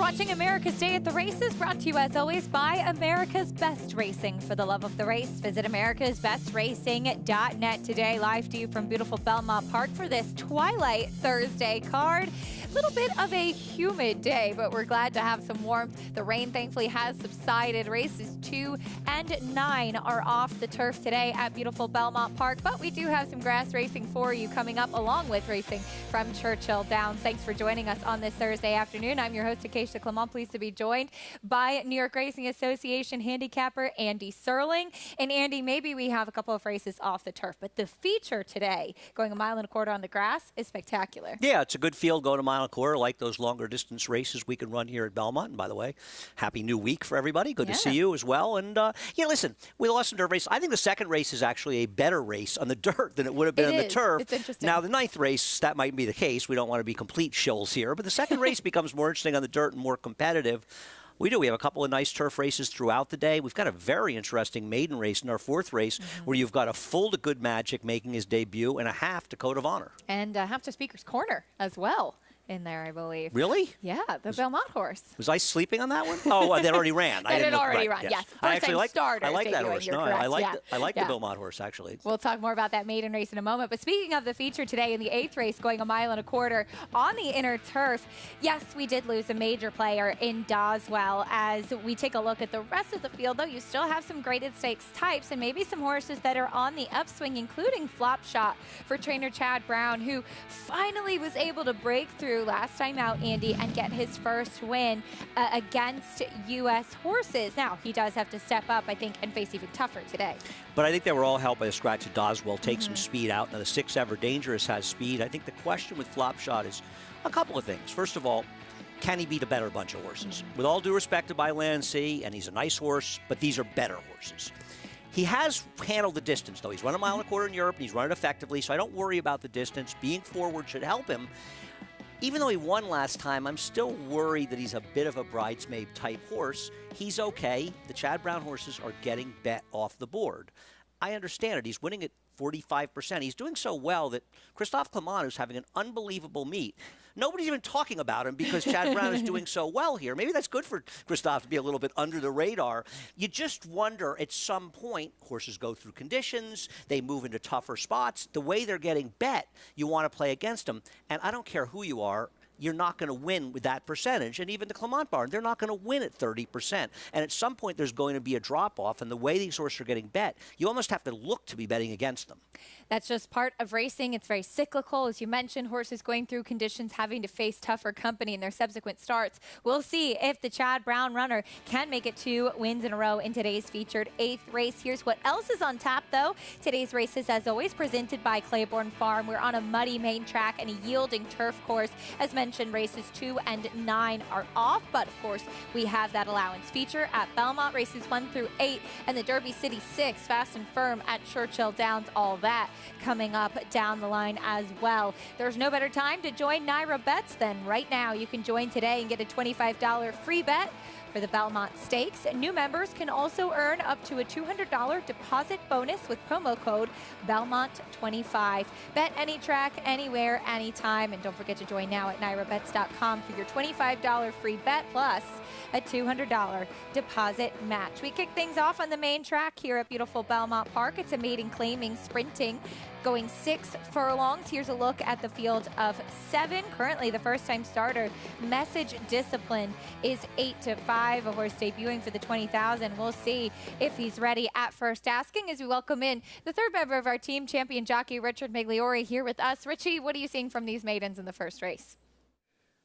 watching America's Day at the Races, brought to you as always by America's Best Racing. For the love of the race, visit americasbestracing.net today. Live to you from beautiful Belmont Park for this Twilight Thursday card. A little bit of a humid day, but we're glad to have some warmth. The rain thankfully has subsided. Races 2 and 9 are off the turf today at beautiful Belmont Park, but we do have some grass racing for you coming up along with racing from Churchill Downs. Thanks for joining us on this Thursday afternoon. I'm your host, Acacia Clement, pleased to be joined by New York Racing Association handicapper Andy Serling. And Andy, maybe we have a couple of races off the turf, but the feature today, going a mile and a quarter on the grass, is spectacular. Yeah, it's a good field going a mile and a quarter, like those longer distance races we can run here at Belmont. And by the way, happy new week for everybody. Good to see you as well. And yeah, listen, we lost in dirt race. I think the second race is actually a better race on the dirt than it would have been on the turf. It's interesting. Now, the ninth race, that might be the case. We don't want to be complete shills here, but the second race becomes more interesting on the dirt and more competitive. We have a couple of nice turf races throughout the day. We've got a very interesting maiden race in our fourth race where you've got a full to Good Magic making his debut and a half to Code of Honor. And half to Speaker's Corner as well in there, I believe. Really? Yeah, the Belmont horse. Was I sleeping on that one? Oh, well, that already ran. That had already run, yes. I actually like starter. I like that horse. No, I like the the Belmont horse, actually. We'll talk more about that maiden race in a moment. But speaking of the feature today in the eighth race, going a mile and a quarter on the inner turf, yes, we did lose a major player in Doswell. As we take a look at the rest of the field, though, you still have some graded stakes types and maybe some horses that are on the upswing, including Flop Shot for trainer Chad Brown, who finally was able to break through last time out, Andy, and get his first win against U.S. horses. Now, he does have to step up, I think, and face even tougher today. But I think they were all helped by the scratch of Doswell. Take some speed out. Now, the 6 Ever Dangerous has speed. I think the question with Flop Shot is a couple of things. First of all, can he beat a better bunch of horses? With all due respect to By Land Sea, and he's a nice horse, but these are better horses. He has handled the distance, though. He's run a mile and a quarter in Europe, and he's run it effectively, so I don't worry about the distance. Being forward should help him. Even though he won last time, I'm still worried that he's a bit of a bridesmaid-type horse. He's okay. The Chad Brown horses are getting bet off the board. I understand it. He's winning at 45%. He's doing so well that Christophe Clement is having an unbelievable meet. Nobody's even talking about him because Chad Brown is doing so well here. Maybe that's good for Christophe to be a little bit under the radar. You just wonder at some point, horses go through conditions, they move into tougher spots. The way they're getting bet, you want to play against them. And I don't care who you are, you're not going to win with that percentage. And even the Clement barn, they're not going to win at 30%. And at some point, there's going to be a drop-off. And the way these horses are getting bet, you almost have to look to be betting against them. That's just part of racing. It's very cyclical. As you mentioned, horses going through conditions, having to face tougher company in their subsequent starts. We'll see if the Chad Brown runner can make it 2 wins in a row in today's featured 8th race. Here's what else is on tap, though. Today's race is, as always, presented by Claiborne Farm. We're on a muddy main track and a yielding turf course. As mentioned, races 2 and 9 are off, but of course, we have that allowance feature at Belmont, races 1 through 8, and the Derby City 6, fast and firm at Churchill Downs, all that coming up down the line as well. There's no better time to join Naira Bets than right now. You can join today and get a $25 free bet for the Belmont Stakes. New members can also earn up to a $200 deposit bonus with promo code Belmont25. Bet any track, anywhere, anytime. And don't forget to join now at NairaBets.com for your $25 free bet plus a $200 deposit match. We kick things off on the main track here at beautiful Belmont Park. It's a maiden claiming sprinting, going 6 furlongs. Here's a look at the field of 7. Currently the first-time starter, Message Discipline, is 8-5. A horse debuting for the 20,000. We'll see if he's ready at first asking as we welcome in the third member of our team, champion jockey Richard Migliori, here with us. Richie, what are you seeing from these maidens in the first race?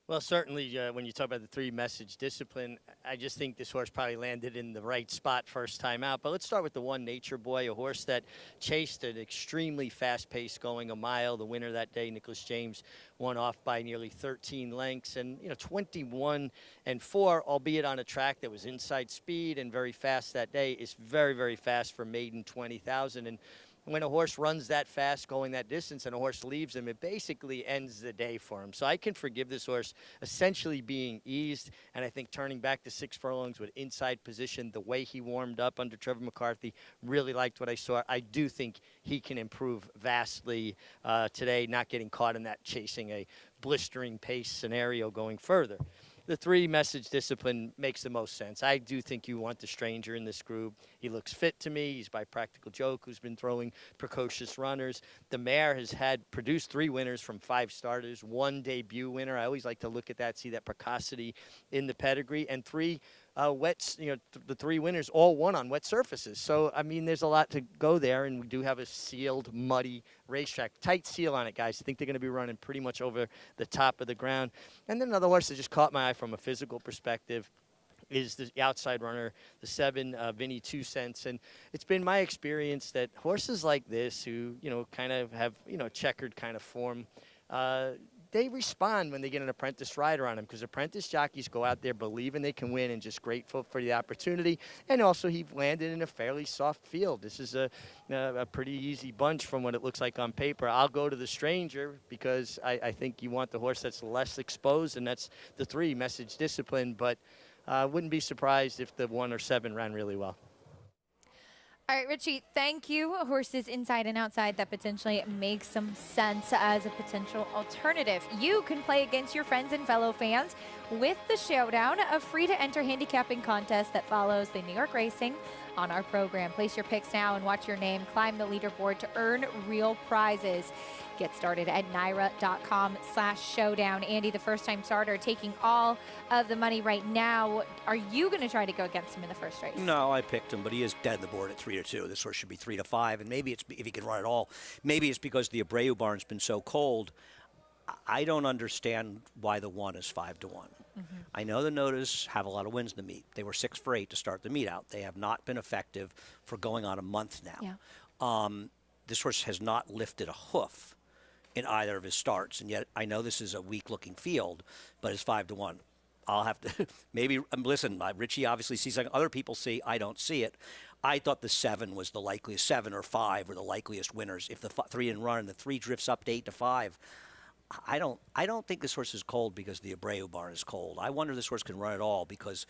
Well, certainly when you talk about the 3 Message Discipline, I just think this horse probably landed in the right spot first time out. But let's start with the 1 Nature Boy, a horse that chased an extremely fast pace going a mile. The winner that day, Nicholas James, won off by nearly 13 lengths. And, 21-4, albeit on a track that was inside speed and very fast that day, is very, very fast for maiden 20,000. And when a horse runs that fast going that distance and a horse leaves him, it basically ends the day for him. So I can forgive this horse essentially being eased, and I think turning back to 6 furlongs with inside position, the way he warmed up under Trevor McCarthy, really liked what I saw. I do think he can improve vastly today, not getting caught in that chasing a blistering pace scenario going further. the 3 Message Discipline makes the most sense. I do think you want the Stranger in this group. He looks fit to me. He's by Practical Joke, who's been throwing precocious runners. The mare has produced 3 winners from 5 starters, 1 debut winner. I always like to look at that, see that precocity in the pedigree, and 3 wets, the 3 winners all won on wet surfaces. So, I mean, there's a lot to go there, and we do have a sealed, muddy racetrack. Tight seal on it, guys. I think they're going to be running pretty much over the top of the ground. And then another horse that just caught my eye from a physical perspective is the outside runner, the 7, Vinny 2 Cents. And it's been my experience that horses like this who, kind of have, checkered kind of form, they respond when they get an apprentice rider on them, because apprentice jockeys go out there believing they can win and just grateful for the opportunity. And also, he landed in a fairly soft field. This is a pretty easy bunch from what it looks like on paper. I'll go to the Stranger because I think you want the horse that's less exposed, and that's the 3 Message Discipline. But wouldn't be surprised if the 1 or 7 ran really well. All right, Richie, thank you. Horses inside and outside that potentially makes some sense as a potential alternative. You can play against your friends and fellow fans with the Showdown, a free-to-enter handicapping contest that follows the New York racing on our program. Place your picks now and watch your name climb the leaderboard to earn real prizes. Get started at NYRA.com/showdown. Andy, the first-time starter, taking all of the money right now. Are you going to try to go against him in the first race? No, I picked him, but he is dead on the board at 3-2. This horse should be 3-5, and maybe it's if he can run at all. Maybe it's because the Abreu barn's been so cold. I don't understand why the 1 is 5-1. I know the Notas have a lot of wins in the meet. They were 6 for 8 to start the meet out. They have not been effective for going on a month now. Yeah. This horse has not lifted a hoof in either of his starts, and yet I know this is a weak-looking field, but it's 5-1. I'll have to maybe listen. Richie obviously sees something other people see. I don't see it. I thought the 7 was the likeliest. 7 or 5 were the likeliest winners. If the 3 didn't run and the 3 drifts up to 8-5, I don't think this horse is cold because the Abreu barn is cold. I wonder if this horse can run at all because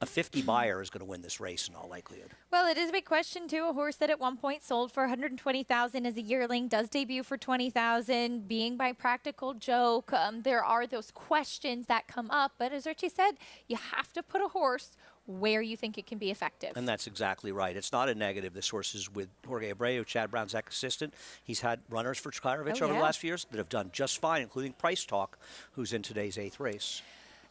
a 50 buyer is going to win this race in all likelihood. Well, it is a big question, too. A horse that at one point sold for $120,000 as a yearling does debut for $20,000, being by Practical Joke. There are those questions that come up. But as Richie said, you have to put a horse where you think it can be effective. And that's exactly right. It's not a negative. This horse is with Jorge Abreu, Chad Brown's ex-assistant. He's had runners for Skyrovich over the last few years that have done just fine, including Price Talk, who's in today's 8th race.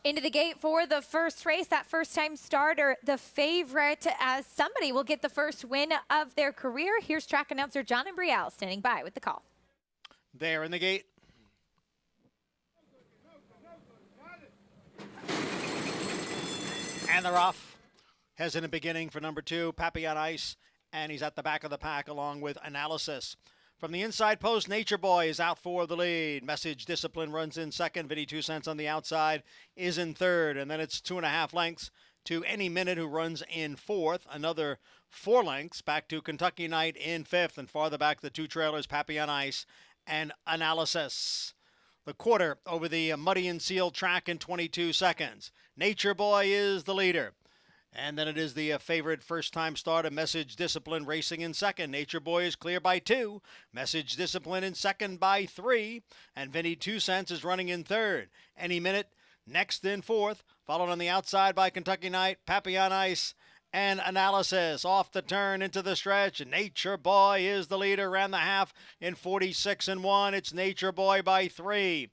Into the gate for the first race, that first-time starter, the favorite, as somebody will get the first win of their career. Here's track announcer John Embriel standing by with the call. There in the gate. And they're off. Hesitant beginning for number 2, Pappy on Ice, and he's at the back of the pack along with Analysis. From the inside post, Nature Boy is out for the lead. Message Discipline runs in second. Vinny 2 Cents on the outside is in third. And then it's 2.5 lengths to Any Minute, who runs in fourth. Another 4 lengths back to Kentucky Knight in fifth. And farther back, the 2 trailers, Pappy on Ice and Analysis. The quarter over the muddy and sealed track in 22 seconds. Nature Boy is the leader. And then it is the favorite first-time starter, Message Discipline, racing in second. Nature Boy is clear by 2. Message Discipline in second by 3. And Vinny 2 Cents is running in third. Any Minute next in fourth. Followed on the outside by Kentucky Knight, Pappy on Ice, and Analysis. Off the turn into the stretch. Nature Boy is the leader. Ran the half in 46-1. It's Nature Boy by 3.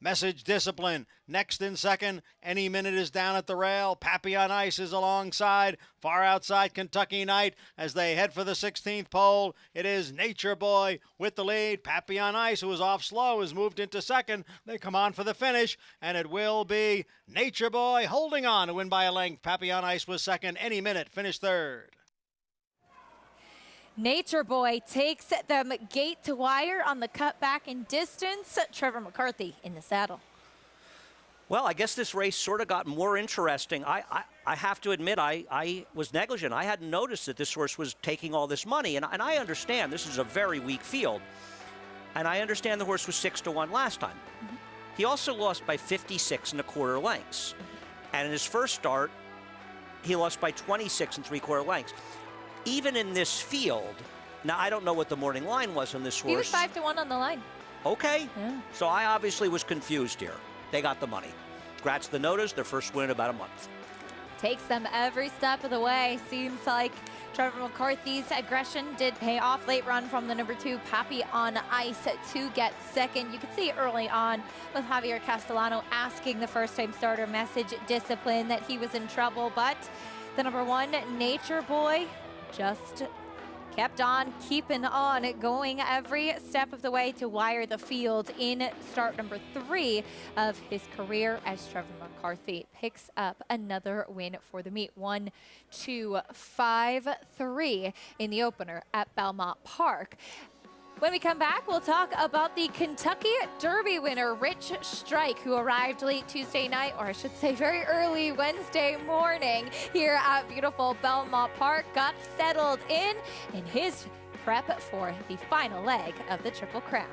Message Discipline next in second. Any Minute is down at the rail. Pappy on Ice is alongside. Far outside Kentucky Knight as they head for the 16th pole. It is Nature Boy with the lead. Pappy on Ice, who was off slow, has moved into second. They come on for the finish, and it will be Nature Boy holding on to win by a length. Pappy on Ice was second. Any Minute finished third. Nature Boy takes them gate to wire on the cutback and distance. Trevor McCarthy in the saddle. Well, I guess this race sort of got more interesting. I have to admit, I was negligent. I hadn't noticed that this horse was taking all this money, and I understand this is a very weak field. And I understand the horse was 6-1 last time. He also lost by 56 1/4 lengths. And in his first start, he lost by 26 3/4 lengths. Even in this field, now I don't know what the morning line was on this horse. He was 5-1 on the line. Okay. Yeah. So I obviously was confused here. They got the money. scratch the notice, their first win in about a month. Takes them every step of the way. Seems like Trevor McCarthy's aggression did pay off. Late run from the number 2, Pappy on Ice, to get second. You could see early on with Javier Castellano asking the first-time starter Message Discipline that he was in trouble, but the number 1, Nature Boy, just kept on keeping on, going every step of the way to wire the field in start number 3 of his career, as Trevor McCarthy picks up another win for the meet. 1, 2, 5, 3 in the opener at Belmont Park. When we come back, we'll talk about the Kentucky Derby winner, Rich Strike, who arrived late Tuesday night, or I should say very early Wednesday morning here at beautiful Belmont Park, got settled in his prep for the final leg of the Triple Crown.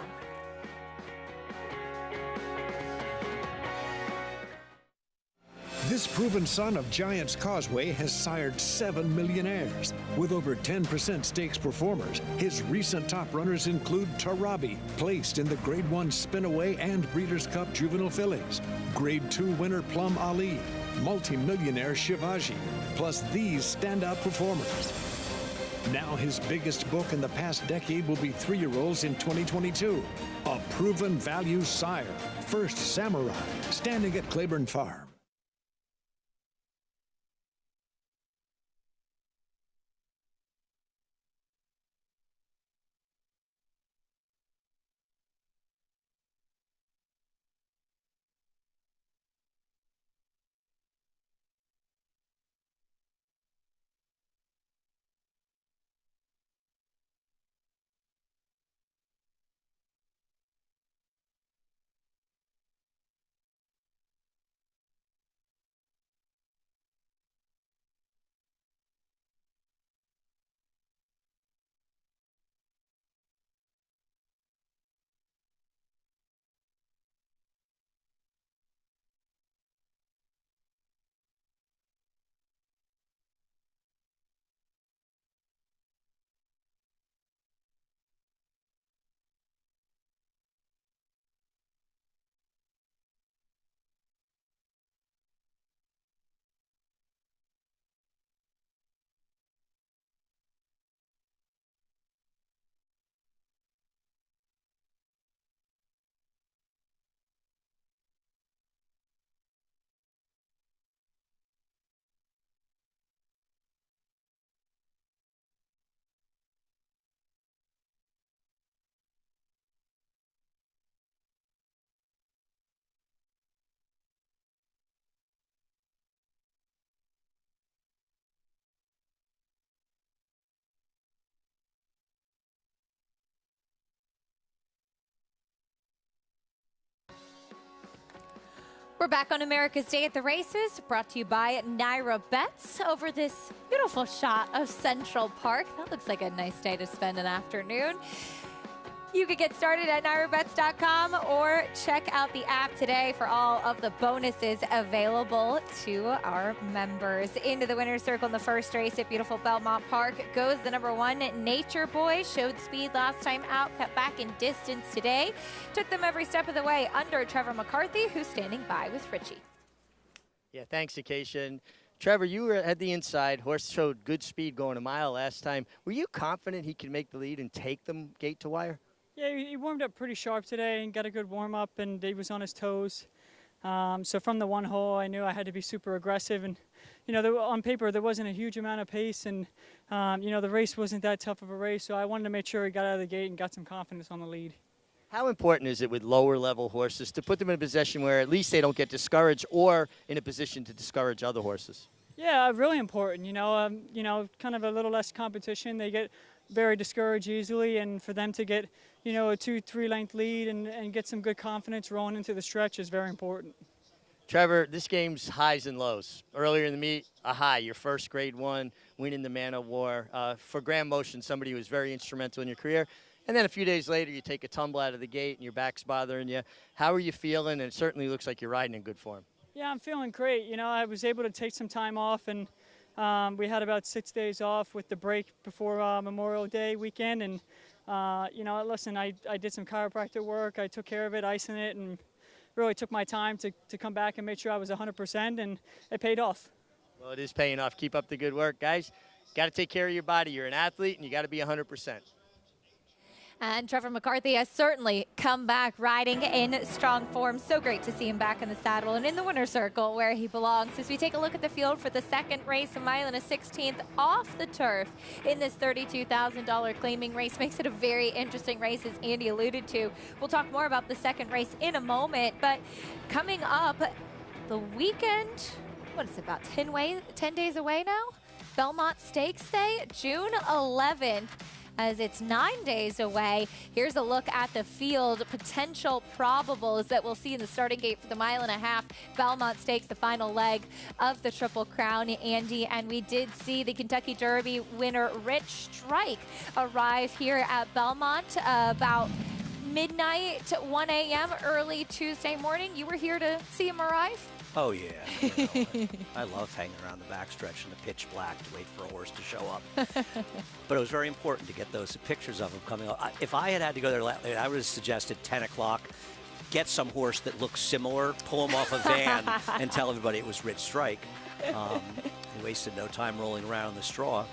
This proven son of Giants Causeway has sired 7 millionaires. With over 10% stakes performers, his recent top runners include Tarabi, placed in the Grade 1 Spinaway and Breeders' Cup Juvenile Fillies, Grade 2 winner Plum Ali, multi-millionaire Shivaji, plus these standout performers. Now his biggest book in the past decade will be 3-year-olds in 2022. A proven value sire, First Samurai, standing at Claiborne Farm. We're back on America's Day at the Races, brought to you by Naira Bets over this beautiful shot of Central Park. That looks like a nice day to spend an afternoon. You can get started at NairaBets.com or check out the app today for all of the bonuses available to our members. Into the winner's circle in the first race at beautiful Belmont Park goes the number 1, Nature Boy. Showed speed last time out, cut back in distance today. Took them every step of the way under Trevor McCarthy, who's standing by with Richie. Yeah, thanks, Acacia. Trevor, you were at the inside. Horse showed good speed going a mile last time. Were you confident he could make the lead and take them gate to wire? Yeah, he warmed up pretty sharp today and got a good warm-up, and he was on his toes. So from the 1 hole, I knew I had to be super aggressive. And, you know, on paper, there wasn't a huge amount of pace, and, you know, the race wasn't that tough of a race. So I wanted to make sure he got out of the gate and got some confidence on the lead. How important is it with lower-level horses to put them in a position where at least they don't get discouraged or in a position to discourage other horses? Yeah, really important. You know, kind of a little less competition. They get very discouraged easily, and for them to get, you know, a 2-3 length lead and get some good confidence rolling into the stretch is very important. Trevor, this game's highs and lows. Earlier in the meet, a high, your first Grade 1, winning the Man of War. For Graham Motion, somebody who was very instrumental in your career. And then a few days later, you take a tumble out of the gate and your back's bothering you. How are you feeling? And it certainly looks like you're riding in good form. Yeah, I'm feeling great. You know, I was able to take some time off, and we had about 6 days off with the break before Memorial Day weekend. And, you know, listen, I did some chiropractor work. I took care of it, icing it, and really took my time to come back and make sure I was 100%, and it paid off. Well, it is paying off. Keep up the good work, guys. Got to take care of your body. You're an athlete, and you got to be 100%. And Trevor McCarthy has certainly come back riding in strong form. So great to see him back in the saddle and in the winner's circle where he belongs. As we take a look at the field for the second race, a mile and a 16th off the turf in this $32,000 claiming race. Makes it a very interesting race, as Andy alluded to. We'll talk more about the second race in a moment. But coming up, the weekend, what is it, about 10 days away now? Belmont Stakes Day, June 11th. As it's 9 days away. Here's a look at the field. Potential probables that we'll see in the starting gate for the mile and a half Belmont Stakes, the final leg of the Triple Crown, Andy. And we did see the Kentucky Derby winner Rich Strike arrive here at Belmont about midnight, 1 a.m. early Tuesday morning. You were here to see him arrive? Oh, yeah. I love hanging around the backstretch in the pitch black to wait for a horse to show up. But it was very important to get those pictures of him coming up. If I had to go there, I would have suggested 10 o'clock, get some horse that looks similar, pull him off a van, and tell everybody it was Rich Strike. He wasted no time rolling around in the straw.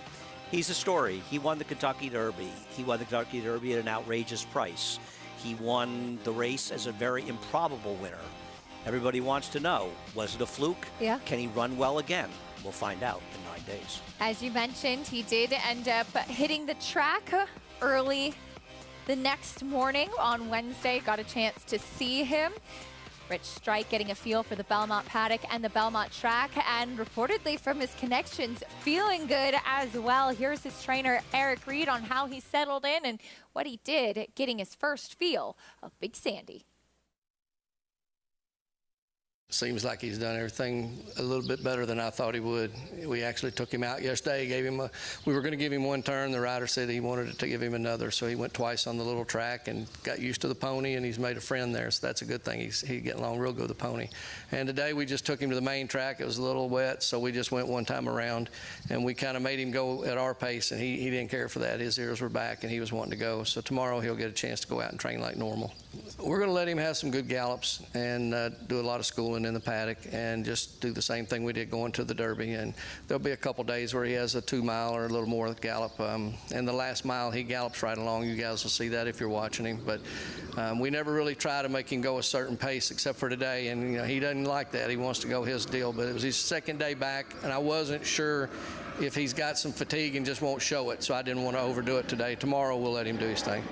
He's a story. He won the Kentucky Derby. He won the Kentucky Derby at an outrageous price. He won the race as a very improbable winner. Everybody wants to know, was it a fluke? Yeah. Can he run well again? We'll find out in 9 days. As you mentioned, he did end up hitting the track early the next morning on Wednesday. Got a chance to see him. Rich Strike getting a feel for the Belmont paddock and the Belmont track, and reportedly from his connections, feeling good as well. Here's his trainer, Eric Reed, on how he settled in and what he did getting his first feel of Big Sandy. Seems like he's done everything a little bit better than I thought he would. We actually took him out yesterday, we were going to give him one turn. The rider said he wanted to give him another, so he went twice on the little track and got used to the pony, and he's made a friend there, so that's a good thing. He's getting along real good with the pony. And today we just took him to the main track. It was a little wet, so we just went one time around, and we kind of made him go at our pace, and he didn't care for that. His ears were back, and he was wanting to go. So tomorrow he'll get a chance to go out and train like normal. We're going to let him have some good gallops and do a lot of schooling in the paddock and just do the same thing we did going to the Derby. And there'll be a couple days where he has a 2 mile or a little more gallop. And the last mile he gallops right along. You guys will see that if you're watching him. But we never really try to make him go a certain pace except for today. And you know, he doesn't like that. He wants to go his deal. But it was his second day back, and I wasn't sure if he's got some fatigue and just won't show it. So I didn't want to overdo it today. Tomorrow we'll let him do his thing.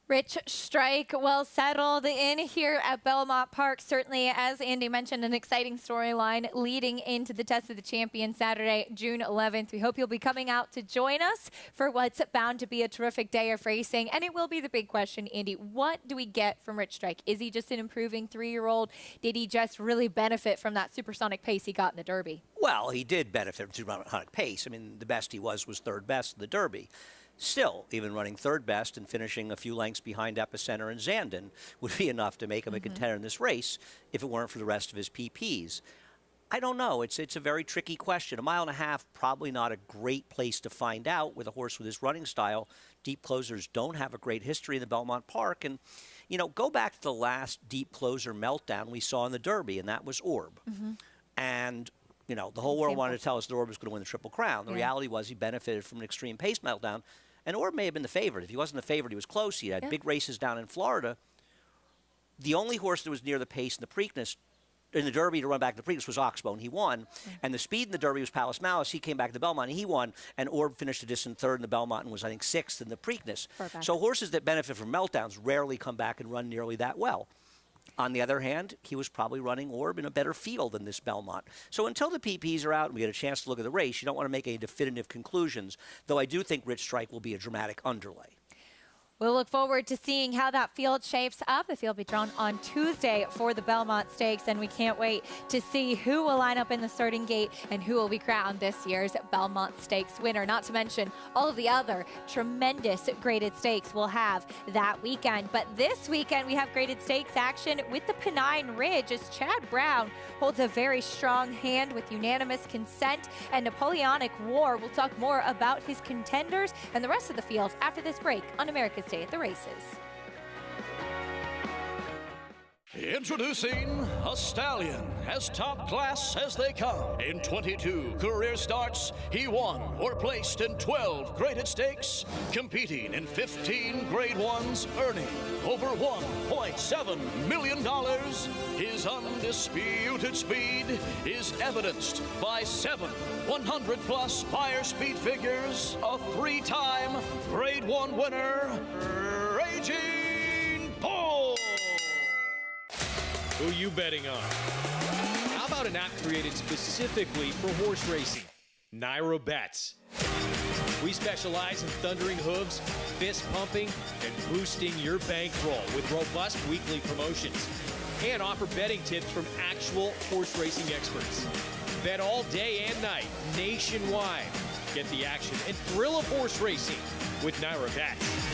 Rich Strike, well settled in here at Belmont Park. Certainly, as Andy mentioned, an exciting storyline leading into the Test of the Champions Saturday, June 11th. We hope you'll be coming out to join us for what's bound to be a terrific day of racing. And it will be the big question, Andy. What do we get from Rich Strike? Is he just an improving 3-year-old? Did he just really benefit from that supersonic pace he got in the Derby? Well, he did benefit from supersonic pace. I mean, the best he was third best in the Derby. Still, even running third best and finishing a few lengths behind Epicenter and Zandon would be enough to make him a contender in this race if it weren't for the rest of his PPs. I don't know. It's a very tricky question. A mile and a half, probably not a great place to find out with a horse with his running style. Deep closers don't have a great history in the Belmont Park. And, you know, go back to the last deep closer meltdown we saw in the Derby, and that was Orb. And you know, the whole world wanted to tell us that Orb was going to win the Triple Crown. The reality was he benefited from an extreme pace meltdown. And Orb may have been the favorite. If he wasn't the favorite, he was close. He had big races down in Florida. The only horse that was near the pace in the Preakness, in the Derby to run back to the Preakness was Oxbow, and he won. And the speed in the Derby was Palace Malice. He came back to the Belmont, and he won. And Orb finished a distant third in the Belmont and was, I think, 6th in the Preakness. So horses that benefit from meltdowns rarely come back and run nearly that well. On the other hand, he was probably running Orb in a better field than this Belmont. So until the PPs are out and we get a chance to look at the race, you don't want to make any definitive conclusions, though I do think Rich Strike will be a dramatic underlay. We'll look forward to seeing how that field shapes up. The field will be drawn on Tuesday for the Belmont Stakes, and we can't wait to see who will line up in the starting gate and who will be crowned this year's Belmont Stakes winner. Not to mention all of the other tremendous graded stakes we'll have that weekend. But this weekend, we have graded stakes action with the Pennine Ridge as Chad Brown holds a very strong hand with unanimous consent and Napoleonic War. We'll talk more about his contenders and the rest of the field after this break on America's Day at the Races. Introducing a stallion, as top class as they come. In 22 career starts, he won or placed in 12 graded stakes, competing in 15 grade ones, earning over $1.7 million. His undisputed speed is evidenced by 7 100-plus Beyer speed figures, a 3-time grade 1 winner, Raging Bull. Who you betting on? How about an app created specifically for horse racing? Naira Bets. We specialize in thundering hooves, fist pumping, and boosting your bankroll with robust weekly promotions. And offer betting tips from actual horse racing experts. Bet all day and night, nationwide. Get the action and thrill of horse racing with Naira Bets.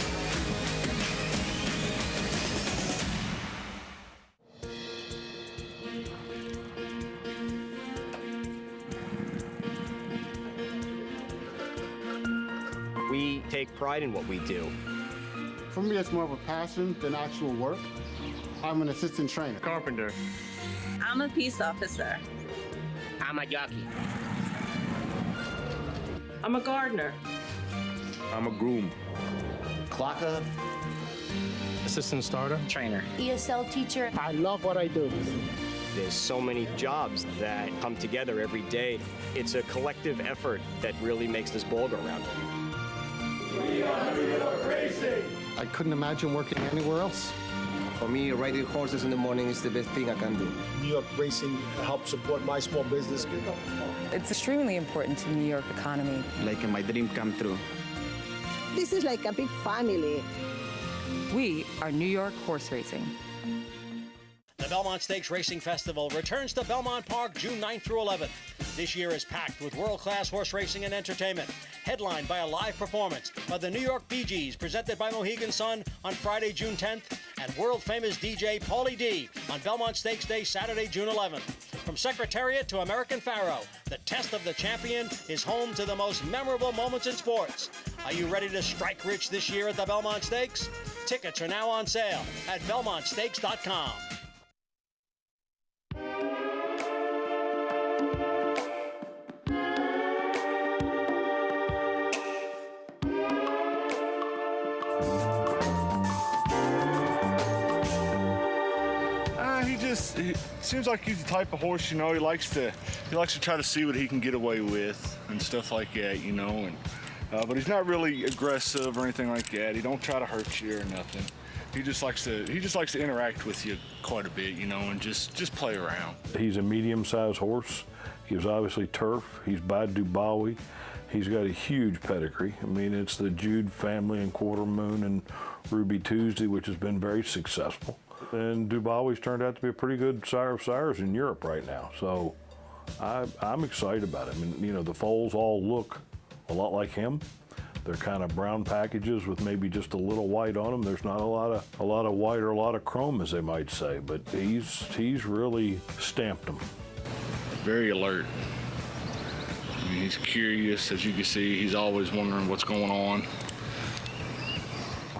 We take pride in what we do. For me, it's more of a passion than actual work. I'm an assistant trainer. Carpenter. I'm a peace officer. I'm a jockey. I'm a gardener. I'm a groom. Clocker. Assistant starter. Trainer. ESL teacher. I love what I do. There's so many jobs that come together every day. It's a collective effort that really makes this ball go round. We are New York Racing. I couldn't imagine working anywhere else. For me, riding horses in the morning is the best thing I can do. New York Racing helps support my small business. It's extremely important to the New York economy. Like my dream come true. This is like a big family. We are New York Horse Racing. The Belmont Stakes Racing Festival returns to Belmont Park June 9th through 11th. This year is packed with world-class horse racing and entertainment, headlined by a live performance by the New York Bee Gees, presented by Mohegan Sun on Friday, June 10th, and world-famous DJ Paulie D on Belmont Stakes Day, Saturday, June 11th. From Secretariat to American Pharoah, the test of the champion is home to the most memorable moments in sports. Are you ready to strike rich this year at the Belmont Stakes? Tickets are now on sale at belmontstakes.com. It seems like he's the type of horse, he likes to try to see what he can get away with and stuff like that, and but he's not really aggressive or anything like that. He don't try to hurt you or nothing. He just likes to interact with you quite a bit, and just play around. He's a medium-sized horse. He's obviously turf. He's by Dubawi. He's got a huge pedigree. I mean, it's the Jude family and Quarter Moon and Ruby Tuesday, which has been very successful. And Dubawi's turned out to be a pretty good sire of sires in Europe right now. So I'm excited about it. I mean, the foals all look a lot like him. They're kind of brown packages with maybe just a little white on them. There's not a lot of white or a lot of chrome, as they might say, but he's really stamped them. Very alert. I mean, he's curious, as you can see. He's always wondering what's going on.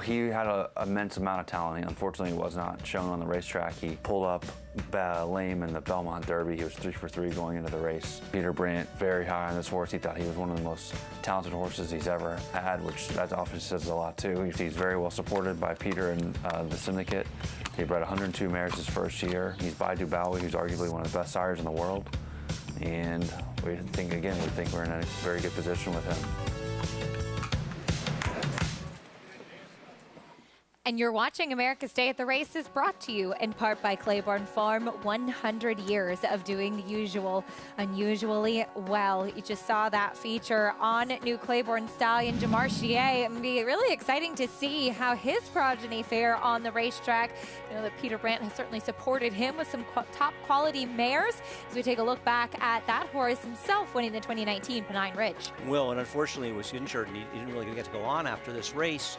He had an immense amount of talent. Unfortunately, it was not shown on the racetrack. He pulled up lame in the Belmont Derby. He was 3 for 3 going into the race. Peter Brandt, very high on this horse. He thought he was one of the most talented horses he's ever had, which that often says a lot too. He's very well supported by Peter and the syndicate. He bred 102 mares his first year. He's by Dubawi, who's arguably one of the best sires in the world. And we think we're in a very good position with him. And you're watching America's Day at the Races, brought to you in part by Claiborne Farm. 100 years of doing the usual unusually well. You just saw that feature on new Claiborne stallion Demarchier. It'll be really exciting to see how his progeny fare on the racetrack. You know that Peter Brandt has certainly supported him with some top quality mares. As we take a look back at that horse himself winning the 2019 Pennine Ridge. Will, and unfortunately he was injured and he didn't really get to go on after this race.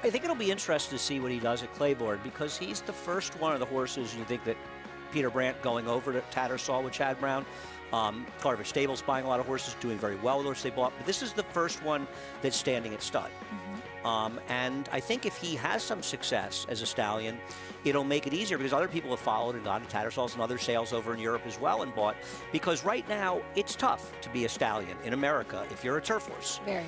I think it'll be interesting to see what he does at Claiborne, because he's the first one of the horses you think that Peter Brandt going over to Tattersall with Chad Brown. Carver Stable's buying a lot of horses, doing very well with those they bought, but this is the first one that's standing at stud. And I think if he has some success as a stallion, it'll make it easier because other people have followed and gone to Tattersall's and other sales over in Europe as well and bought. Because right now, it's tough to be a stallion in America if you're a turf horse. Very.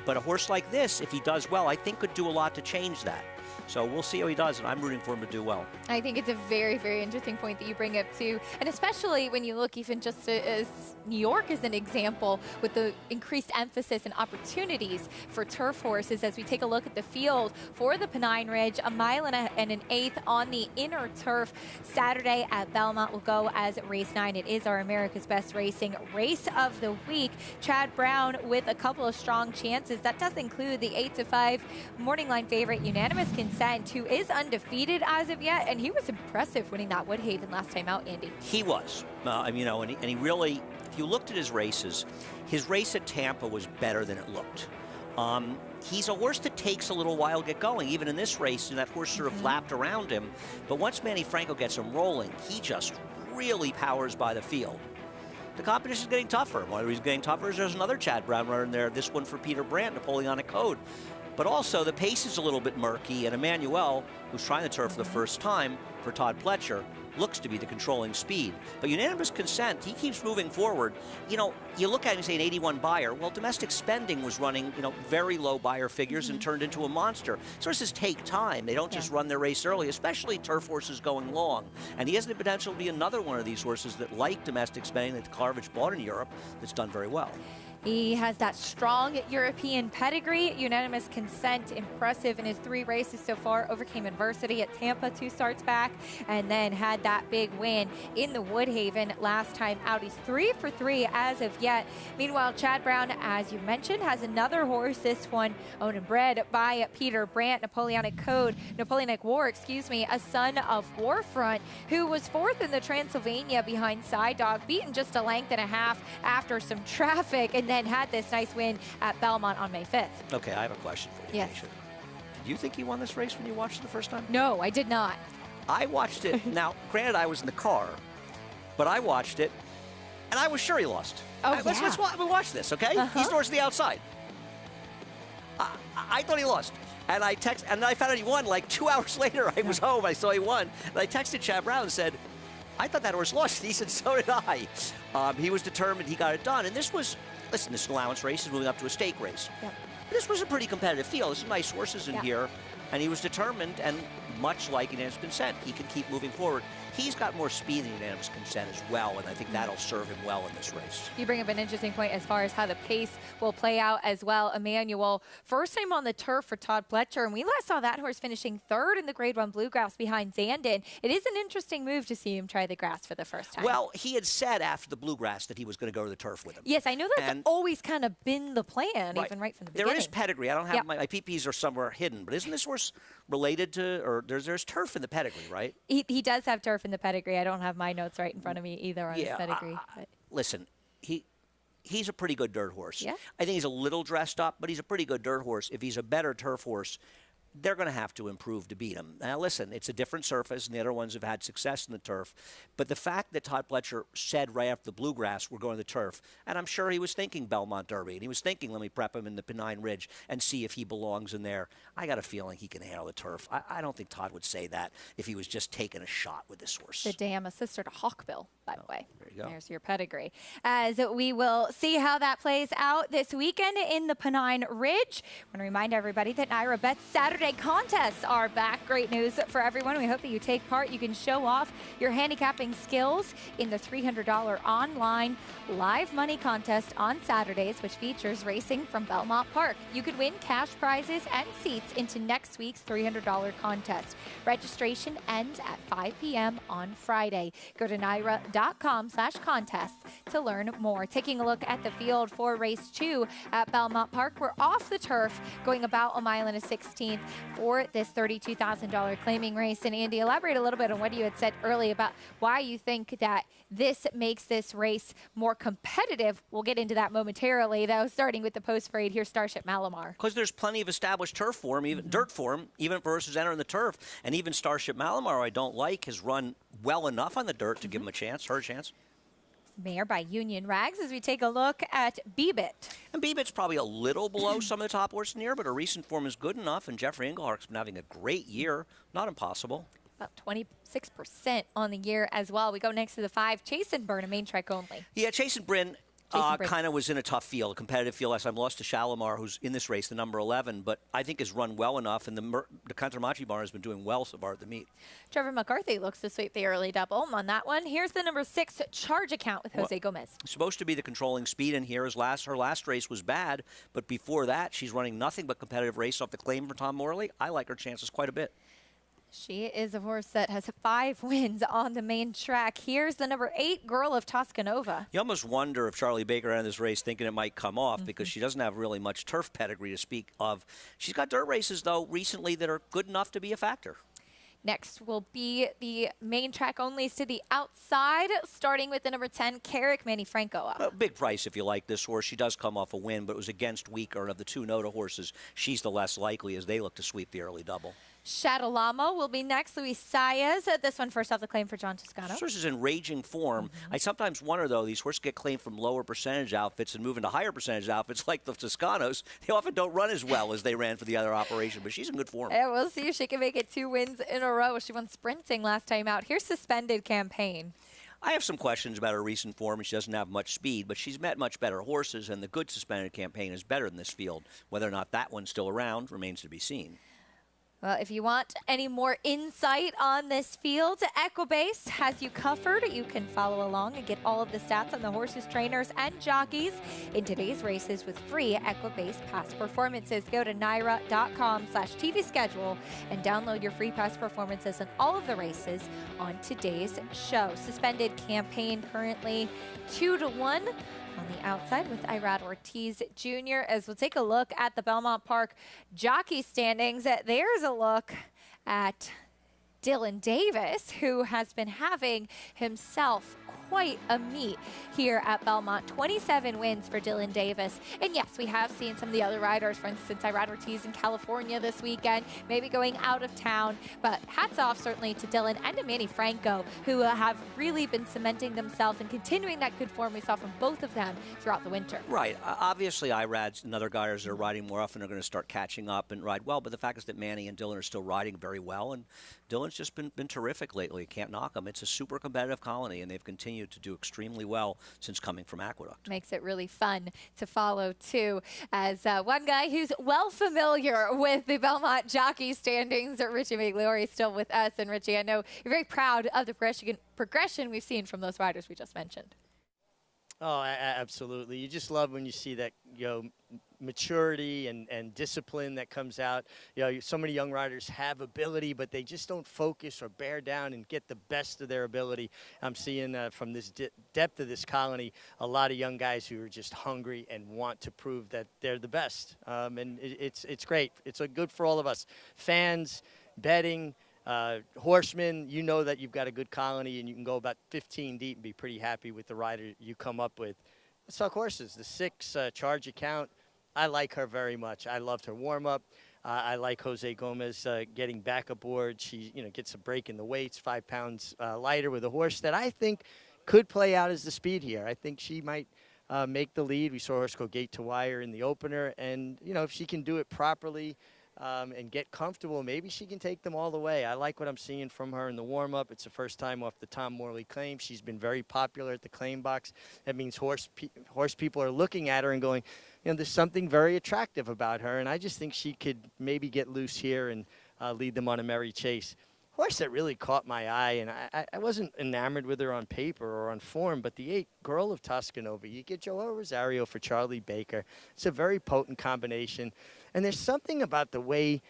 But a horse like this, if he does well, I think could do a lot to change that. So we'll see how he does, and I'm rooting for him to do well. I think it's a very, very interesting point that you bring up, too. And especially when you look even just as New York as an example with the increased emphasis and opportunities for turf horses as we take a look at the field for the Pennine Ridge. A mile and an eighth on the inner turf Saturday at Belmont will go as race 9. It is our America's Best Racing race of the week. Chad Brown with a couple of strong chances. That does include the 8-5 morning line favorite Unanimous Consent, who is undefeated as of yet, and he was impressive winning that Woodhaven last time out, Andy. He was, you know, and he really, if you looked at his races, his race at Tampa was better than it looked. He's a horse that takes a little while to get going. Even in this race, and that horse sort of lapped around him. But once Manny Franco gets him rolling, he just really powers by the field. The competition is getting tougher. One of the reasons getting tougher is there's another Chad Brown runner in there, this one for Peter Brandt, Napoleonic Code. But also, the pace is a little bit murky, and Emmanuel, who's trying the turf for the first time for Todd Pletcher, looks to be the controlling speed. But Unanimous Consent, he keeps moving forward. You know, you look at him and say an 81 buyer. Well, Domestic Spending was running, you know, very low buyer figures and turned into a monster. Horses take time. They don't just run their race early, especially turf horses going long. And he has the potential to be another one of these horses that, like Domestic Spending that Carvage bought in Europe, that's done very well. He has that strong European pedigree. Unanimous Consent, impressive in his 3 races so far. Overcame adversity at Tampa 2 starts back, and then had that big win in the Woodhaven last time out. He's 3 for 3 as of yet. Meanwhile, Chad Brown, as you mentioned, has another horse. This one owned and bred by Peter Brandt, Napoleonic War, a son of Warfront, who was 4th in the Transylvania behind Side Dog, beaten just a length and a half after some traffic, and then had this nice win at Belmont on May 5th. Okay, I have a question for you. Yes. Did you think he won this race when you watched it the first time? No, I did not. I watched it. Now, granted, I was in the car, but I watched it, and I was sure he lost. Let's watch this, okay? He's towards the outside. I thought he lost. And I and then I found out he won like 2 hours later. I was home. I saw he won. And I texted Chad Brown and said, I thought that horse lost. He said, so did I. He was determined. He got it done. And this was, listen, this allowance race is moving up to a stake race. But this was a pretty competitive field. There's some nice horses in here. And he was determined, and much like Unanimous Consent, he can keep moving forward. He's got more speed than Unanimous Consent as well, and I think that'll serve him well in this race. You bring up an interesting point as far as how the pace will play out as well. Emmanuel, first time on the turf for Todd Pletcher, and we last saw that horse finishing 3rd in the Grade 1 Bluegrass behind Zandon. It is an interesting move to see him try the grass for the first time. Well, he had said after the Bluegrass that he was going to go to the turf with him. Yes, I know that's always kind of been the plan, even right from the beginning. There is pedigree. I don't have my PPs are somewhere hidden, but isn't this horse related to, or there's turf in the pedigree, right? He does have turf in the pedigree. I don't have my notes right in front of me either on his pedigree. Listen, he's a pretty good dirt horse. Yeah. I think he's a little dressed up, but he's a pretty good dirt horse. If he's a better turf horse, they're going to have to improve to beat him. Now, listen, it's a different surface, and the other ones have had success in the turf. But the fact that Todd Pletcher said right after the Bluegrass, we're going to the turf, and I'm sure he was thinking Belmont Derby, and he was thinking, let me prep him in the Pennine Ridge and see if he belongs in there. I got a feeling he can handle the turf. I don't think Todd would say that if he was just taking a shot with this horse. The dam, a sister to Hawkbill, by the way. There you go. There's your pedigree. As we will see how that plays out this weekend in the Pennine Ridge. I want to remind everybody that Naira Bet's Saturday contests are back. Great news for everyone. We hope that you take part. You can show off your handicapping skills in the $300 online live money contest on Saturdays, which features racing from Belmont Park. You could win cash prizes and seats into next week's $300 contest. Registration ends at 5 p.m. on Friday. Go to naira.com/contest to learn more. Taking a look at the field for race 2 at Belmont Park. We're off the turf, going about a mile and a 16th for this $32,000 claiming race. And Andy, elaborate a little bit on what you had said earlier about why you think that this makes this race more competitive. We'll get into that momentarily, though, starting with the post parade. Here's Starship Malamar. Because there's plenty of established turf form, even dirt form, even for horses entering the turf. And even Starship Malamar, I don't like, has run well enough on the dirt to give him a chance, her chance. Mayor by Union Rags as we take a look at Beebit. And Beebit's probably a little below some of the top horses in here, but her recent form is good enough, and Jeffrey Englehart's been having a great year. Not impossible. About 26% on the year as well. We go next to the 5, Chase and Burn, a main track only. Yeah, Chase and Bryn kind of was in a tough field, a competitive field last time. Lost to Shalimar, who's in this race, the number 11, but I think has run well enough, and the Cantermachi barn has been doing well so far at the meet. Trevor McCarthy looks to sweep the early double on that one. Here's the number 6, Charge Account with Jose Gomez. Supposed to be the controlling speed in here. Her last race was bad, but before that, she's running nothing but competitive race off the claim for Tom Morley. I like her chances quite a bit. She is a horse that has 5 wins on the main track. Here's the number 8, Girl of Toscanova. You almost wonder if Charlie Baker entered this race thinking it might come off because she doesn't have really much turf pedigree to speak of. She's got dirt races, though, recently that are good enough to be a factor. Next will be the main track onlys to the outside, starting with the number 10, Carrick Manny Franco. A big price if you like this horse. She does come off a win, but it was against weaker. Of the 2 Noda horses, she's the less likely as they look to sweep the early double. Shadalamo will be next. Luis Saez. This one first off the claim for John Toscano. This horse is in raging form. I sometimes wonder, though, these horses get claimed from lower percentage outfits and move into higher percentage outfits like the Toscanos. They often don't run as well as they ran for the other operation, but she's in good form. Yeah, we'll see if she can make it 2 wins in a row. She won sprinting last time out. Here's Suspended Campaign. I have some questions about her recent form. She doesn't have much speed, but she's met much better horses, and the good Suspended Campaign is better in this field. Whether or not that one's still around remains to be seen. Well, if you want any more insight on this field, Equibase has you covered. You can follow along and get all of the stats on the horses, trainers, and jockeys in today's races with free Equibase past performances. Go to NYRA.com/TV schedule and download your free past performances on all of the races on today's show. Suspended Campaign currently 2-1. On the outside with Irad Ortiz Jr. as we'll take a look at the Belmont Park jockey standings. There's a look at Dylan Davis, who has been having himself quite a meet here at Belmont. 27 wins for Dylan Davis. And yes, we have seen some of the other riders, for instance, Irad Ortiz in California this weekend, maybe going out of town. But hats off certainly to Dylan and to Manny Franco, who have really been cementing themselves and continuing that good form we saw from both of them throughout the winter. Right. Obviously, Irad's and other guys that are riding more often are going to start catching up and ride well. But the fact is that Manny and Dylan are still riding very well. And Dylan's just been terrific lately. Can't knock him. It's a super competitive colony, and they've continued to do extremely well since coming from Aqueduct. Makes it really fun to follow, too, as one guy who's well familiar with the Belmont jockey standings, Richie McGlory, still with us. And, Richie, I know you're very proud of the progression we've seen from those riders we just mentioned. Oh, absolutely. You just love when you see that, maturity and discipline that comes out. So many young riders have ability, but they just don't focus or bear down and get the best of their ability. I'm seeing from this depth of this colony, a lot of young guys who are just hungry and want to prove that they're the best. And it's great. It's good for all of us. Fans, betting, horsemen, you know that you've got a good colony and you can go about 15 deep and be pretty happy with the rider you come up with. Let's talk horses. The 6, Charge Account. I like her very much. I loved her warm-up. I like Jose Gomez getting back aboard. She, gets a break in the weights, 5 pounds lighter with a horse that I think could play out as the speed here. I think she might make the lead. We saw her go gate to wire in the opener. And, if she can do it properly and get comfortable, maybe she can take them all the way. I like what I'm seeing from her in the warm-up. It's the first time off the Tom Morley claim. She's been very popular at the claim box. That means horse people are looking at her and going, there's something very attractive about her, and I just think she could maybe get loose here and lead them on a merry chase. Horse that really caught my eye, and I wasn't enamored with her on paper or on form, but the 8, Girl of Toscanova. You get Joel Rosario for Charlie Baker. It's a very potent combination, and there's something about the way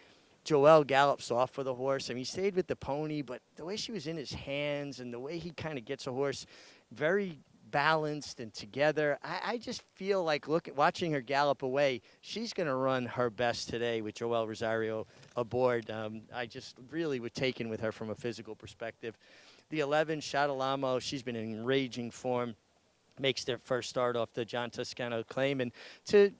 Joel gallops off with a horse. I mean, he stayed with the pony, but the way she was in his hands and the way he kind of gets a horse very balanced and together. I just feel like watching her gallop away, she's going to run her best today with Joel Rosario aboard. I just really was taken with her from a physical perspective. The 11, Shadalamo, she's been in raging form, makes their first start off the John Toscano claim. And to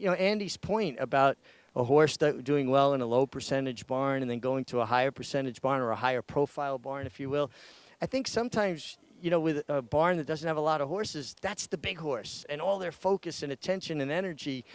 Andy's point about a horse that doing well in a low percentage barn and then going to a higher percentage barn or a higher profile barn, if you will, I think sometimes you know, with a barn that doesn't have a lot of horses, that's the big horse. And all their focus and attention and energy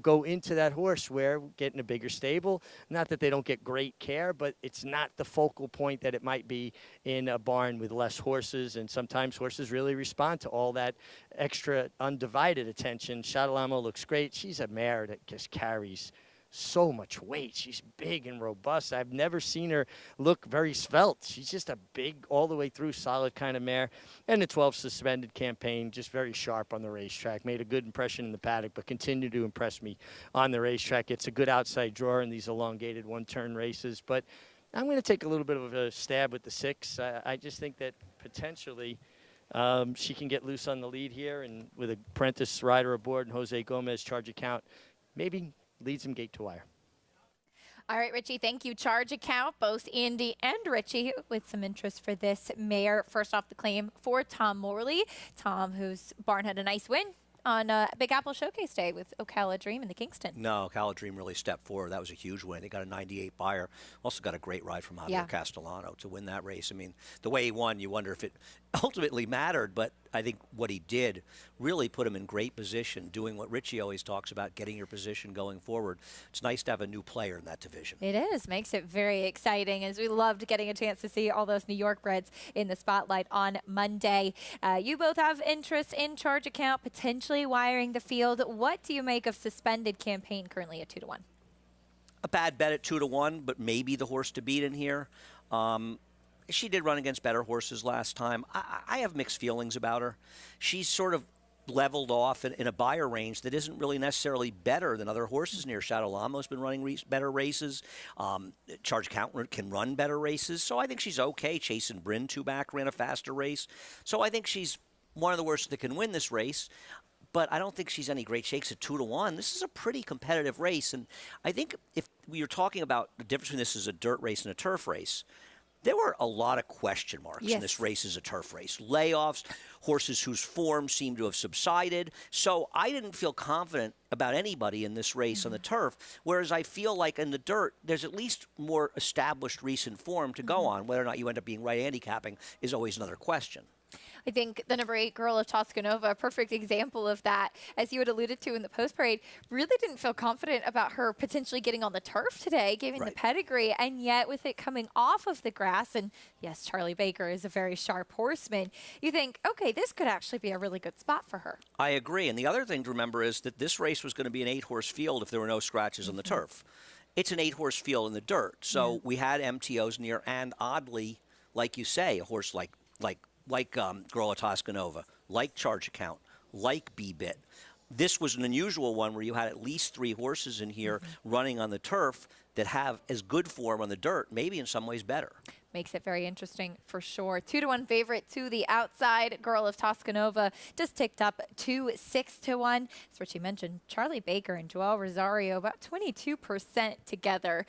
go into that horse, where getting a bigger stable, not that they don't get great care, but it's not the focal point that it might be in a barn with less horses. And sometimes horses really respond to all that extra undivided attention. Shadalamo looks great. She's a mare that just carries so much weight. She's big and robust. I've never seen her look very svelte. She's just a big, all the way through, solid kind of mare. And the 12 suspended campaign, just very sharp on the racetrack. Made a good impression in the paddock, but continued to impress me on the racetrack. It's a good outside drawer in these elongated one-turn races. But I'm going to take a little bit of a stab with the 6. I just think that potentially she can get loose on the lead here, and with a apprentice rider aboard and Jose Gomez charge account, maybe leads him gate to wire. All right, Richie, thank you. Charge account, both Andy and Richie with some interest for this mare. First off the claim for Tom Morley. Tom, whose barn had a nice win on Big Apple Showcase Day with Ocala Dream in the Kingston. No, Ocala Dream really stepped forward. That was a huge win. They got a 98 buyer. Also got a great ride from Javier Castellano to win that race. I mean, the way he won, you wonder if it ultimately mattered, but I think what he did really put him in great position, doing what Richie always talks about, getting your position going forward. It's nice to have a new player in that division. It is. Makes it very exciting, as we loved getting a chance to see all those New York breds in the spotlight on Monday. You both have interest in charge account, potentially wiring the field. What do you make of suspended campaign currently at 2-1? A bad bet at 2-1, but maybe the horse to beat in here. She did run against better horses last time. I have mixed feelings about her. She's sort of leveled off in a buyer range that isn't really necessarily better than other horses near. Shadow Lamo's been running better races. Charge Account can run better races. So I think she's okay. Chase and Bryn, 2 back, ran a faster race. So I think she's one of the horses that can win this race. But I don't think she's any great shakes at 2-1. This is a pretty competitive race. And I think if we were talking about the difference between this as a dirt race and a turf race, there were a lot of question marks in this race as a turf race. Layoffs, horses whose form seemed to have subsided. So I didn't feel confident about anybody in this race on the turf, whereas I feel like in the dirt, there's at least more established recent form to go on. Whether or not you end up being right handicapping is always another question. I think the number 8, Girl of Toscanova, a perfect example of that, as you had alluded to in the post parade, really didn't feel confident about her potentially getting on the turf today, given the pedigree, and yet with it coming off of the grass, and yes, Charlie Baker is a very sharp horseman, you think, okay, this could actually be a really good spot for her. I agree, and the other thing to remember is that this race was going to be an 8-horse field if there were no scratches on the turf. It's an 8-horse field in the dirt, so we had MTOs near, and oddly, like you say, a horse like Girl of Toscanova, like Charge Account, like B-Bit. This was an unusual one where you had at least 3 horses in here running on the turf that have as good form on the dirt, maybe in some ways better. Makes it very interesting for sure. 2-1 favorite to the outside. Girl of Toscanova just ticked up to 6-1. As Richie mentioned, Charlie Baker and Joel Rosario about 22% together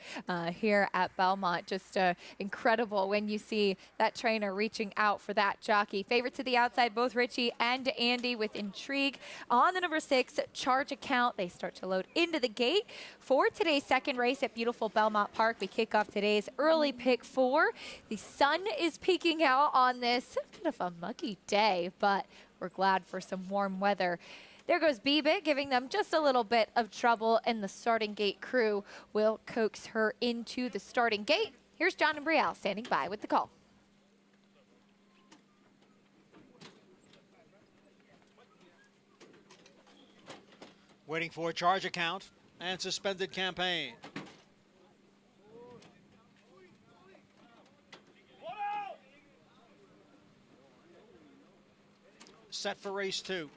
here at Belmont. Just incredible when you see that trainer reaching out for that jockey. Favorite to the outside, both Richie and Andy with intrigue. On the number 6, Charge Account, they start to load into the gate for today's second race at beautiful Belmont Park. We kick off today's early pick 4. The sun is peeking out on this bit of a muggy day, but we're glad for some warm weather. There goes B-Bit, giving them just a little bit of trouble, and the starting gate crew will coax her into the starting gate. Here's John and Brielle standing by with the call. Waiting for Charge Account and suspended campaign. Set for race 2.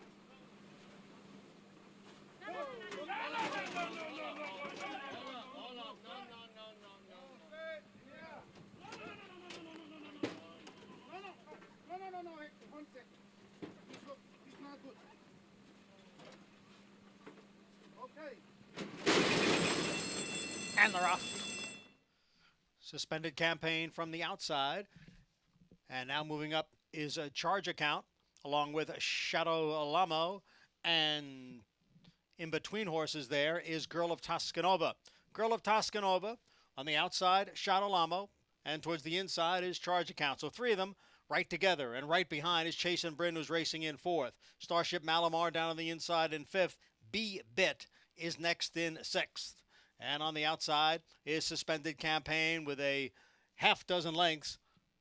And they're off. Suspended campaign from the outside. And now moving up is a Charge Account, along with Shadow Lamo, and in between horses there is Girl of Toscanova. Girl of Toscanova on the outside, Shadow Lamo, and towards the inside is Charge Account. So 3 of them right together, and right behind is Chase and Bryn, who's racing in fourth. Starship Malamar down on the inside in fifth. B-Bit is next in sixth. And on the outside is Suspended Campaign with a half dozen lengths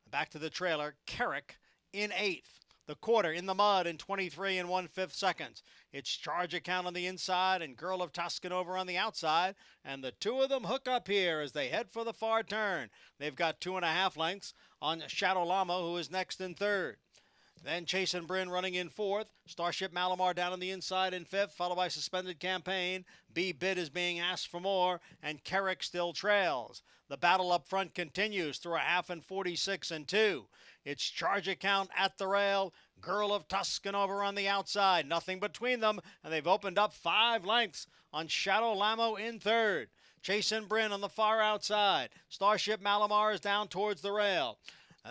back to the trailer. Carrick in eighth. The quarter in the mud in 23 and 1/5 seconds. It's Charge Account on the inside and Girl of Tuscanover on the outside. And the two of them hook up here as they head for the far turn. They've got 2.5 lengths on Shadow Llama, who is next in third. Then Chase and Bryn running in fourth. Starship Malamar down on the inside in fifth, followed by Suspended Campaign. B-Bid is being asked for more, and Carrick still trails. The battle up front continues through a half and 46 and 2. It's Charge Account at the rail. Girl of Tuscanover on the outside. Nothing between them, and they've opened up 5 lengths on Shadow Llama in third. Chase and Bryn on the far outside. Starship Malamar is down towards the rail.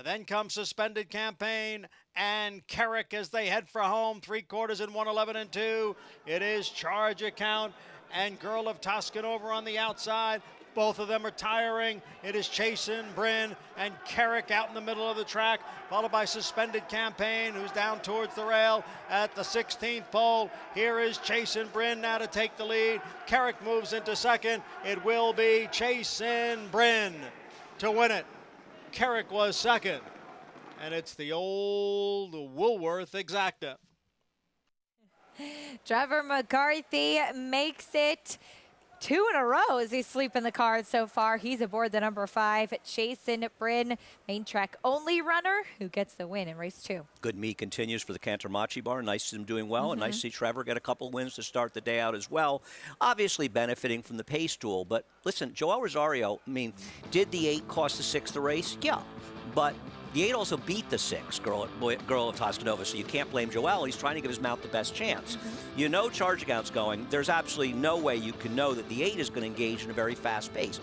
Then comes Suspended Campaign and Carrick as they head for home. 3/4 in 1:11 and 2. It is Charge Account and Girl of Tuscanover on the outside. Both of them are tiring. It is Chase and Bryn and Carrick out in the middle of the track, followed by Suspended Campaign, who's down towards the rail at the 16th pole. Here is Chase and Bryn now to take the lead. Carrick moves into second. It will be Chase and Bryn to win it. Carrick was second, and it's the old Woolworth Exacta. Trevor McCarthy makes it 2 in a row as he's sleeping the cards so far. He's aboard the number 5, Chasen Bryn, main track only runner who gets the win in race 2. Good meet continues for the Cantermachi barn. Nice to see him doing well, and nice to see Trevor get a couple wins to start the day out as well. Obviously benefiting from the pace duel, but listen, Joel Rosario, I mean, did the 8 cost the 6 the race? Yeah, but the 8 also beat the 6, Girl of Toscanova, so you can't blame Joel. He's trying to give his mount the best chance. You know Charge Account's going. There's absolutely no way you can know that the 8 is going to engage in a very fast pace.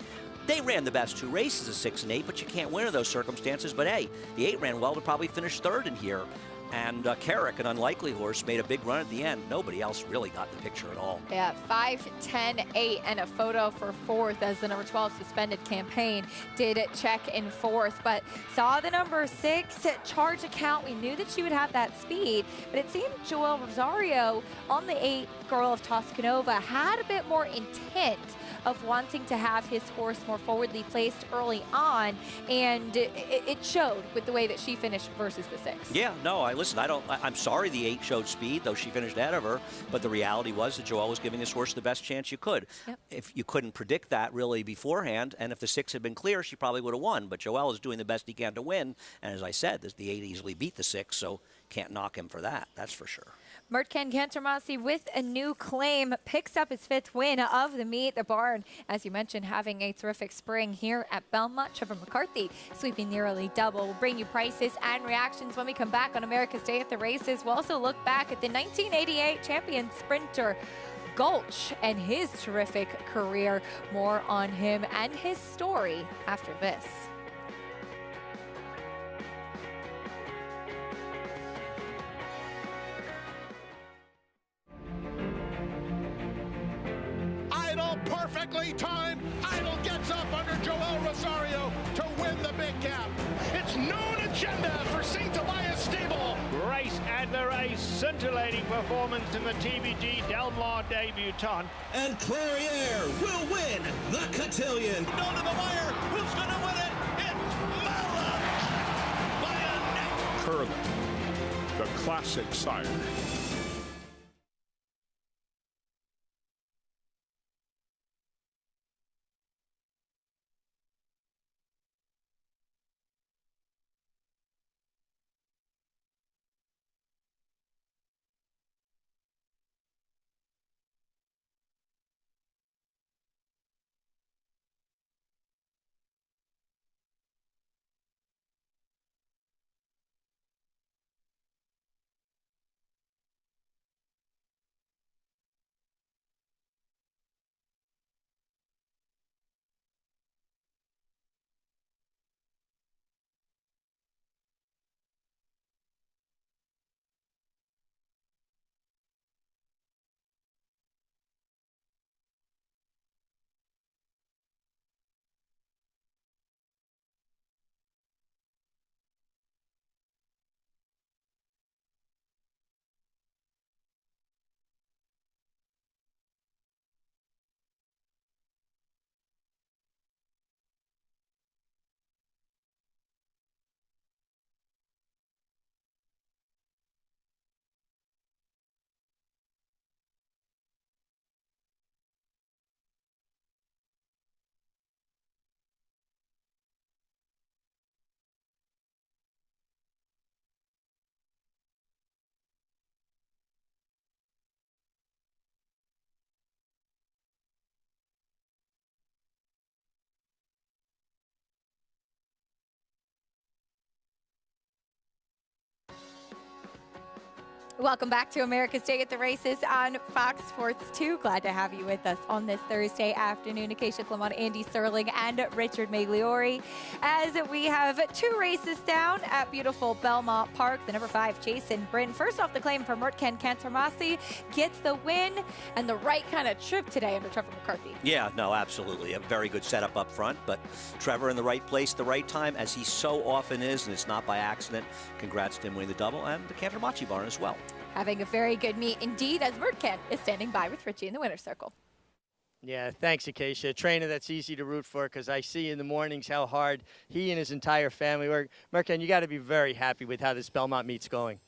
They ran the best 2 races of 6 and 8, but you can't win in those circumstances. But hey, the 8 ran well to probably finish third in here. And Carrick, an unlikely horse, made a big run at the end. Nobody else really got the picture at all. Yeah, 5, 10, 8, and a photo for fourth as the number 12 Suspended Campaign did check in fourth. But saw the number 6 Charge Account. We knew that she would have that speed, but it seemed Joel Rosario on the 8 Girl of Toscanova had a bit more intent of wanting to have his horse more forwardly placed early on, and it showed with the way that she finished versus the 6. Yeah, no, I'm sorry the 8 showed speed, though she finished ahead of her, but the reality was that Joel was giving his horse the best chance you could. Yep. If you couldn't predict that really beforehand, and if the 6 had been clear, she probably would have won, but Joel is doing the best he can to win, and as I said, the 8 easily beat the 6, so can't knock him for that, that's for sure. Mertken Cantermachi with a new claim picks up his 5th win of the meet. The barn, as you mentioned, having a terrific spring here at Belmont. Trevor McCarthy sweeping nearly double. We'll bring you prices and reactions when we come back on America's Day at the Races. We'll also look back at the 1988 champion sprinter Gulch and his terrific career. More on him and his story after this. Perfectly timed. Idol gets up under Joel Rosario to win the big gap. It's known agenda for St. Elias Stable. Race at the race, scintillating performance in the TVG Del Mar debutante. And Clariere will win the cotillion. Down to the wire. Who's going to win it? It's Mala by a neck. Curling, the classic sire. Welcome back to America's Day at the Races on Fox Sports 2. Glad to have you with us on this Thursday afternoon. Acacia Clement, Andy Sterling, and Richard Magliori. As we have 2 races down at beautiful Belmont Park. The number 5, Jason Britton. First off, the claim from Mertken Cantormasi gets the win and the right kind of trip today under Trevor McCarthy. Yeah, no, absolutely. A very good setup up front, but Trevor in the right place, the right time, as he so often is, and it's not by accident. Congrats to him winning the double, and the Cantormasi barn as well. Having a very good meet indeed, as Mertken is standing by with Richie in the winner's circle. Yeah, thanks, Acacia. A trainer that's easy to root for because I see in the mornings how hard he and his entire family work. Mertken, you got to be very happy with how this Belmont meet's going.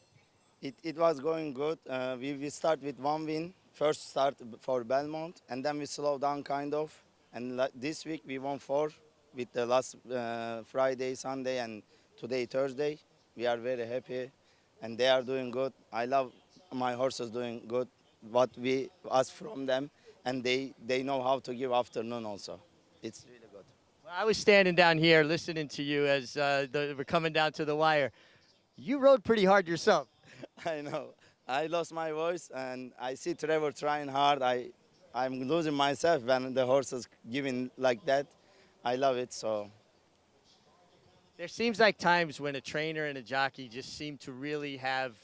It was going good. We start with 1 win, first start for Belmont, and then we slow down kind of. And this week we won 4 with the last Friday, Sunday, and today, Thursday. We are very happy, and they are doing good. I love my horses doing good, what we ask from them, and they know how to give afternoon also. It's really good. Well, I was standing down here listening to you as we're coming down to the wire. You rode pretty hard yourself. I know. I lost my voice, and I see Trevor trying hard. I'm losing myself when the horses giving like that. I love it, so. There seems like times when a trainer and a jockey just seem to really have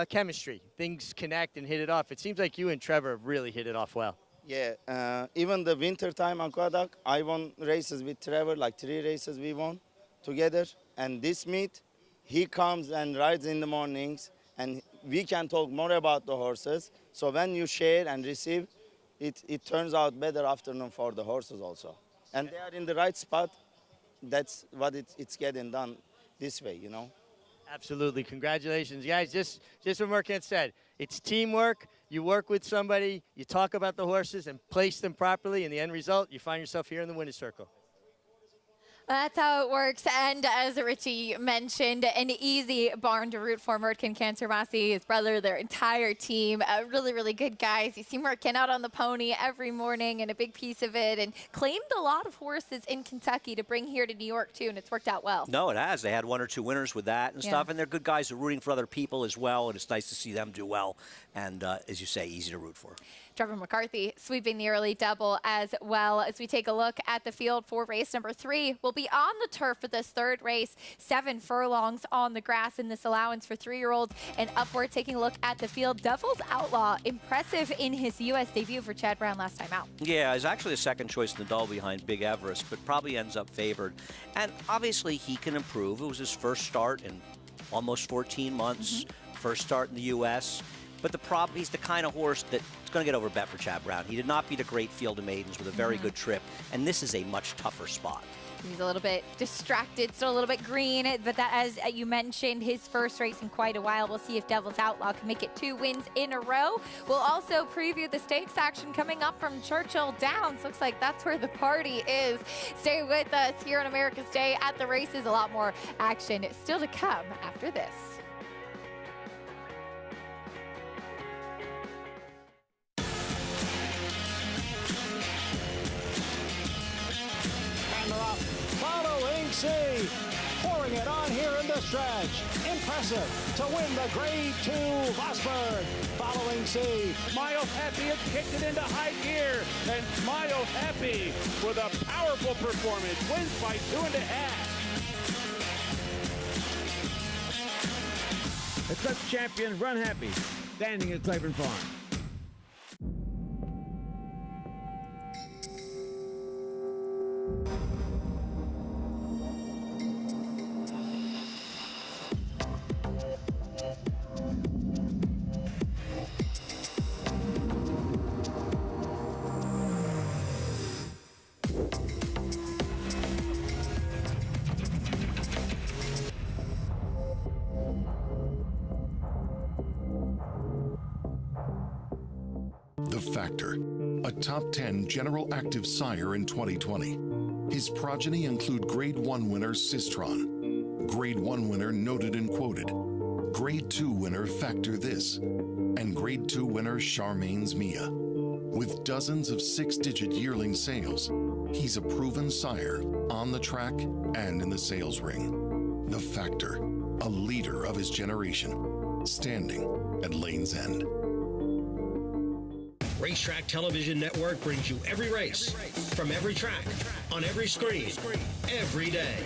chemistry. Things connect and hit it off. It seems like you and Trevor have really hit it off well. Yeah, even the winter time Aqueduct, I won races with Trevor, like 3 races we won together. And this meet, he comes and rides in the mornings, and we can talk more about the horses. So when you share and receive, it turns out better afternoon for the horses also. And they are in the right spot. That's what it's getting done this way, you know. Absolutely. Congratulations, guys. Just what Mertken said, it's teamwork. You work with somebody, you talk about the horses and place them properly, and the end result, you find yourself here in the winner's circle. That's how it works. And as Richie mentioned, an easy barn to root for. Mertken Cantormasi, his brother, their entire team. Really, really good guys. You see Mertken out on the pony every morning and a big piece of it, and claimed a lot of horses in Kentucky to bring here to New York, too, and it's worked out well. No, it has. They had 1 or 2 winners with that and stuff, and they're good guys. They're rooting for other people as well, and it's nice to see them do well. And, as you say, easy to root for. Trevor McCarthy sweeping the early double as well. As we take a look at the field for race number 3, we'll be on the turf for this 3rd race. 7 furlongs on the grass in this allowance for 3-year-olds and upward. Taking a look at the field, Devil's Outlaw, impressive in his U.S. debut for Chad Brown last time out. Yeah, he's actually a second choice in the double behind Big Everest, but probably ends up favored. And obviously he can improve. It was his first start in almost 14 months, first start in the U.S., but the problem, he's the kind of horse that's going to get over bet for Chad Brown. He did not beat a great field of maidens with a very good trip, and this is a much tougher spot. He's a little bit distracted, still a little bit green, but that, as you mentioned, his first race in quite a while. We'll see if Devil's Outlaw can make it 2 wins in a row. We'll also preview the stakes action coming up from Churchill Downs. Looks like that's where the party is. Stay with us here on America's Day at the Races. A lot more action still to come after this. Following C, pouring it on here in the stretch. Impressive to win the Grade 2 Vosburg. Following C, Mile Happy has kicked it into high gear, and Mile Happy with a powerful performance wins by 2.5. The Club champion Run Happy, standing at Claiborne Farm. The Factor, a top 10 General Active sire in 2020. His progeny include Grade 1 winner Sistron, Grade 1 winner Noted and Quoted, Grade 2 winner Factor This, and Grade 2 winner Charmaine's Mia. With dozens of 6-digit yearling sales, he's a proven sire on the track and in the sales ring. The Factor, a leader of his generation, standing at Lane's End. Racetrack Television Network brings you every race, from every track, on every screen, every day.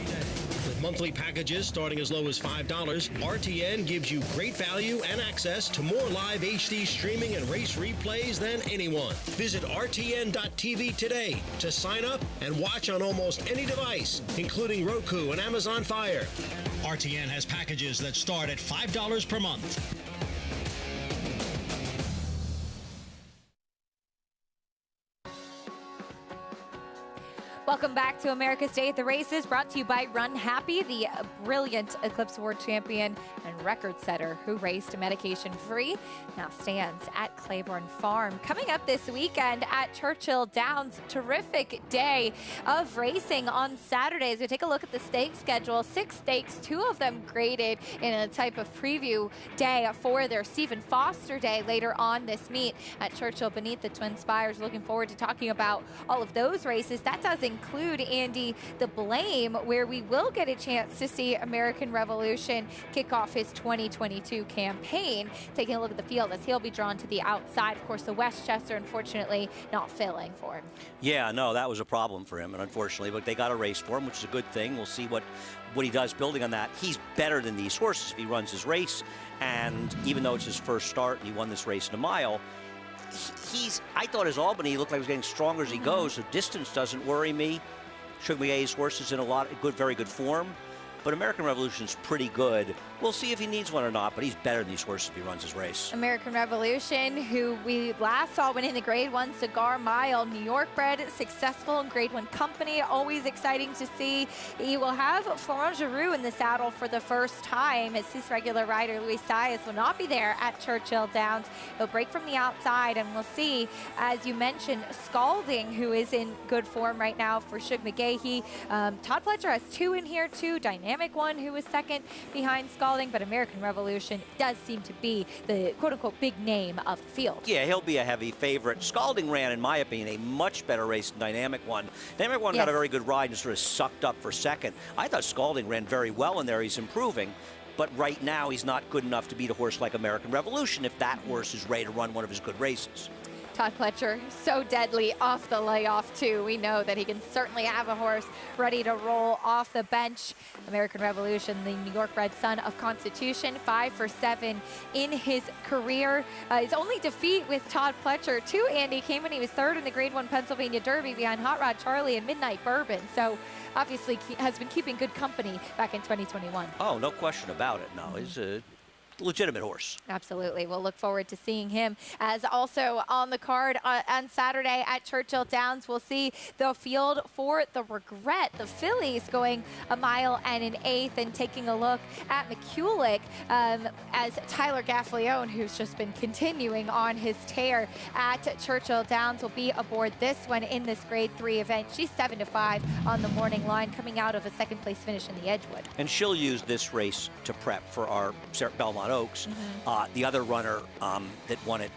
With monthly packages starting as low as $5, RTN gives you great value and access to more live HD streaming and race replays than anyone. Visit RTN.tv today to sign up and watch on almost any device, including Roku and Amazon Fire. RTN has packages that start at $5 per month. Welcome back to America's Day at the Races, brought to you by Run Happy, the brilliant Eclipse Award champion and record setter who raced medication-free, now stands at Claiborne Farm. Coming up this weekend at Churchill Downs, terrific day of racing on Saturdays. We take a look at the stake schedule. 6 stakes, 2 of them graded in a type of preview day for their Stephen Foster Day later on this meet at Churchill beneath the Twin Spires. Looking forward to talking about all of those races. That does include, Andy, the Blame, where we will get a chance to see American Revolution kick off his 2022 campaign. Taking a look at the field as he'll be drawn to the outside. Of course, the Westchester, unfortunately, not filling for him. Yeah, no, that was a problem for him, and unfortunately, but they got a race for him, which is a good thing. We'll see what he does building on that. He's better than these horses if he runs his race, and even though it's his first start and he won this race in a mile, I thought his Albany looked like he was getting stronger as he goes. The distance doesn't worry me. Chugmie's horse is in very good form. But American Revolution's pretty good. We'll see if he needs one or not, but he's better than these horses if he runs his race. American Revolution, who we last saw winning the Grade 1 Cigar Mile, New York bred, successful in Grade 1 company, always exciting to see. He will have Florent Giroux in the saddle for the first time, as his regular rider, Luis Saez, will not be there at Churchill Downs. He'll break from the outside, and we'll see, as you mentioned, Scalding, who is in good form right now for Shug McGahee. Todd Pletcher has 2 in here, too. Dynamic One, who was second behind Scalding, but American Revolution does seem to be the quote-unquote big name of the field. Yeah, he'll be a heavy favorite. Scalding ran, in my opinion, a much better race than Dynamic One. Dynamic One got a very good ride and sort of sucked up for second. I thought Scalding ran very well in there. He's improving. But right now, he's not good enough to beat a horse like American Revolution if that horse is ready to run one of his good races. Todd Pletcher, so deadly off the layoff, too. We know that he can certainly have a horse ready to roll off the bench. American Revolution, the New York bred son of Constitution, 5 for 7 in his career. His only defeat with Todd Pletcher, too, Andy, came when he was 3rd in the Grade 1 Pennsylvania Derby behind Hot Rod Charlie and Midnight Bourbon. So obviously has been keeping good company back in 2021. Oh, no question about it. No, he's a legitimate horse. Absolutely. We'll look forward to seeing him. As also on the card on Saturday at Churchill Downs, we'll see the field for the Regret. The fillies going a mile and an eighth, and taking a look at McCulloch as Tyler Gaffleone, who's just been continuing on his tear at Churchill Downs, will be aboard this one in this Grade 3 event. She's 7-5 on the morning line, coming out of a second place finish in the Edgewood. And she'll use this race to prep for our Belmont Oaks. The other runner that won at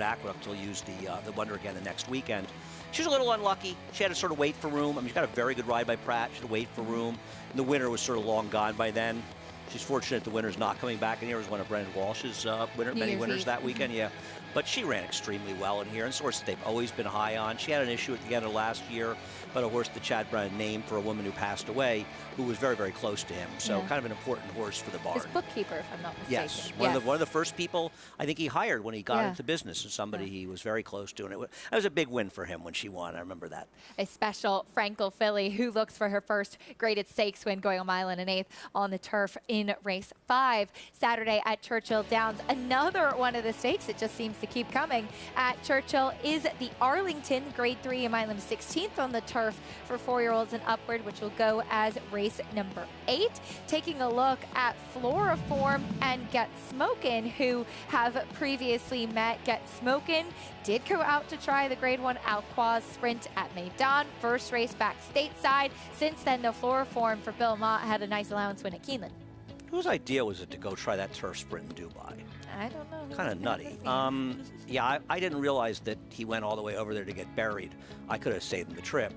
Aqueduct will use the Wonder again the next weekend. She was a little unlucky. She had to sort of wait for room. I mean, she got a very good ride by Pratt. She had to wait for room. And the winner was sort of long gone by then. She's fortunate the winner's not coming back in here. It was one of Brendan Walsh's many winners that weekend. Yeah, but she ran extremely well in here, and it's a horse that they've always been high on. She had an issue at the end of last year, but a horse that Chad Brennan named for a woman who passed away, who was very, very close to him. So kind of an important horse for the barn. His bookkeeper, if I'm not mistaken. Yes, one of the first people I think he hired when he got into business, and somebody he was very close to. And it was a big win for him when she won. I remember that. A special Frankel filly who looks for her first graded stakes win, going a mile and an eighth on the turf in race 5 Saturday at Churchill Downs. Another one of the stakes that just seems to keep coming at Churchill is the Arlington Grade 3, a mile and 16th on the turf for 4-year-olds and upward, which will go as race number 8. Taking a look at Floriform and Get Smokin', who have previously met. Get Smokin' did go out to try the Grade 1 Alquaz Sprint at Maidan. First race back stateside. Since then, the Floriform for Belmont had a nice allowance win at Keeneland. Whose idea was it to go try that turf sprint in Dubai? I don't know. Kind of nutty. Yeah, I didn't realize that he went all the way over there to get buried. I could have saved him the trip.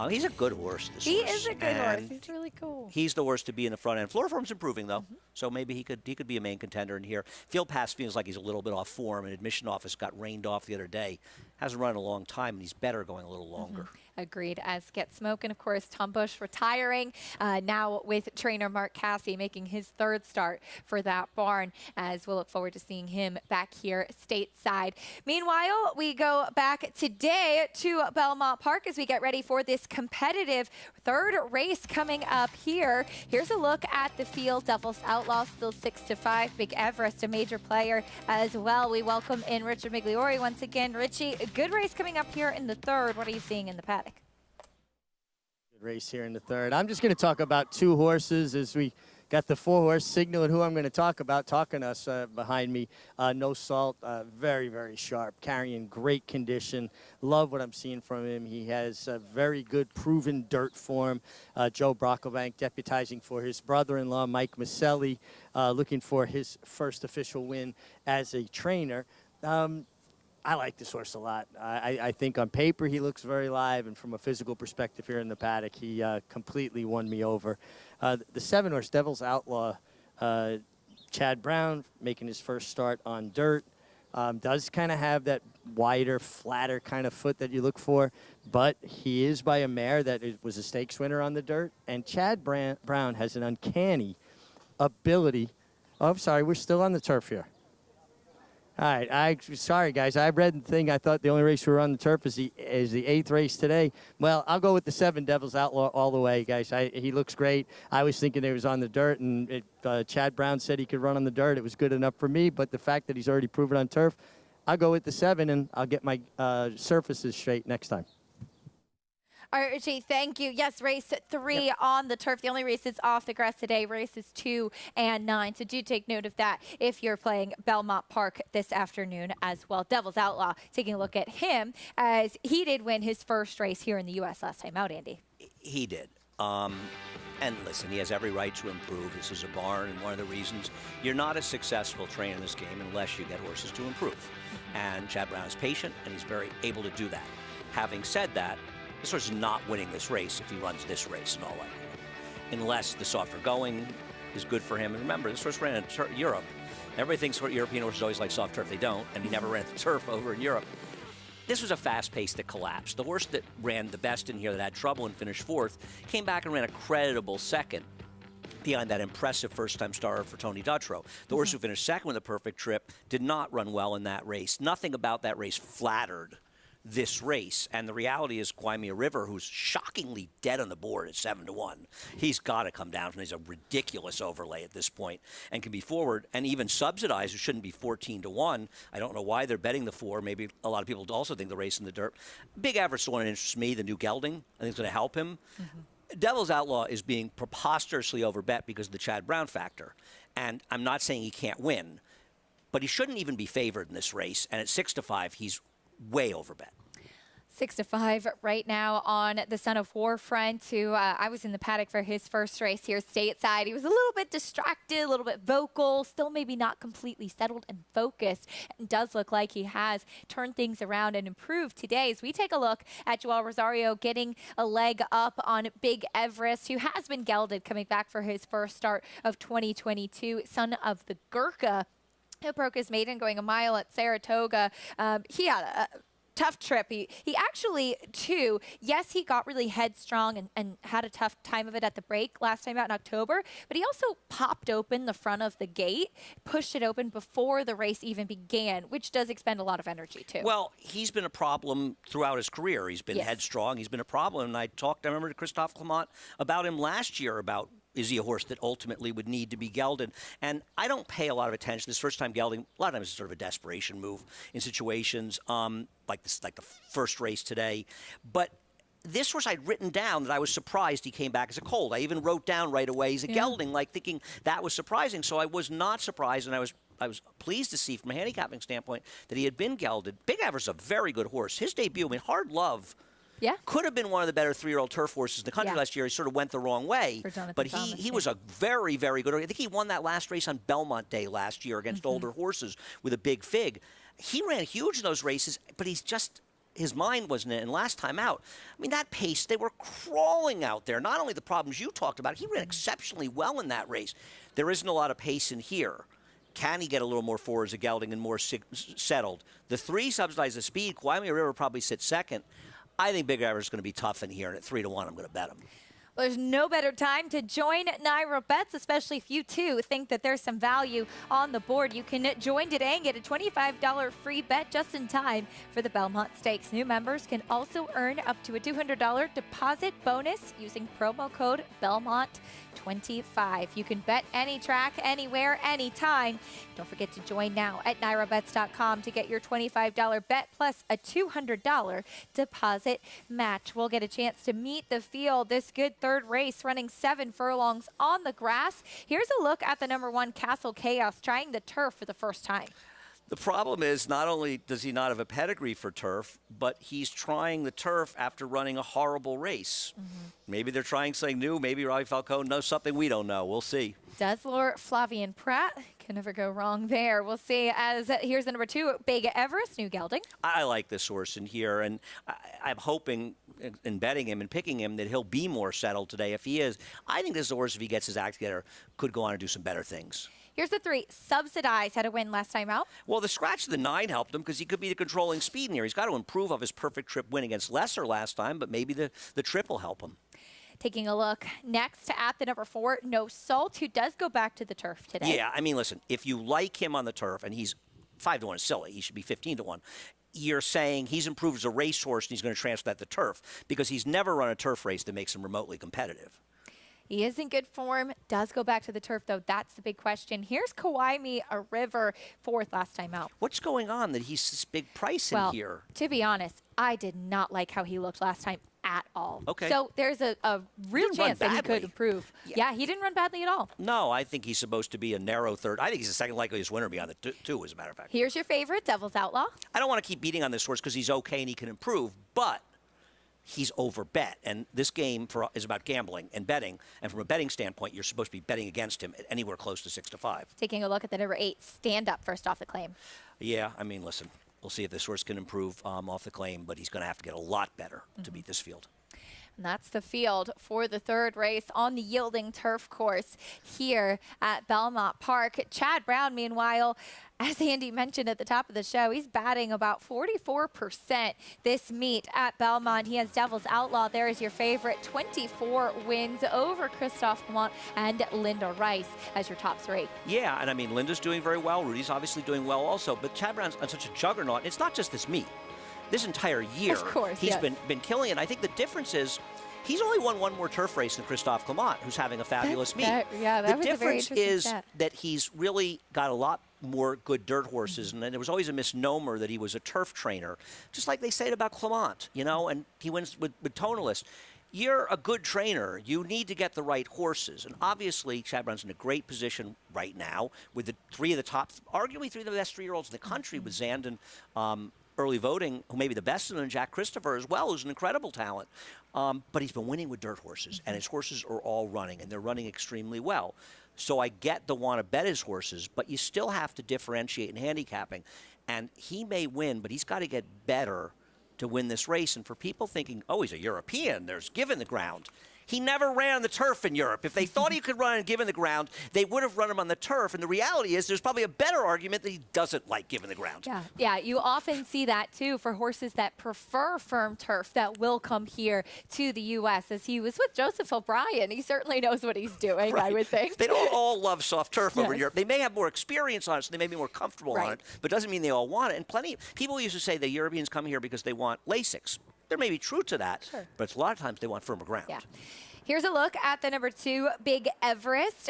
He's a good horse, this He horse. is a good horse. He's really cool. He's the horse to be in the front end. Floor form's improving, though, so maybe he could be a main contender in here. Field Pass feels like he's a little bit off form, and Admission Office got rained off the other day. Hasn't run in a long time, and he's better going a little longer. Agreed. As Get Smoke, and of course Tom Bush retiring now with trainer Mark Casse making his third start for that barn, as we'll look forward to seeing him back here stateside. Meanwhile, we go back today to Belmont Park as we get ready for this competitive third race coming up here. Here's a look at the field. Devil's Outlaw still 6-5. Big Everest, a major player as well. We welcome in Richard Migliori once again. Richie, a good race coming up here in the third. What are you seeing in the paddock? Race here in the third. I'm just going to talk about two horses as we got the 4-horse signal and who I'm going to talk about. Talking to us behind me, No Salt, very, very sharp, carrying great condition. Love what I'm seeing from him. He has a very good proven dirt form. Joe Brocklebank deputizing for his brother-in-law, Mike Maselli, looking for his first official win as a trainer. I like this horse a lot. I think on paper he looks very live, and from a physical perspective here in the paddock, he completely won me over. The 7-horse Devil's Outlaw, Chad Brown making his first start on dirt, does kind of have that wider, flatter kind of foot that you look for, but he is by a mare that was a stakes winner on the dirt, and Chad Brown has an uncanny ability. Oh, I'm sorry, we're still on the turf here. All right, sorry guys. I read the thing. I thought the only race we were on the turf is the 8th race today. Well, I'll go with the 7 Devil's Outlaw all the way, guys. He looks great. I was thinking he was on the dirt, and Chad Brown said he could run on the dirt. It was good enough for me, but the fact that he's already proven on turf, I'll go with the 7, and I'll get my surfaces straight next time. All right, Richie, thank you. Yes, race 3 on the turf. The only races off the grass today, races 2 and 9. So do take note of that if you're playing Belmont Park this afternoon as well. Devil's Outlaw, taking a look at him as he did win his first race here in the U.S. last time out, Andy. He did. And listen, he has every right to improve. This is a barn, and one of the reasons you're not a successful trainer in this game unless you get horses to improve. And Chad Brown is patient, and he's very able to do that. Having said that, this horse is not winning this race if he runs this race in all likelihood, unless the softer going is good for him. And remember, this horse ran in Europe. Everybody thinks European horses always like soft turf. They don't, and he never ran the turf over in Europe. This was a fast pace that collapsed. The horse that ran the best in here that had trouble and finished 4th came back and ran a creditable 2nd behind that impressive first-time starter for Tony Dutrow. The horse who finished 2nd with a perfect trip did not run well in that race. Nothing about that race flattered this race, and the reality is Crimea River, who's shockingly dead on the board at 7-1, he's got to come down. He's a ridiculous overlay at this point and can be forward and even subsidized. It shouldn't be 14-1. I don't know why they're betting the 4. Maybe a lot of people also think the race in the dirt. Big Everest, the one that interests me, the new gelding. I think it's going to help him. Devil's Outlaw is being preposterously overbet because of the Chad Brown factor, and I'm not saying he can't win, but he shouldn't even be favored in this race. And at 6-5, he's way overbet. 6-5 right now on the Son of War front, who I was in the paddock for his first race here stateside. He was a little bit distracted, a little bit vocal, still maybe not completely settled and focused. And does look like he has turned things around and improved today. As we take a look at Joel Rosario getting a leg up on Big Everest, who has been gelded coming back for his first start of 2022. Son of the Gurkha, who broke his maiden going a mile at Saratoga. He had a tough trip. He actually, too, yes, he got really headstrong and had a tough time of it at the break last time out in October, but he also popped open the front of the gate, pushed it open before the race even began, which does expend a lot of energy, too. Well, he's been a problem throughout his career. He's been headstrong. He's been a problem. And I remember to Christophe Clement about him last year about, is he a horse that ultimately would need to be gelded? And I don't pay a lot of attention. This first time gelding, a lot of times it's sort of a desperation move in situations like the first race today. But this horse I'd written down that I was surprised he came back as a colt. I even wrote down right away he's a gelding, like thinking that was surprising. So I was not surprised, and I was pleased to see from a handicapping standpoint that he had been gelded. Big Everest is a very good horse. His debut, I mean, Hard Love Yeah. Could have been one of the better 3-year-old turf horses in the country last year. He sort of went the wrong way. But he was a very, very good. I think he won that last race on Belmont Day last year against older horses with a big fig. He ran huge in those races, but his mind wasn't in it. And last time out, I mean, that pace, they were crawling out there. Not only the problems you talked about, he ran exceptionally well in that race. There isn't a lot of pace in here. Can he get a little more forward as a gelding and more settled? The 3 subsidize the speed. Kwame River probably sits second. I think Big Everest is going to be tough in here, and at 3-1, I'm going to bet him. Well, there's no better time to join Naira Bets, especially if you, too, think that there's some value on the board. You can join today and get a $25 free bet just in time for the Belmont Stakes. New members can also earn up to a $200 deposit bonus using promo code BELMONT25. You can bet any track, anywhere, anytime. Don't forget to join now at NairaBets.com to get your $25 bet plus a $200 deposit match. We'll get a chance to meet the field this good third race, running 7 furlongs on the grass. Here's a look at the number 1 Castle Chaos trying the turf for the first time. The problem is not only does he not have a pedigree for turf, but he's trying the turf after running a horrible race. Maybe they're trying something new. Maybe Robbie Falcone knows something we don't know. We'll see. Does Lord Flavian Pratt. Can never go wrong there. We'll see. As here's the number 2, Big Everest, new gelding. I like this horse in here, and I'm hoping in betting him and picking him that he'll be more settled today. If he is, I think this horse, if he gets his act together, could go on and do some better things. Here's the 3, Subsidize, had a win last time out. Well, the scratch of the 9 helped him because he could be the controlling speed in here. He's got to improve off his perfect trip win against Lesser last time, but maybe the trip will help him. Taking a look next at the number 4, No Salt, who does go back to the turf today. Yeah, I mean, listen, if you like him on the turf, and he's 5-1 is silly, he should be 15-1. You're saying he's improved as a racehorse and he's going to transfer that to turf because he's never run a turf race that makes him remotely competitive. He is in good form, does go back to the turf, though. That's the big question. Here's Kawaii a River, 4th last time out. What's going on that he's this big price in here? To be honest, I did not like how he looked last time at all. Okay. So there's a real chance that he could improve. Yeah, he didn't run badly at all. No, I think he's supposed to be a narrow third. I think he's the second likeliest winner beyond the 2, as a matter of fact. Here's your favorite, Devil's Outlaw. I don't want to keep beating on this horse because he's okay and he can improve, but he's overbet. And this game is about gambling and betting. And from a betting standpoint, you're supposed to be betting against him at anywhere close to 6-5. Taking a look at the number 8, Stand Up, first off the claim. Yeah, I mean, listen, we'll see if this horse can improve off the claim, but he's going to have to get a lot better to beat this field. And that's the field for the 3rd race on the yielding turf course here at Belmont Park. Chad Brown, meanwhile, as Andy mentioned at the top of the show, he's batting about 44% this meet at Belmont. He has Devil's Outlaw. There is your favorite, 24 wins over Christophe Clement and Linda Rice as your top 3. Yeah, and I mean, Linda's doing very well. Rudy's obviously doing well also. But Chad Brown's on such a juggernaut. It's not just this meet. This entire year, of course, he's been killing it. I think the difference is he's only won 1 more turf race than Christophe Clement, who's having a fabulous meet. That the was a very difference interesting is stat. that he's really got a lot more good dirt horses, and there was always a misnomer that he was a turf trainer, just like they say it about Clement, you know, and he wins with Tonalist. You're a good trainer. You need to get the right horses. And obviously, Chad Brown's in a great position right now with the 3 of the top, arguably 3 of the best 3-year-olds in the country with Zandon, early voting, who may be the best, and Jack Christopher as well, who's an incredible talent. But he's been winning with dirt horses, and his horses are all running, and they're running extremely well. So I get the want to bet his horses, but you still have to differentiate in handicapping. And he may win, but he's got to get better to win this race. And for people thinking, oh, he's a European, there's given the ground. He never ran on the turf in Europe. If they thought he could run and given the ground, they would have run him on the turf. And the reality is there's probably a better argument that he doesn't like given the ground. Yeah, you often see that, too, for horses that prefer firm turf that will come here to the U.S. As he was with Joseph O'Brien. He certainly knows what he's doing, I would think. They don't all love soft turf over in Europe. They may have more experience on it, so they may be more comfortable on it, but doesn't mean they all want it. And plenty people used to say the Europeans come here because they want Lasix. There may be truth to that, but it's a lot of times they want firmer ground. Yeah. Here's a look at the number 2, Big Everest.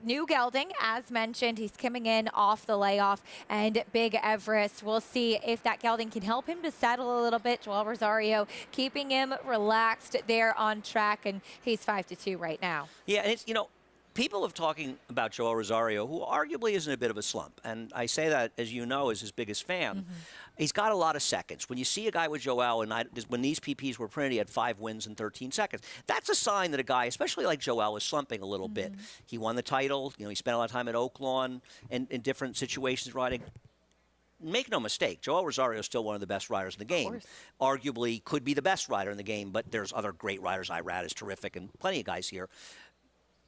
New gelding, as mentioned. He's coming in off the layoff. And Big Everest, we'll see if that gelding can help him to settle a little bit. Joel Rosario keeping him relaxed there on track. And he's 5-2 right now. Yeah, and it's, you know, people have talking about Joel Rosario, who arguably is in a bit of a slump. And I say that, as you know, as his biggest fan. He's got a lot of seconds. When you see a guy with Joel, and when these PPs were printed, he had 5 wins in 13 seconds. That's a sign that a guy, especially like Joel, is slumping a little bit. He won the title. He spent a lot of time at Oaklawn and in different situations riding. Make no mistake, Joel Rosario is still one of the best riders in the game. Arguably could be the best rider in the game, but there's other great riders. Irad is terrific, and plenty of guys here.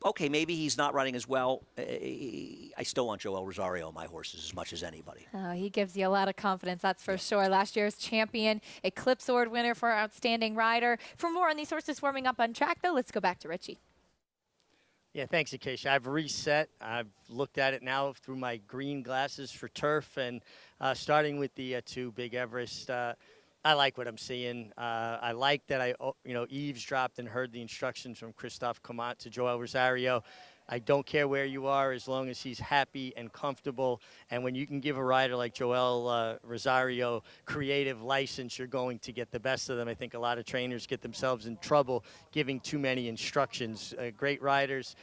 Okay, maybe he's not riding as well. I still want Joel Rosario on my horses as much as anybody. Oh, he gives you a lot of confidence, that's for sure. Last year's champion, Eclipse Award winner for outstanding rider. For more on these horses warming up on track, though, let's go back to Richie. Yeah, thanks, Acacia. I've reset. I've looked at it now through my green glasses for turf, and starting with the 2 Big Everest, I like what I'm seeing. I like that I eavesdropped and heard the instructions from Christophe Comant to Joel Rosario. I don't care where you are as long as he's happy and comfortable. And when you can give a rider like Joel Rosario creative license, you're going to get the best of them. I think a lot of trainers get themselves in trouble giving too many instructions. Great riders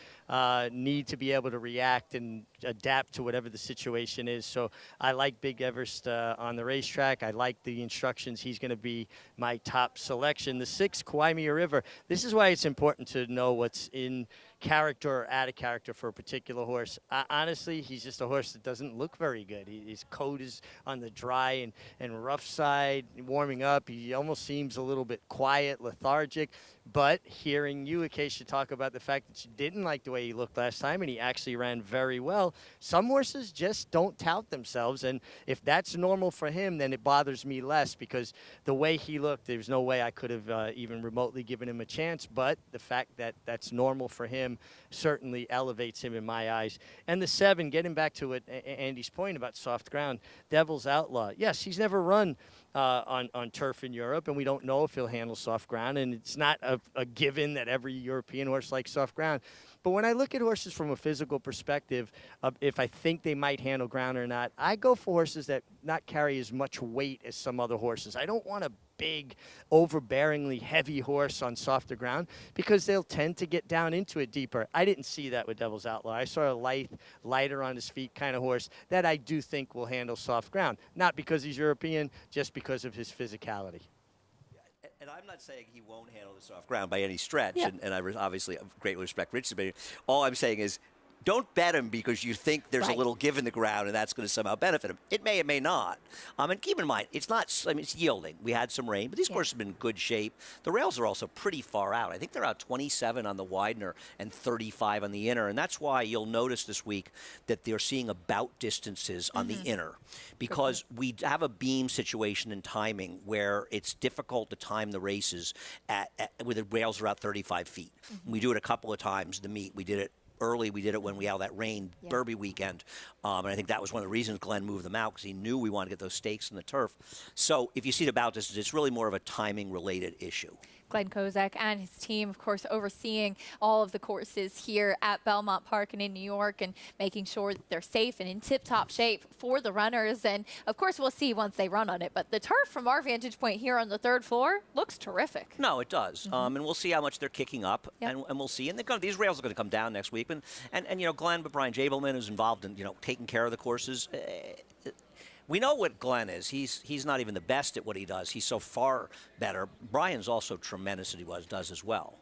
need to be able to react and adapt to whatever the situation is. So I like Big Everest on the racetrack. I like the instructions. He's going to be my top selection. The 6, Kawaimia River. This is why it's important to know what's in character or out of character for a particular horse. Honestly, he's just a horse that doesn't look very good. His coat is on the dry and rough side, warming up. He almost seems a little bit quiet, lethargic. But hearing you, Acacia, talk about the fact that you didn't like the way he looked last time, and he actually ran very well, some horses just don't tout themselves. And if that's normal for him, then it bothers me less, because the way he looked, there's no way I could have even remotely given him a chance. But the fact that that's normal for him certainly elevates him in my eyes. And the 7, getting back to what Andy's point about soft ground, Devil's Outlaw. Yes, he's never run on turf in Europe, and we don't know if he'll handle soft ground, and it's not a given that every European horse likes soft ground. But when I look at horses from a physical perspective, if I think they might handle ground or not, I go for horses that not carry as much weight as some other horses. I don't want a big, overbearingly heavy horse on softer ground, because they'll tend to get down into it deeper. I didn't see that with Devil's Outlaw. I saw a lighter on his feet kind of horse that I do think will handle soft ground. Not because he's European, just because of his physicality. And I'm not saying he won't handle the soft ground by any stretch, and I obviously greatly respect Richard, but all I'm saying is don't bet him because you think there's a little give in the ground and that's going to somehow benefit him. It may, it may not. And keep in mind, it's not, it's yielding. We had some rain, but these courses have been in good shape. The rails are also pretty far out. I think they're out 27 on the Widener and 35 on the inner, and that's why you'll notice this week that they're seeing about distances on the inner, because we have a beam situation in timing where it's difficult to time the races where the rails are out 35 feet. We do it a couple of times, the meet. We did it early. We did it when we had that rain Derby weekend. And I think that was one of the reasons Glenn moved them out, because he knew we wanted to get those stakes in the turf. So if you see the bout distance, it's really more of a timing-related issue. Glenn Kozak and his team, of course, overseeing all of the courses here at Belmont Park and in New York, and making sure that they're safe and in tip-top shape for the runners. And, of course, we'll see once they run on it. But the turf, from our vantage point here on the 3rd floor, looks terrific. No, it does. And we'll see how much they're kicking up, and we'll see. And these rails are going to come down next week. And you know, Glenn, but Brian Jabelman is involved in, taking care of the courses. We know what Glenn is. He's not even the best at what he does. He's so far better. Brian's also tremendous at what he does as well.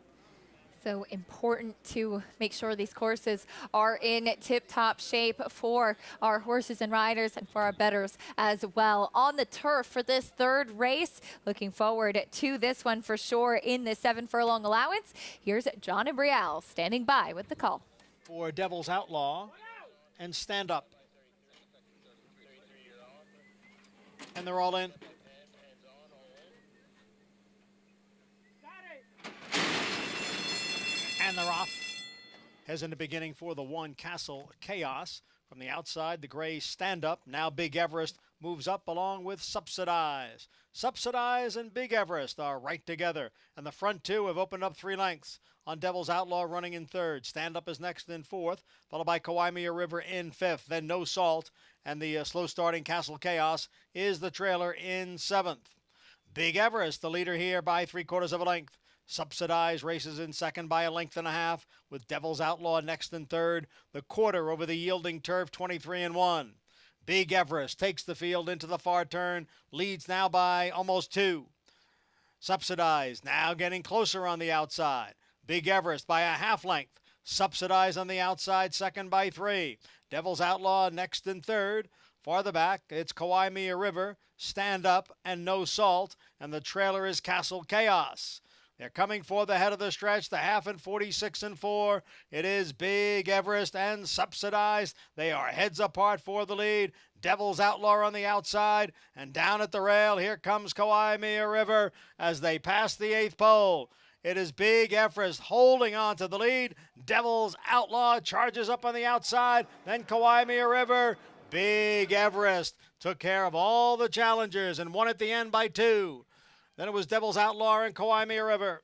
So important to make sure these courses are in tip-top shape for our horses and riders and for our bettors as well. On the turf for this 3rd race, looking forward to this one for sure in the 7 furlong allowance. Here's John and Brielle standing by with the call. For Devil's Outlaw and Stand Up. And they're all in. And they're off. As in the beginning for the 1 Castle Chaos. From the outside, the gray Stand Up. Now Big Everest moves up along with Subsidize. Subsidize and Big Everest are right together. And the front 2 have opened up 3 lengths. On Devil's Outlaw running in 3rd. Stand Up is next in 4th, followed by Kawaimia River in 5th. Then No Salt, and the slow starting Castle Chaos is the trailer in 7th. Big Everest, the leader here by 3/4 of a length. Subsidized races in second by a length and a half, with Devil's Outlaw next in third. The quarter over the yielding turf, 23-1. Big Everest takes the field into the far turn, leads now by almost 2. Subsidized now getting closer on the outside. Big Everest by a half length. Subsidized on the outside, second by 3. Devil's Outlaw next in third. Farther back, it's Kawaimia River, Stand Up, and No Salt, and the trailer is Castle Chaos. They're coming for the head of the stretch, the half in 46-4. It is Big Everest and Subsidized. They are heads apart for the lead. Devil's Outlaw on the outside, and down at the rail, here comes Kawaimia River as they pass the 8th pole. It is Big Everest holding on to the lead. Devil's Outlaw charges up on the outside, then Kawaimia River. Big Everest took care of all the challengers and won at the end by 2. Then it was Devil's Outlaw and Kawaimia River.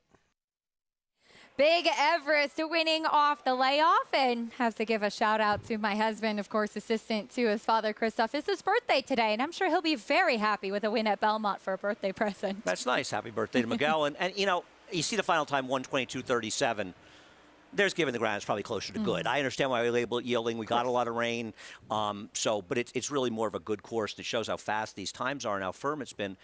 Big Everest winning off the layoff, and have to give a shout out to my husband, of course, assistant to his father, Christoph. It's his birthday today, and I'm sure he'll be very happy with a win at Belmont for a birthday present. That's nice. Happy birthday to Miguel. and you know, you see the final time, 1:22:37. There's given the ground is probably closer to good. I understand why we label it yielding. We got a lot of rain, but it's really more of a good course that shows how fast these times are and how firm it's been.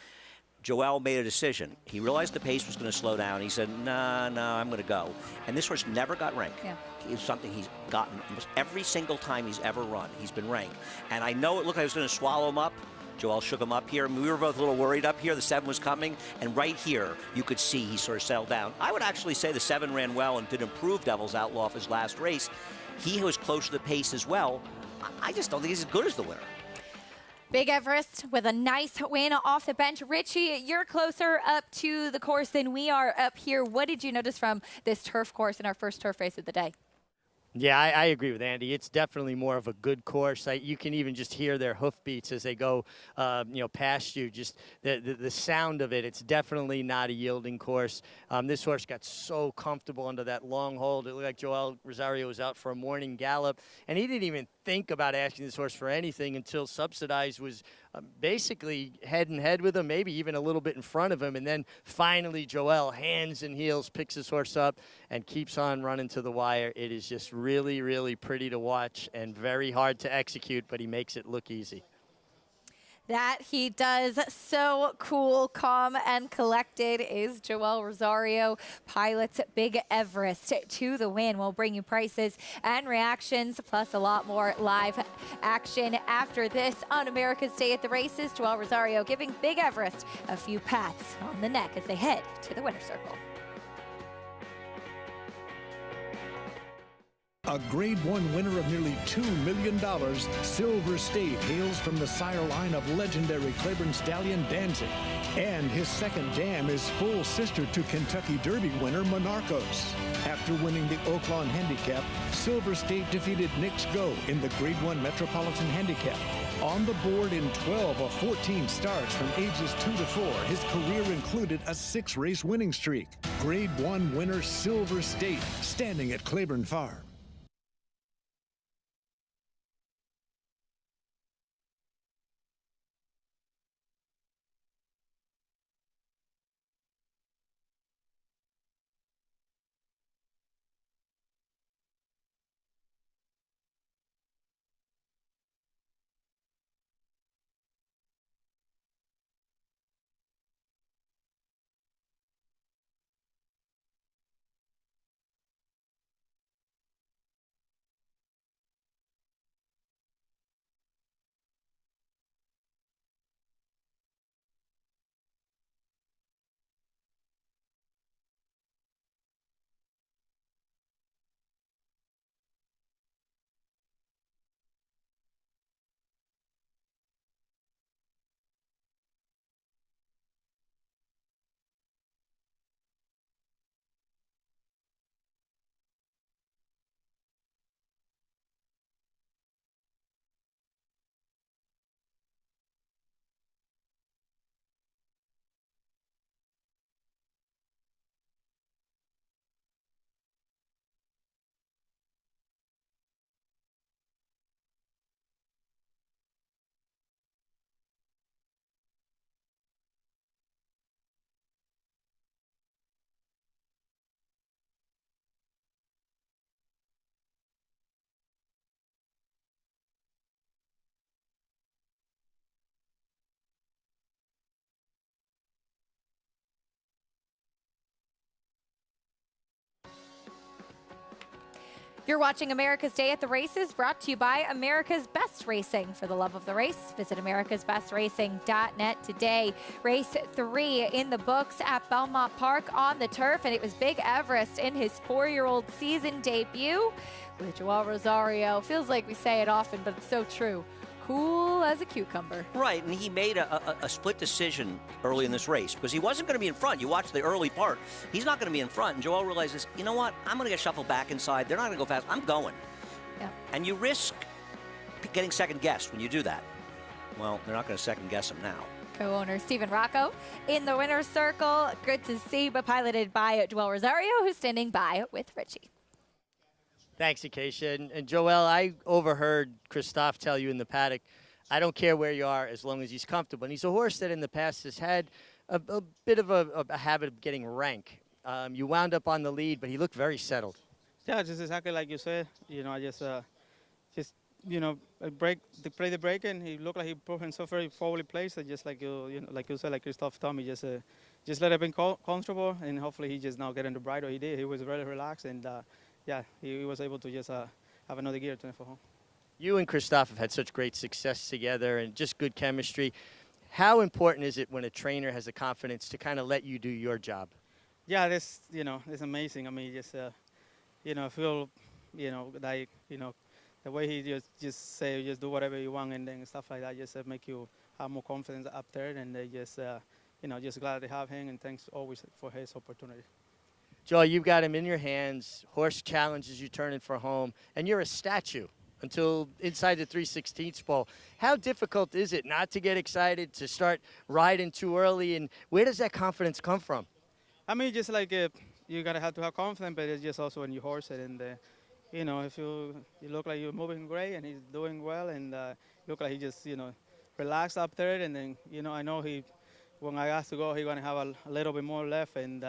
Joel made a decision. He realized the pace was going to slow down. He said, no, I'm going to go. And this horse never got ranked. Yeah. It's something he's gotten almost every single time he's ever run. He's been ranked. And I know it looked like it was going to swallow him up. Joel shook him up here. We were both a little worried up here. The 7 was coming. And right here, you could see he sort of settled down. I would actually say the 7 ran well and did improve Devil's Outlaw of his last race. He was close to the pace as well. I just don't think he's as good as the winner. Big Everest with a nice win off the bench. Richie, you're closer up to the course than we are up here. What did you notice from this turf course in our first turf race of the day? Yeah, I agree with Andy. It's definitely more of a good course. You can even just hear their hoofbeats as they go, past you. Just the sound of it. It's definitely not a yielding course. This horse got so comfortable under that long hold. It looked like Joel Rosario was out for a morning gallop, and he didn't even think about asking this horse for anything until Subsidized was basically head and head with him, maybe even a little bit in front of him. And then finally, Joel, hands and heels, picks his horse up and keeps on running to the wire. It is just really, really pretty to watch and very hard to execute, but he makes it look easy. That he does. So cool, calm, and collected is Joel Rosario. Pilots Big Everest to the win. We'll bring you prices and reactions, plus a lot more live action after this on America's Day at the Races. Joel Rosario giving Big Everest a few pats on the neck as they head to the winner's circle. A Grade 1 winner of nearly $2 million, Silver State hails from the sire line of legendary Claiborne Stallion Danzig. And his second dam is full sister to Kentucky Derby winner Monarchos. After winning the Oaklawn Handicap, Silver State defeated Knicks Go in the Grade 1 Metropolitan Handicap. On the board in 12 of 14 starts from ages 2 to 4, his career included a 6-race winning streak. Grade 1 winner Silver State, standing at Claiborne Farm. You're watching America's Day at the Races, brought to you by America's Best Racing. For the love of the race, visit americasbestracing.net today. Race 3 in the books at Belmont Park on the turf, and it was Big Everest in his 4-year-old season debut with Joel Rosario. Feels like we say it often, but it's so true. Cool as a cucumber. Right, and he made a split decision early in this race because he wasn't going to be in front. You watch the early part. He's not going to be in front, and Joel realizes, you know what? I'm going to get shuffled back inside. They're not going to go fast. I'm going. Yeah. And you risk getting second-guessed when you do that. Well, they're not going to second-guess him now. Co-owner Stephen Rocco in the winner's circle. Good to see, but piloted by Joel Rosario, who's standing by with Richie. Thanks, Acacia. And Joel, I overheard Christophe tell you in the paddock, I don't care where you are as long as he's comfortable. And he's a horse that in the past has had a bit of a habit of getting rank. You wound up on the lead, but he looked very settled. Yeah, just exactly like you said. You know, I just you know, play the break, and he looked like he put himself very forwardly placed. Just like you know, like you said, like Christophe told me, just let him be comfortable, and hopefully he just now get into bridle. He did. He was really relaxed, and yeah, he was able to just have another gear to for home. You and Christophe have had such great success together and just good chemistry. How important is it when a trainer has the confidence to kind of let you do your job? Yeah, this, you know, it's amazing. I mean, just, you know, I feel, you know, like, you know, the way he just say, just do whatever you want and then stuff like that, just make you have more confidence up there. And they just, you know, just glad to have him, and thanks always for his opportunity. Joel, you've got him in your hands. Horse challenges you turning for home, and you're a statue until inside the 3/16 pole. How difficult is it not to get excited, to start riding too early, and where does that confidence come from? I mean, just like you gotta have to have confidence, but it's just also when you horse it, and you know, if you look like you're moving great and he's doing well, and look like he just, you know, relaxed up there, and then, you know, I know when I asked to go, he's gonna have a little bit more left, and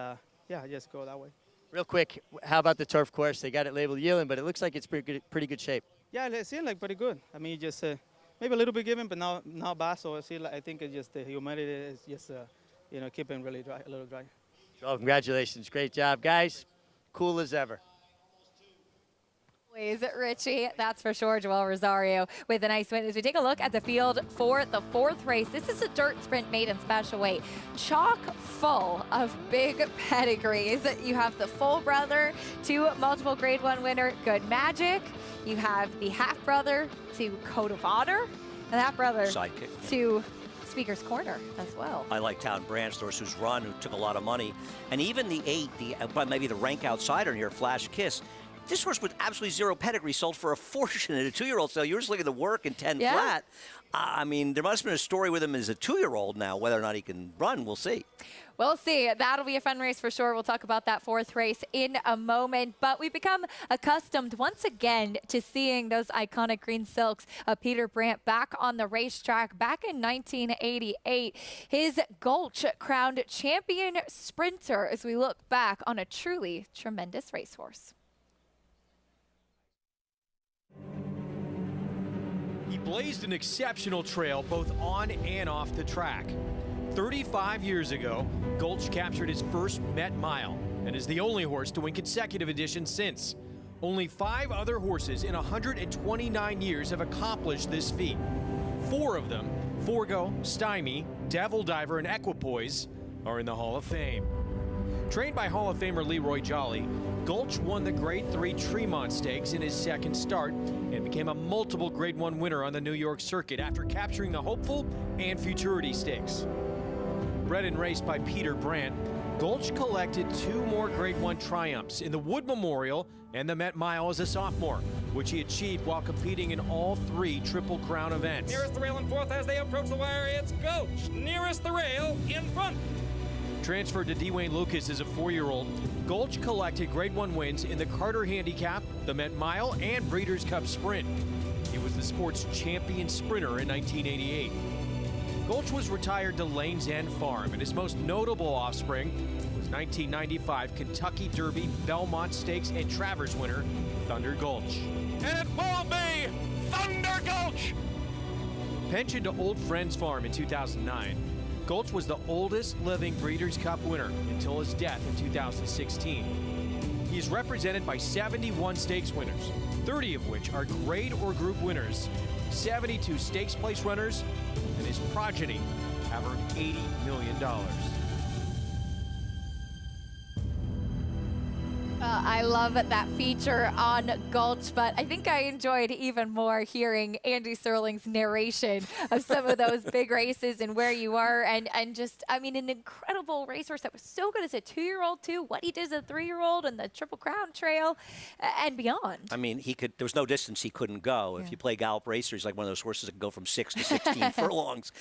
yeah, just go that way. Real quick, how about the turf course? They got it labeled Yearling, but it looks like it's pretty good shape. Yeah, it seems like pretty good. I mean, just maybe a little bit given, but now bad. So I think it's just the humidity is just you know, keeping really dry, a little dry. Joel, congratulations, great job, guys. Cool as ever. Richie, that's for sure. Joel Rosario with a nice win. As we take a look at the field for the 4th race, this is a dirt sprint maiden special weight, chock full of big pedigrees. You have the full brother to multiple Grade 1 winner Good Magic. You have the half brother to Code of Honor, and that brother Sidekick to Speaker's Corner as well. I like Town Branch, the horse who's run, who took a lot of money, and even the 8, maybe the rank outsider here, Flash Kiss. This horse with absolutely zero pedigree sold for a fortune at a 2-year-old sale. You're just looking at the work in 10 flat. I mean, there must have been a story with him as a 2-year-old now. Whether or not he can run, we'll see. We'll see. That'll be a fun race for sure. We'll talk about that 4th race in a moment. But we've become accustomed once again to seeing those iconic green silks of Peter Brandt back on the racetrack back in 1988. His Gulch crowned champion sprinter as we look back on a truly tremendous racehorse. He blazed an exceptional trail both on and off the track. 35 years ago, Gulch captured his first Met Mile and is the only horse to win consecutive editions since. Only 5 other horses in 129 years have accomplished this feat. 4 of them, Forgo, Stymie, Devil Diver, and Equipoise, are in the Hall of Fame. Trained by Hall of Famer Leroy Jolly, Gulch won the Grade 3 Tremont Stakes in his second start and became a multiple Grade 1 winner on the New York circuit after capturing the Hopeful and Futurity Stakes. Bred and raced by Peter Brandt, Gulch collected 2 more Grade 1 triumphs in the Wood Memorial and the Met Mile as a sophomore, which he achieved while competing in all 3 Triple Crown events. Nearest the rail in 4th as they approach the wire, it's Gulch. Nearest the rail in front. Transferred to Dwayne Lucas as a 4-year-old, Gulch collected Grade 1 wins in the Carter Handicap, the Met Mile, and Breeders' Cup Sprint. He was the sport's champion sprinter in 1988. Gulch was retired to Lane's End Farm, and his most notable offspring was 1995 Kentucky Derby, Belmont Stakes, and Travers winner, Thunder Gulch. And it will be Thunder Gulch! Pensioned to Old Friends Farm in 2009, Gulch was the oldest living Breeders' Cup winner until his death in 2016. He is represented by 71 stakes winners, 30 of which are grade or group winners, 72 stakes place runners, and his progeny have earned $80 million. I love that feature on Gulch, but I think I enjoyed even more hearing Andy Serling's narration of some of those big races and where you were, and just, I mean, an incredible racehorse that was so good as a 2-year-old too, what he did as a 3-year-old and the Triple Crown Trail and beyond. I mean, there was no distance he couldn't go. If you play Gallop Racer, he's like one of those horses that can go from 6 to 16 furlongs.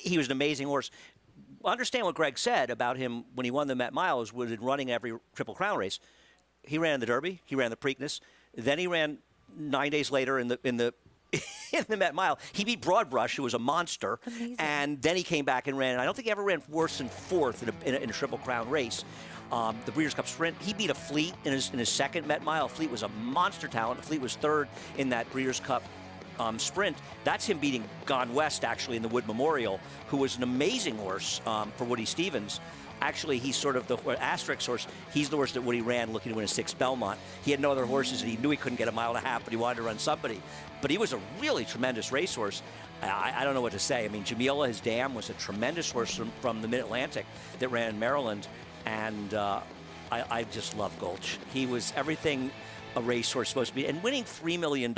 He was an amazing horse. Understand what Greg said about him when he won the Met Mile was running every Triple Crown race. He ran the Derby, he ran the Preakness, then he ran 9 days later in the in the Met Mile. He beat Broadbrush, who was a monster, and then he came back and ran. I don't think he ever ran worse than 4th in a Triple Crown race. The Breeders' Cup Sprint, he beat a Fleet in his second Met Mile. Fleet was a monster talent. Fleet was 3rd in that Breeders' Cup Sprint. That's him beating Gone West, actually, in the Wood Memorial, who was an amazing horse for Woody Stevens. Actually, he's sort of the Asterix horse. He's the horse that Woody ran looking to win a 6th Belmont. He had no other horses, and he knew he couldn't get a 1.5 miles, but he wanted to run somebody. But he was a really tremendous racehorse. I don't know what to say. I mean, Jamila, his dam, was a tremendous horse from the Mid-Atlantic that ran in Maryland, and I just love Gulch. He was everything a racehorse supposed to be, and winning $3 million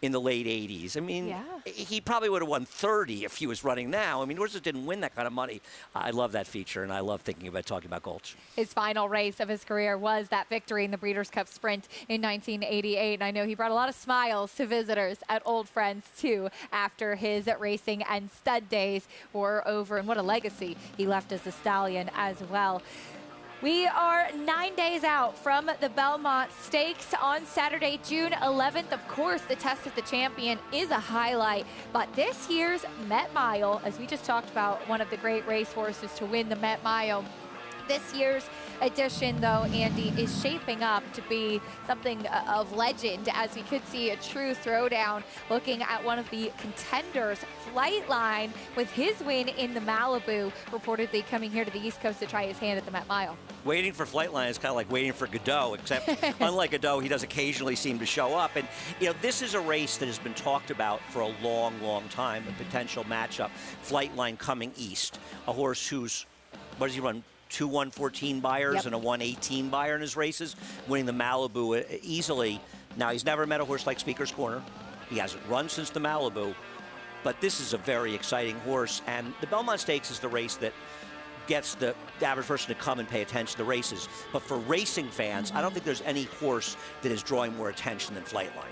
in the late 80s. I mean, he probably would have won 30 if he was running now. I mean, horses didn't win that kind of money. I love that feature, and I love talking about Gulch. His final race of his career was that victory in the Breeders' Cup Sprint in 1988, and I know he brought a lot of smiles to visitors at Old Friends, too, after his racing and stud days were over, and what a legacy he left as a stallion as well. We are 9 days out from the Belmont Stakes on Saturday, June 11th. Of course, the Test of the Champion is a highlight, but this year's Met Mile, as we just talked about, one of the great racehorses to win the Met Mile. This year's edition, though, Andy, is shaping up to be something of legend, as we could see a true throwdown looking at one of the contenders, Flightline, with his win in the Malibu, reportedly coming here to the East Coast to try his hand at the Met Mile. Waiting for Flightline is kind of like waiting for Godot, except unlike Godot, he does occasionally seem to show up. And, you know, this is a race that has been talked about for a long, long time, a potential matchup. Flightline coming east, a horse who's, what does he run? 2 114 buyers and a 118 buyer in his races, winning the Malibu easily. Now, he's never met a horse like Speaker's Corner. He hasn't run since the Malibu, but this is a very exciting horse. And the Belmont Stakes is the race that gets the average person to come and pay attention to the races. But for racing fans, I don't think there's any horse that is drawing more attention than Flightline.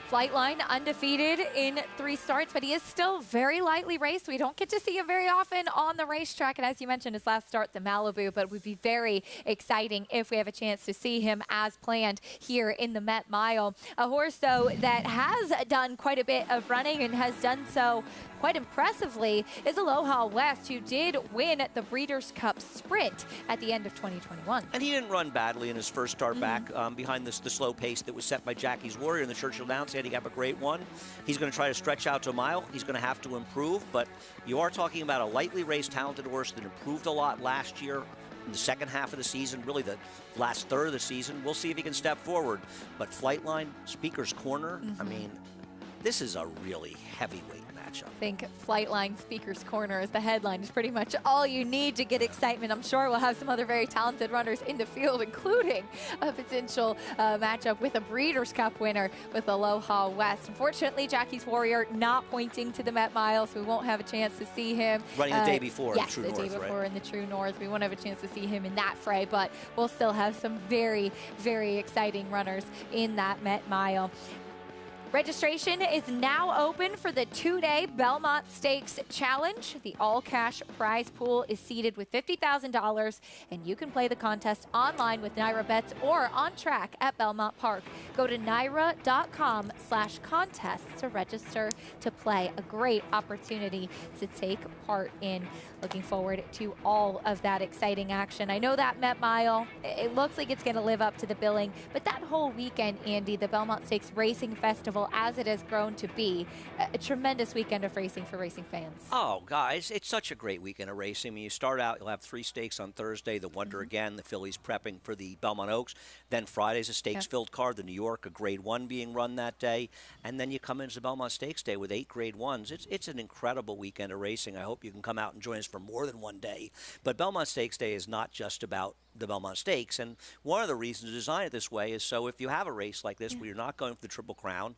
Flightline undefeated in 3 starts, but he is still very lightly raced. We don't get to see him very often on the racetrack. And as you mentioned, his last start, the Malibu, but it would be very exciting if we have a chance to see him as planned here in the Met Mile. A horse, though, that has done quite a bit of running and has done so quite impressively is Aloha West, who did win the Breeders' Cup Sprint at the end of 2021. And he didn't run badly in his first start back behind the slow pace that was set by Jackie's Warrior in the Churchill Downs. He had a great one. He's going to try to stretch out to a mile. He's going to have to improve, but you are talking about a lightly raced, talented horse that improved a lot last year in the second half of the season, really the last third of the season. We'll see if he can step forward. But Flightline, Speaker's Corner, I mean, this is a really heavyweight matchup. I think Flightline, Speaker's Corner as the headline is pretty much all you need to get excitement. I'm sure we'll have some other very talented runners in the field, including a potential matchup with a Breeders' Cup winner with Aloha West. Unfortunately, Jackie's Warrior not pointing to the Met Mile, so we won't have a chance to see him. Running the day before yes, in the True North, day before right? in the True North. We won't have a chance to see him in that fray, but we'll still have some very, very exciting runners in that Met Mile. Registration is now open for the 2-day Belmont Stakes Challenge. The all-cash prize pool is seeded with $50,000, and you can play the contest online with Naira Bets or on track at Belmont Park. Go to naira.com/contest to register to play. A great opportunity to take part in. Looking forward to all of that exciting action. I know that Met Mile, it looks like it's going to live up to the billing, but that whole weekend, Andy, the Belmont Stakes Racing Festival spectacle as it has grown to be. A tremendous weekend of racing for racing fans. Oh, guys, it's such a great weekend of racing. When you start out, you'll have 3 stakes on Thursday, the Wonder again, the Phillies prepping for the Belmont Oaks. Then Friday's a stakes-filled card, the New York, a Grade 1 being run that day. And then you come into the Belmont Stakes Day with 8 Grade 1s. It's an incredible weekend of racing. I hope you can come out and join us for more than one day. But Belmont Stakes Day is not just about the Belmont Stakes. And one of the reasons to design it this way is so if you have a race like this where you're not going for the Triple Crown,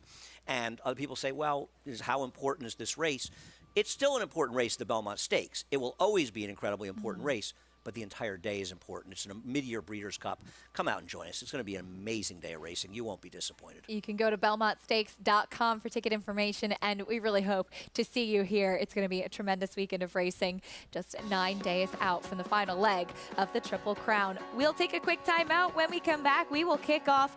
and other people say, well, how important is this race? It's still an important race, the Belmont Stakes. It will always be an incredibly important race, but the entire day is important. It's a mid-year Breeders' Cup. Come out and join us. It's going to be an amazing day of racing. You won't be disappointed. You can go to belmontstakes.com for ticket information, and we really hope to see you here. It's going to be a tremendous weekend of racing, just 9 days out from the final leg of the Triple Crown. We'll take a quick time out. When we come back, we will kick off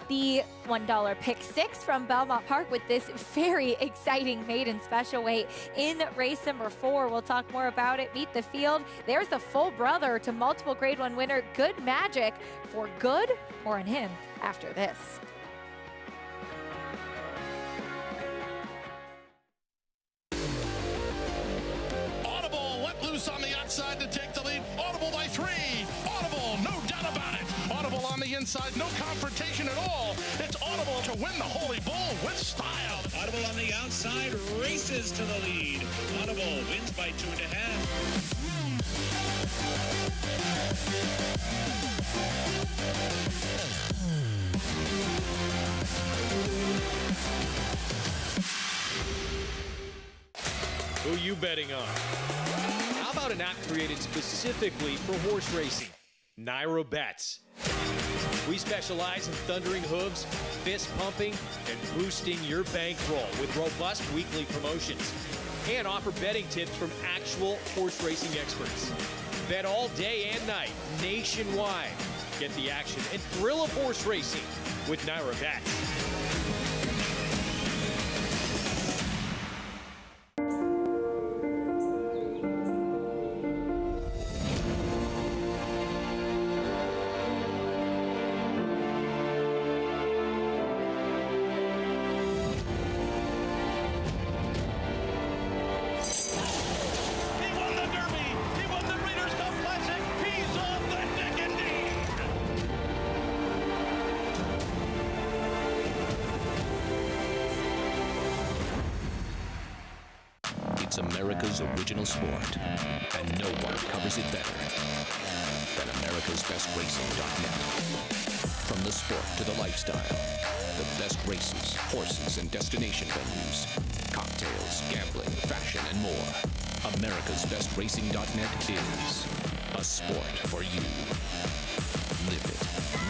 the $1 pick 6 from Belmont Park with this very exciting maiden special weight in race number 4. We'll talk more about it. Meet the field. There's the full brother to multiple Grade 1 winner Good Magic. For good, more on him after this. Audible let loose on the outside to take the lead. Audible by 3. Audible, no doubt about it. Audible on the inside, no confrontation at all. It's Audible to win the Holy Bull with style. Audible on the outside races to the lead. Audible wins by 2.5. Who you betting on? How about an app created specifically for horse racing? Naira Bets. We specialize in thundering hooves, fist pumping, and boosting your bankroll with robust weekly promotions. And offer betting tips from actual horse racing experts. Bet all day and night, nationwide. Get the action and thrill of horse racing with Naira Bets. It's America's original sport, and no one covers it better than America'sBestRacing.net. From the sport to the lifestyle, the best races, horses, and destination venues, cocktails, gambling, fashion, and more. America'sBestRacing.net is a sport for you. Live it,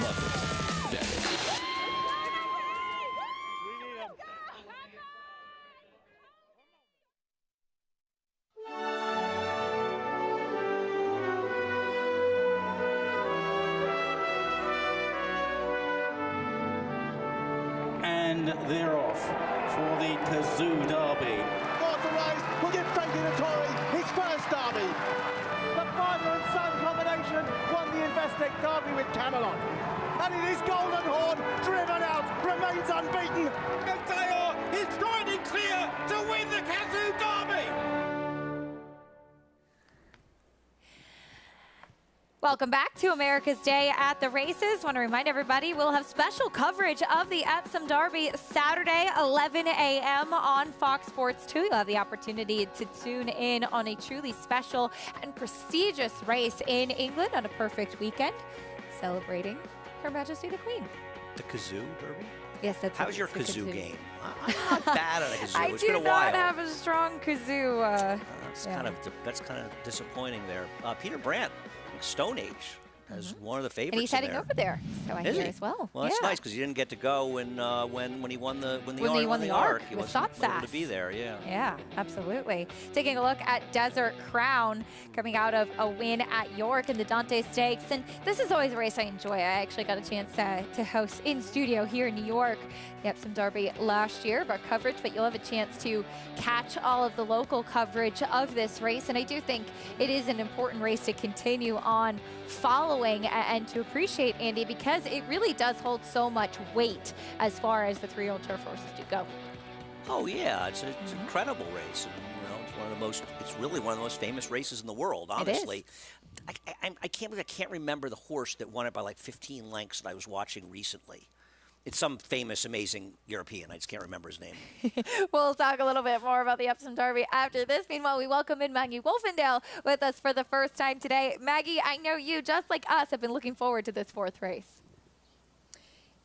love it, bet it. And they're off for the Kazoo Derby. Authorised will give Frankie Dettori his first derby. The father and son combination won the Investec Derby with Camelot. And it is Golden Horn, driven out, remains unbeaten. Taylor is striding clear to win the Kazoo Derby. Welcome back to America's Day at the Races. Want to remind everybody we'll have special coverage of the Epsom Derby Saturday, 11 a.m. on Fox Sports 2. You'll have the opportunity to tune in on a truly special and prestigious race in England on a perfect weekend, celebrating Her Majesty the Queen. The Kazoo Derby? Yes, that's How's your kazoo game? I'm not bad at a kazoo. It's been a while. I do not have a strong kazoo. That's kind of disappointing there. Peter Brandt, Stone Age, as one of the favorites. And he's heading over there, so I hear as well. Well, that's nice because he didn't get to go when he won the Arc. He wasn't able to be there. Yeah, absolutely. Taking a look at Desert Crown, coming out of a win at York in the Dante Stakes, and this is always a race I enjoy. I actually got a chance to host in studio here in New York the Epsom Derby last year of our coverage, but you'll have a chance to catch all of the local coverage of this race, and I do think it is an important race to continue on following. following and to appreciate, Andy, because it really does hold so much weight as far as the 3-year-old turf horses do go. Oh yeah, it's an incredible race. And, it's one of the most. It's really one of the most famous races in the world. Honestly, I can't remember the horse that won it by like 15 lengths that I was watching recently. It's some famous, amazing European. I just can't remember his name. We'll talk a little bit more about the Epsom Derby after this. Meanwhile, we welcome in Maggie Wolfendale with us for the first time today. Maggie, I know you, just like us, have been looking forward to this 4th race.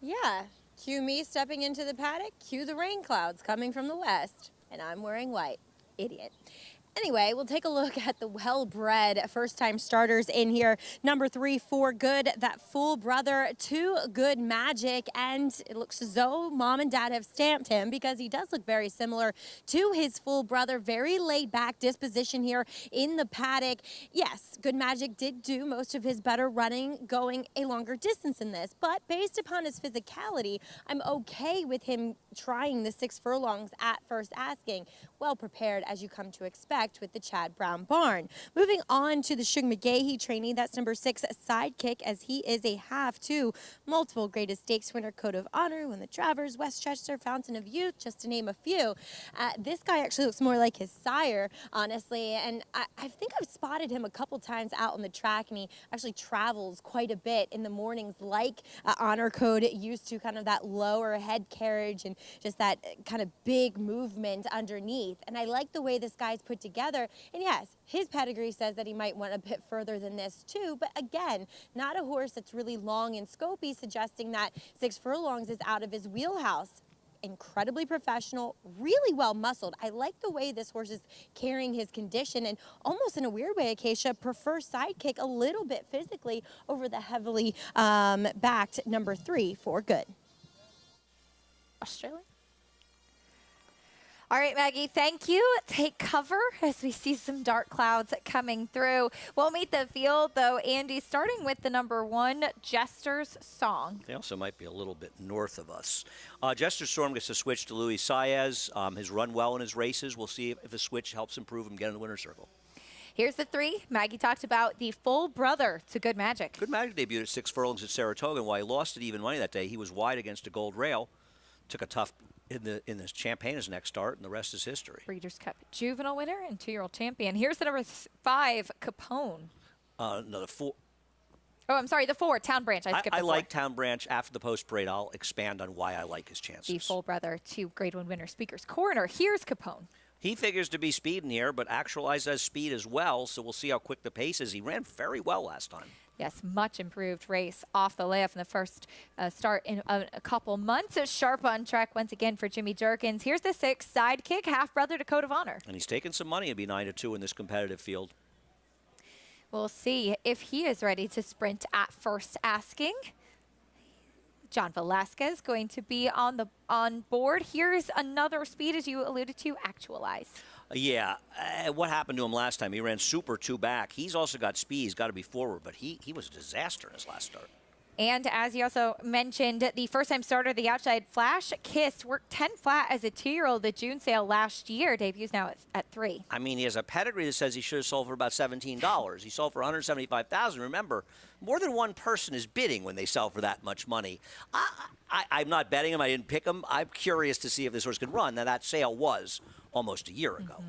Yeah. Cue me stepping into the paddock, cue the rain clouds coming from the west, and I'm wearing white. Idiot. Anyway, we'll take a look at the well-bred first-time starters in here. Number 3, For Good, that full brother to Good Magic, and it looks as though mom and dad have stamped him because he does look very similar to his full brother. Very laid-back disposition here in the paddock. Yes, Good Magic did do most of his better running going a longer distance in this, but based upon his physicality, I'm okay with him trying the 6 furlongs at first asking. Well prepared, as you come to expect, with the Chad Brown barn. Moving on to the Shug McGahee trainee, that's number 6, Sidekick, as he is a half to multiple Greatest Stakes winner, Code of Honor, Win the Travers, Westchester, Fountain of Youth, just to name a few. This guy actually looks more like his sire, honestly, and I think I've spotted him a couple times out on the track, and he actually travels quite a bit in the mornings like Honor Code used to, kind of that lower head carriage and just that kind of big movement underneath. And I like the way this guy's put together. And yes, his pedigree says that he might want a bit further than this too, but again, not a horse that's really long and scopy, suggesting that 6 furlongs is out of his wheelhouse. Incredibly professional, really well muscled. I like the way this horse is carrying his condition, and almost in a weird way, Acacia prefers Sidekick a little bit physically over the heavily backed number 3, For Good. Australia. All right, Maggie, thank you. Take cover as we see some dark clouds coming through. We'll meet the field, though, Andy, starting with the number 1, Jester's Song. They also might be a little bit north of us. Jester's Storm gets a switch to Luis Saez. Has run well in his races. We'll see if the switch helps improve him get in the winner's circle. Here's the 3. Maggie talked about the full brother to Good Magic. Good Magic debuted at 6 furlongs at Saratoga, and while he lost at even money that day, he was wide against a gold rail. Took a tough in the Champagne his next start, and the rest is history. Breeders' Cup juvenile winner and 2-year-old champion. Here's the number 5, Capone. No, the 4. Oh, I'm sorry, the 4, Town Branch. I skipped the 4. I like Town Branch. After the post parade, I'll expand on why I like his chances. The full brother to Grade 1 winner, Speaker's Corner. Here's Capone. He figures to be speeding here, but actualized as speed as well, so we'll see how quick the pace is. He ran very well last time. Yes, much improved race off the layoff in the first start in a couple months. It's sharp on track once again for Jimmy Jerkins. Here's the 6, Sidekick, half-brother to Code of Honor. And he's taking some money to be 9-2 in this competitive field. We'll see if he is ready to sprint at first asking. John Velasquez going to be on board. Here's another speed, as you alluded to, Actualize. Yeah, what happened to him last time? He ran super 2 back. He's also got speed. He's got to be forward, but he was a disaster in his last start. And as you also mentioned, the first-time starter, the outside Flash Kiss, worked 10 flat as a 2-year-old at June sale last year. Debuts now at 3. I mean, he has a pedigree that says he should have sold for about $17. He sold for $175,000. Remember, more than one person is bidding when they sell for that much money. I'm not betting him. I didn't pick him. I'm curious to see if this horse can run. Now, that sale was almost a year ago.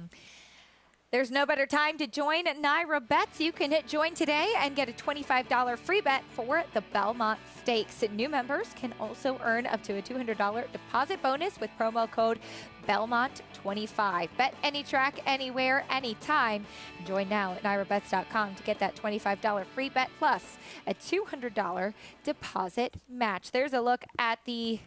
There's no better time to join Naira Bets. You can hit join today and get a $25 free bet for the Belmont Stakes. New members can also earn up to a $200 deposit bonus with promo code Belmont25. Bet any track, anywhere, anytime. Join now at NairaBets.com to get that $25 free bet plus a $200 deposit match. There's a look at the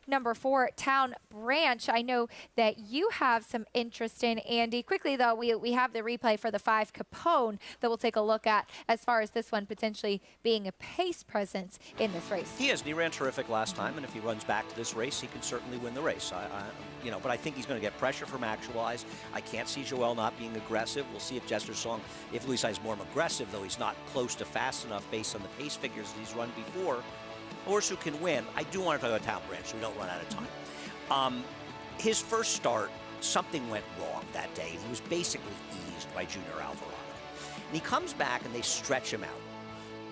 number 4, Town Branch. I know that you have some interest in, Andy. Quickly, though, we have the replay for the 5, Capone, that we'll take a look at as far as this one potentially being a pace presence in this race. He is, and he ran terrific last time, and if he runs back to this race, he can certainly win the race. But I think he's going to get pressure from Actualize. I can't see Joel not being aggressive. We'll see if Jester's Song, if Luis is more aggressive, though he's not close to fast enough based on the pace figures that he's run before. Horse who can win. I do want to talk about Town Branch so we don't run out of time. His first start, something went wrong that day. He was basically eased by Junior Alvarado. And he comes back and they stretch him out.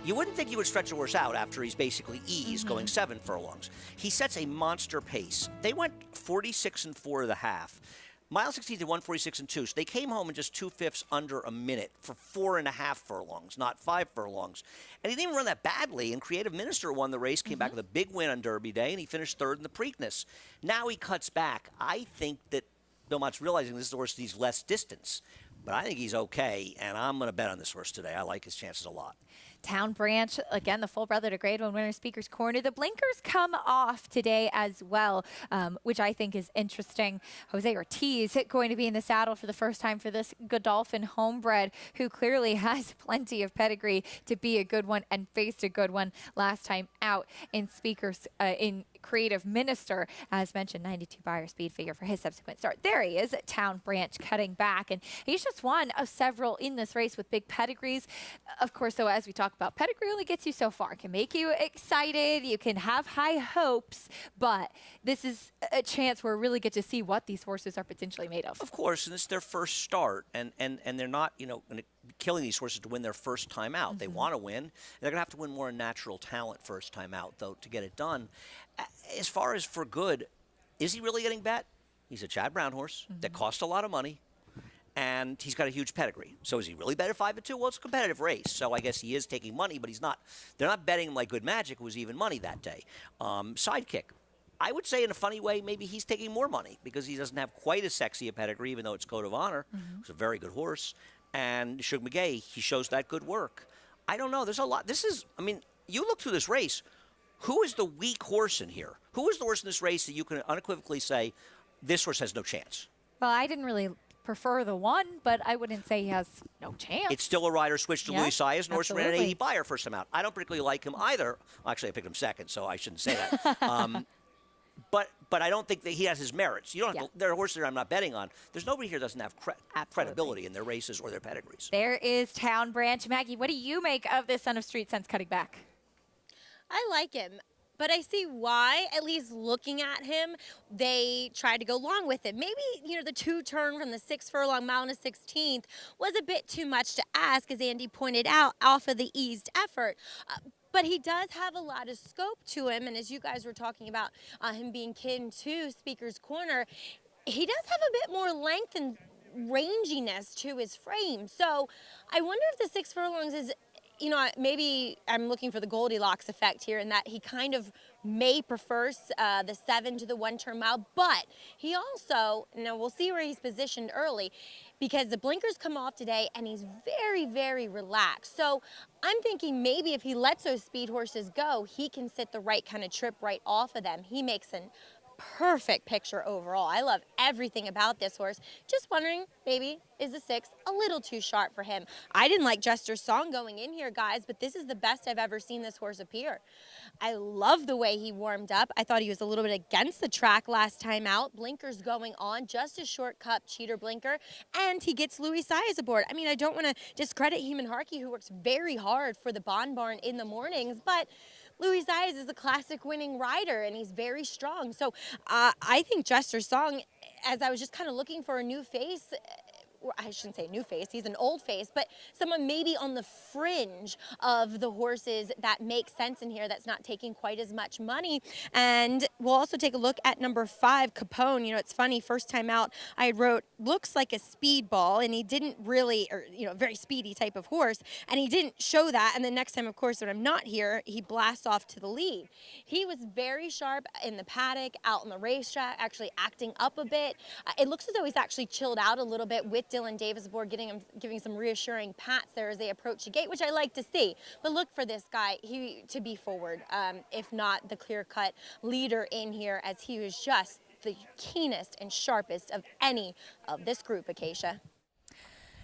You wouldn't think you would stretch a horse out after he's basically eased going 7 furlongs. He sets a monster pace. They went 46 and 4 of the half. Mile 16 did 146 and 2, so they came home in just 2/5 under a minute for 4.5 furlongs, not 5 furlongs. And he didn't even run that badly, and Creative Minister won the race, came back with a big win on Derby Day, and he finished 3rd in the Preakness. Now he cuts back. I think that Belmont's realizing this horse needs less distance, but I think he's okay, and I'm going to bet on this horse today. I like his chances a lot. Town Branch, again, the full brother to Grade 1 winner, Speaker's Corner. The blinkers come off today as well, which I think is interesting. Jose Ortiz going to be in the saddle for the first time for this Godolphin homebred, who clearly has plenty of pedigree to be a good one and faced a good one last time out in Creative Minister. As mentioned, 92 buyer speed figure for his subsequent start. There he is, Town Branch cutting back, and he's just one of several in this race with big pedigrees. Of course, though, as we talk about, pedigree only gets you so far. It can make you excited, you can have high hopes, but this is a chance where we really get to see what these horses are potentially made of. Of course, and it's their first start, and they're not, killing these horses to win their first time out. They want to win. They're going to have to win more natural talent first time out, though, to get it done. As far as for good, is he really getting bet? He's a Chad Brown horse that cost a lot of money, and he's got a huge pedigree. So is he really bet at 5-2? Well, it's a competitive race, so I guess he is taking money, but he's not. They're not betting him like Good Magic, who was even money that day. Sidekick. I would say in a funny way, maybe he's taking more money because he doesn't have quite as sexy a pedigree, even though it's Code of Honor. It's a very good horse. And Shug McGay, he shows that good work. I don't know. There's a lot. You look through this race. Who is the weak horse in here? Who is the horse in this race that you can unequivocally say, this horse has no chance? Well, I didn't really prefer the one, but I wouldn't say he has no chance. It's still a rider switched to Louis Saez, and horse ran an 80 buyer first time out. I don't particularly like him either. Well, actually, I picked him second, so I shouldn't say that. But I don't think that he has his merits. You don't have to, there are horses that I'm not betting on. There's nobody here that doesn't have credibility in their races or their pedigrees. There is Town Branch. Maggie, what do you make of this Son of Street Sense cutting back? I like him, but I see why, at least looking at him, they tried to go long with it. Maybe, the 2-turn from the 6 furlong mile to 16th was a bit too much to ask, as Andy pointed out, off of the eased effort. But he does have a lot of scope to him, and as you guys were talking about him being kin to Speaker's Corner, he does have a bit more length and ranginess to his frame. So I wonder if the 6 furlongs is, maybe I'm looking for the Goldilocks effect here in that he kind of may prefers the 7 to the 1-turn mile, but he also, now we'll see where he's positioned early, because the blinkers come off today and he's very, very relaxed. So I'm thinking maybe if he lets those speed horses go, he can sit the right kind of trip right off of them. He makes an perfect picture overall. I love everything about this horse. Just wondering, maybe is the 6 a little too sharp for him? I didn't like Jester's Song going in here, guys, but this is the best I've ever seen this horse appear. I love the way he warmed up. I thought he was a little bit against the track last time out. Blinkers going on, just a short cup cheater blinker, and he gets Louis Saez aboard. I don't want to discredit Heman Harkey, who works very hard for the Bon Barn in the mornings, but Louis Saez is a classic winning rider, and he's very strong. So I think Jester's Song, as I was just kind of looking for a new face, I shouldn't say new face, he's an old face, but someone maybe on the fringe of the horses that make sense in here, that's not taking quite as much money. And we'll also take a look at number 5, Capone. It's funny, first time out, I wrote, looks like a speedball, and he didn't really, very speedy type of horse, and he didn't show that. And the next time, of course, when I'm not here, he blasts off to the lead. He was very sharp in the paddock, out on the racetrack, actually acting up a bit. It looks as though he's actually chilled out a little bit with Dylan Davis aboard, giving some reassuring pats there as they approach the gate, which I like to see. But look for this guy, to be forward, if not the clear-cut leader in here, as he was just the keenest and sharpest of any of this group, Acacia.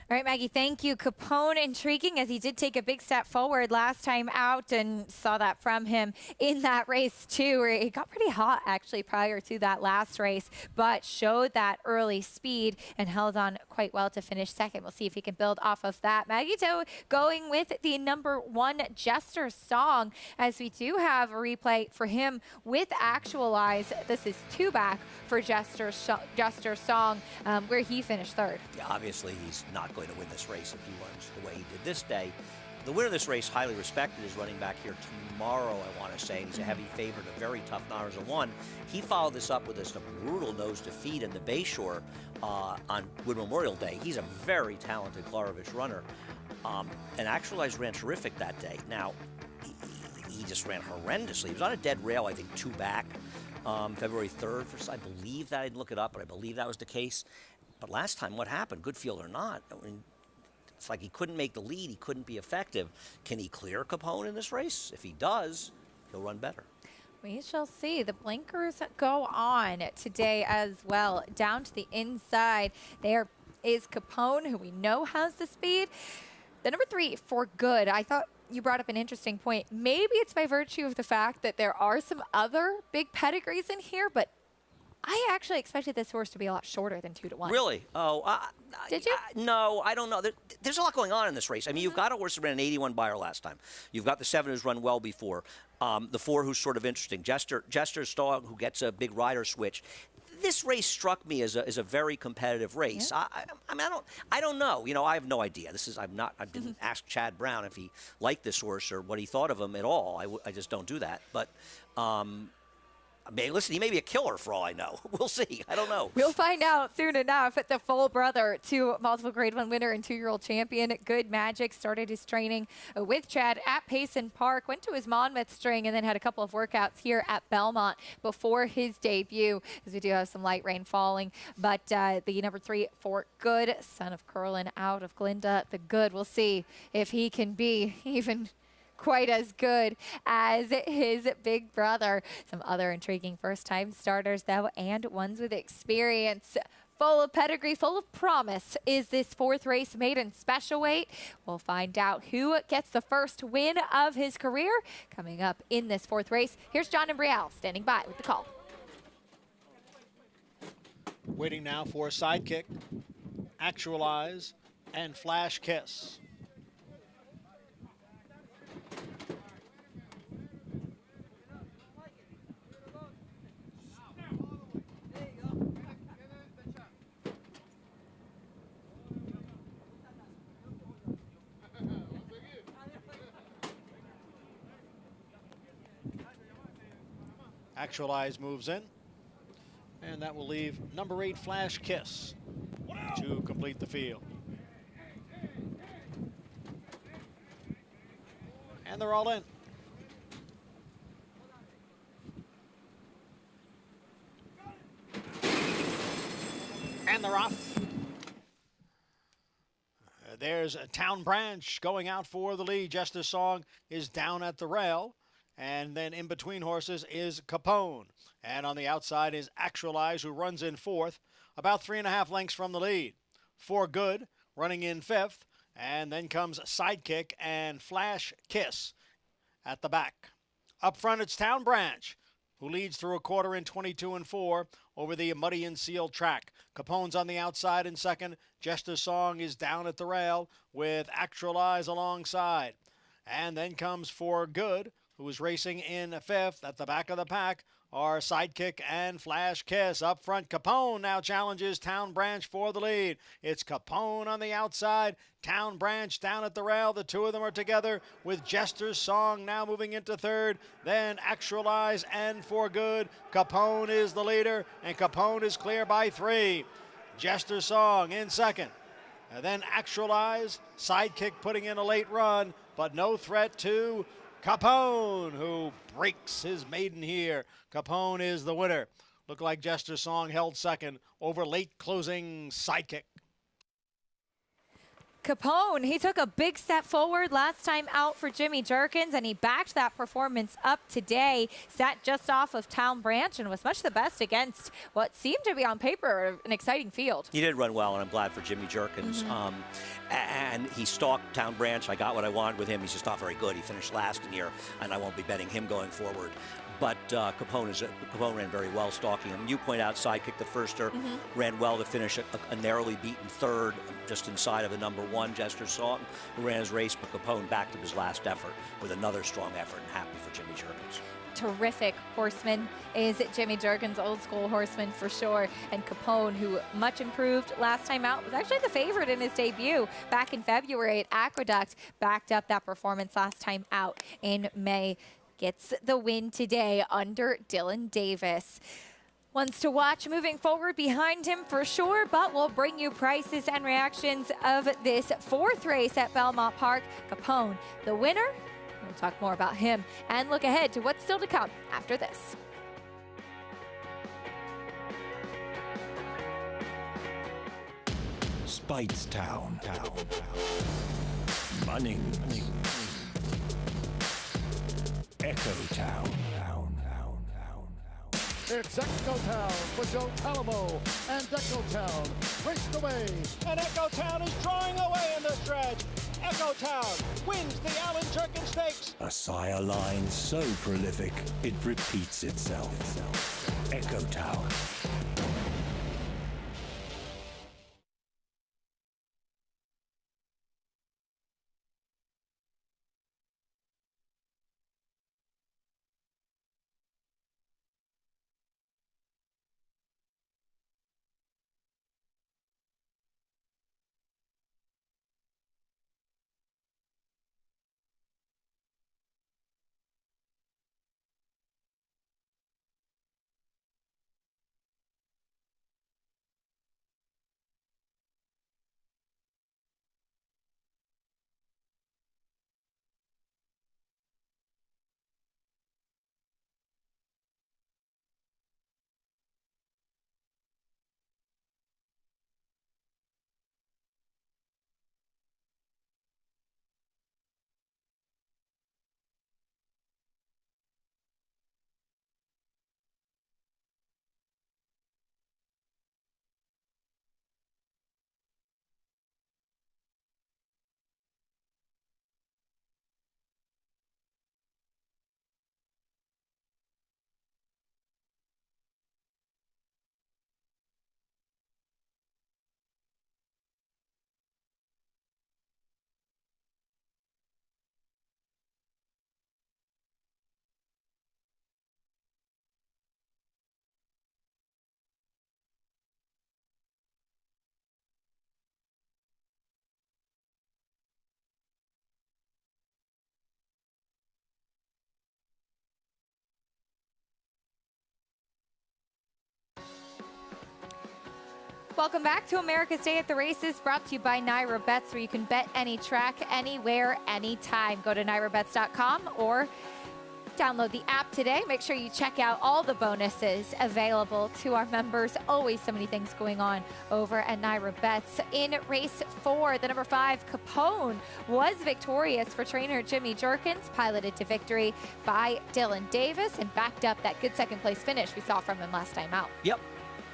All right, Maggie, thank you. Capone, intriguing, as he did take a big step forward last time out, and saw that from him in that race too, where he got pretty hot actually prior to that last race, but showed that early speed and held on quite well to finish second. We'll see if he can build off of that. Maggie Toe going with the number 1 Jester's Song, as we do have a replay for him with Actualize. This is 2 back for Jester's Song, where he finished 3rd. Yeah, obviously he's not going to win this race if he runs the way he did this day. The winner of this race, Highly Respected, is running back here tomorrow, I want to say. He's a heavy favorite, a very tough $9-1. He followed this up with just a brutal nose defeat in the Bayshore on Wood Memorial Day. He's a very talented Klarovich runner. And Actualized ran terrific that day. Now, he just ran horrendously. He was on a dead rail, I think, 2 back, February 3rd. First, I believe that. I didn't look it up, but I believe that was the case. But last time, what happened? Good field or not? I mean, it's like he couldn't make the lead. He couldn't be effective. Can he clear Capone in this race? If he does, he'll run better. We shall see. The blinkers go on today as well. Down to the inside, there is Capone, who we know has the speed. The number 3, For Good. I thought you brought up an interesting point. Maybe it's by virtue of the fact that there are some other big pedigrees in here, but I actually expected this horse to be a lot shorter than 2-1. Really? Oh, did you? No, I don't know. There's a lot going on in this race. I mean, you've got a horse that ran an 81 buyer last time. You've got the 7 who's run well before. The 4 who's sort of interesting. Jester's Dog, who gets a big rider switch. This race struck me as a very competitive race. Yeah. I mean, I don't know. You know, I have no idea. I didn't ask Chad Brown if he liked this horse or what he thought of him at all. I just don't do that. But I mean, listen, he may be a killer for all I know. We'll see. I don't know. We'll find out soon enough. The full brother to multiple Grade 1 winner and 2-year-old champion, Good Magic, started his training with Chad at Payson Park, went to his Monmouth string, and then had a couple of workouts here at Belmont before his debut, as we do have some light rain falling. But the number 3, For Good, son of Curlin out of Glinda. The Good, we'll see if he can be even quite as good as his big brother. Some other intriguing first-time starters, though, and ones with experience. Full of pedigree, full of promise is this 4th race maiden special weight. We'll find out who gets the first win of his career coming up in this 4th race. Here's John and Brielle standing by with the call. Waiting now for Sidekick, Actualize, and Flash Kiss. Actualize moves in, and that will leave number 8, Flash Kiss, to complete the field. And they're all in. And they're off. There's a Town Branch going out for the lead. Jester's Song is down at the rail. And then in between horses is Capone. And on the outside is Actualize, who runs in 4th, about 3.5 lengths from the lead. For Good running in 5th. And then comes Sidekick and Flash Kiss at the back. Up front, it's Town Branch, who leads through a quarter in 22 4 over the muddy and sealed track. Capone's on the outside in 2nd. Jester's Song is down at the rail with Actualize alongside. And then comes For Good, who is racing in 5th. At the back of the pack are Sidekick and Flash Kiss. Up front, Capone now challenges Town Branch for the lead. It's Capone on the outside, Town Branch down at the rail. The two of them are together with Jester's Song now moving into 3rd. Then Actualize and For Good. Capone is the leader, and Capone is clear by 3. Jester's Song in 2nd. And then Actualize, Sidekick putting in a late run, but no threat to Capone, who breaks his maiden here. Capone is the winner. Looked like Jester's Song held 2nd over late closing Sidekick. Capone, he took a big step forward last time out for Jimmy Jerkins, and he backed that performance up today. Sat just off of Town Branch and was much the best against what seemed to be on paper an exciting field. He did run well, and I'm glad for Jimmy Jerkins. And he stalked Town Branch. I got what I wanted with him. He's just not very good. He finished last in here, and I won't be betting him going forward. But Capone ran very well stalking him. You point out, sidekick the firster, ran well to finish a narrowly beaten third, just inside of the number 1, Jester Song, who ran his race, but Capone backed up his last effort with another strong effort, and happy for Jimmy Jerkins. Terrific horseman is Jimmy Jerkins, old school horseman for sure. And Capone, who much improved last time out, was actually the favorite in his debut back in February at Aqueduct, backed up that performance last time out in May. Gets the win today under Dylan Davis. Ones to watch moving forward behind him for sure, but we'll bring you prices and reactions of this 4th race at Belmont Park. Capone, the winner. We'll talk more about him and look ahead to what's still to come after this. Speightstown. Munning. Echo Town. It's Echo Town for Joe Talamo, and Echo Town raced away, and Echo Town is drawing away in the stretch. Echo Town wins the Alan Jerkins Stakes. A sire line so prolific, it repeats itself. Echo Town. Welcome back to America's Day at the Races, brought to you by Naira Bets, where you can bet any track, anywhere, anytime. Go to nairabets.com or download the app today. Make sure you check out all the bonuses available to our members. Always so many things going on over at Naira Bets. In race 4, the number 5, Capone, was victorious for trainer Jimmy Jerkins, piloted to victory by Dylan Davis, and backed up that good second place finish we saw from him last time out.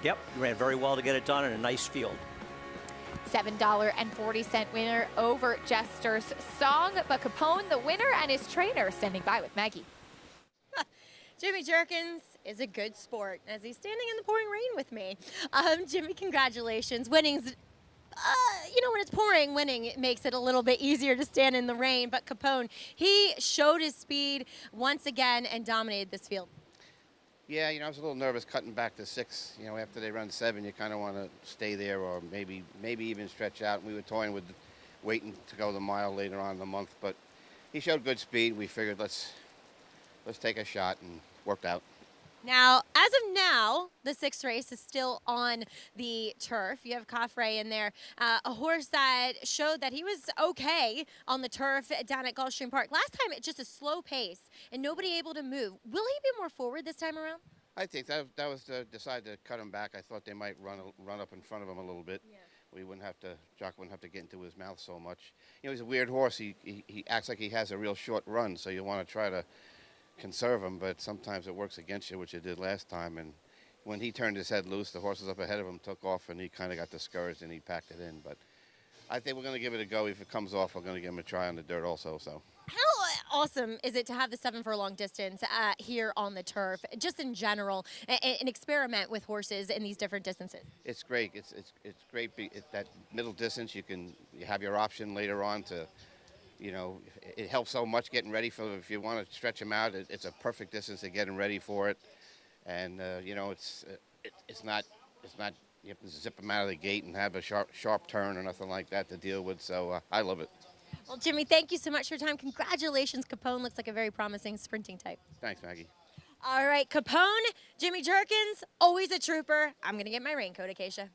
Yep, he ran very well to get it done in a nice field. $7.40 winner over Jester's Song, but Capone, the winner, and his trainer standing by with Maggie. Jimmy Jerkins is a good sport, as he's standing in the pouring rain with me. Jimmy, congratulations. Winning's, when it's pouring, winning, it makes it a little bit easier to stand in the rain. But Capone, he showed his speed once again and dominated this field. Yeah, I was a little nervous cutting back to 6. After they run 7, you kind of want to stay there or maybe even stretch out. We were toying with waiting to go the mile later on in the month, but he showed good speed. We figured let's take a shot, and worked out. Now, as of now, the 6th race is still on the turf. You have Coffray in there, a horse that showed that he was okay on the turf down at Gulch Park. Last time, it's just a slow pace and nobody able to move. Will he be more forward this time around? I think that was to decide to cut him back. I thought they might run up in front of him a little bit. Yeah. Jock wouldn't have to get into his mouth so much. He's a weird horse. He acts like he has a real short run, so you want to try to conserve him, but sometimes it works against you, which it did last time. And when he turned his head loose, the horses up ahead of him took off, and he kind of got discouraged, and he packed it in. But I think we're going to give it a go. If it comes off, we're going to give him a try on the dirt also. So. awesome is it to have the 7 furlong distance here on the turf, just in general, and experiment with horses in these different distances? It's great. It's great. That middle distance, you have your option later on to, it helps so much getting ready for, if you want to stretch them out, it's a perfect distance to get them ready for it. And, it's not, you have to zip them out of the gate and have a sharp turn or nothing like that to deal with. So I love it. Well, Jimmy, thank you so much for your time. Congratulations. Capone looks like a very promising sprinting type. Thanks, Maggie. All right, Capone, Jimmy Jerkins, always a trooper. I'm going to get my raincoat, Acacia.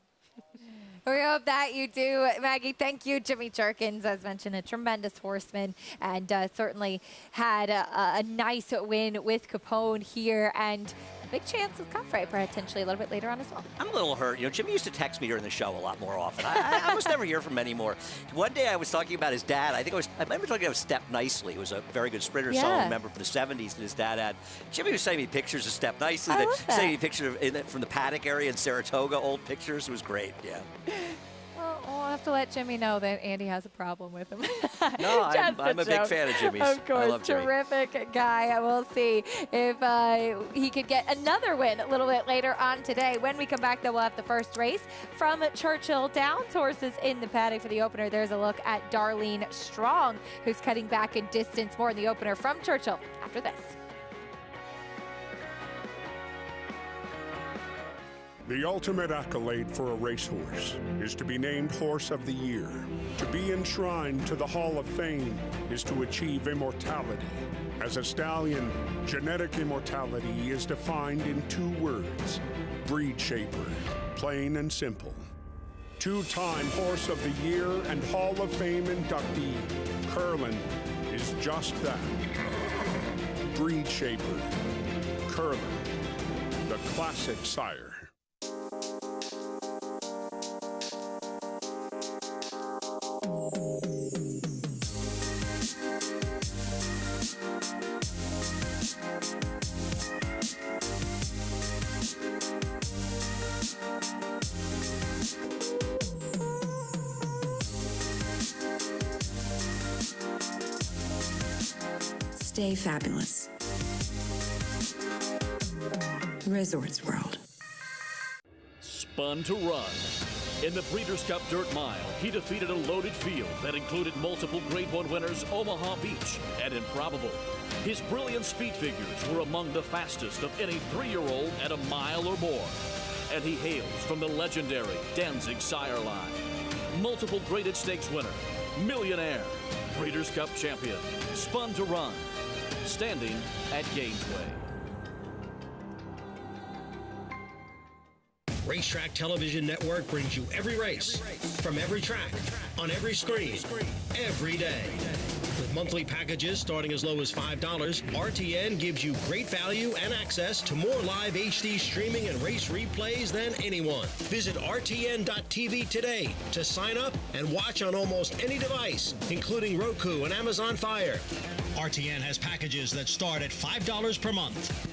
We hope that you do, Maggie. Thank you, Jimmy Jerkins, as mentioned, a tremendous horseman, and certainly had a nice win with Capone here, and a big chance with Coffray potentially a little bit later on as well. I'm a little hurt. Jimmy used to text me during the show a lot more often. I almost never hear from him anymore. One day I was talking about his dad. I remember talking about Step Nicely. It was a very good sprinter song, I remember, from the 70s that his dad had. Jimmy was sending me pictures of Step Nicely. Sending me pictures from the paddock area in Saratoga, old pictures. It was great, yeah. We'll have to let Jimmy know that Andy has a problem with him. No, I'm a big fan of Jimmy's. Of course, I love Jimmy. Terrific guy. We'll see if he could get another win a little bit later on today. When we come back, though, we'll have the first race from Churchill Downs. Horses in the paddock for the opener. There's a look at Darlene Strong, who's cutting back in distance. More in the opener from Churchill after this. The ultimate accolade for a racehorse is to be named Horse of the Year. To be enshrined to the Hall of Fame is to achieve immortality. As a stallion, genetic immortality is defined in 2 words: breed shaper, plain and simple. 2-time Horse of the Year and Hall of Fame inductee, Curlin, is just that. Breed shaper, Curlin, the classic sire. Stay fabulous. Resorts World. Spun to run. In the Breeders' Cup Dirt Mile, he defeated a loaded field that included multiple Grade 1 winners Omaha Beach and Improbable. His brilliant speed figures were among the fastest of any 3-year-old at a mile or more. And he hails from the legendary Danzig sire line. Multiple graded stakes winner, millionaire, Breeders' Cup champion, Spun to run. Standing at Gainesway. Racetrack Television Network brings you every race, from every track, on every screen, every day. With monthly packages starting as low as $5, RTN gives you great value and access to more live HD streaming and race replays than anyone. Visit RTN.tv today to sign up and watch on almost any device, including Roku and Amazon Fire. RTN has packages that start at $5 per month.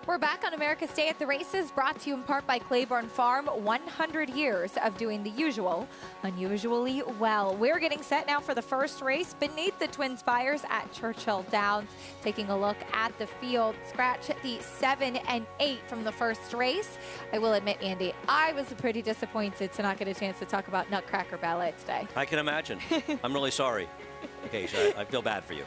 We're back on America's Day at the Races, brought to you in part by Claiborne Farm. 100 years of doing the usual, unusually well. We're getting set now for the first race beneath the Twin Spires at Churchill Downs. Taking a look at the field, scratch the 7 and 8 from the first race. I will admit, Andy, I was pretty disappointed to not get a chance to talk about Nutcracker Ballet today. I can imagine. I'm really sorry. Okay, so I feel bad for you.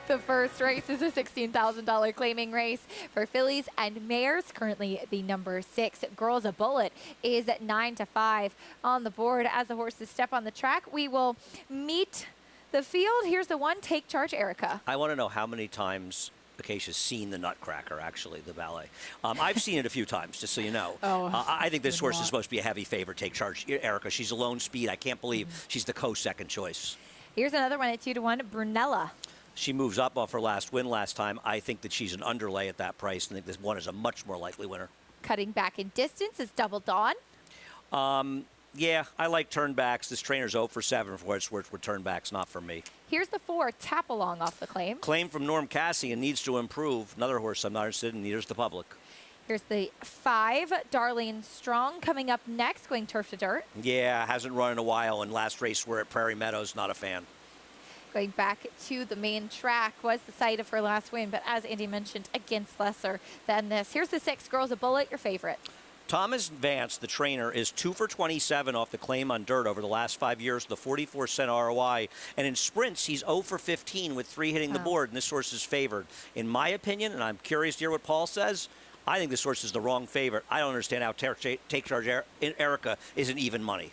The first race is a $16,000 claiming race for fillies and mares. Currently the number 6, Girls a Bullet, is at 9-5 on the board. As the horses step on the track, we will meet the field. Here's the one. Take charge, Erica. I want to know how many times Acacia's seen the Nutcracker, actually, the ballet. I've seen it a few times, just so you know. I think this horse is supposed to be a heavy favorite. Take charge, Erica. She's a lone speed. I can't believe she's the co-second choice. Here's another one at 2-1, Brunella. She moves up off her last win last time. I think that she's an underlay at that price. I think this one is a much more likely winner. Cutting back in distance is Double Dawn. Yeah, I like turnbacks. This trainer's 0 for 7 for what it's worth with turnbacks, not for me. Here's the 4, Tap Along off the claim. Claim from Norm Cassian needs to improve. Another horse I'm not interested in, neither is the public. Here's the 5, Darlene Strong, coming up next, going turf to dirt. Yeah, hasn't run in a while, and last race we're at Prairie Meadows, not a fan. Going back to the main track was the site of her last win, but as Andy mentioned, against lesser than this. Here's the 6, Girls a Bullet, your favorite. Thomas Vance, the trainer, is 2 for 27 off the claim on dirt over the last 5 years, the 44-cent ROI. And in sprints, he's 0 for 15 with 3 hitting the board, and this horse is favored. In my opinion, and I'm curious to hear what Paul says, I think this horse is the wrong favorite. I don't understand how Take Charge Erica isn't even money.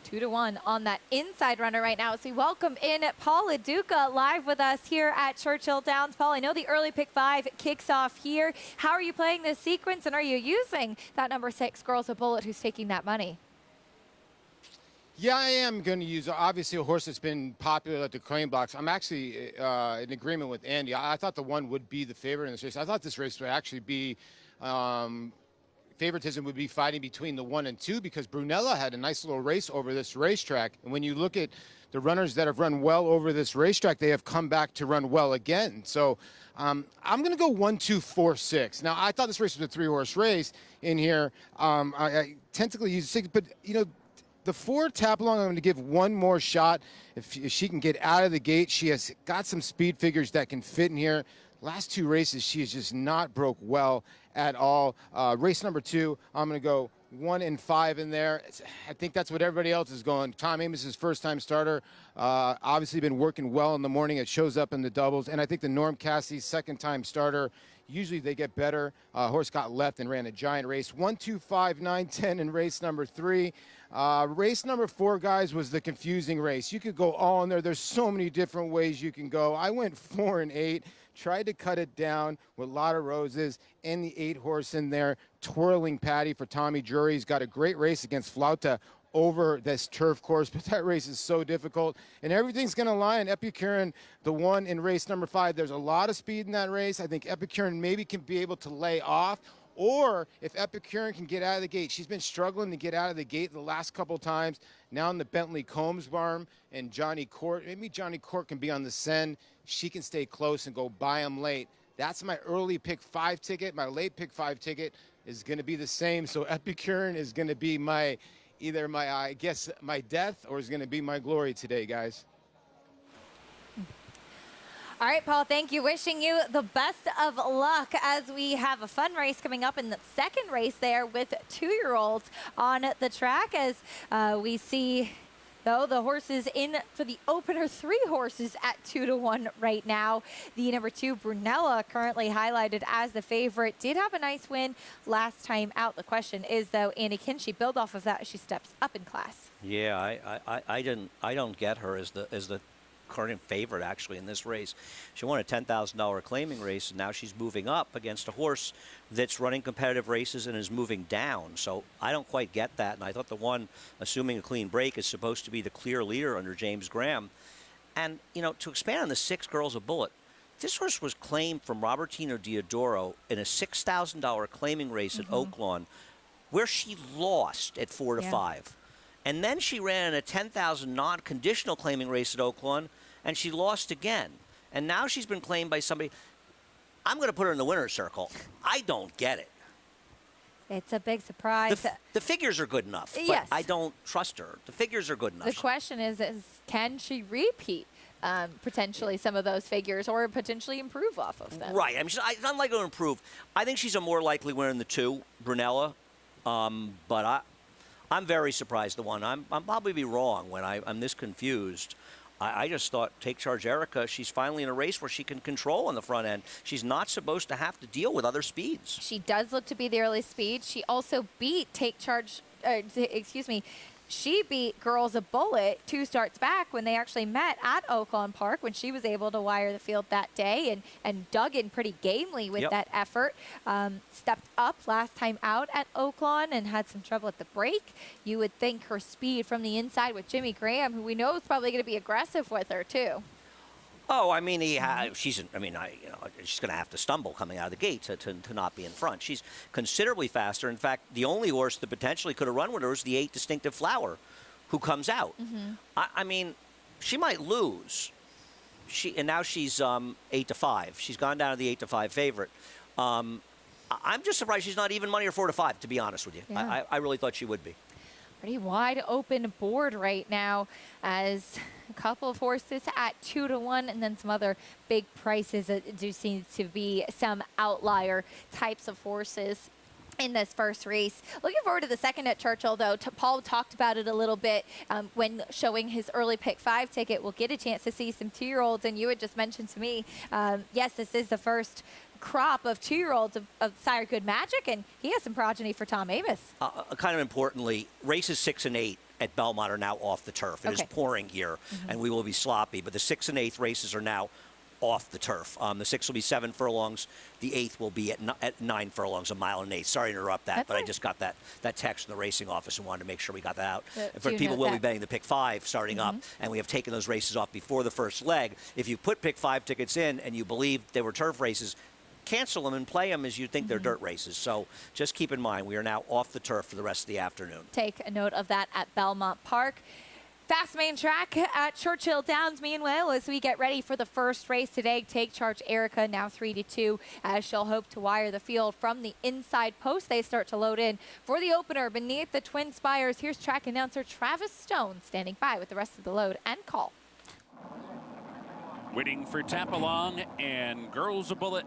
2-1 on that inside runner right now. So we welcome in Paul LaDuca live with us here at Churchill Downs. Paul, I know the early pick 5 kicks off here. How are you playing this sequence, and are you using that number 6, Girls a Bullet, who's taking that money? Yeah, I am going to use, obviously, a horse that's been popular at the claim blocks. I'm actually in agreement with Andy. I thought the 1 would be the favorite in this race. I thought this race would actually be favoritism would be fighting between the 1 and 2 because Brunella had a nice little race over this racetrack. And when you look at the runners that have run well over this racetrack, they have come back to run well again. So I'm going to go 1, 2, 4, 6. Now, I thought this race was a 3-horse race in here. I technically use 6, but, you know, the 4 tap along, I'm going to give 1 more shot. If she can get out of the gate, she has got some speed figures that can fit in here. Last 2 races, she has just not broke well at all. Race number 2, I'm going to go 1 and 5 in there. I think that's what everybody else is going. Tom Amos' first-time starter. Obviously been working well in the morning. It shows up in the doubles. And I think the Norm Cassie's second-time starter, usually they get better. Horse got left and ran a giant race. 1, 2, 5, 9, 10 in race number 3. Race number 4, guys, was the confusing race. You could go all in there. There's so many different ways you can go. I went 4 and 8. Tried to cut it down with a lot of roses and the 8 horse in there. Twirling Patty for Tommy Drury. He's got a great race against Flauta over this turf course, but that race is so difficult. And everything's going to lie on Epicurean, the 1 in race number 5. There's a lot of speed in that race. I think Epicurean maybe can be able to lay off. Or if Epicurean can get out of the gate. She's been struggling to get out of the gate the last couple times. Now in the Bentley Combs barn and Johnny Court. Maybe Johnny Court can be on the send. She can stay close and go buy them late. That's my early pick 5 ticket. My late pick 5 ticket is going to be the same. So Epicurean is going to be my either my, I guess, my death or is going to be my glory today, guys. All right, Paul, thank you. Wishing you the best of luck as we have a fun race coming up in the second race there with 2-year-olds on the track as we see, though, the horses in for the opener, 3 horses at 2-1 right now. The number 2, Brunella, currently highlighted as the favorite, did have a nice win last time out. The question is, though, Andy, can she build off of that as she steps up in class? Yeah, I don't get her as the current favorite actually in this race. She won a $10,000 claiming race, and now she's moving up against a horse that's running competitive races and is moving down. So I don't quite get that, and I thought the 1, assuming a clean break, is supposed to be the clear leader under James Graham. And, you know, to expand on the 6, Girls a Bullet, this horse was claimed from Robertino Diodoro in a $6,000 claiming race at Oaklawn, where she lost at 4 to 5. And then she ran in a $10,000 non-conditional claiming race at Oaklawn, and she lost again. And now she's been claimed by somebody. I'm going to put her in the winner's circle. I don't get it. It's a big surprise. The figures are good enough, but yes. I don't trust her. The figures are good enough. The question is can she repeat potentially some of those figures or potentially improve off of them? Right. I mean, it's not likely to improve. I think she's a more likely winner than the 2, Brunella. But I'm very surprised the 1. I'll probably be wrong when I'm this confused. I just thought Take Charge Erica, she's finally in a race where she can control on the front end. She's not supposed to have to deal with other speeds. She does look to be the early speed. She also beat she beat Girls a Bullet 2 starts back when they actually met at Oaklawn Park when she was able to wire the field that day and dug in pretty gamely with that effort. Stepped up last time out at Oaklawn and had some trouble at the break. You would think her speed from the inside with Jimmy Graham, who we know is probably going to be aggressive with her too. Oh, I mean, she's going to have to stumble coming out of the gate to not be in front. She's considerably faster. In fact, the only horse that potentially could have run with her is the 8 Distinctive Flower, who comes out. I mean, she might lose. And now she's 8 to 5. She's gone down to the 8 to 5 favorite. I'm just surprised she's not even money or 4 to 5, to be honest with you. Yeah. I really thought she would be. Pretty wide open board right now, as a couple of horses at 2 to 1, and then some other big prices that do seem to be some outlier types of horses in this first race. Looking forward to the second at Churchill, though. Paul talked about it a little bit when showing his early pick 5 ticket. We'll get a chance to see some 2-year-olds, and you had just mentioned to me, yes, this is the first crop of 2-year-olds of Sire Good Magic, and he has some progeny for Tom Avis. Kind of importantly, races 6 and 8 at Belmont are now off the turf. It is pouring here, and we will be sloppy, but the 6th and 8th races are now off the turf. The 6th will be 7 furlongs. The 8th will be at 9 furlongs, a mile and 1/8. Sorry to interrupt that, but I just got that text from the racing office and wanted to make sure we got that out. For people will be betting the pick 5 starting up, and we have taken those races off before the first leg. If you put pick 5 tickets in and you believe they were turf races, cancel them and play them as you think they're dirt races. So just keep in mind, we are now off the turf for the rest of the afternoon. Take a note of that at Belmont Park. Fast main track at Churchill Downs. Meanwhile, as we get ready for the first race today, Take Charge Erica now 3 to 2, as she'll hope to wire the field from the inside post. They start to load in for the opener beneath the Twin Spires. Here's track announcer Travis Stone standing by with the rest of the load and call. Waiting for Tap Along and Girls a Bullet.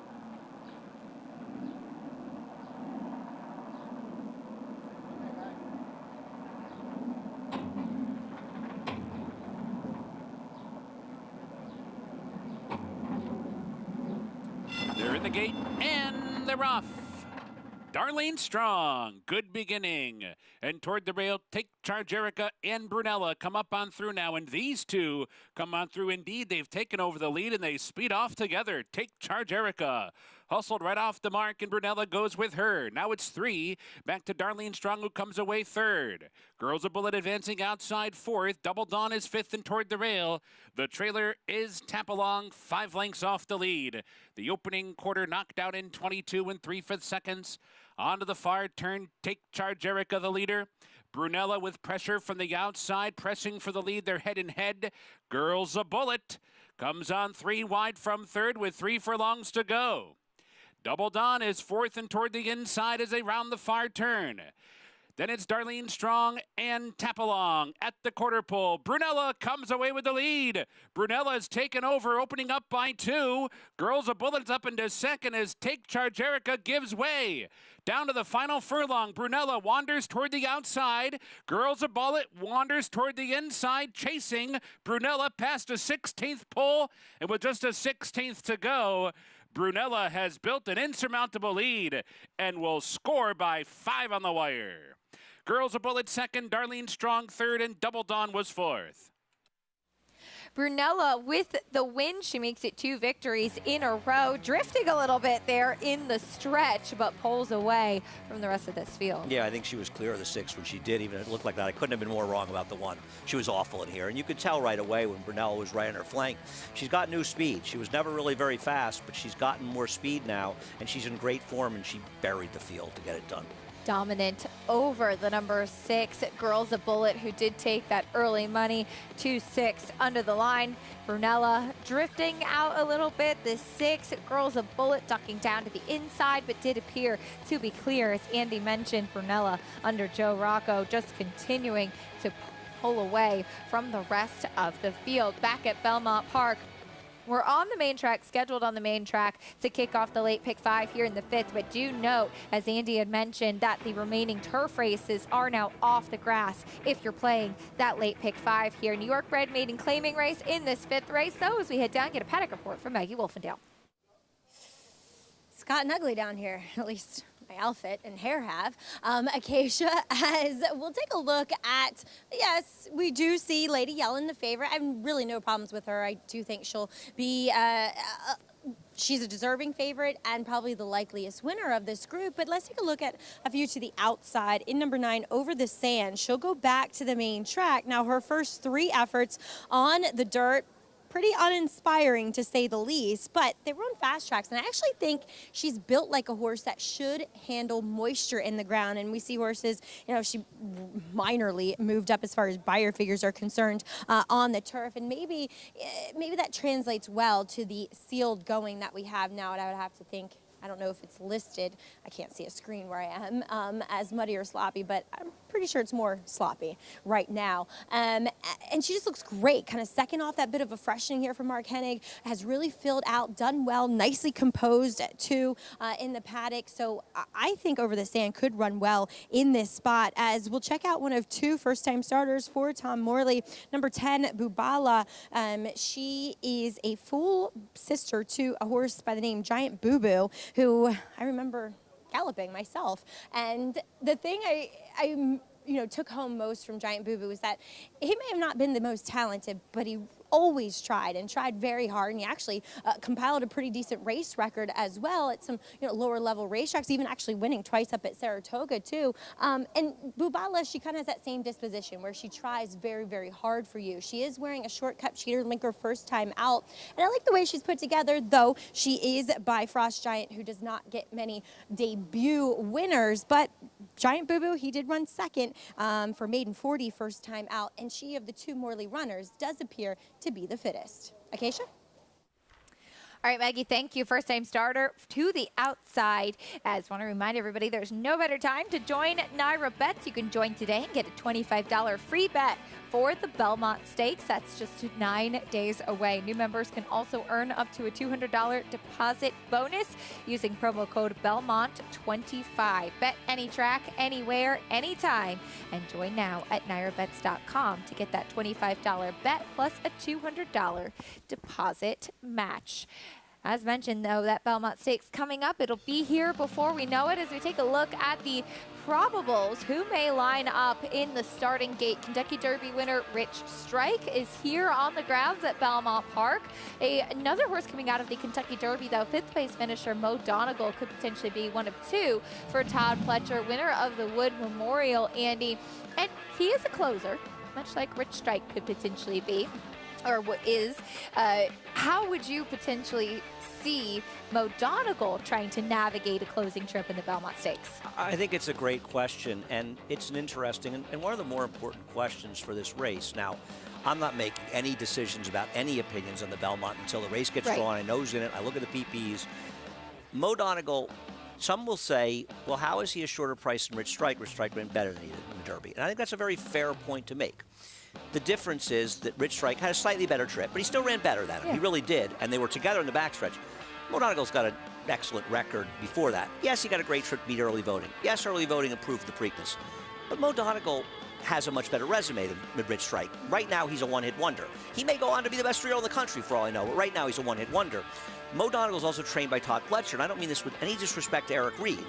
They're in the gate, and they're off. Darlene Strong, good beginning. And toward the rail, Take Charge Erica and Brunella come up on through now. And these two come on through. Indeed, they've taken over the lead, and they speed off together. Take Charge Erica hustled right off the mark, and Brunella goes with her. Now it's 3. Back to Darlene Strong, who comes away 3rd. Girls a Bullet advancing outside 4th. Double Dawn is 5th and toward the rail. The trailer is Tap Along, 5 lengths off the lead. The opening quarter knocked out in 22 3/5 seconds. Onto the far turn, Take Charge Erica, the leader. Brunella with pressure from the outside, pressing for the lead. They're head and head. Girls a Bullet comes on 3 wide from 3rd with 3 furlongs to go. Double Dawn is 4th and toward the inside as they round the far turn. Then it's Darlene Strong and Tap Along at the quarter pole. Brunella comes away with the lead. Brunella is taken over, opening up by 2. Girls a Bullet's up into 2nd as Take Charge Erica gives way. Down to the final furlong, Brunella wanders toward the outside. Girls a Bullet wanders toward the inside, chasing Brunella past a 16th pole, and with just a 16th to go, Brunella has built an insurmountable lead and will score by 5 on the wire. Girls a Bullet 2nd, Darlene Strong 3rd, and Double Dawn was 4th. Brunella with the win. She makes it 2 victories in a row, drifting a little bit there in the stretch, but pulls away from the rest of this field. Yeah, I think she was clear of the 6 when she did. Even it looked like that. I couldn't have been more wrong about the 1. She was awful in here, and you could tell right away when Brunella was right on her flank. She's got new speed. She was never really very fast, but she's gotten more speed now, and she's in great form, and she buried the field to get it done. Dominant over the number 6, Girls a Bullet, who did take that early money, 2-6 under the line. Brunella drifting out a little bit. The 6, Girls a Bullet, ducking down to the inside, but did appear to be clear. As Andy mentioned, Brunella under Joe Rocco just continuing to pull away from the rest of the field. Back at Belmont Park, we're on the main track, scheduled on the main track to kick off the late pick 5 here in the 5th, but do note, as Andy had mentioned, that the remaining turf races are now off the grass if you're playing that late pick 5 here. New York bred maiden claiming race in this 5th race, though, as we head down, get a paddock report from Maggie Wolfendale. It's gotten ugly down here, at least my outfit and hair have. Acacia, as we'll take a look at, yes, we do see Lady Yellen the favorite. I have really no problems with her. I do think she'll be she's a deserving favorite and probably the likeliest winner of this group. But let's take a look at a view to the outside. In number 9, Over the Sand, she'll go back to the main track. Now, her first 3 efforts on the dirt, pretty uninspiring to say the least, but they run fast tracks, and I actually think she's built like a horse that should handle moisture in the ground. And we see horses, you know, she minorly moved up as far as buyer figures are concerned on the turf, and maybe that translates well to the sealed going that we have now. And I would have to think I don't know if it's listed, I can't see a screen where I am, as muddy or sloppy, but I'm pretty sure it's more sloppy right now. And she just looks great, kind of second off that bit of a freshening here from Mark Hennig, has really filled out, done well, nicely composed too in the paddock. So I think Over the Sand could run well in this spot, as we'll check out one of two first-time starters for Tom Morley. Number 10, Bubala. She is a full sister to a horse by the name Giant Boo Boo, who I remember galloping myself. And the thing I took home most from Giant Boo Boo was that he may have not been the most talented, but he always tried very hard, and he actually compiled a pretty decent race record as well at some lower level racetracks, even actually winning twice up at Saratoga too. And Bubala, she kind of has that same disposition where she tries very, very hard for you. She is wearing a shortcut cheater linker first time out, and I like the way she's put together, though she is by Frost Giant, who does not get many debut winners. But Giant Boo Boo, he did run second for Maiden 40 first time out, and she, of the two Morley runners, does appear to be the fittest. Acacia? All right, Maggie, thank you. First-time starter to the outside. As I want to remind everybody, there's no better time to join Naira Bets. You can join today and get a $25 free bet for the Belmont Stakes. That's just 9 days away. New members can also earn up to a $200 deposit bonus using promo code Belmont25. Bet any track, anywhere, anytime. And join now at nairabets.com to get that $25 bet plus a $200 deposit match. As mentioned, though, that Belmont Stakes coming up. It'll be here before we know it as we take a look at the probables. Who may line up in the starting gate? Kentucky Derby winner Rich Strike is here on the grounds at Belmont Park. Another horse coming out of the Kentucky Derby, though, fifth place finisher Mo Donegal could potentially be one of two for Todd Pletcher, winner of the Wood Memorial, Andy. And he is a closer, much like Rich Strike could potentially be, or what is. How would you potentially see Mo Donegal trying to navigate a closing trip in the Belmont Stakes? I think it's a great question, and it's an interesting and one of the more important questions for this race. Now, I'm not making any decisions about any opinions on the Belmont until the race gets drawn. I nose in it. I look at the PPs. Mo Donegal, some will say, well, how is he a shorter price than Rich Strike? Rich Strike went better than he did in the Derby. And I think that's a very fair point to make. The difference is that Rich Strike had a slightly better trip, but he still ran better than him. Yeah. He really did, and they were together in the backstretch. Mo Donegal's got an excellent record before that. Yes, he got a great trip to beat early voting. Yes, early voting improved the Preakness. But Mo Donegal has a much better resume than Rich Strike. Right now, he's a one-hit wonder. He may go on to be the best three-year-old in the country, for all I know, but right now he's a one-hit wonder. Mo Donegal's also trained by Todd Pletcher, and I don't mean this with any disrespect to Eric Reed.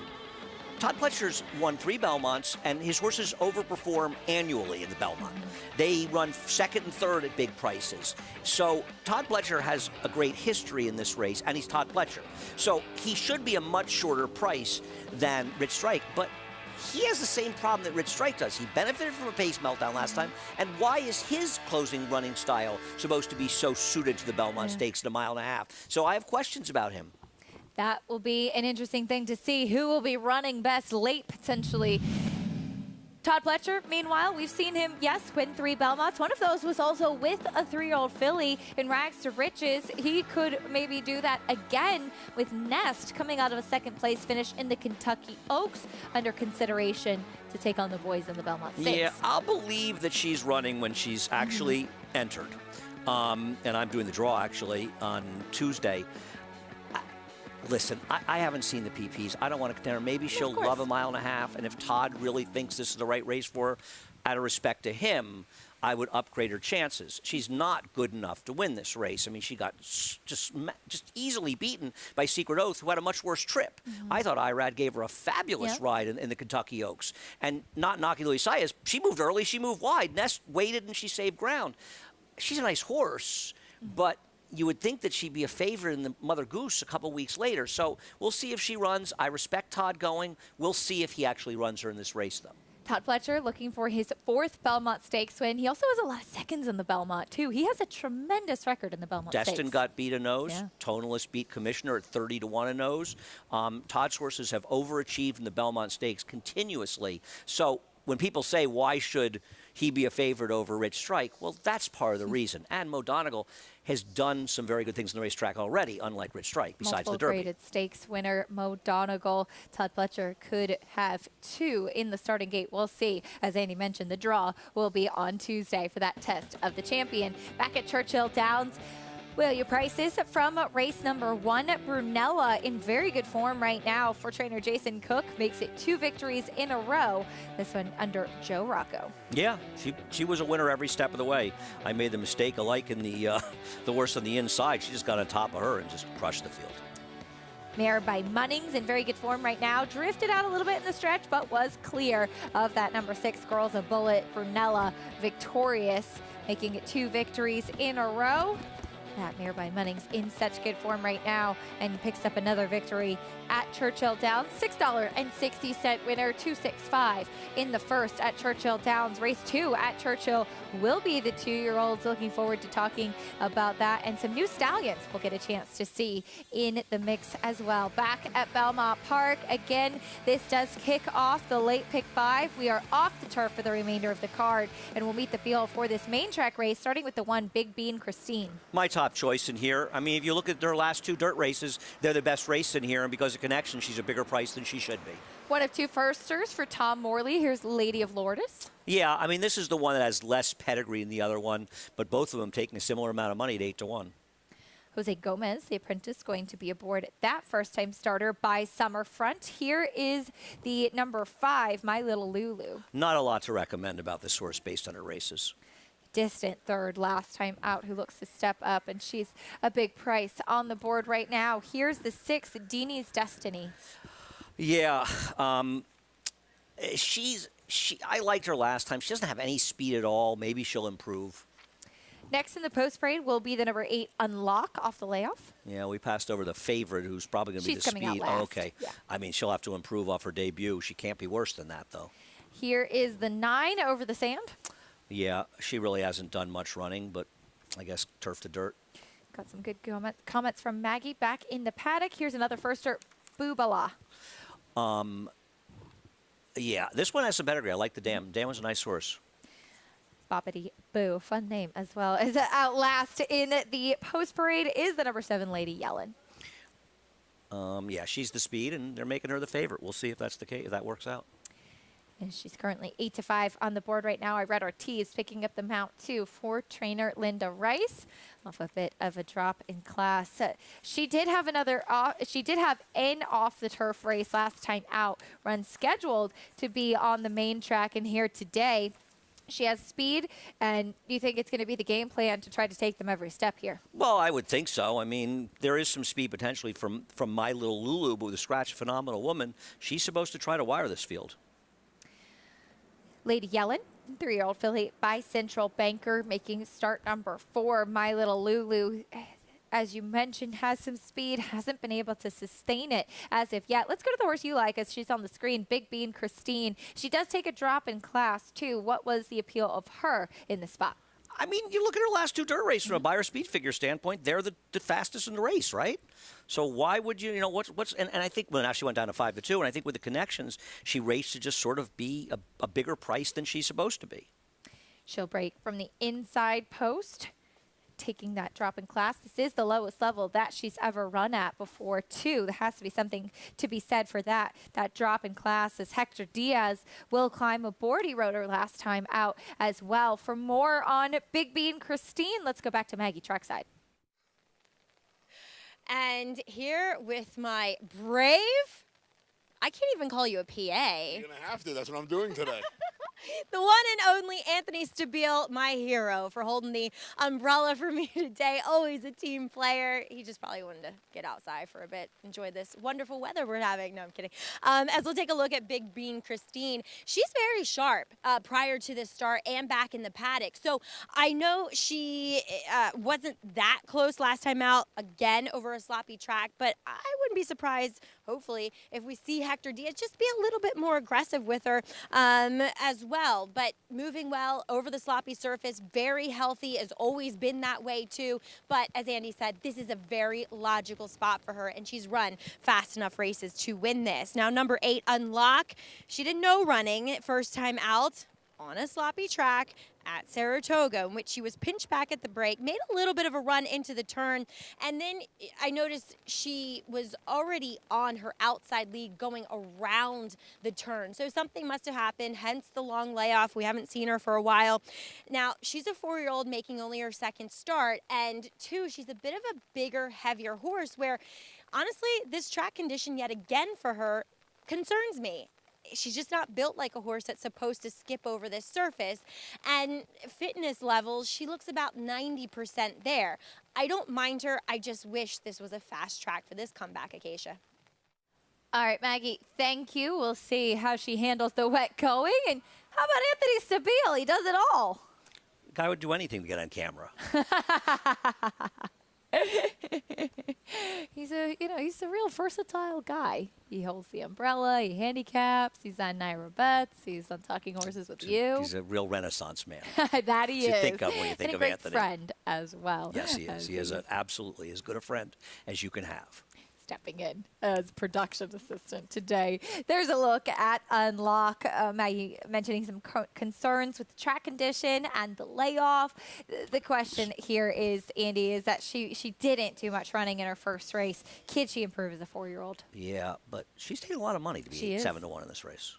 Todd Pletcher's won 3 Belmonts, and his horses overperform annually in the Belmont. They run second and third at big prices. So Todd Pletcher has a great history in this race, and he's Todd Pletcher. So he should be a much shorter price than Rich Strike, but he has the same problem that Rich Strike does. He benefited from a pace meltdown last time, and why is his closing running style supposed to be so suited to the Belmont Stakes in a mile and a half? So I have questions about him. That will be an interesting thing to see. Who will be running best late, potentially? Todd Pletcher, meanwhile, we've seen him, yes, win 3 Belmonts. One of those was also with a 3-year-old filly in Rags to Riches. He could maybe do that again with Nest coming out of a second-place finish in the Kentucky Oaks, under consideration to take on the boys in the Belmont Stakes. Yeah, I'll believe that she's running when she's actually entered. And I'm doing the draw, actually, on Tuesday. Listen, I haven't seen the PPs. I don't want to contend her. Maybe she'll love a mile and a half, and if Todd really thinks this is the right race for her, out of respect to him, I would upgrade her chances. She's not good enough to win this race. I mean, she got just easily beaten by Secret Oath, who had a much worse trip. I thought Irad gave her a fabulous ride in the Kentucky Oaks. And not knocking Louis Sayas, she moved early, she moved wide. Nest waited, and she saved ground. She's a nice horse, but you would think that she'd be a favorite in the Mother Goose a couple weeks later. So we'll see if she runs. I respect Todd going. We'll see if he actually runs her in this race, though. Todd Pletcher looking for his 4th Belmont Stakes win. He also has a lot of seconds in the Belmont, too. He has a tremendous record in the Belmont Stakes. Destin got beat a nose. Yeah. Tonalist beat Commissioner at 30-1 a nose. Todd's horses have overachieved in the Belmont Stakes continuously. So when people say, why should he be a favorite over Rich Strike? Well, that's part of the reason. And Mo Donegal has done some very good things in the racetrack already, unlike Rich Strike, besides the Derby. Graded stakes winner Mo Donegal. Todd Pletcher could have 2 in the starting gate. We'll see. As Andy mentioned, the draw will be on Tuesday for that test of the champion. Back at Churchill Downs. Well, your prices from race number 1, Brunella in very good form right now for trainer Jason Cook. Makes it 2 victories in a row. This one under Joe Rocco. Yeah, she was a winner every step of the way. I made the mistake of liking the horse on the inside. She just got on top of her and just crushed the field. Mare by Munnings in very good form right now. Drifted out a little bit in the stretch, but was clear of that number 6, Girls a Bullet. Brunella victorious, making it 2 victories in a row. That mare by Munnings in such good form right now and picks up another victory at Churchill Downs. $6.60 winner, 265 in the first at Churchill Downs. Race 2 at Churchill will be the 2-year-olds. Looking forward to talking about that, and some new stallions we'll get a chance to see in the mix as well. Back at Belmont Park again, this does kick off the late pick 5. We are off the turf for the remainder of the card, and we'll meet the field for this main track race, starting with the 1 Big Bean Christine. My top choice in here. I mean, if you look at their last 2 dirt races, they're the best race in here, and because of connection, she's a bigger price than she should be. One of 2 firsters for Tom Morley. Here's Lady of Lourdes. Yeah, I mean, this is the one that has less pedigree than the other one, but both of them taking a similar amount of money at 8-1. Jose Gomez, the apprentice, going to be aboard that first-time starter by Summerfront. Here is the number 5, My Little Lulu. Not a lot to recommend about this horse based on her races. Distant third last time out, who looks to step up, and she's a big price on the board right now. Here's the 6, Deanie's Destiny. Yeah, I liked her last time. She doesn't have any speed at all. Maybe she'll improve. Next in the post parade will be the number 8, Unlock, off the layoff. Yeah, we passed over the favorite, who's probably going to be the coming speed. Out last. Oh, okay. Yeah. I mean, she'll have to improve off her debut. She can't be worse than that, though. Here is the 9, Over the Sand. Yeah, she really hasn't done much running, but I guess turf to dirt. Got some good comments from Maggie back in the paddock. Here's another firster, Boobala. Yeah, this one has some pedigree. I like the Dam. Dam was a nice horse. Boppity Boo, fun name as well. As out last in the post parade is the number 7, Lady Yellen. Yeah, she's the speed, and they're making her the favorite. We'll see if that's the case, if that works out. And she's currently 8-5 on the board right now. I read Ortiz picking up the mount too for trainer Linda Rice, off a bit of a drop in class. She did have an off the turf race last time out, run scheduled to be on the main track, and here today. She has speed, and do you think it's going to be the game plan to try to take them every step here? Well, I would think so. I mean, there is some speed potentially from My Little Lulu, but with a scratch, phenomenal woman. She's supposed to try to wire this field. Lady Yellen, 3-year-old filly by Central Banker, making start number 4. My Little Lulu, as you mentioned, has some speed, hasn't been able to sustain it as of yet. Let's go to the horse you like as she's on the screen, Big Bean Christine. She does take a drop in class, too. What was the appeal of her in the spot? I mean, you look at her last 2 dirt races from a buyer speed figure standpoint, they're the fastest in the race, right? So why would you know, and I think, well, now she went down to 5-2, and I think with the connections, she raced to just sort of be a bigger price than she's supposed to be. She'll break from the inside post, taking that drop in class. This is the lowest level that she's ever run at before, too. There has to be something to be said for that drop in class, as Hector Diaz will climb aboard. He rode her last time out as well. For more on Big Bean Christine, let's go back to Maggie trackside. And here with my brave, I can't even call you a PA. You're going to have to. That's what I'm doing today. The one and only Anthony Stabile, my hero, for holding the umbrella for me today. Always a team player. He just probably wanted to get outside for a bit, enjoy this wonderful weather we're having. No, I'm kidding. As we'll take a look at Big Bean Christine, she's very sharp prior to this start and back in the paddock. So I know she wasn't that close last time out, again, over a sloppy track, but I wouldn't be surprised, hopefully, if we see Hector Diaz just be a little bit more aggressive with her as well. But moving well over the sloppy surface, very healthy, has always been that way too. But as Andy said, this is a very logical spot for her, and she's run fast enough races to win this. Now, number 8, Unlock. She didn't know running first time out. on a sloppy track at Saratoga, in which she was pinched back at the break, made a little bit of a run into the turn, and then I noticed she was already on her outside lead going around the turn. So something must have happened, hence the long layoff. We haven't seen her for a while. Now, she's a 4-year-old making only her second start, and 2, she's a bit of a bigger, heavier horse where, honestly, this track condition yet again for her concerns me. She's just not built like a horse that's supposed to skip over this surface. And fitness levels, she looks about 90% there. I don't mind her. I just wish this was a fast track for this comeback, Acacia. All right, Maggie, thank you. We'll see how she handles the wet going. And how about Anthony Stabile? He does it all. Guy would do anything to get on camera. He's a real versatile guy. He holds the umbrella, he handicaps, he's on Naira Bets, he's on Talking Horses with You. He's a real Renaissance man. That he is. You think of when you think and of a great Anthony. Friend as well. Yes, he is. He is absolutely as good a friend as you can have. Stepping in as production assistant today. There's a look at Unlock. Maggie mentioning some concerns with the track condition and the layoff. The question here is, Andy, is that she didn't do much running in her first race. Can she improve as a 4-year-old? Yeah, but she's taking a lot of money to be 7-1 in this race.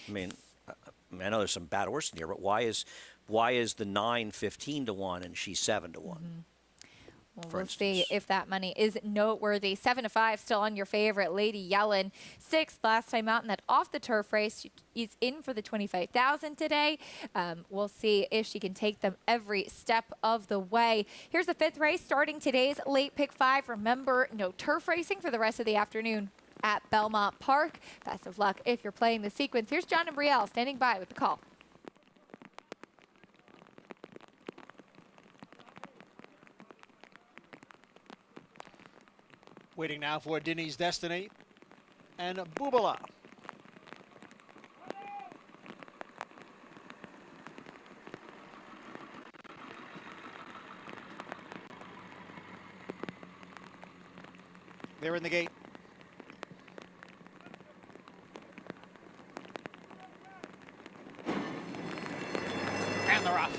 I mean, I know there's some bad horses in here, but why is the 9 15-1 and she's 7-1? Well, we'll see if that money is noteworthy. 7-5 still on your favorite, Lady Yellen. 6th last time out in that off-the-turf race. She's in for the $25,000 today. We'll see if she can take them every step of the way. Here's the 5th race starting today's late pick 5. Remember, no turf racing for the rest of the afternoon at Belmont Park. Best of luck if you're playing the sequence. Here's John and Brielle standing by with the call. Waiting now for Denny's Destiny and Boobala. They're in the gate. And they're off.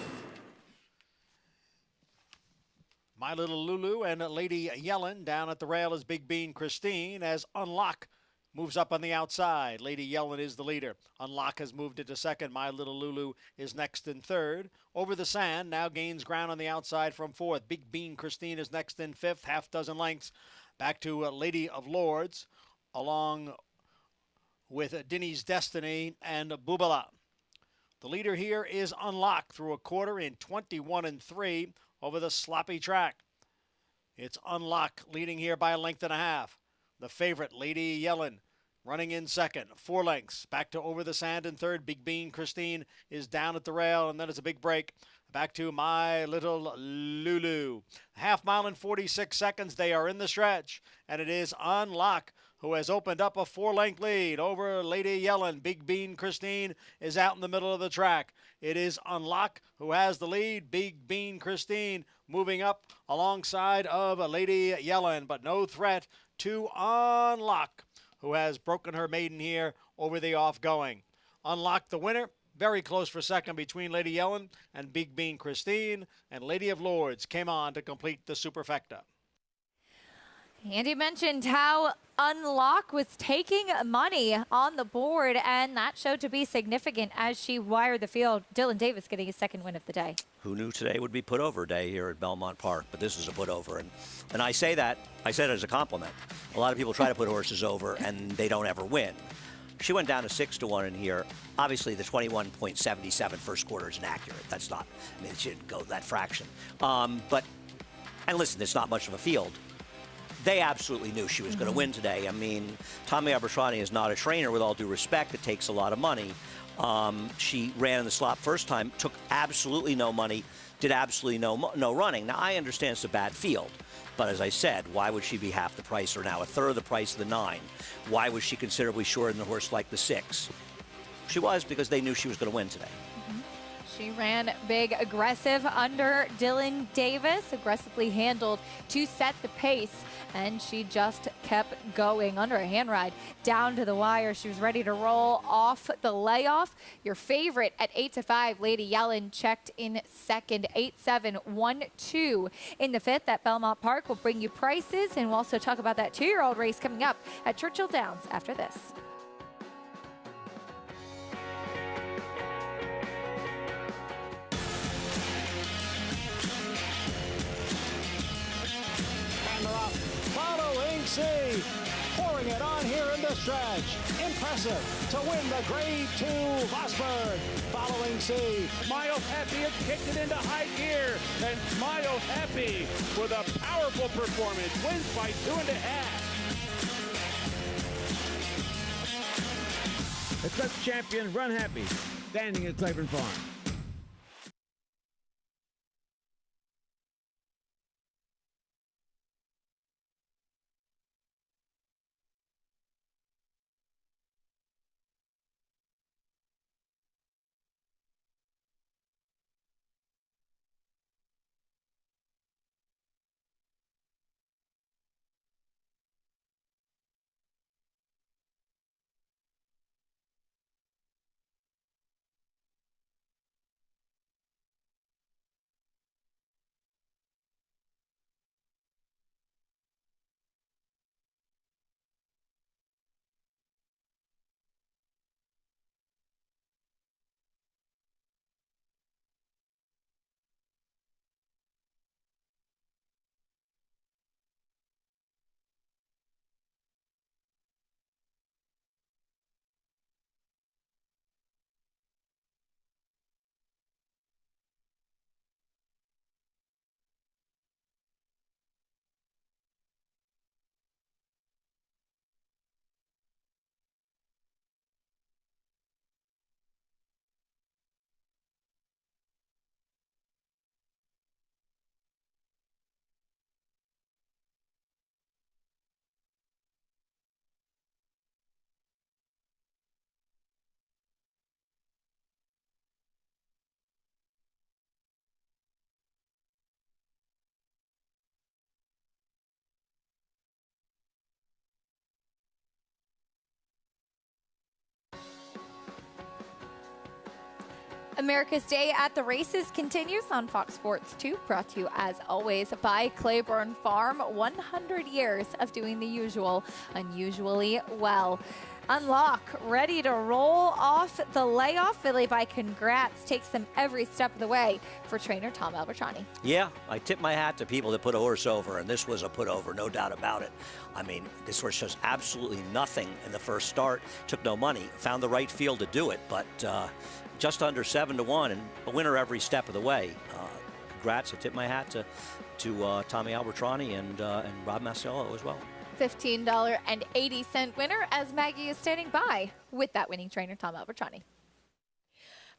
My Little Lulu and Lady Yellen down at the rail is Big Bean Christine as Unlock moves up on the outside. Lady Yellen is the leader. Unlock has moved into second. My Little Lulu is next in third. Over the Sand now gains ground on the outside from fourth. Big Bean Christine is next in fifth, half dozen lengths. Back to Lady of Lords along with Denny's Destiny and Boobala. The leader here is Unlock through a quarter in 21-3 over the sloppy track. It's Unlock leading here by a length and a half. The favorite, Lady Yellen, running in second, 4 lengths. Back to Over the Sand in third. Big Bean Christine is down at the rail, and then it's a big break. Back to My Little Lulu. Half mile and 46 seconds. They are in the stretch, and it is Unlock who has opened up a 4-length lead over Lady Yellen. Big Bean Christine is out in the middle of the track. It is Unlock who has the lead. Big Bean Christine moving up alongside of Lady Yellen, but no threat to Unlock, who has broken her maiden here over the off-going. Unlock the winner. Very close for second between Lady Yellen and Big Bean Christine, and Lady of Lords came on to complete the superfecta. Andy mentioned how Unlock was taking money on the board, and that showed to be significant as she wired the field. Dylan Davis getting his second win of the day. Who knew today would be put over day here at Belmont Park, but this is a put over. And I say that, I said it as a compliment. A lot of people try to put horses over and they don't ever win. She went down to 6-1 in here. Obviously, the 21.77 first quarter is inaccurate. That's not, I mean, it shouldn't go that fraction. And listen, it's not much of a field. They absolutely knew she was going to win today. I mean, Tommy Abertrani is not a trainer, with all due respect. It takes a lot of money. She ran in the slop first time, took absolutely no money, did absolutely no running. Now, I understand it's a bad field. But as I said, why would she be half the price or now a third of the price of the 9? Why was she considerably shorter than a horse like the 6? She was, because they knew she was going to win today. She ran big, aggressive under Dylan Davis, aggressively handled to set the pace, and she just kept going under a hand ride down to the wire. She was ready to roll off the layoff. Your favorite at 8-5, Lady Yellen, checked in second, 8-7, 1-2 in the fifth at Belmont Park. We'll bring you prices, and we'll also talk about that 2-year-old race coming up at Churchill Downs after this. Following C, pouring it on here in the stretch. Impressive to win the Grade 2 Vosburg. Following C. Mile Happy has kicked it into high gear, and Mile Happy with a powerful performance wins by 2.5. The Clutch champion, Run Happy, standing at Claiborne Farm. America's Day at the Races continues on Fox Sports 2, brought to you as always by Claiborne Farm. 100 years of doing the usual unusually well. Unlock, ready to roll off the layoff. Philly by Congrats takes them every step of the way for trainer Tom Albertrani. Yeah, I tip my hat to people that put a horse over, and this was a put over, no doubt about it. I mean, this horse shows absolutely nothing in the first start, took no money, found the right field to do it, but just under 7-1 and a winner every step of the way. Congrats, I tip my hat to Tommy Albertrani and Rob Masiello as well. $15.80 winner, as Maggie is standing by with that winning trainer, Tom Albertrani.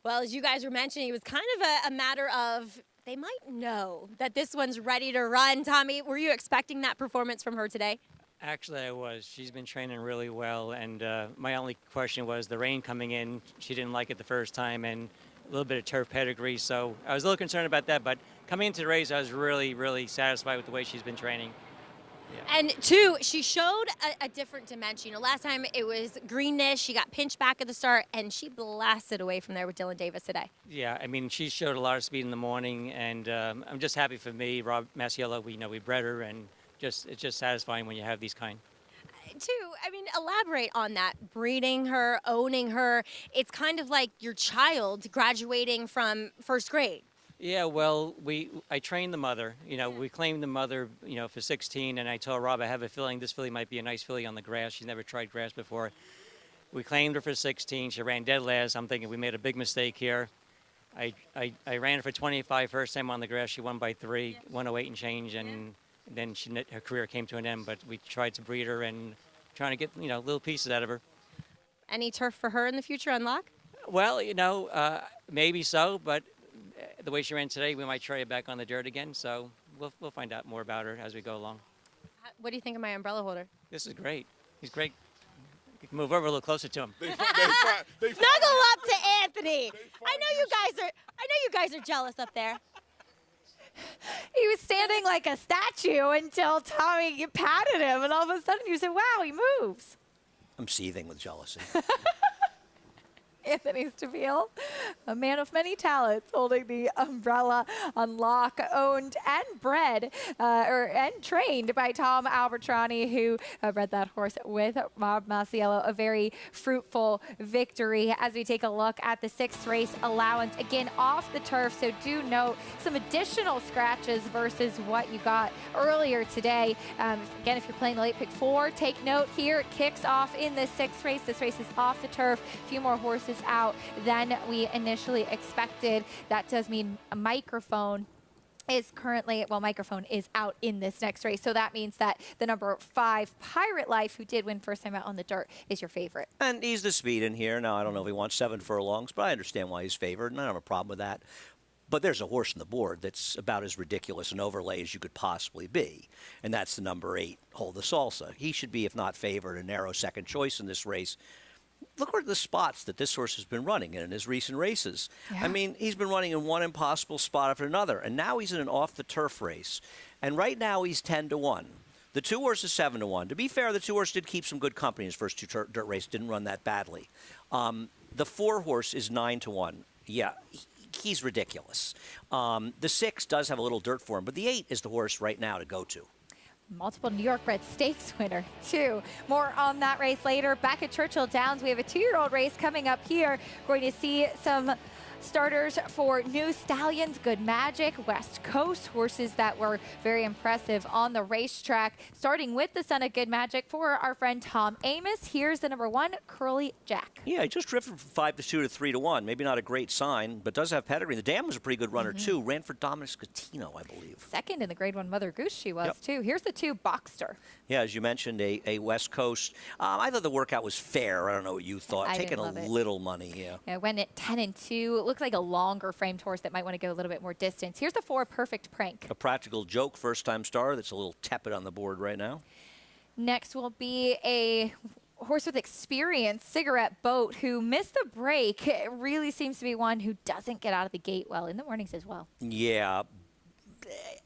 Well, as you guys were mentioning, it was kind of a matter of they might know that this one's ready to run. Tommy, were you expecting that performance from her today? Actually, I was. She's been training really well, and my only question was the rain coming in. She didn't like it the first time, and a little bit of turf pedigree, so I was a little concerned about that, but coming into the race, I was really, really satisfied with the way she's been training. Yeah. And two, she showed a different dimension. You know, last time it was greenness. She got pinched back at the start, and she blasted away from there with Dylan Davis today. Yeah, I mean, she showed a lot of speed in the morning, and I'm just happy for me, Rob Masiello. We bred her, and it's just satisfying when you have these kind. Two, I mean, elaborate on that. Breeding her, owning her. It's kind of like your child graduating from first grade. Yeah, well, I trained the mother. We claimed the mother, for 16, and I told Rob, I have a feeling this filly might be a nice filly on the grass. She's never tried grass before. We claimed her for 16. She ran dead last. I'm thinking we made a big mistake here. I ran her for 25 first time on the grass. She won by 3, 108 and change, and then her career came to an end. But we tried to breed her and trying to get, little pieces out of her. Any turf for her in the future, Unlock? Well, maybe so, but the way she ran today, we might try it back on the dirt again. So we'll find out more about her as we go along. What do you think of my umbrella holder? This is great. He's great. You can move over a little closer to him. Snuggle up to Anthony. I know you guys are. I know you guys are jealous up there. He was standing like a statue until Tommy patted him, and all of a sudden you said, wow, he moves. I'm seething with jealousy. Anthony Stabile, a man of many talents, holding the umbrella on lock, owned and bred and trained by Tom Albertrani, who bred that horse with Rob Masiello. A very fruitful victory as we take a look at the 6th race allowance. Again, off the turf, so do note some additional scratches versus what you got earlier today. Again, if you're playing the late pick 4, take note here. It kicks off in the 6th race. This race is off the turf. A few more horses out than we initially expected. That does mean a microphone is currently, well, microphone is out in this next race. So that means that the number 5, Pirate Life, who did win first time out on the dirt, is your favorite. And he's the speed in here. Now, I don't know if he wants 7 furlongs, but I understand why he's favored, and I don't have a problem with that. But there's a horse on the board that's about as ridiculous an overlay as you could possibly be, and that's the number 8, Hold the Salsa. He should be, if not favored, a narrow second choice in this race. Look at the spots that this horse has been running in his recent races. Yeah. I mean, he's been running in one impossible spot after another, and now he's in an off-the-turf race. And right now he's 10-1. The 2 horse is 7-1. To be fair, the 2 horse did keep some good company in his first 2 dirt races, didn't run that badly. The 4 horse is 9-1. Yeah, he's ridiculous. The 6 does have a little dirt for him, but the 8 is the horse right now to go to. Multiple New York bred stakes winner, too. More on that race later. Back at Churchill Downs, we have a 2-year-old race coming up here. Going to see some starters for new Stallions, Good Magic, West Coast horses that were very impressive on the racetrack. Starting with the son of Good Magic for our friend Tom Amos. Here's the number 1, Curly Jack. Yeah, he just drifted from 5-2 to 3-1. Maybe not a great sign, but does have pedigree. The Dam was a pretty good runner, too. Ran for Dominic Scatino, I believe. Second in the Grade 1 Mother Goose she was, too. Here's the 2, Boxster. Yeah, as you mentioned, a West Coast. I thought the workout was fair. I don't know what you thought. Taking a little money, yeah. It went at 10-2. Looks like a longer framed horse that might want to go a little bit more distance. Here's the 4, Perfect Prank. A Practical Joke, first-time star that's a little tepid on the board right now. Next will be a horse with experience, Cigarette Boat, who missed the break. It really seems to be one who doesn't get out of the gate well in the mornings as well. Yeah.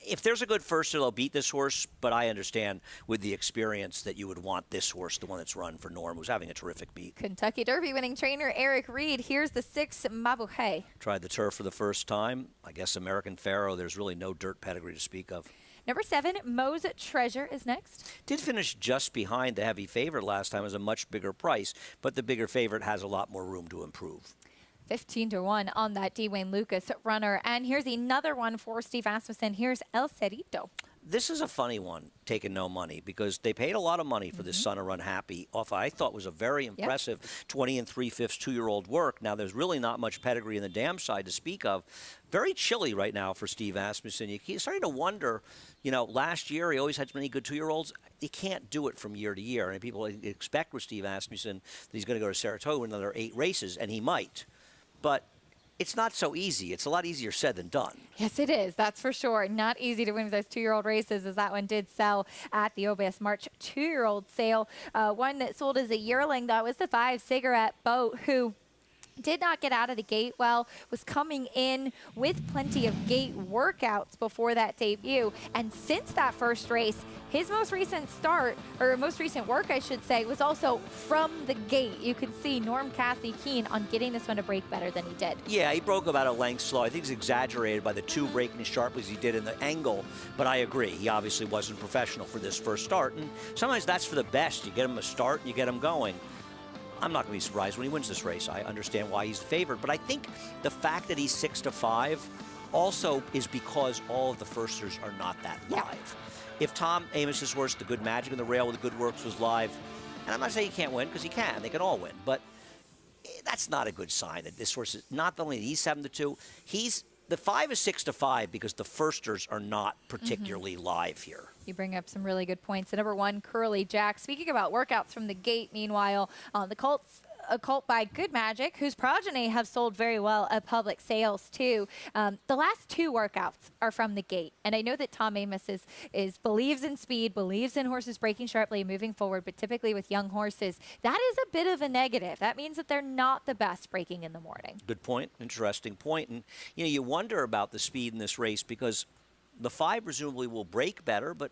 If there's a good firster, they'll beat this horse, but I understand with the experience that you would want this horse, the one that's run for Norm, who's having a terrific meet. Kentucky Derby winning trainer Eric Reed. Here's the 6, Mabuhay. Tried the turf for the first time. I guess American Pharaoh, there's really no dirt pedigree to speak of. Number 7, Moe's Treasure is next. Did finish just behind the heavy favorite last time as a much bigger price, but the bigger favorite has a lot more room to improve. 15-1 on that Dwayne Lucas runner. And here's another one for Steve Asmussen. Here's El Cerrito. This is a funny one, taking no money, because they paid a lot of money for this Son of Run Happy off I thought was a very impressive 20 3/5 2-year-old work. Now, there's really not much pedigree in the Dam side to speak of. Very chilly right now for Steve Asmussen. You're starting to wonder, last year he always had so many good 2-year-olds. He can't do it from year to year. And people expect with Steve Asmussen that he's going to go to Saratoga with another 8 races, and he might. But it's not so easy. It's a lot easier said than done. Yes, it is. That's for sure. Not easy to win with those 2-year-old races, as that one did sell at the OBS March 2-year-old sale. One that sold as a yearling, that was the 5, Cigarette Boat, who did not get out of the gate well, was coming in with plenty of gate workouts before that debut. And since that first race, his most recent start, or most recent work, I should say, was also from the gate. You can see Norm Cassie keen on getting this one to break better than he did. Yeah, he broke about a length slow. I think it's exaggerated by the 2 breaking as sharply as he did in the angle, but I agree. He obviously wasn't professional for this first start, and sometimes that's for the best. You get him a start and you get him going. I'm not going to be surprised when he wins this race. I understand why he's favored, but I think the fact that he's 6-5 also is because all of the firsters are not that live. If Tom Amos's horse, the Good Magic and the Rail with the Good Works, was live, and I'm not saying he can't win, because he can. They can all win, but that's not a good sign that this horse is not only he's 7-2. The 5 is 6-5 because the firsters are not particularly live here. You bring up some really good points. The number 1, Curly Jack. Speaking about workouts from the gate, meanwhile, the Colts a colt by Good Magic, whose progeny have sold very well at public sales too. The last 2 workouts are from the gate, and I know that Tom Amoss believes in speed, believes in horses breaking sharply and moving forward, but typically with young horses, that is a bit of a negative. That means that they're not the best breaking in the morning. Good point. Interesting point. And, you know, you wonder about the speed in this race because the 5 presumably will break better, but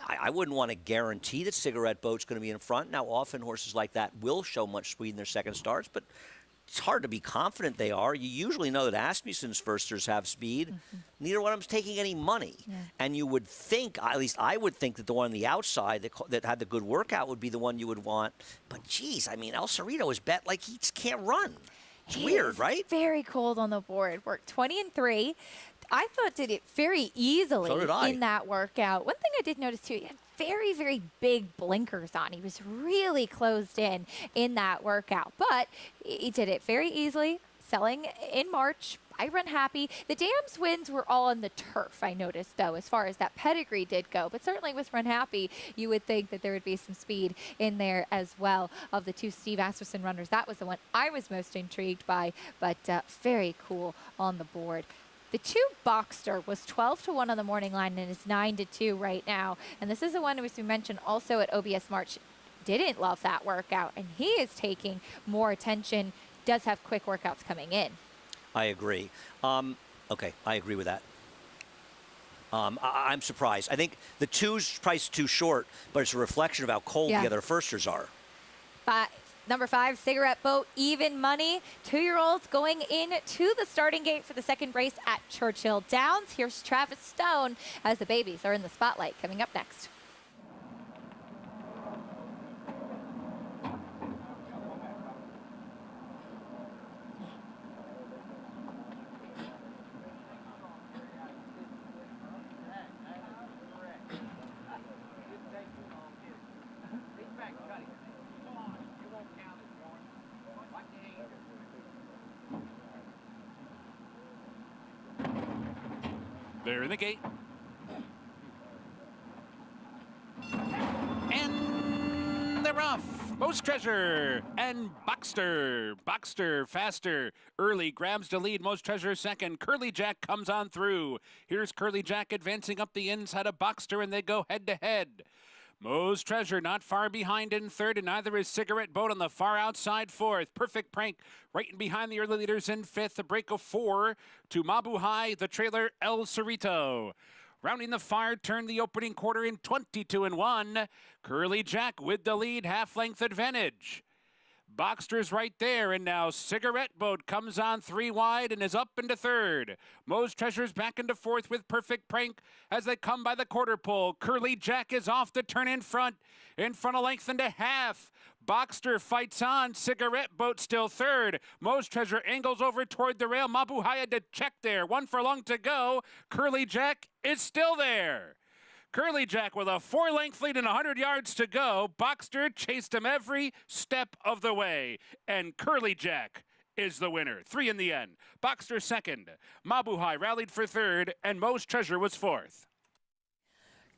I wouldn't want to guarantee that Cigarette Boat's going to be in front. Now, often horses like that will show much speed in their second starts, but it's hard to be confident they are. You usually know that Asmussen's firsters have speed. Neither one of them's taking any money. And you would think, at least I would think, that the one on the outside that had the good workout would be the one you would want. But, geez, I mean, El Cerrito is bet like he just can't run. It's weird, right? Very cold on the board. Worked 20 and 3. I thought did it very easily in that workout. One thing I did notice too, he had very, very big blinkers on. He was really closed in that workout, but he did it very easily. Selling in March. I run happy. The Dams wins were all on the turf, I noticed, though, as far as that pedigree did go. But certainly with Run Happy, you would think that there would be some speed in there as well. Of the 2 Steve Asmussen runners, that was the one I was most intrigued by, but very cool on the board. The 2 Boxster was 12-1 on the morning line and is 9-2 right now. And this is the one, as we mentioned, also at OBS March, didn't love that workout. And he is taking more attention, does have quick workouts coming in. I agree. Okay, I agree with that. I'm surprised. I think the 2's price too short, but it's a reflection of how cold the other firsters are. Number 5, Cigarette Boat, even money. 2-year-olds going in to the starting gate for the second race at Churchill Downs. Here's Travis Stone as the babies are in the spotlight. Coming up next. They're in the gate. And they're off. Most Treasure and Boxster. Boxster faster. Early grabs the lead. Most Treasure second. Curly Jack comes on through. Here's Curly Jack advancing up the inside of Boxster, and they go head to head. Most Treasure not far behind in third, and neither is Cigarette Boat on the far outside fourth. Perfect Prank right in behind the early leaders in fifth. A break of 4 to Mabu High, the trailer El Cerrito. Rounding the far turn the opening quarter in 22-1. Curly Jack with the lead, half-length advantage. Boxster's right there, and now Cigarette Boat comes on 3 wide and is up into third. Most Treasure's back into fourth with Perfect Prank as they come by the quarter pole. Curly Jack is off the turn in front a length and a half. Boxster fights on. Cigarette Boat still third. Most Treasure angles over toward the rail. Mabu High had to check there. 1 furlong to go. Curly Jack is still there. Curly Jack with a 4-length lead and 100 yards to go. Boxster chased him every step of the way. And Curly Jack is the winner. 3 in the end. Boxster second. Mabu High rallied for third, and Most Treasure was fourth.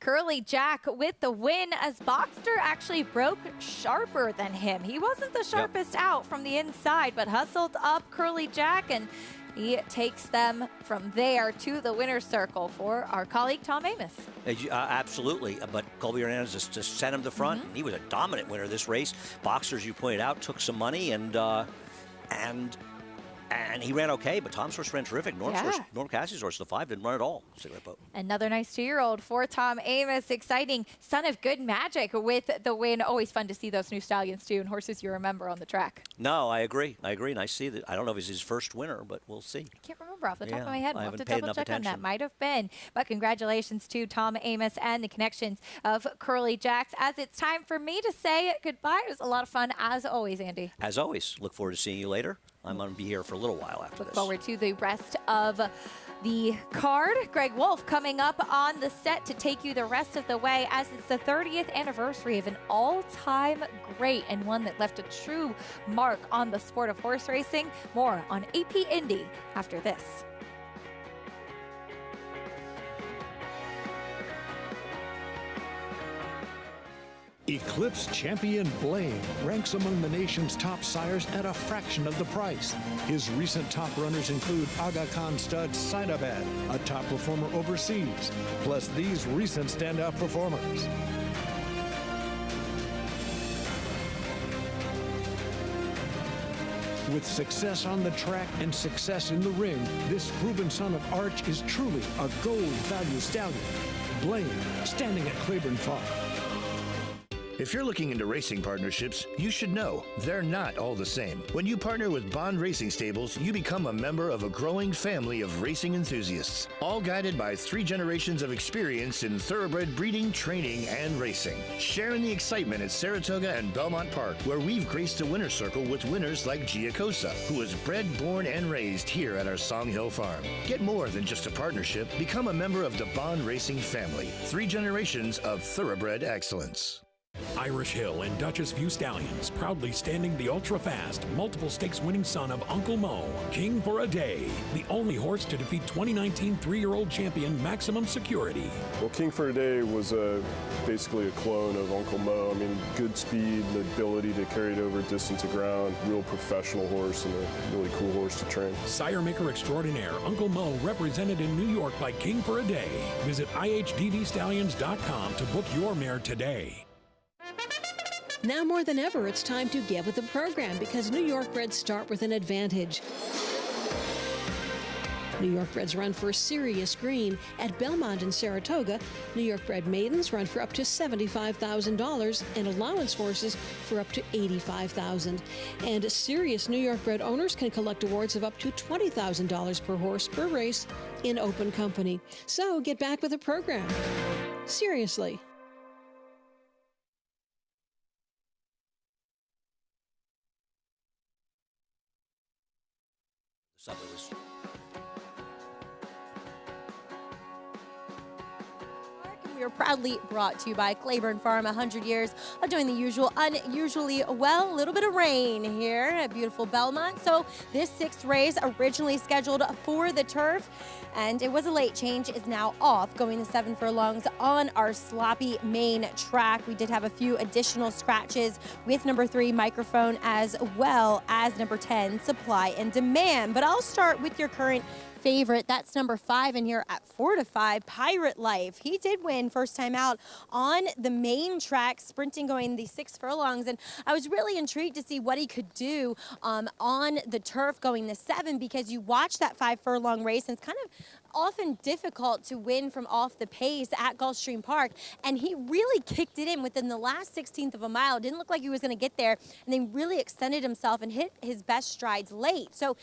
Curly Jack with the win as Boxster actually broke sharper than him. He wasn't the sharpest out from the inside, but hustled up Curly Jack, and he takes them from there to the winner's circle for our colleague Tom Amoss. Absolutely, but Colby Hernandez just sent him to front. He was a dominant winner of this race. Boxster, as you pointed out, took some money and he ran okay, but Tom's horse ran terrific. Norm Cassie's horse, the 5, didn't run at all. Cigarette Boat. Another nice 2-year-old for Tom Amoss. Exciting. Son of Good Magic with the win. Always fun to see those new stallions, too, and horses you remember on the track. No, I agree. Nice to see that. I don't know if it's his first winner, but we'll see. I can't remember off the top of my head. We'll have to paid double check attention. on that. Might have been. But congratulations to Tom Amoss and the connections of Curly Jacks. As it's time for me to say goodbye. It was a lot of fun, as always, Andy. As always. Look forward to seeing you later. I'm going to be here for a little while after this. Look forward to the rest of the card. Greg Wolf coming up on the set to take you the rest of the way as it's the 30th anniversary of an all-time great and one that left a true mark on the sport of horse racing. More on AP Indy after this. Eclipse champion Blaine ranks among the nation's top sires at a fraction of the price. His recent top runners include Aga Khan stud Saidabad, a top performer overseas, plus these recent standout performers. With success on the track and success in the ring, this proven son of Arch is truly a gold value stallion. Blaine, standing at Claiborne Farm. If you're looking into racing partnerships, you should know they're not all the same. When you partner with Bond Racing Stables, you become a member of a growing family of racing enthusiasts, all guided by 3 generations of experience in thoroughbred breeding, training, and racing. Sharing the excitement at Saratoga and Belmont Park, where we've graced the winner's circle with winners like Giacosa, who was bred, born, and raised here at our Song Hill Farm. Get more than just a partnership. Become a member of the Bond Racing family. 3 generations of thoroughbred excellence. Irish Hill and Duchess View Stallions, proudly standing the ultra-fast, multiple stakes winning son of Uncle Mo, King for a Day, the only horse to defeat 2019 3-year-old champion Maximum Security. Well, King for a Day was basically a clone of Uncle Mo. I mean, good speed, the ability to carry it over distance of ground, real professional horse and a really cool horse to train. Sire maker extraordinaire Uncle Mo, represented in New York by King for a Day. Visit IHDVStallions.com to book your mare today. Now more than ever, it's time to get with the program because New York breds start with an advantage. New York breds run for serious green. At Belmont and Saratoga, New York bred maidens run for up to $75,000 and allowance horses for up to $85,000. And serious New York bred owners can collect awards of up to $20,000 per horse per race in open company. So get back with the program. Seriously. We are proudly brought to you by Claiborne Farm, 100 years of doing the usual, unusually well. A little bit of rain here at beautiful Belmont. So this 6th race, originally scheduled for the turf, and it was a late change, is now off, going the 7 furlongs on our sloppy main track. We did have a few additional scratches with number 3, Microphone, as well as number 10, Supply and Demand. But I'll start with your current favorite. That's number 5 in here at 4-5, Pirate Life. He did win first time out on the main track, sprinting going the 6 furlongs, and I was really intrigued to see what he could do on the turf going the 7, because you watch that 5 furlong race and it's kind of often difficult to win from off the pace at Gulfstream Park, and he really kicked it in within the last 16th of a mile. It didn't look like he was going to get there, and then really extended himself and hit his best strides late. So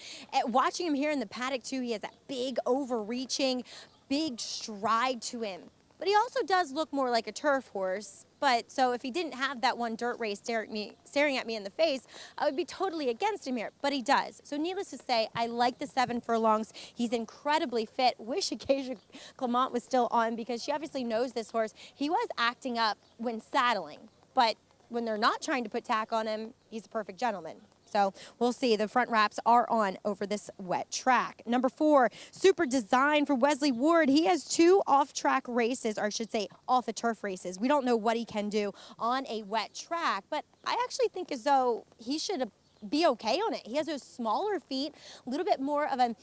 watching him here in the paddock too, he has that big overreaching, big stride to him. But he also does look more like a turf horse. But so if he didn't have that one dirt race staring at me in the face, I would be totally against him here. But he does. So needless to say, I like the 7 furlongs. He's incredibly fit. Wish Acacia Clement was still on, because she obviously knows this horse. He was acting up when saddling, but when they're not trying to put tack on him, he's a perfect gentleman. So we'll see. The front wraps are on over this wet track. Number 4, Super Design for Wesley Ward. He has 2 off-track races, or I should say off-the-turf races. We don't know what he can do on a wet track, but I actually think as though he should be okay on it. He has those smaller feet, a little bit more of an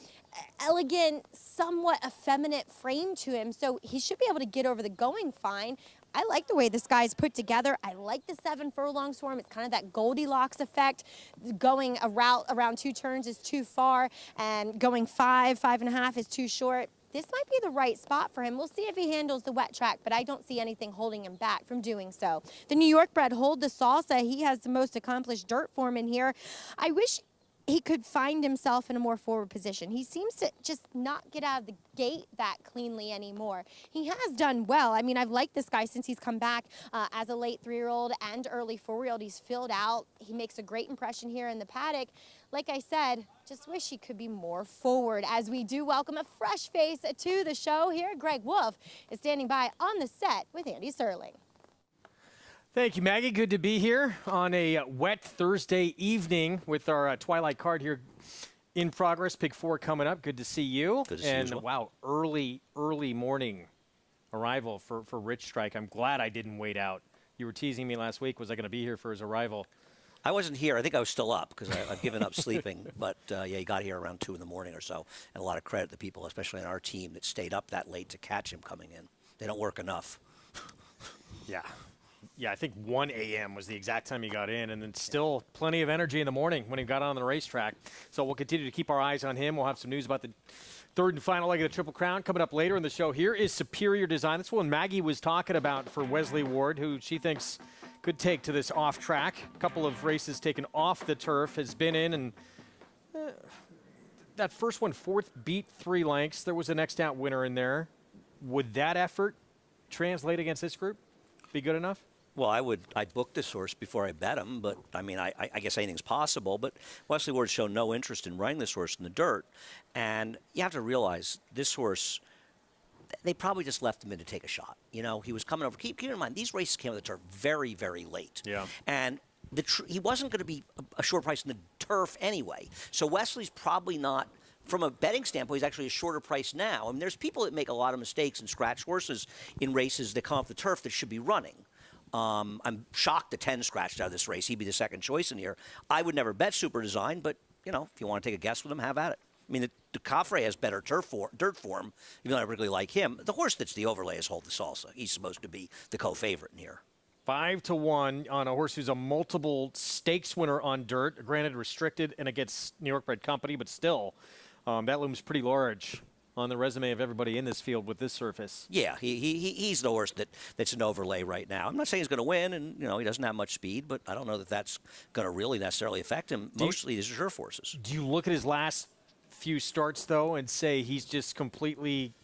elegant, somewhat effeminate frame to him, so he should be able to get over the going fine. I like the way this guy's put together. I like the 7 furlongs for him. It's kind of that Goldilocks effect. Going a route around 2 turns is too far, and going 5.5 is too short. This might be the right spot for him. We'll see if he handles the wet track, but I don't see anything holding him back from doing so. The New York bred Hold the Salsa. He has the most accomplished dirt form in here. I wish he could find himself in a more forward position. He seems to just not get out of the gate that cleanly anymore. He has done well. I mean, I've liked this guy since he's come back as a late 3-year-old and early 4-year-old. He's filled out. He makes a great impression here in the paddock. Like I said, just wish he could be more forward, as we do welcome a fresh face to the show here. Greg Wolf is standing by on the set with Andy Serling. Thank you, Maggie. Good to be here on a wet Thursday evening with our Twilight card here in progress. Pick 4 coming up. Good to see you. Good to see you as well. Wow, early morning arrival for Rich Strike. I'm glad I didn't wait out You were teasing me last week. Was I going to be here for his arrival? I wasn't here. I think I was still up because I've given up sleeping. But, yeah, he got here around 2 in the morning or so. And a lot of credit to people, especially on our team, that stayed up that late to catch him coming in. They don't work enough. Yeah. Yeah, I think 1 a.m. was the exact time he got in, and then still plenty of energy in the morning when he got on the racetrack. So we'll continue to keep our eyes on him. We'll have some news about the third and final leg of the Triple Crown coming up later in the show. Here is Superior Design. That's one Maggie was talking about for Wesley Ward, who she thinks could take to this off track. A couple of races taken off the turf, has been in, and that first one, fourth, beat 3 lengths. There was a next out winner in there. Would that effort translate against this group? Be good enough? Well, I'd book this horse before I bet him, but I mean, I guess anything's possible. But Wesley Ward's shown no interest in running this horse in the dirt. And you have to realize this horse, they probably just left him in to take a shot. You know, he was coming over. Keep in mind, these races came on the turf very, very late. Yeah. And he wasn't going to be a short price in the turf anyway. So Wesley's probably not, from a betting standpoint, he's actually a shorter price now. I mean, there's people that make a lot of mistakes and scratch horses in races that come off the turf that should be running. I'm shocked that 10 scratched out of this race. He'd be the second choice in here. I would never bet Super Design, but, you know, if you want to take a guess with him, have at it. I mean, the Caffrey has better dirt form, even though I really like him. The horse that's the overlay is Hold the Salsa. He's supposed to be the co-favorite in here. 5-1 on a horse who's a multiple stakes winner on dirt, granted restricted and against New York bred company, but still, that looms pretty large on the resume of everybody in this field with this surface. Yeah, he's the horse that's an overlay right now. I'm not saying he's going to win, and you know he doesn't have much speed, but I don't know that that's going to really necessarily affect him. Mostly these are turf horses. Do you look at his last few starts though and say he's just completely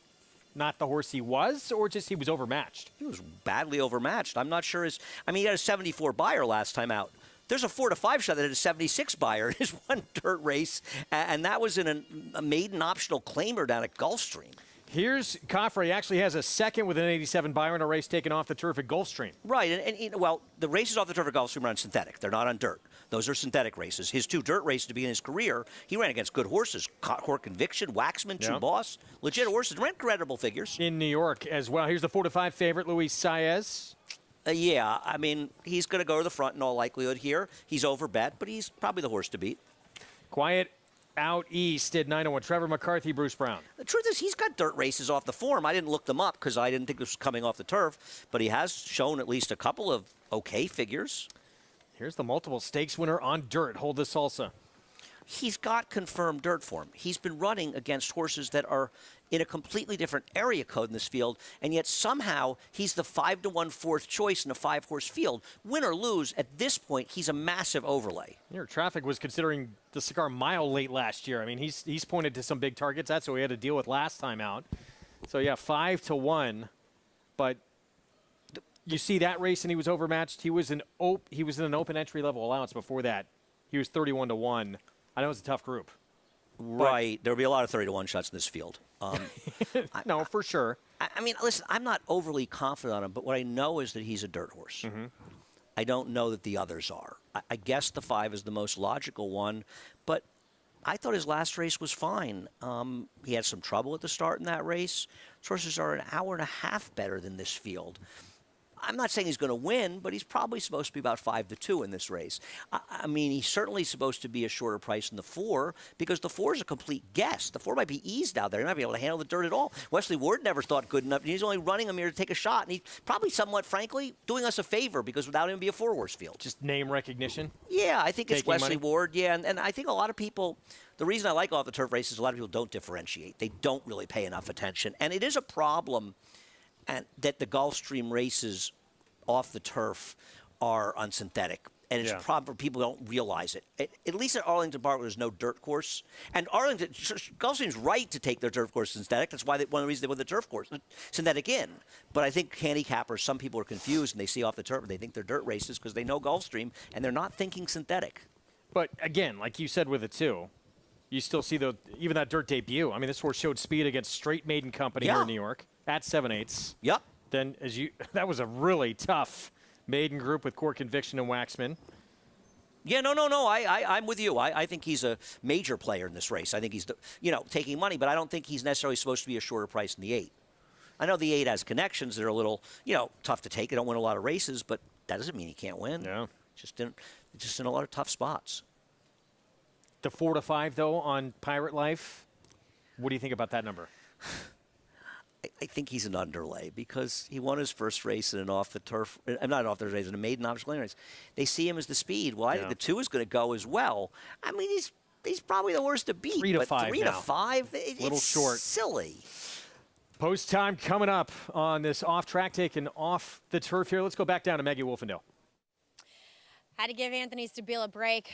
not the horse he was, or just he was overmatched? He was badly overmatched. I'm not sure he had a 74 buyer last time out. There's a 4-5 shot that had a 76 buyer in his one dirt race, and that was in a maiden optional claimer down at Gulfstream. Here's Caffrey actually has a second with an 87 buyer in a race taken off the turf at Gulfstream. Right, and well, the races off the turf at Gulfstream are on synthetic. They're not on dirt. Those are synthetic races. His 2 dirt races to begin his career, he ran against good horses. Court Conviction, Waxman, True Boss, legit horses. Ran credible figures. In New York as well. Here's the 4-5 favorite, Luis Saez. Yeah, I mean, he's going to go to the front in all likelihood here. He's overbet, but he's probably the horse to beat. Quiet out east at 901. Trevor McCarthy, Bruce Brown. The truth is he's got dirt races off the form. I didn't look them up because I didn't think this was coming off the turf, but he has shown at least a couple of okay figures. Here's the multiple stakes winner on dirt. Hold the Salsa. He's got confirmed dirt form. He's been running against horses that are in a completely different area code in this field, and yet somehow he's the 5-1 fourth choice in a 5-horse field. Win or lose, at this point, he's a massive overlay. Your traffic was considering the Cigar Mile late last year. I mean, he's pointed to some big targets. That's what we had to deal with last time out. So, yeah, 5-1, but you see that race and he was overmatched. He was in an open entry level allowance before that. He was 31-1. I know it's a tough group. Right. There will be a lot of 30-1 shots in this field. No, for sure. I mean, listen, I'm not overly confident on him, but what I know is that he's a dirt horse. Mm-hmm. I don't know that the others are. I guess the 5 is the most logical one, but I thought his last race was fine. He had some trouble at the start in that race. His horses are an hour and a half better than this field. I'm not saying he's going to win, but he's probably supposed to be about 5-2 in this race. I mean, he's certainly supposed to be a shorter price than the 4 because the 4 is a complete guess. The 4 might be eased out there. He might be able to handle the dirt at all. Wesley Ward never thought good enough. He's only running him here to take a shot, and he's probably somewhat, frankly, doing us a favor because without him, it'd be a 4-horse field. Just name recognition? Yeah, I think it's Wesley money? Ward. Yeah, and I think a lot of people, the reason I like off the turf races, a lot of people don't differentiate. They don't really pay enough attention. And it is a problem that the Gulfstream races off the turf are on synthetic. And it's a problem for people who don't realize it. At least at Arlington Park, there's no dirt course. And Arlington, Gulfstream's right to take their turf course synthetic. That's why one of the reasons they went the turf course synthetic in. But I think handicappers, some people are confused and they see off the turf and they think they're dirt races because they know Gulfstream and they're not thinking synthetic. But again, like you said with it too, you still see even that dirt debut. I mean, this horse showed speed against Straight Maiden Company here in New York at 7/8. Yep. Then that was a really tough maiden group with Court Conviction and Waxman. Yeah, no. I'm with you. I think he's a major player in this race. I think he's, taking money, but I don't think he's necessarily supposed to be a shorter price than the 8. I know the 8 has connections that are a little, tough to take. They don't win a lot of races, but that doesn't mean he can't win. No. Just in a lot of tough spots. The 4 to 5 though on Pirate Life. What do you think about that number? I think he's an underlay because he won his first race in an off the turf, not off the race, in a maiden option race. They see him as the speed. Well, I think the 2 is going to go as well. I mean, he's probably the worst to beat. 3 to 5 3 now. to 5, it's little short. Silly. Post time coming up on this off track, taking off the turf here. Let's go back down to Maggie Wolfendale. Had to give Anthony Stabile a break,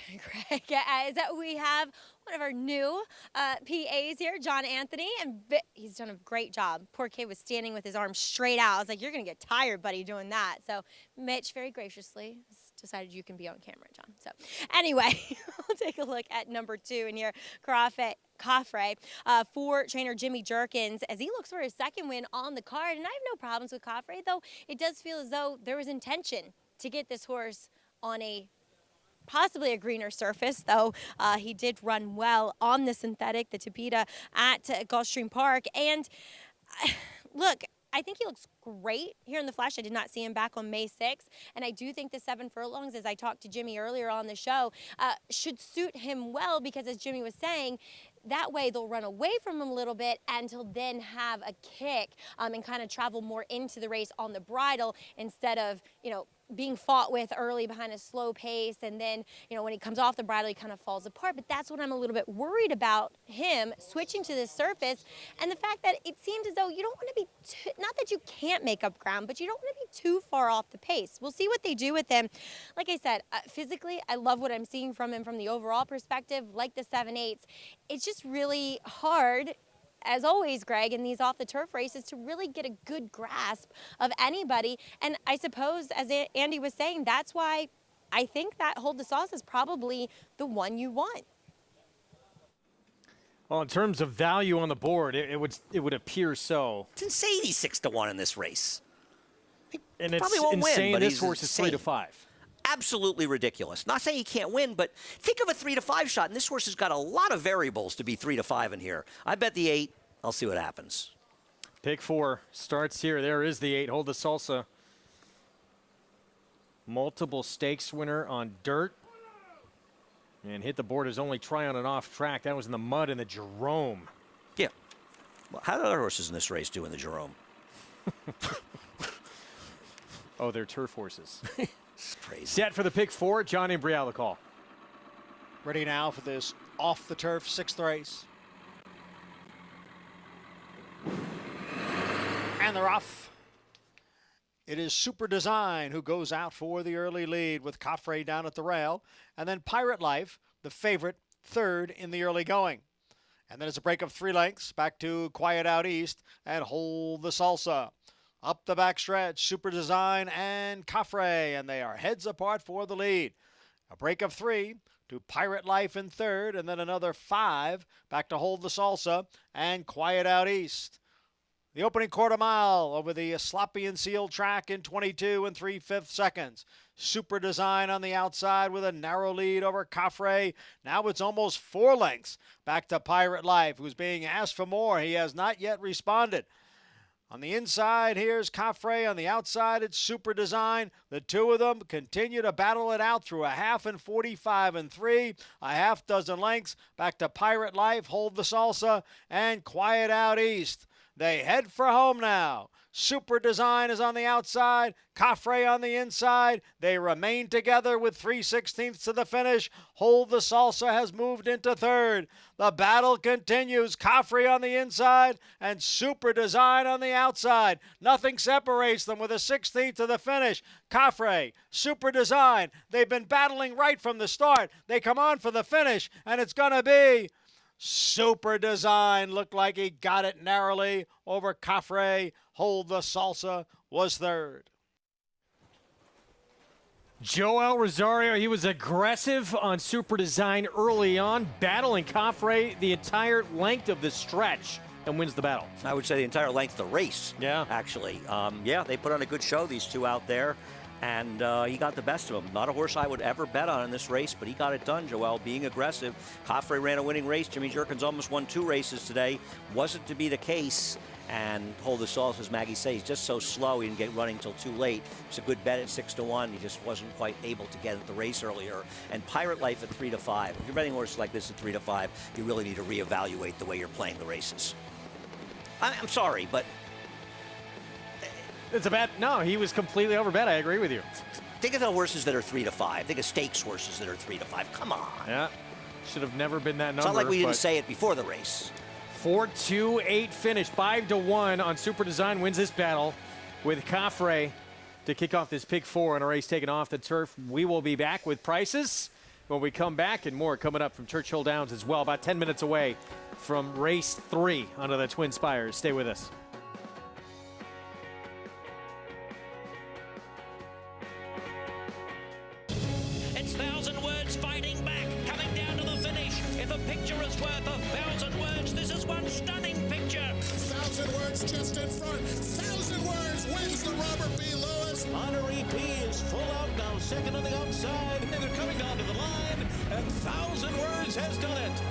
Greg, as we have one of our new PAs here, John Anthony, and he's done a great job. Poor kid was standing with his arms straight out. I was like, you're going to get tired, buddy, doing that. So Mitch very graciously decided you can be on camera, John. So anyway, we'll take a look at number 2 in here, Coffre, for trainer Jimmy Jerkins, as he looks for his second win on the card. And I have no problems with Coffre, though it does feel as though there was intention to get this horse on possibly a greener surface, though he did run well on the synthetic, the Tapeta at Gulfstream Park. And look, I think he looks great here in the flesh. I did not see him back on May 6th. And I do think the 7 furlongs, as I talked to Jimmy earlier on the show, should suit him well because, as Jimmy was saying, that way they'll run away from him a little bit and he'll then have a kick and kind of travel more into the race on the bridle instead of, being fought with early behind a slow pace, and then, when he comes off the bridle, he kind of falls apart. But that's what I'm a little bit worried about him switching to this surface, and the fact that it seems as though you don't want to be, not that you can't make up ground, but you don't want to be too far off the pace. We'll see what they do with him. Like I said, physically, I love what I'm seeing from him from the overall perspective, like the 7/8. It's just really hard, as always, Greg, in these off-the-turf races to really get a good grasp of anybody. And I suppose, as Andy was saying, that's why I think that Hold the Sauce is probably the one you want. Well, in terms of value on the board, it would appear so. It's insane he's 6 to 1 in this race. And He it's probably won't insane win, but this he's horse is 3 to 5. Absolutely ridiculous. Not saying he can't win, but think of a 3 to 5 shot. And this horse has got a lot of variables to be 3 to 5 in here. I bet the 8. I'll see what happens. Pick 4 starts here. There is the 8. Hold the Salsa. Multiple stakes winner on dirt. And hit the board his only try on an off track. That was in the mud in the Jerome. Yeah. Well, how do other horses in this race do in the Jerome? Oh, they're turf horses. It's crazy. Set for the pick 4. John Imbrial, the call. Ready now for this off-the-turf 6th race. And they're off. It is Super Design who goes out for the early lead with Coffre down at the rail. And then Pirate Life, the favorite, 3rd in the early going. And then it's a break of 3 lengths back to Quiet Out East and Hold the Salsa. Up the backstretch, Super Design and Coffre, and they are heads apart for the lead. A break of 3 to Pirate Life in 3rd, and then another 5 back to Hold the Salsa and Quiet Out East. The opening quarter mile over the sloppy and sealed track in 22 and 3/5 seconds. Super Design on the outside with a narrow lead over Coffre. Now it's almost 4 lengths back to Pirate Life, who's being asked for more. He has not yet responded. On the inside, here's Coffre. On the outside, it's Super Design. The 2 of them continue to battle it out through a half and 45 and 3. A half dozen lengths back to Pirate Life, Hold the Salsa, and Quiet Out East. They head for home now. Super Design is on the outside, Coffre on the inside. They remain together with 3/16 to the finish. Hold the Salsa has moved into 3rd. The battle continues. Coffre on the inside and Super Design on the outside. Nothing separates them with a 16th to the finish. Coffre, Super Design, they've been battling right from the start. They come on for the finish, and it's going to be Super Design. Looked like he got it narrowly over Coffre. Hold the Salsa was 3rd. Joel Rosario, he was aggressive on Super Design early on, battling Coffre the entire length of the stretch and wins the battle. I would say the entire length of the race. Yeah. Actually. Yeah, they put on a good show, these 2 out there. And he got the best of him. Not a horse I would ever bet on in this race, but he got it done, Joel, being aggressive. Coffrey ran a winning race. Jimmy Jerkins almost won 2 races today. Wasn't to be the case. And Hold the Sauce, as Maggie says, he's just so slow. He didn't get running till too late. It's a good bet at 6-1. He just wasn't quite able to get at the race earlier. And Pirate Life at 3-5. If you're betting horses like this at 3-5, you really need to reevaluate the way you're playing the races. I'm sorry, but it's a bet. No, he was completely overbet. I agree with you. Think of the horses that are 3-5. Think of stakes horses that are 3-5. Come on. Yeah, should have never been that number. It's not like we didn't say it before the race. 4-2-8 finish. 5-1 on Super Design wins this battle with Coffrey to kick off this pick 4 in a race taken off the turf. We will be back with prices when we come back, and more coming up from Churchill Downs as well. About 10 minutes away from race 3 under the Twin Spires. Stay with us. It's 1,000 words fighting back, coming down to the finish. If a picture is worth 1,000 words, this is one stunning picture. 1,000 words just in front. 1,000 words wins the Robert B. Lewis. Honoree P is full out now, second on the outside, and they're coming down to the line, and 1,000 words has done it.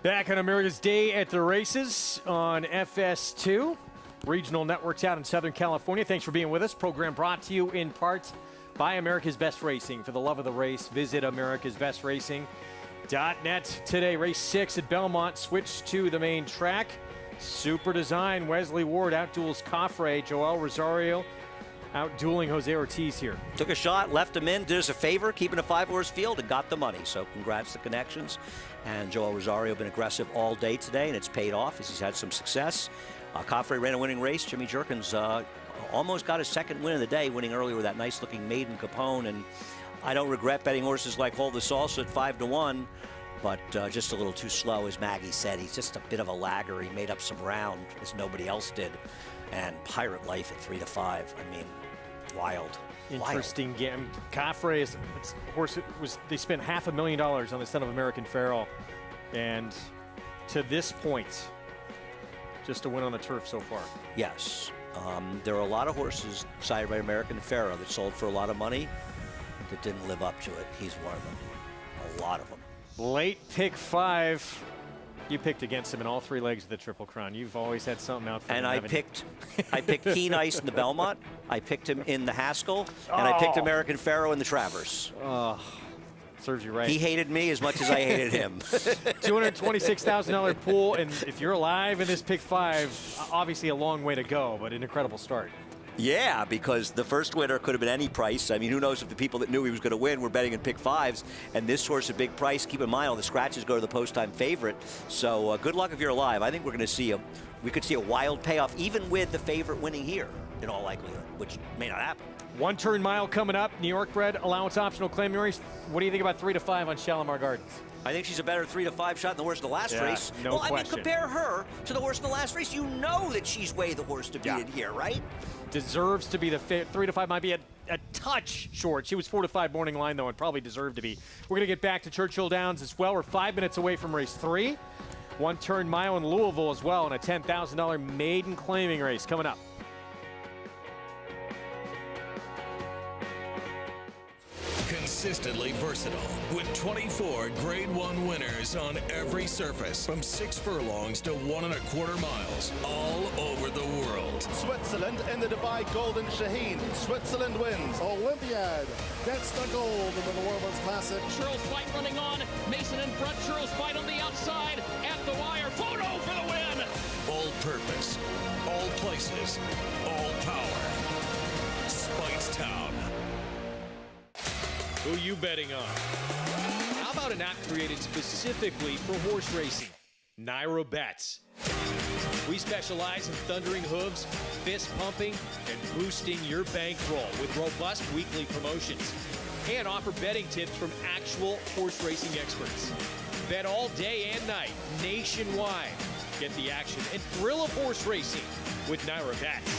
Back on America's Day at the Races on FS2, regional networks out in Southern California. Thanks for being with us. Program brought to you in part by America's Best Racing. For the love of the race, visit americasbestracing.net today. Race 6 at Belmont, switch to the main track. Super Design, Wesley Ward outduels Coffrey. Joel Rosario outdueling Jose Ortiz here. Took a shot, left him in, did us a favor, keeping a 5-horse field, and got the money. So congrats to Connections. And Joel Rosario been aggressive all day today, and it's paid off as he's had some success. Coffrey ran a winning race. Jimmy Jerkins almost got his second win of the day, winning earlier with that nice-looking maiden Capone. And I don't regret betting horses like Hold the Salsa at 5-1, but just a little too slow, as Maggie said. He's just a bit of a lagger. He made up some ground, as nobody else did. And Pirate Life at 3-5. I mean, wild. Interesting game. Coffrey is horse. They spent $500,000 on the Son of American Pharoah, and to this point, just a win on the turf so far. Yes, there are a lot of horses decided by American Pharoah that sold for a lot of money that didn't live up to it. He's one of them. A lot of them. Late pick 5. You picked against him in all 3 legs of the Triple Crown. You've always had something out for him. And I picked Keen Ice in the Belmont. I picked him in the Haskell, and I picked American Pharoah in the Travers. Oh, serves you right. He hated me as much as I hated him. $226,000 pool, and if you're alive in this pick 5, obviously a long way to go, but an incredible start. Yeah, because the first winner could have been any price. I mean, who knows if the people that knew he was going to win were betting in pick fives, and this horse a big price. Keep in mind, all the scratches go to the post-time favorite. So good luck if you're alive. I think we're going to see we could see a wild payoff, even with the favorite winning here, in all likelihood, which may not happen. One-turn mile coming up. New York bred allowance optional claiming race. What do you think about 3 to 5 on Shalimar Gardens? I think she's a better 3 to 5 shot than the horse in the last race. No question. question. I mean, compare her to the horse in the last race. You know that she's way the horse to beat in here, right? Deserves to be the 3 to 5. Might be a touch short. She was 4 to 5 morning line, though, and probably deserved to be. We're going to get back to Churchill Downs as well. We're 5 minutes away from race 3. One-turn mile in Louisville as well, and a $10,000 maiden claiming race coming up. Consistently versatile with 24 Grade 1 winners on every surface from 6 furlongs to 1 1/4 miles all over the world. Switzerland in the Dubai Golden Shaheen. Switzerland wins. Olympiad gets the gold in the New Orleans Classic. Churls fight running on. Mason and Brett Churls fight on the outside. At the wire. Photo for the win. All purpose, all places, all power. Spitestown. Who you betting on? How about an app created specifically for horse racing? Naira Bets. We specialize in thundering hooves, fist pumping, and boosting your bankroll with robust weekly promotions. And offer betting tips from actual horse racing experts. Bet all day and night, nationwide. Get the action and thrill of horse racing with Naira Bets.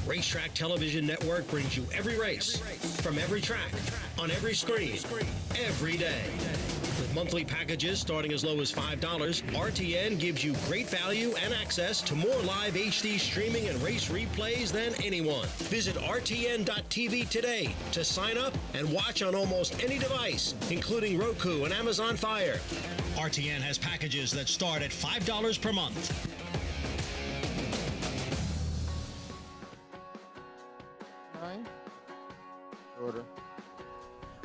Racetrack Television Network brings you every race, from every track, on every screen, every day. With monthly packages starting as low as $5, RTN gives you great value and access to more live HD streaming and race replays than anyone. Visit RTN.tv today to sign up and watch on almost any device, including Roku and Amazon Fire. RTN has packages that start at $5 per month.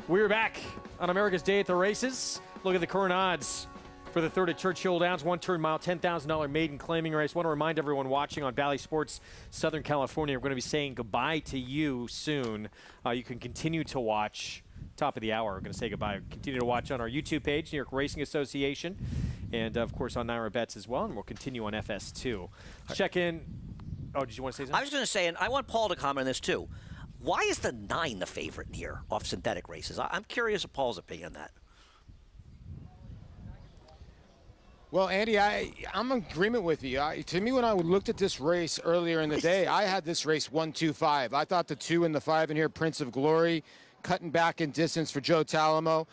We're back on America's Day at the Races. Look at the current odds for the third at Churchill Downs. One-turn mile, $10,000 maiden claiming race. Want to remind everyone watching on Bally Sports, Southern California, we're going to be saying goodbye to you soon. You can continue to watch. Top of the hour, we're going to say goodbye. Continue to watch on our YouTube page, New York Racing Association, and, of course, on Naira Bets as well, and we'll continue on FS2. Check in. Oh, did you want to say something? I was going to say, and I want Paul to comment on this, too. Why is the 9 the favorite in here off synthetic races? I'm curious of Paul's opinion on that. Well, Andy, I'm in agreement with you. To me, when I looked at this race earlier in the day, I had this race 1-2-5. I thought the 2 and the 5 in here, Prince of Glory, cutting back in distance for Joe Talamo.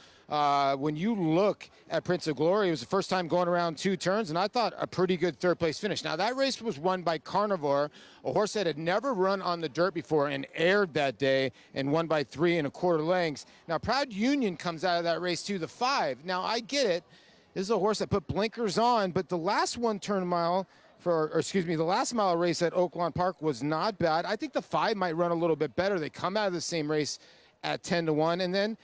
When you look at Prince of Glory, it was the first time going around 2 turns, and I thought a pretty good third-place finish. Now, that race was won by Carnivore, a horse that had never run on the dirt before and aired that day and won by 3 1/4 lengths. Now, Proud Union comes out of that race to the 5. Now, I get it. This is a horse that put blinkers on, but the last one-turn mile the last mile race at Oaklawn Park was not bad. I think the 5 might run a little bit better. They come out of the same race at 10-1, and then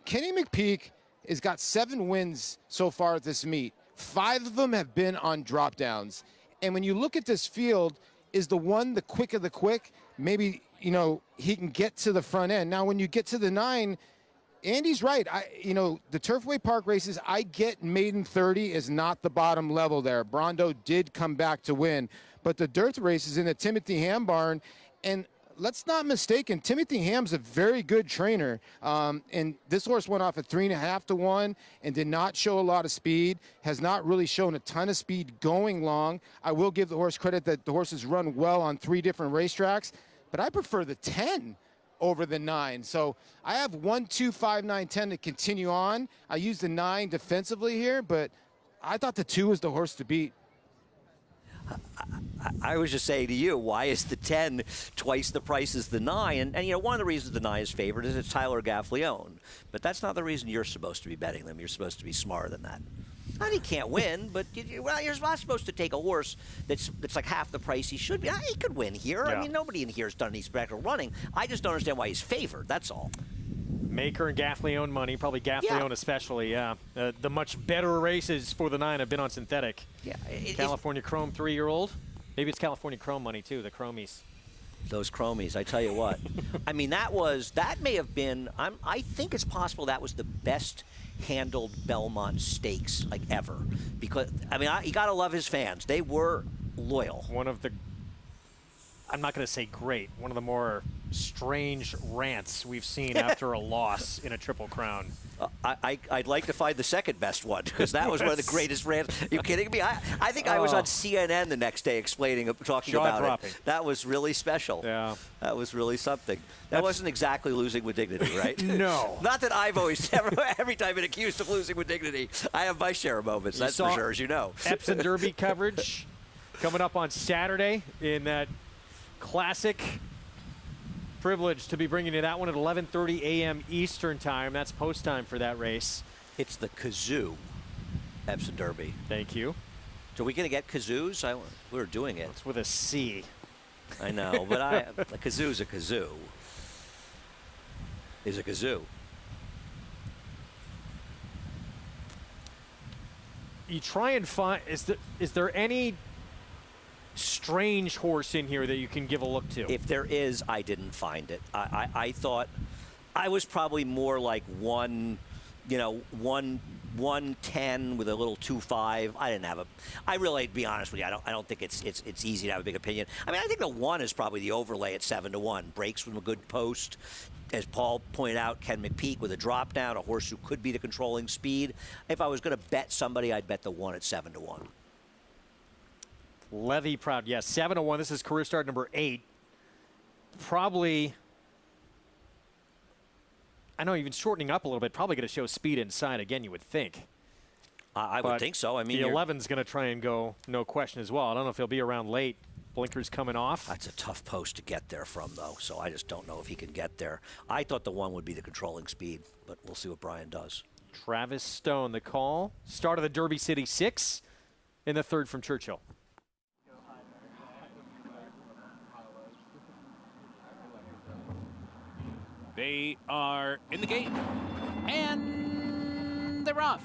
Kenny McPeak has got 7 wins so far at this meet. 5 of them have been on drop downs. And when you look at this field, is the one the quick of the quick? Maybe, he can get to the front end. Now, when you get to the 9, Andy's right. The Turfway Park races, I get maiden 30 is not the bottom level there. Brondo did come back to win. But the dirt races in the Timothy Ham barn, and let's not mistaken, Timothy Ham's a very good trainer. And this horse went off at 3.5 to 1 and did not show a lot of speed, has not really shown a ton of speed going long. I will give the horse credit that the horse has run well on 3 different racetracks, but I prefer the 10 over the 9. So I have 1, 2, 5, 9, 10 to continue on. I used the 9 defensively here, but I thought the 2 was the horse to beat. I was just saying to you, why is the 10 twice the price as the 9? And you know, one of the reasons the 9 is favored is it's Tyler Gaffleone. But that's not the reason you're supposed to be betting them. You're supposed to be smarter than that. Not he can't win, but you're not supposed to take a horse that's like half the price he should be. He could win here. Yeah. I mean, nobody in here has done any spectacular running. I just don't understand why he's favored. That's all. Maker and Gaffleone money, probably Gaffleone especially, yeah. The much better races for the 9 have been on synthetic. Yeah. California Chrome 3-year-old. Maybe it's California Chrome money, too, the Chromies. Those Chromies, I tell you what. I mean, that may have been, I think it's possible that was the best handled Belmont Stakes, like, ever. Because, I mean, you got to love his fans. They were loyal. One of the, I'm not going to say great, one of the more strange rants we've seen after a loss in a Triple Crown. I'd like to find the second best one, because that was one of the greatest rants. Are you kidding me? I think I was on CNN the next day talking about it. That was really special. Yeah. That was really something. That wasn't exactly losing with dignity, right? No. Not that I've always, every time been accused of losing with dignity. I have my share of moments, that's for sure, as you know. Epsom Derby coverage coming up on Saturday in that classic privilege to be bringing you that one at 11:30 a.m. Eastern time. That's post time for that race. It's the Kazoo Epsom Derby. Thank you. So are we going to get kazoos? We were doing it. It's with a C. I know, but a kazoo's a kazoo. Is a kazoo. You try and find, is there any strange horse in here that you can give a look to? If there is, I didn't find it. I thought I was probably more like 110 with a little 2.5. I didn't have I really, to be honest with you, I don't think it's easy to have a big opinion. I mean, I think the 1 is probably the overlay at 7-1. Breaks from a good post. As Paul pointed out, Ken McPeak with a drop down, a horse who could be the controlling speed. If I was going to bet somebody, I'd bet the 1 at 7-1. Levy Proud, yes, 7-1. This is career start number 8. Probably, I know, even shortening up a little bit, probably going to show speed inside again, you would think. I would think so. I mean, the 11's going to try and go, no question as well. I don't know if he'll be around late. Blinkers coming off. That's a tough post to get there from, though, so I just don't know if he can get there. I thought the 1 would be the controlling speed, but we'll see what Brian does. Travis Stone, the call. Start of the Derby City 6 in the 3rd from Churchill. They are in the gate, and they're off.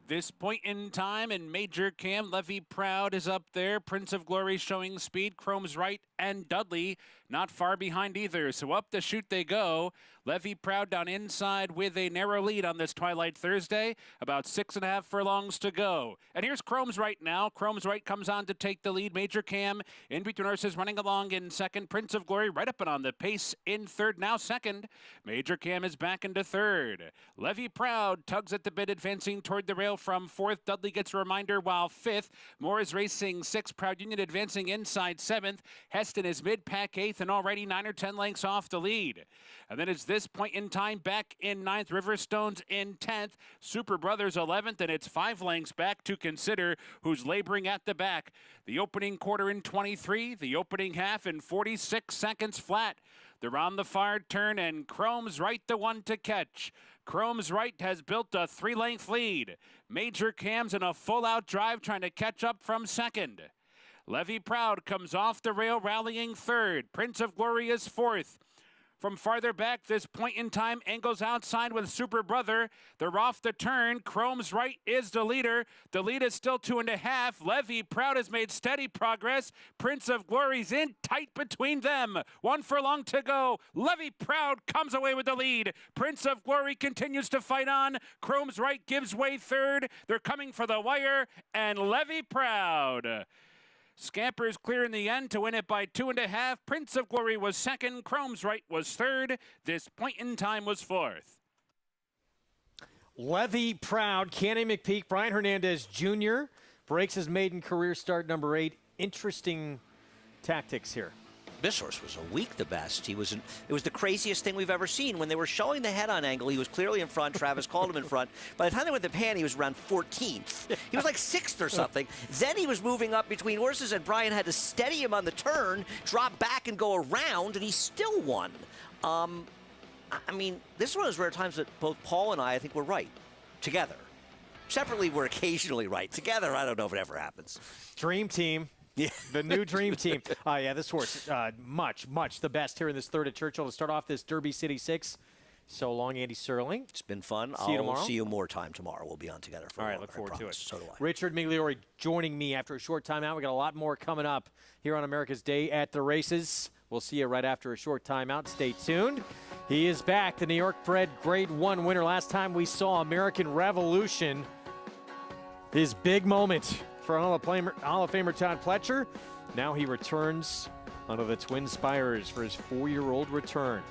This point in time in Major Cam, Levy Proud is up there. Prince of Glory showing speed. Chrome's right, and Dudley not far behind either. So up the chute they go. Levy Proud down inside with a narrow lead on this Twilight Thursday. About 6.5 furlongs to go. And here's Chrome's right now. Chrome's right comes on to take the lead. Major Cam in between horses running along in 2nd. Prince of Glory right up and on the pace in 3rd, now 2nd. Major Cam is back into 3rd. Levy Proud tugs at the bit, advancing toward the rail from 4th. Dudley gets a reminder while 5th. Moore is racing 6th. Proud Union advancing inside 7th. Heston is mid-pack 8th and already 9 or 10 lengths off the lead. And then it's this point in time back in 9th. Riverstone's in 10th. Super Brothers 11th, and it's 5 lengths back to consider who's laboring at the back. The opening quarter in 23, the opening half in 46 seconds flat. They're on the far turn, and Chrome's right the one to catch. Chrome's right has built a 3-length lead. Major Cam's in a full-out drive trying to catch up from 2nd. Levy Proud comes off the rail, rallying 3rd. Prince of Glory is 4th. From farther back, this point in time, angles outside with Super Brother. They're off the turn. Chrome's right is the leader. The lead is still 2.5. Levy Proud has made steady progress. Prince of Glory's in tight between them. 1 furlong to go. Levy Proud comes away with the lead. Prince of Glory continues to fight on. Chrome's right gives way 3rd. They're coming for the wire, and Levy Proud scampers clear in the end to win it by 2.5. Prince of Glory was 2nd. Chrome's right was 3rd. This point in time was 4th. Levy Proud, Kenny McPeak, Brian Hernandez Jr. breaks his maiden career start number 8. Interesting tactics here. this horse was a week the best. It was the craziest thing we've ever seen. When they were showing the head-on angle, he was clearly in front. Travis called him in front. By the time they went to pan, he was around 14th. He was like 6th or something. Then he was moving up between horses, and Brian had to steady him on the turn, drop back, and go around, and he still won. I mean, this is one of those rare times that both Paul and I think, were right together. Separately, we're occasionally right. Together, I don't know if it ever happens. Dream team. Yeah. The new dream team. Yeah, this horse, much the best here in this third at Churchill to start off this Derby City 6. So long, Andy Serling. It's been fun. See you tomorrow. I'll see you more time tomorrow. We'll be on together for a while. Look forward to it. So do I. Richard Migliori joining me after a short time out. We got a lot more coming up here on America's Day at the Races. We'll see you right after a short timeout. Stay tuned. He is back, the New York bred Grade 1 winner. Last time we saw American Revolution, his big moment for Hall of Famer Todd Pletcher. Now he returns under the Twin Spires for his 4-year-old return.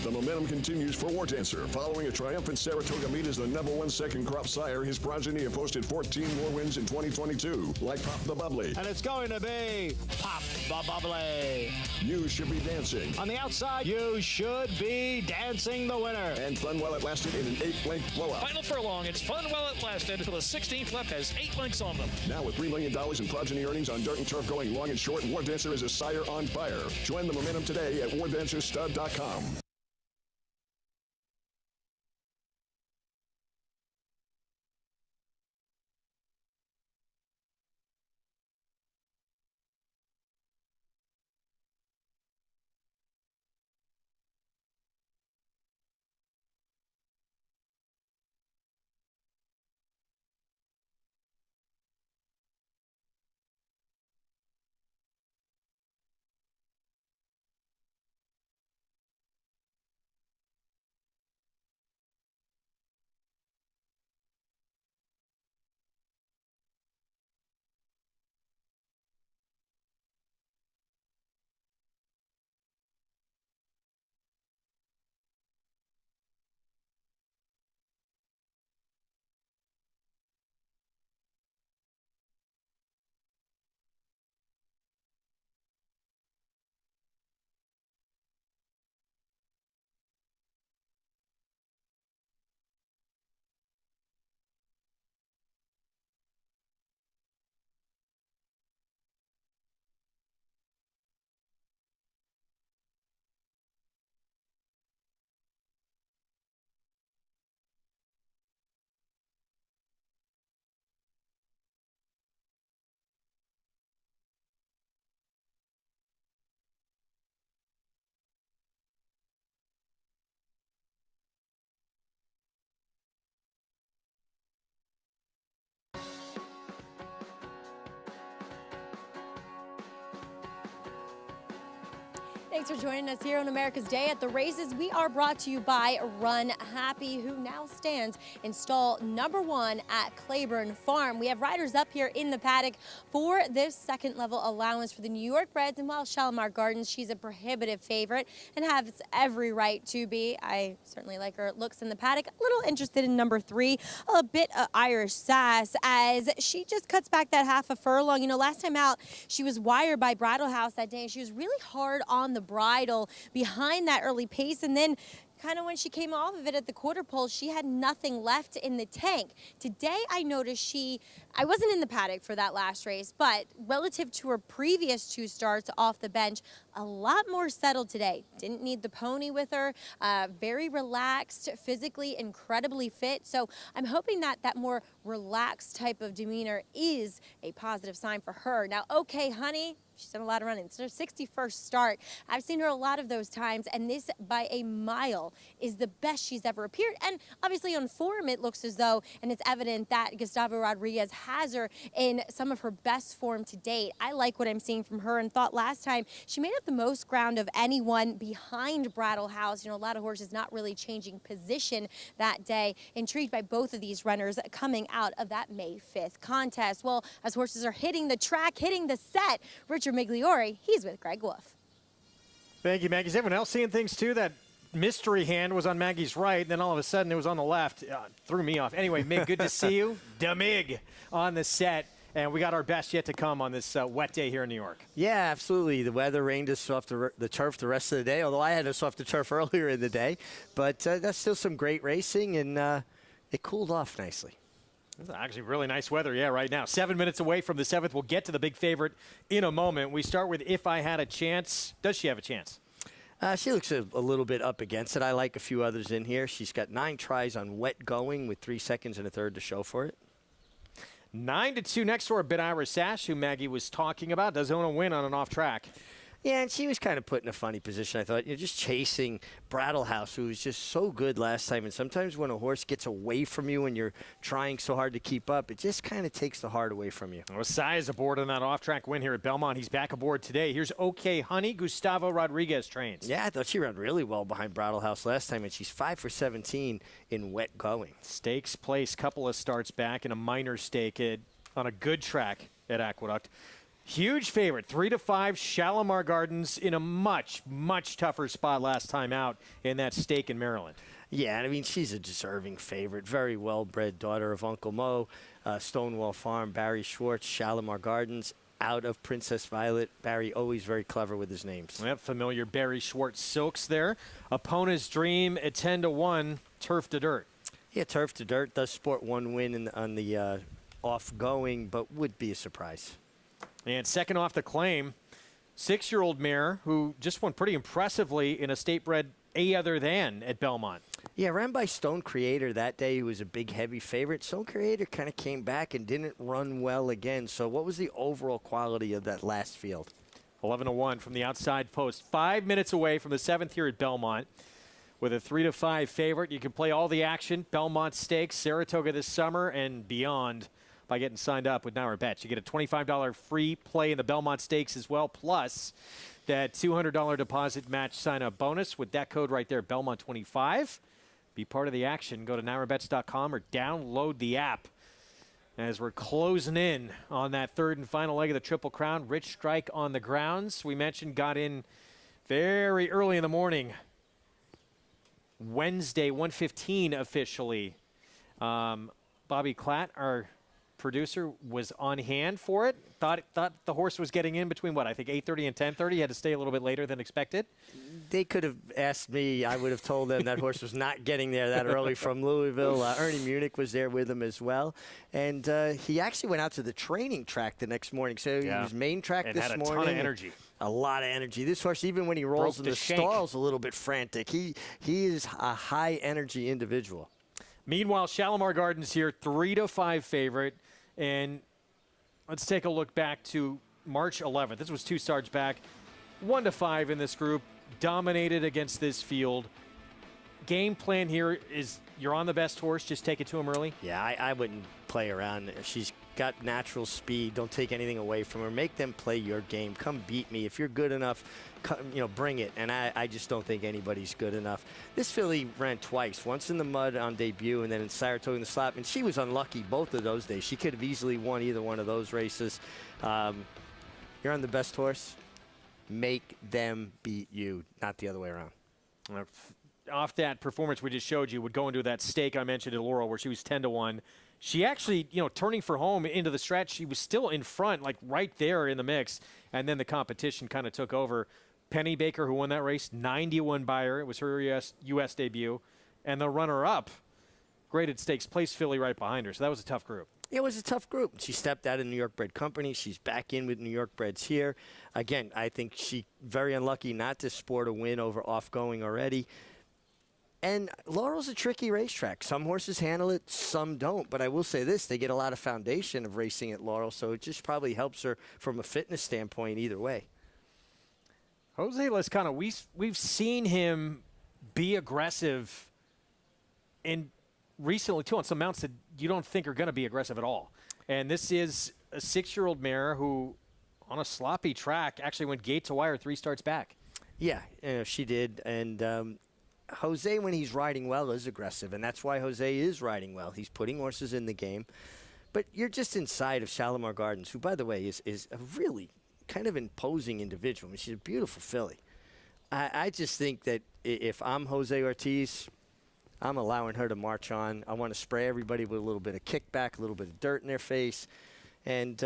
The momentum continues for War Dancer. Following a triumphant Saratoga meet as the #1 second crop sire, his progeny have posted 14 more wins in 2022, like Pop the Bubbly. And it's going to be Pop the Bubbly. You Should Be Dancing. On the outside, You Should Be Dancing, the winner. And Fun While It Lasted in an 8-length blowout. Final furlong, it's Fun While It Lasted until the 16th lap has 8 lengths on them. Now with $3 million in progeny earnings on dirt and turf going long and short, War Dancer is a sire on fire. Join the momentum today at wardancerstud.com. Thanks for joining us here on America's Day at the Races. We are brought to you by Run Happy, who now stands in stall #1 at Claiborne Farm. We have riders up here in the paddock for this second level allowance for the New York breds. And while Shalimar Gardens, she's a prohibitive favorite and has every right to be. I certainly like her looks in the paddock. A little interested in #3, a bit of Irish Sass, as she just cuts back that half a furlong. You know, last time out, she was wired by Bridle House that day, and she was really hard on the bridle behind that early pace, and then kind of when she came off of it at the quarter pole, she had nothing left in the tank. Today, I noticed I wasn't in the paddock for that last race, but relative to her previous 2 starts off the bench, a lot more settled today. Didn't need the pony with her, very relaxed, physically incredibly fit. So I'm hoping that that more relaxed type of demeanor is a positive sign for her. Now, okay, honey, she's done a lot of running. It's her 61st start. I've seen her a lot of those times, and this by a mile is the best she's ever appeared. And obviously on form, it looks as though, and it's evident that Gustavo Rodriguez has her in some of her best form to date. I like what I'm seeing from her, and thought last time she made up the most ground of anyone behind Bridle House. You know, a lot of horses not really changing position that day. Intrigued by both of these runners coming out of that May 5th contest. Well, as horses are hitting the track, hitting the set, Richard Migliori, he's with Greg Wolf. Thank you, Maggie. Is everyone else seeing things too? That mystery hand was on Maggie's right, then all of a sudden it was on the left. Threw me off. Anyway, Mig, good to see you. Da Mig on the set. And we got our best yet to come on this wet day here in New York. Yeah, absolutely. The weather rained us off the turf the rest of the day, although I had us off the turf earlier in the day. But that's still some great racing, and it cooled off nicely. It's actually really nice weather, right now. 7 minutes away from the 7th. We'll get to the big favorite in a moment. We start with If I Had a Chance. Does she have a chance? She looks a little bit up against it. I like a few others in here. She's got 9 tries on wet going with 3 seconds and a third to show for it. 9-2 next to our Bit Irish Sash, who Maggie was talking about, does own a win on an off track. Yeah, and she was kind of put in a funny position, I thought. Just chasing Brattlehouse, who was just so good last time. And sometimes when a horse gets away from you and you're trying so hard to keep up, it just kind of takes the heart away from you. Osai is aboard on that off-track win here at Belmont. He's back aboard today. Here's OK Honey. Gustavo Rodriguez trains. Yeah, I thought she ran really well behind Brattlehouse last time, and she's 5 for 17 in wet going. Stakes place, couple of starts back in a minor stake on a good track at Aqueduct. Huge favorite, 3-5, Shalimar Gardens in a much, much tougher spot last time out in that stake in Maryland. Yeah, I mean, she's a deserving favorite. Very well-bred daughter of Uncle Mo, Stonewall Farm, Barry Schwartz, Shalimar Gardens, out of Princess Violet. Barry always very clever with his names. Yep, familiar Barry Schwartz silks there. Opponent's Dream at 10-1, Turf to Dirt. Yeah, Turf to Dirt does sport 1 win on the off-going, but would be a surprise. And second off the claim, 6-year-old mare who just won pretty impressively in a state-bred A Other Than at Belmont. Yeah, ran by Stone Creator that day, who was a big, heavy favorite. Stone Creator kind of came back and didn't run well again. So what was the overall quality of that last field? 11-1 from the outside post. 5 minutes away from the 7th here at Belmont. With a 3-5 favorite, you can play all the action. Belmont Stakes, Saratoga this summer, and beyond. By getting signed up with Now or Bets. You get a $25 free play in the Belmont Stakes as well, plus that $200 deposit match sign-up bonus with that code right there, Belmont25. Be part of the action. Go to NowOrBets.com or download the app. As we're closing in on that third and final leg of the Triple Crown, Rich Strike on the grounds. We mentioned got in very early in the morning. Wednesday, 1:15 officially. Bobby Klatt, our producer, was on hand for it. Thought the horse was getting in between, I think 8:30 and 10:30. He had to stay a little bit later than expected. They could have asked me. I would have told them that horse was not getting there that early from Louisville. Ernie Munich was there with him as well. And he actually went out to the training track the next morning. So he was main track and this had a morning. ton of energy. A lot of energy. This horse, even when he rolls in the stalls, a little bit frantic. He is a high-energy individual. Meanwhile, Shalimar Gardens here, 3-5 favorite. And let's take a look back to March 11th. This was 2 starts back. 1-5 in this group. Dominated against this field. Game plan here is you're on the best horse. Just take it to him early. Yeah, I wouldn't play around. She's got natural speed. Don't take anything away from her. Make them play your game. Come beat me. If you're good enough, bring it. And I just don't think anybody's good enough. This filly ran twice, once in the mud on debut and then in Saratoga in the slop. And she was unlucky both of those days. She could have easily won either one of those races. You're on the best horse. Make them beat you, not the other way around. Off that performance we just showed you, would go into that stake I mentioned at Laurel where she was 10-1. She actually, turning for home into the stretch, she was still in front, like right there in the mix. And then the competition kind of took over. Penny Baker, who won that race, 91 buyer. It was her U.S. debut. And the runner-up, graded stakes place filly right behind her. So that was a tough group. It was a tough group. She stepped out of New York bred company. She's back in with New York breds here. Again, I think she very unlucky not to sport a win over off-going already. And Laurel's a tricky racetrack. Some horses handle it, some don't. But I will say this, they get a lot of foundation of racing at Laurel, so it just probably helps her from a fitness standpoint either way. Jose Lezcano, we've seen him be aggressive and recently, too, on some mounts that you don't think are going to be aggressive at all. And this is a 6-year-old mare who, on a sloppy track, actually went gate to wire 3 starts back. Yeah, she did. And Jose, when he's riding well, is aggressive. And that's why Jose is riding well. He's putting horses in the game. But you're just inside of Shalimar Gardens, who, by the way, is a really kind of imposing individual. I mean, she's a beautiful filly. I just think that if I'm Jose Ortiz, I'm allowing her to march on. I want to spray everybody with a little bit of kickback, a little bit of dirt in their face. And,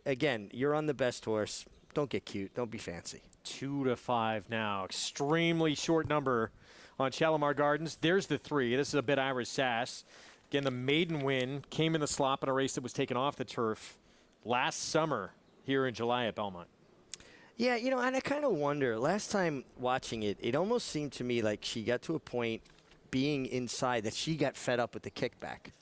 again, you're on the best horse. Don't get cute. Don't be fancy. 2-5 now. Extremely short number on Shalimar Gardens. There's the 3. This is a bit Irish Sass. Again, the maiden win came in the slop in a race that was taken off the turf last summer here in July at Belmont. Yeah, you know, and I kind of wonder, last time watching it, it almost seemed to me like she got to a point being inside that she got fed up with the kickback.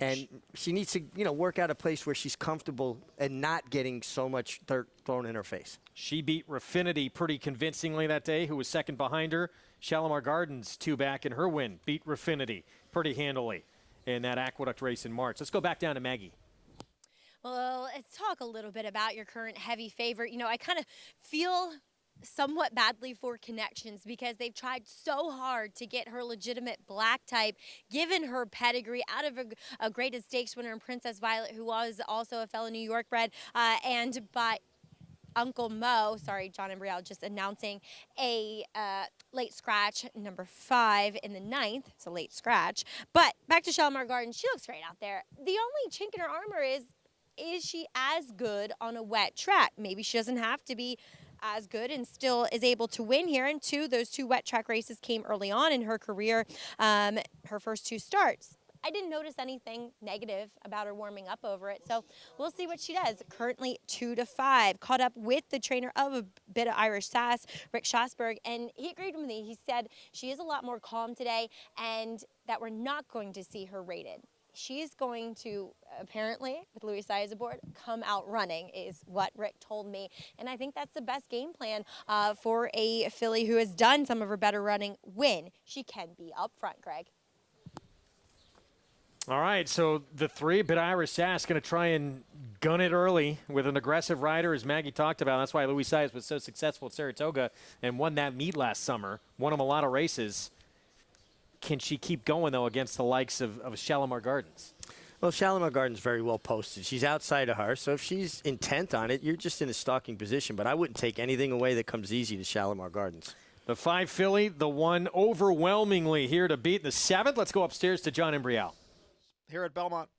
And she needs to, you know, work out a place where she's comfortable and not getting so much dirt thrown in her face. She beat Raffinity pretty convincingly that day, who was second behind her. Shalimar Gardens, 2 back in her win, beat Raffinity pretty handily in that Aqueduct race in March. Let's go back down to Maggie. Well, let's talk a little bit about your current heavy favorite. You know, I kind of feel somewhat badly for Connections because they've tried so hard to get her legitimate black type, given her pedigree out of a graded stakes winner in Princess Violet, who was also a fellow New York bred, and by Uncle Mo, sorry, John and Brielle, just announcing a late scratch, number 5 in the 9th. It's a late scratch. But back to Shalimar Gardens, she looks great out there. The only chink in her armor is she as good on a wet track? Maybe she doesn't have to be as good and still is able to win here. And those two wet track races came early on in her career, her first 2 starts. I didn't notice anything negative about her warming up over it, so we'll see what she does. Currently 2-5, caught up with the trainer of a bit of Irish Sass, Rick Schosberg, and he agreed with me. He said she is a lot more calm today and that we're not going to see her rated. She is going to, apparently, with Louis Saez aboard, come out running, is what Rick told me. And I think that's the best game plan for a filly who has done some of her better running win. She can be up front, Greg. All right, so the 3, bit Irish Sass, going to try and gun it early with an aggressive rider, as Maggie talked about. That's why Louis Saez was so successful at Saratoga and won that meet last summer. Won him a lot of races. Can she keep going, though, against the likes of Shalimar Gardens? Well, Shalimar Gardens very well posted. She's outside of her, so if she's intent on it, you're just in a stalking position. But I wouldn't take anything away that comes easy to Shalimar Gardens. The 5 filly, the 1 overwhelmingly here to beat the 7th. Let's go upstairs to John and Brielle. Here at Belmont.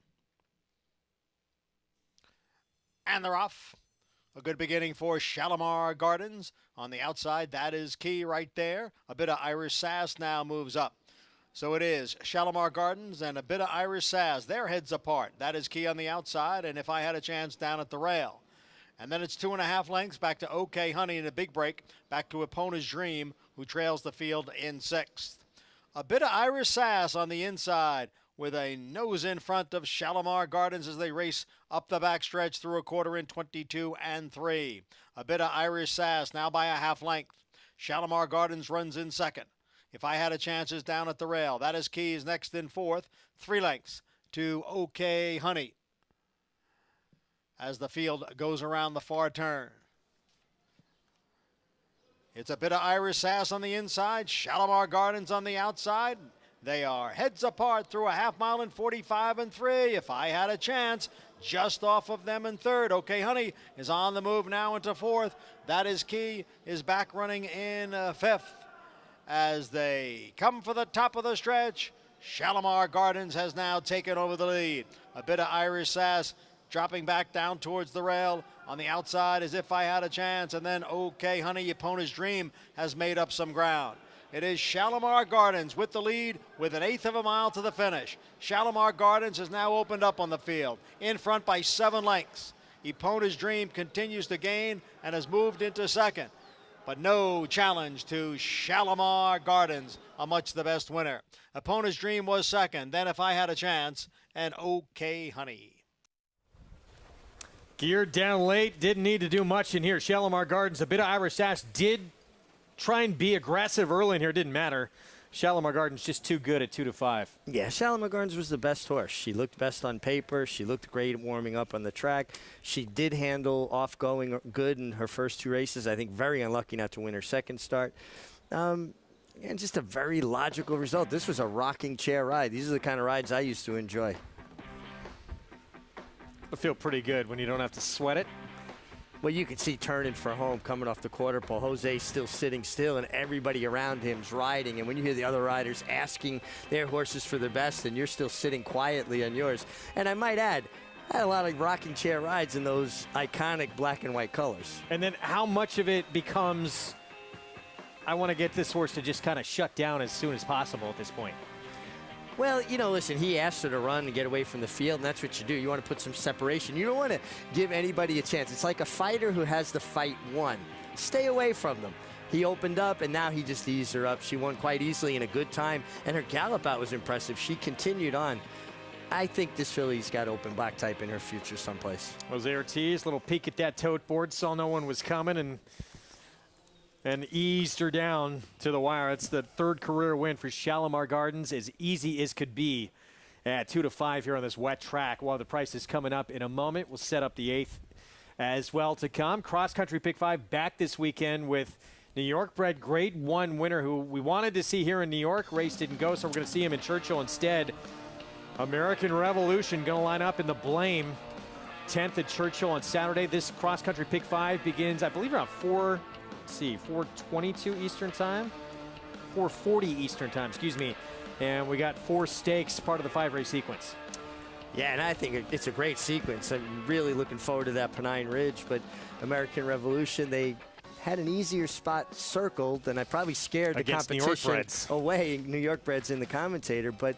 And they're off. A good beginning for Shalimar Gardens. On the outside, that is Key right there. A bit of Irish Sass now moves up. So it is Shalimar Gardens and a bit of Irish Sass. Their heads apart. That is Key on the outside, and If I Had a Chance down at the rail. And then it's 2.5 lengths back to OK Honey in a big break. Back to Epona's Dream, who trails the field in 6th. A bit of Irish Sass on the inside with a nose in front of Shalimar Gardens as they race up the backstretch through a quarter in 22 and 3. A bit of Irish Sass now by a half length. Shalimar Gardens runs in 2nd. If I Had a Chance is down at the rail. That is Keys next in 4th. 3 lengths to OK Honey as the field goes around the far turn. It's a bit of Irish Sass on the inside. Shalimar Gardens on the outside. They are heads apart through a half mile in 45 and 3. If I Had a Chance, just off of them in 3rd. OK Honey is on the move now into 4th. That is Key is back running in 5th. As they come for the top of the stretch, Shalimar Gardens has now taken over the lead. A bit of Irish Sass dropping back down towards the rail. On the outside is If I Had a Chance, and then OK Honey, Epona's Dream, has made up some ground. It is Shalimar Gardens with the lead with 1/8 of a mile to the finish. Shalimar Gardens has now opened up on the field, in front by 7 lengths. Epona's Dream continues to gain and has moved into 2nd. But no challenge to Shalimar Gardens, a much the best winner. Epona's Dream was 2nd, then If I Had a Chance, and OK Honey. Geared down late, didn't need to do much in here. Shalimar Gardens, a bit of Irish Sass did try and be aggressive early in here, didn't matter. Shalimar Gardens just too good at 2-5. Yeah, Shalimar Gardens was the best horse. She looked best on paper. She looked great warming up on the track. She did handle off-going good in her first 2 races. I think very unlucky not to win her 2nd start. And just a very logical result. This was a rocking chair ride. These are the kind of rides I used to enjoy. It'll feel pretty good when you don't have to sweat it. Well, you can see turning for home coming off the quarter pole. Jose's still sitting still, and everybody around him's riding. And when you hear the other riders asking their horses for their best, and you're still sitting quietly on yours. And I might add, I had a lot of rocking chair rides in those iconic black and white colors. And then how much of it becomes, I want to get this horse to just kind of shut down as soon as possible at this point? Well, you know, listen, he asked her to run and get away from the field, and that's what you do. You want to put some separation. You don't want to give anybody a chance. It's like a fighter who has the fight won. Stay away from them. He opened up, and now he just eased her up. She won quite easily in a good time, and her gallop out was impressive. She continued on. I think this filly's got open black type in her future someplace. Jose Ortiz, little peek at that tote board, saw no one was coming, and eased her down to the wire. It's the third career win for Shalimar Gardens, as easy as could be at 2-5 here on this wet track. While the price is coming up in a moment, we'll set up the 8th as well to come. Cross Country Pick 5 back this weekend with New York bred Grade 1 winner who we wanted to see here in New York. Race didn't go, so we're going to see him in Churchill instead. American Revolution going to line up in the Blame. 10th at Churchill on Saturday. This Cross Country Pick 5 begins, I believe, around 4:22 Eastern time, 4:40 Eastern time, excuse me. And we got 4 stakes, part of the 5-race sequence. Yeah, and I think it's a great sequence. I'm really looking forward to that Pennine Ridge, but American Revolution, they had an easier spot circled, and I probably scared the competition away. New York breds in the commentator, but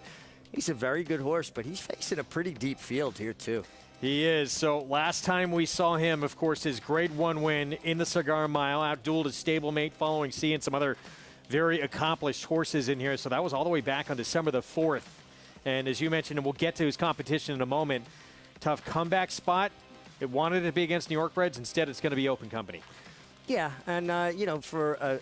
he's a very good horse, but he's facing a pretty deep field here too. He is. So last time we saw him, of course, his Grade 1 win in the Cigar Mile, outdueled his stablemate following seeing some other very accomplished horses in here. So that was all the way back on December the 4th. And as you mentioned, and we'll get to his competition in a moment, tough comeback spot. It wanted to be against New York breds. Instead, it's going to be open company. Yeah, and, you know, for a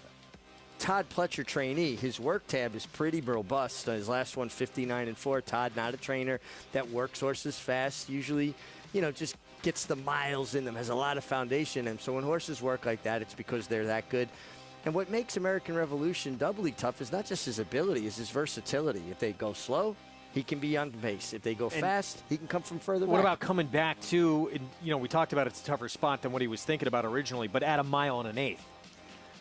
Todd Pletcher trainee, his work tab is pretty robust. His last one, 59-4. Todd, not a trainer that works horses fast. Usually, you know, just gets the miles in them, has a lot of foundation in them. So when horses work like that, it's because they're that good. And what makes American Revolution doubly tough is not just his ability, it's his versatility. If they go slow, he can be on pace. If they go fast, he can come from further back. What about coming back to, you know, we talked about it's a tougher spot than what he was thinking about originally, but at a mile and an eighth.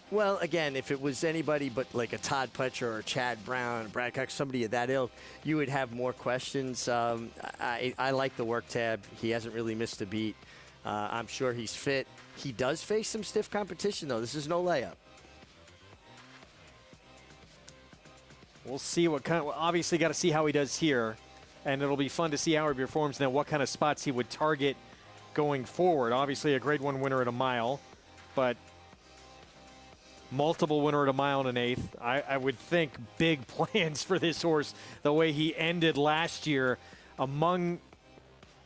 Well, again, if it was anybody but like a Todd Pletcher or Chad Brown, Brad Cox, somebody of that ilk, you would have more questions. I like the work tab. He hasn't really missed a beat. I'm sure he's fit. He does face some stiff competition, though. This is no layup. We'll see what kind of, obviously got to see how he does here, and it'll be fun to see how he performs and then what kind of spots he would target going forward. Obviously a Grade 1 winner at a mile, but multiple winner at a mile and an eighth. I would think big plans for this horse, the way he ended last year. Among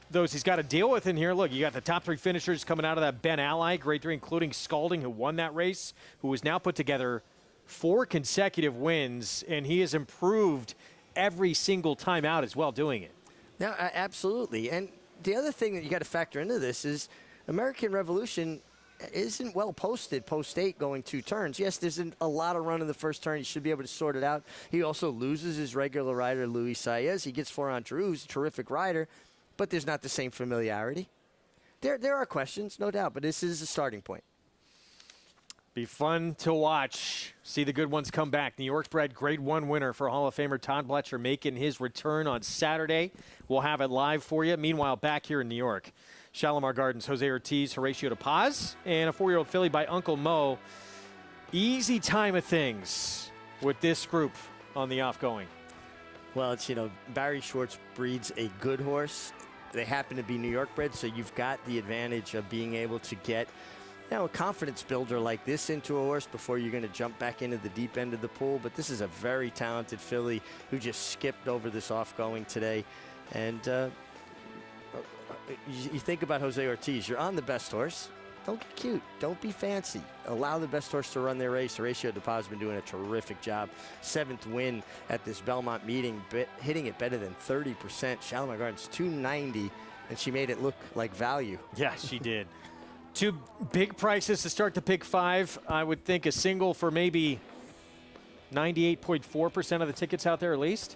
those he's got to deal with in here, look, you got the top 3 finishers coming out of that Ben Ally, Grade 3, including Scalding, who won that race, who has now put together 4 consecutive wins, and he has improved every single time out as well doing it. Now, absolutely. And the other thing that you got to factor into this is American Revolution isn't well posted post-8 going 2 turns. Yes, there's a lot of run in the first turn. He should be able to sort it out. He also loses his regular rider, Luis Saez. He gets 4 on Drew, who's a terrific rider, but there's not the same familiarity. There are questions, no doubt, but this is a starting point. Be fun to watch. See the good ones come back. New York bred Grade 1 winner for Hall of Famer Todd Pletcher making his return on Saturday. We'll have it live for you. Meanwhile, back here in New York, Shalimar Gardens, Jose Ortiz, Horatio de Paz, and a 4-year-old filly by Uncle Mo. Easy time of things with this group on the offgoing. Well, it's, you know, Barry Schwartz breeds a good horse. They happen to be New York bred, so you've got the advantage of being able to get, you know, a confidence builder like this into a horse before you're going to jump back into the deep end of the pool. But this is a very talented filly who just skipped over this offgoing today. And you think about Jose Ortiz, you're on the best horse. Don't get cute. Don't be fancy. Allow the best horse to run their race. Horatio de Paz has been doing a terrific job. 7th win at this Belmont meeting, hitting it better than 30%. Shalimar Gardens, 290, and she made it look like value. Yeah, she did. 2 big prices to start the Pick 5. I would think a single for maybe 98.4% of the tickets out there at least.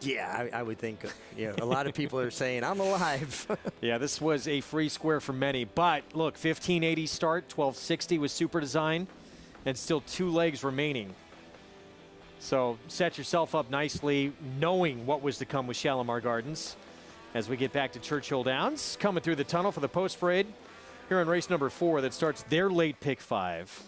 Yeah, I would think. A lot of people are saying, I'm alive. Yeah, this was a free square for many. But look, 1580 start, 1260 was super design, and still 2 legs remaining. So set yourself up nicely, knowing what was to come with Shalimar Gardens. As we get back to Churchill Downs, coming through the tunnel for the post parade here on race number 4 that starts their late pick 5.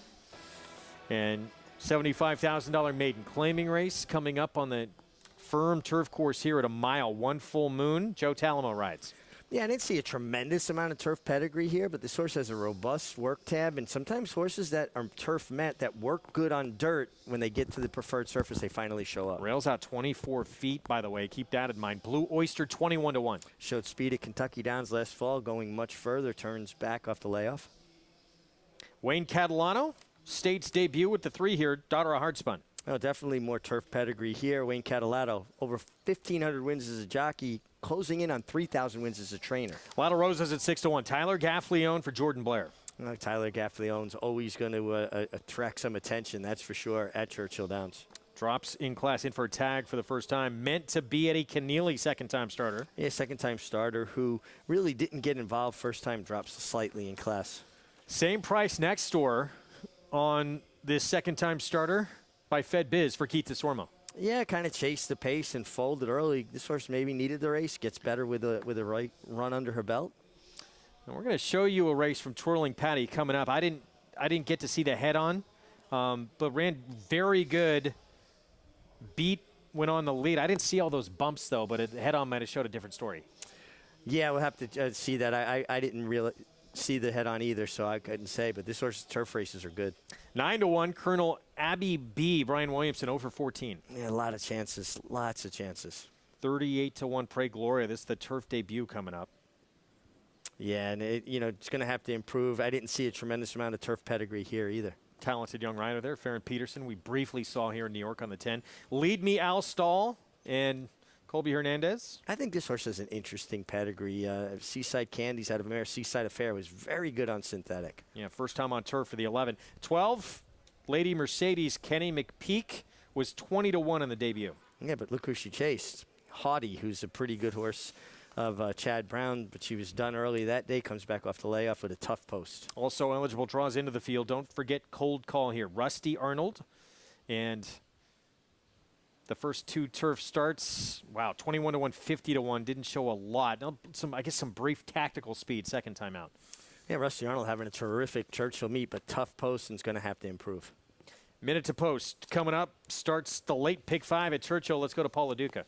And $75,000 maiden claiming race coming up on the firm turf course here at a mile, 1 full moon. Joe Talamo rides. Yeah, I didn't see a tremendous amount of turf pedigree here, but this horse has a robust work tab, and sometimes horses that are turf met that work good on dirt, when they get to the preferred surface, they finally show up. Rails out 24 feet, by the way. Keep that in mind. Blue Oyster, 21-1. Showed speed at Kentucky Downs last fall, going much further, turns back off the layoff. Wayne Catalano, State's debut with the 3 here, daughter of Hardspun. Oh, definitely more turf pedigree here. Wayne Catalano, over 1,500 wins as a jockey, closing in on 3,000 wins as a trainer. A lot of roses at 6-1. Tyler Gaffleone for Jordan Blair. Tyler Gaffleone's always going to attract some attention, that's for sure, at Churchill Downs. Drops in class, in for a tag for the first time. Meant to be Eddie Keneally, second-time starter. Yeah, second-time starter who really didn't get involved. First time drops slightly in class. Same price next door on this second-time starter by Fed Biz for Keith DeSormo. Yeah, kind of chased the pace and folded early. This horse maybe needed the race. Gets better with a right run under her belt. And we're going to show you a race from Twirling Patty coming up. I didn't get to see the head-on, but ran very good. Beat went on the lead. I didn't see all those bumps, though, but the head-on might have showed a different story. Yeah, we'll have to see that. I didn't really see the head-on either, so I couldn't say. But this horse's turf races are good. 9-1, Colonel Abby B. Brian Williamson, 0-14. Yeah, a lot of chances. Lots of chances. 38-1, Pray Gloria. This is the turf debut coming up. Yeah, and it's going to have to improve. I didn't see a tremendous amount of turf pedigree here either. Talented young rider there, Farron Peterson. We briefly saw here in New York on the 10. Lead Me Al Stahl and Colby Hernandez. I think this horse has an interesting pedigree. Seaside Candies out of Mare Seaside Affair was very good on synthetic. Yeah, first time on turf for the 11. 12, Lady Mercedes Kenny McPeak was 20-1 in the debut. Yeah, but look who she chased. Haughty, who's a pretty good horse of Chad Brown, but she was done early that day, comes back off the layoff with a tough post. Also eligible draws into the field. Don't forget Cold Call here. Rusty Arnold and the first 2 turf starts. Wow, 21-1, 50-1. Didn't show a lot. I guess some brief tactical speed second time out. Yeah, Rusty Arnold having a terrific Churchill meet, but tough post and is going to have to improve. Minute to post coming up. Starts the late pick 5 at Churchill. Let's go to Paul LaDuca.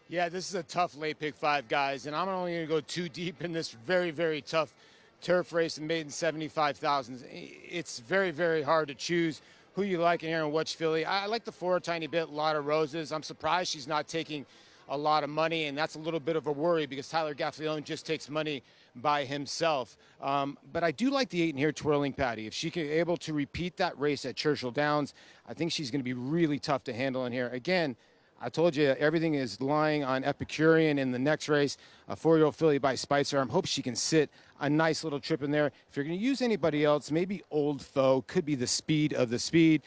Yeah, this is a tough late pick 5, guys, and I'm only going to go too deep in this very, very tough turf race and maiden 75,000. It's very, very hard to choose who you like in here and which filly. I like the 4 a tiny bit, a lot of roses. I'm surprised she's not taking a lot of money, and that's a little bit of a worry because Tyler Gaffleone just takes money by himself. But I do like the 8 in here, Twirling Patty. If she can be able to repeat that race at Churchill Downs, I think she's going to be really tough to handle in here. Again, I told you everything is lying on Epicurean in the next race, a 4-year-old filly by Spicer. I hope she can sit a nice little trip in there. If you're going to use anybody else, maybe Old Foe, could be the speed of the speed.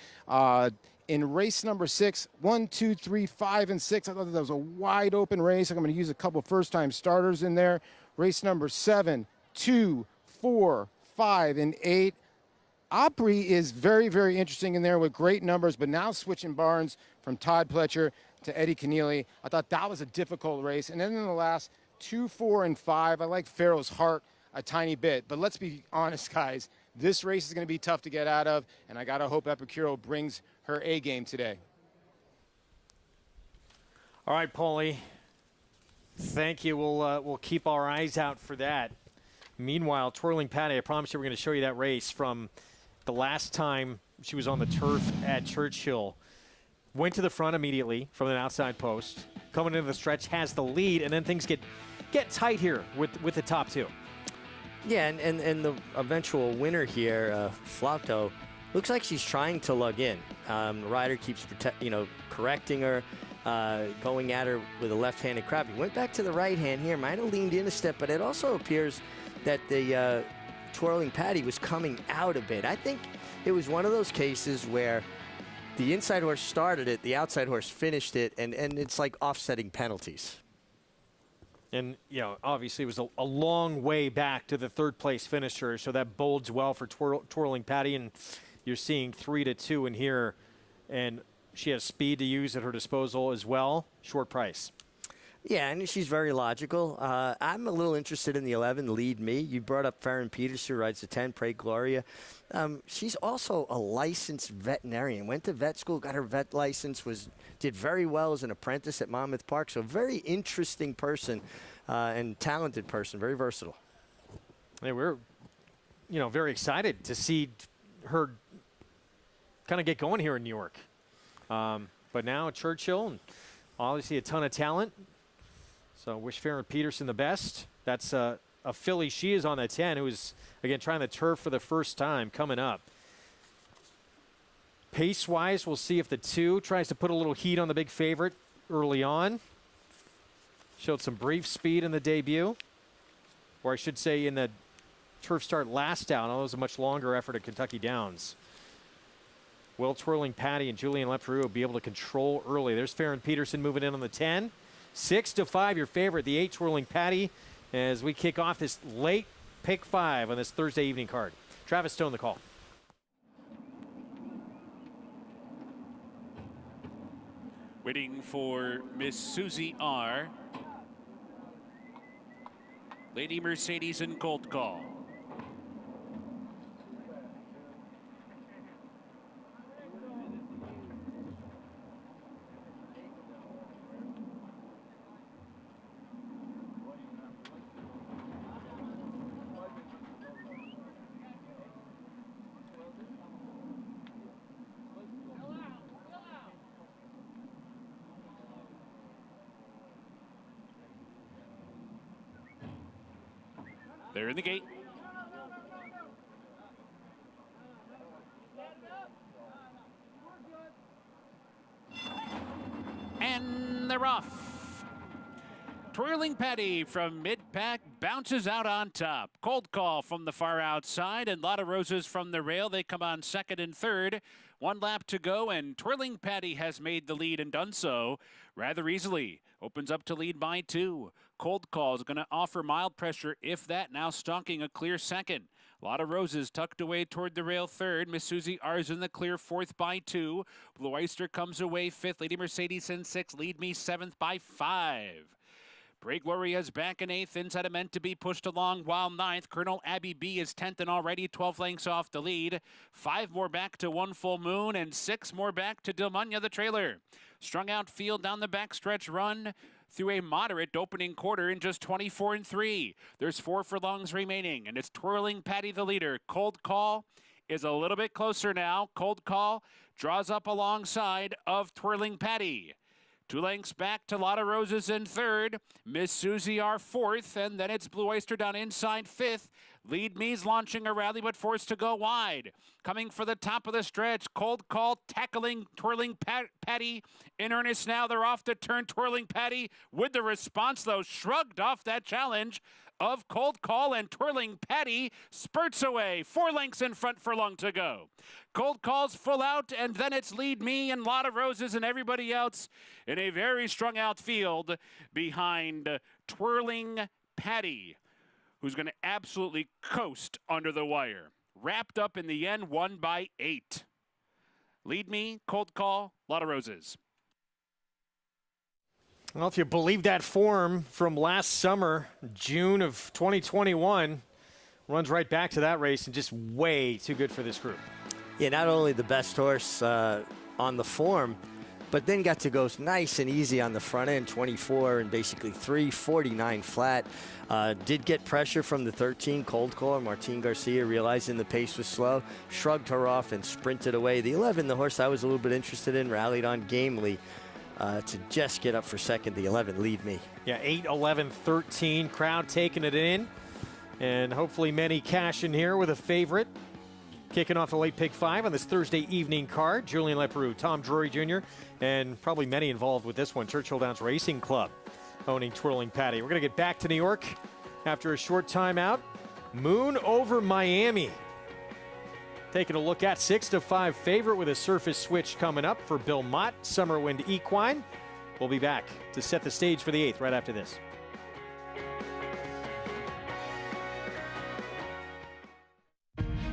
In race number 6, 1, 2, 3, 5, and 6, I thought that was a wide open race. I'm going to use a couple first-time starters in there. Race number 7, 2, 4, 5, and 8. Opry is very, very interesting in there with great numbers, but now switching barns from Todd Pletcher to Eddie Keneally. I thought that was a difficult race. And then in the last 2, 4, and 5, I like Pharaoh's Heart a tiny bit. But let's be honest, guys. This race is going to be tough to get out of, and I got to hope Epicuro brings her A game today. All right, Paulie. Thank you. We'll keep our eyes out for that. Meanwhile, Twirling Patty, I promise you we're going to show you that race from the last time she was on the turf at Churchill. Went to the front immediately from an outside post. Coming into the stretch, has the lead, and then things get tight here with the top 2. Yeah, and the eventual winner here, Flauto, looks like she's trying to lug in. The rider keeps correcting her, going at her with a left-handed crab. He went back to the right hand here, might have leaned in a step, but it also appears that the Twirling Patty was coming out a bit. I think it was one of those cases where the inside horse started it, the outside horse finished it, and it's like offsetting penalties. And, you know, obviously it was a long way back to the third place finisher, so that bodes well for Twirling Patty. And you're seeing 3-2 in here, and she has speed to use at her disposal as well. Short price. Yeah, and she's very logical. I'm a little interested in the 11, Lead Me. You brought up Farron Peters, who rides the 10, Pray Gloria. She's also a licensed veterinarian. Went to vet school, got her vet license, did very well as an apprentice at Monmouth Park. So very interesting person and talented person, very versatile. Hey, we're, you know, very excited to see her kind of get going here in New York. But now Churchill, and obviously a ton of talent. So wish Farron Peterson the best. That's a filly. She is on the 10, who is, again, trying the turf for the first time coming up. Pace-wise, we'll see if the 2 tries to put a little heat on the big favorite early on. Showed some brief speed in the debut. Or I should say in the turf start last down, although it was a much longer effort at Kentucky Downs. Will Twirling Patty and Julian Leperoux be able to control early? There's Farron Peterson moving in on the 10. 6-5, your favorite, the 8 Twirling Patty, as we kick off this late pick 5 on this Thursday evening card. Travis Stone, the call. Waiting for Miss Susie R. Lady Mercedes and Cold Call. They're in the gate. And they're off. Twirling Patty from mid-pack bounces out on top. Cold Call from the far outside and Lotta Roses from the rail. They come on second and third. 1 lap to go, and Twirling Patty has made the lead and done so rather easily. Opens up to lead by 2. Cold Call is going to offer mild pressure, if that, now stalking a clear second. Lotta Roses tucked away toward the rail third. Miss Susie R's in the clear fourth by 2. Blue Oyster comes away fifth. Lady Mercedes in 6th. Lead Me 7th by 5. Pray Gloria's back in 8th. Inside a meant to be pushed along while 9th. Colonel Abby B is 10th and already 12 lengths off the lead. 5 more back to One Full Moon and 6 more back to Dilmunya the trailer. Strung out field down the backstretch run through a moderate opening quarter in just 24 3. There's 4 furlongs remaining, and it's Twirling Patty the leader. Cold Call is a little bit closer now. Cold Call draws up alongside of Twirling Patty. 2 lengths back to Lotta Roses in 3rd. Miss Susie R 4th, and then it's Blue Oyster down inside 5th. Lead Me's launching a rally, but forced to go wide. Coming for the top of the stretch. Cold Call tackling Twirling Patty in earnest now. They're off to turn. Twirling Patty with the response, though, shrugged off that challenge of Cold Call, and Twirling Patty spurts away. 4 lengths in front, furlong to go. Cold Call's full out, and then it's Lead Me and Lotta Roses and everybody else in a very strung out field behind Twirling Patty, who's going to absolutely coast under the wire. Wrapped up in the end, 1 by 8. Lead Me, Cold Call, Lotta Roses. Well, if you believe that form from last summer, June of 2021, runs right back to that race and just way too good for this group. Yeah, not only the best horse on the form, but then got to go nice and easy on the front end, 24 and basically 349 flat. Did get pressure from the 13, Cold Call. Martin Garcia, realizing the pace was slow, shrugged her off and sprinted away. The 11, the horse I was a little bit interested in, rallied on gamely to just get up for second. The 11, Lead Me. Yeah, 8, 11, 13. Crowd taking it in. And hopefully many cash in here with a favorite. Kicking off the late pick 5 on this Thursday evening card. Julian Leperoux, Tom Drury Jr., and probably many involved with this one. Churchill Downs Racing Club owning Twirling Patty. We're going to get back to New York after a short time out. Moon over Miami. Taking a look at 6-5 favorite with a surface switch coming up for Belmont Summerwind Equine. We'll be back to set the stage for the 8th right after this.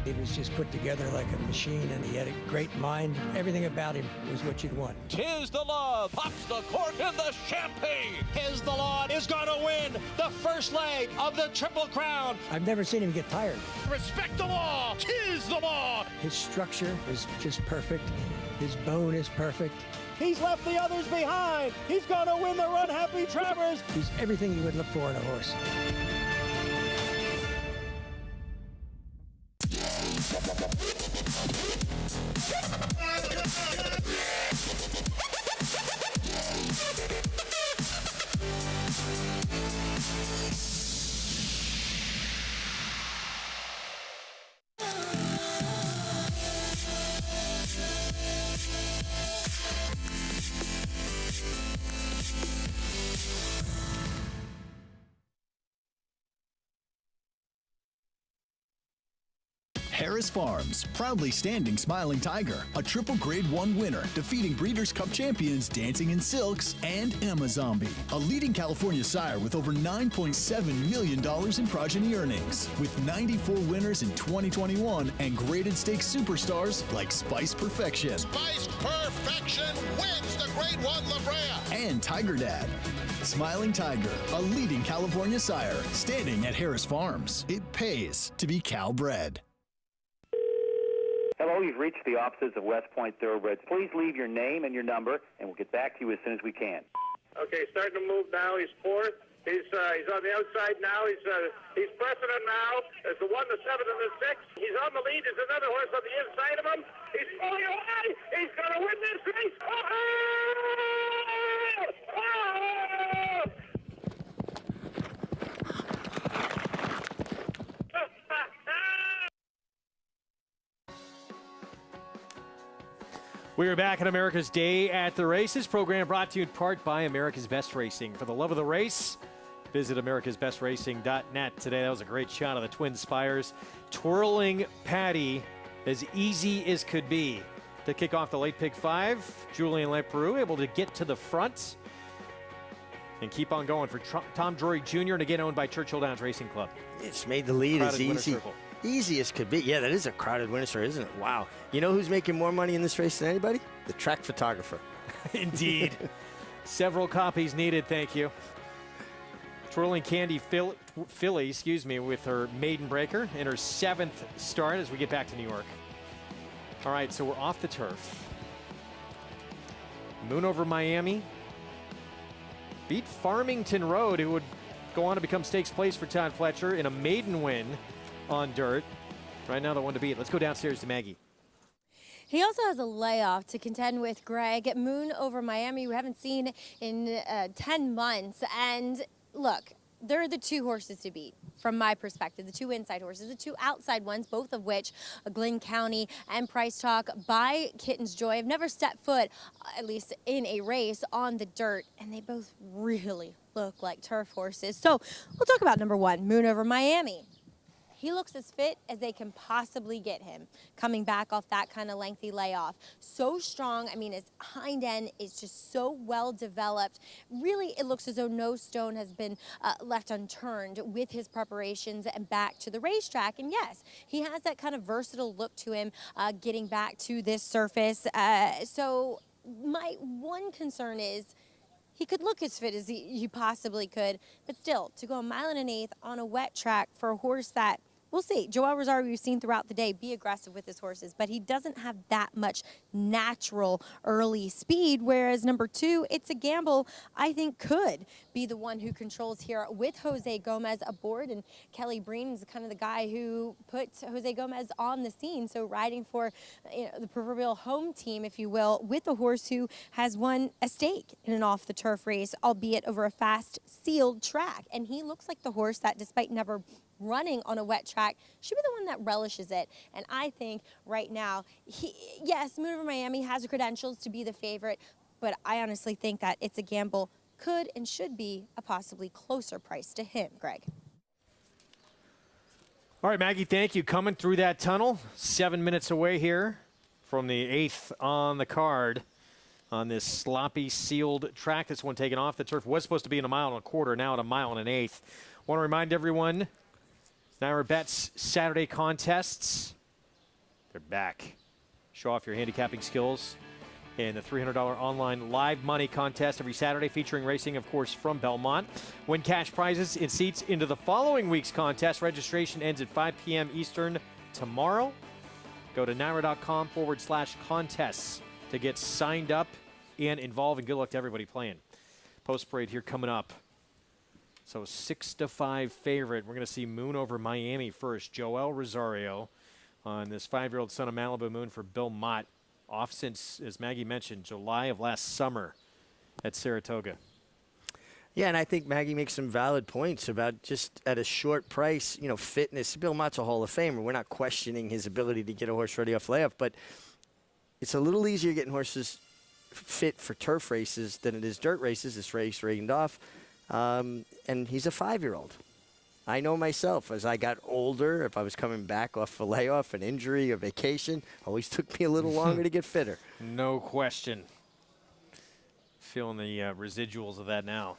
He was just put together like a machine, and he had a great mind. Everything about him was what you'd want. Tis the law, pops the cork in the champagne. Tis the Law is going to win the first leg of the Triple Crown. I've never seen him get tired. Respect the law. Tis the law. His structure is just perfect. His bone is perfect. He's left the others behind. He's going to win the Run Happy Travers. He's everything you would look for in a horse. Harris Farms, proudly standing Smiling Tiger, a triple Grade 1 winner, defeating Breeders' Cup champions Dancing in Silks and Amazombie, a leading California sire with over $9.7 million in progeny earnings, with 94 winners in 2021 and graded stakes superstars like Spice Perfection. Spice Perfection wins the Grade 1 La Brea. And Tiger Dad. Smiling Tiger, a leading California sire, standing at Harris Farms. It pays to be Cal-bred. Hello, you've reached the offices of West Point Thoroughbreds. Please leave your name and your number, and we'll get back to you as soon as we can. Okay, starting to move now. He's fourth. He's on the outside now. He's pressing him now. There's the 1, the 7, and the 6. He's on the lead. There's another horse on the inside of him. He's pulling away. He's going to win this race. Oh! Oh! We are back at America's Day at the Races. Program brought to you in part by America's Best Racing. For the love of the race, visit americasbestracing.net today. That was a great shot of the Twin Spires. Twirling Patty, as easy as could be. To kick off the late pick 5, Julian Leperoux able to get to the front and keep on going for Tom Drury Jr. and again owned by Churchill Downs Racing Club. It's made the lead as easy. Easy as could be. Yeah, that is a crowded winner circle, isn't it? Wow. You know who's making more money in this race than anybody? The track photographer. Indeed. Several copies needed, thank you. Twirling Candy Philly, with her maiden breaker in her 7th start as we get back to New York. All right, so we're off the turf. Moon Over Miami beat Farmington Road, who would go on to become stakes place for Todd Fletcher in a maiden win on dirt. Right now, the one to beat. Let's go downstairs to Maggie. He also has a layoff to contend with, Greg. Moon Over Miami, we haven't seen in 10 months. And look, they're the 2 horses to beat from my perspective, the 2 inside horses, the 2 outside ones, both of which, Glenn County and Price Talk by Kitten's Joy, have never stepped foot, at least in a race, on the dirt. And they both really look like turf horses. So we'll talk about number 1, Moon Over Miami. He looks as fit as they can possibly get him, coming back off that kind of lengthy layoff. So strong. I mean, his hind end is just so well developed. Really, it looks as though no stone has been left unturned with his preparations and back to the racetrack. And yes, he has that kind of versatile look to him getting back to this surface. So my one concern is he could look as fit as he possibly could, but still, to go a mile and an eighth on a wet track for a horse that, we'll see. Joel Rosario, we've seen throughout the day, be aggressive with his horses, but he doesn't have that much natural early speed, whereas number 2, It's a Gamble, I think could be the one who controls here with Jose Gomez aboard, and Kelly Breen is kind of the guy who put Jose Gomez on the scene, so riding for the proverbial home team, if you will, with a horse who has won a stake in an off-the-turf race, albeit over a fast, sealed track, and he looks like the horse that, despite never running on a wet track, should be the one that relishes it. And I think right now, yes, Moon Over Miami has the credentials to be the favorite, but I honestly think that It's a Gamble could and should be a possibly closer price to him, Greg. All right, Maggie, thank you. Coming through that tunnel, 7 minutes away here from the 8th on the card on this sloppy sealed track. This one taken off the turf. Was supposed to be in 1.25 miles, now at 1.1 1/8. Want to remind everyone, Naira Bets Saturday contests, they're back. Show off your handicapping skills in the $300 online live money contest every Saturday, featuring racing, of course, from Belmont. Win cash prizes and seats into the following week's contest. Registration ends at 5 p.m. Eastern tomorrow. Go to naira.com/contests to get signed up and involved, and good luck to everybody playing. Post parade here coming up. So 6-5 favorite. We're going to see Moon over Miami first. Joel Rosario on this 5-year-old son of Malibu Moon for Bill Mott. Off since, as Maggie mentioned, July of last summer at Saratoga. Yeah, and I think Maggie makes some valid points about just at a short price, fitness. Bill Mott's a Hall of Famer. We're not questioning his ability to get a horse ready off layoff, but it's a little easier getting horses fit for turf races than it is dirt races. This race rained off. And he's a 5-year-old. I know myself, as I got older, if I was coming back off a layoff, an injury, a vacation, always took me a little longer to get fitter. No question. Feeling the residuals of that now.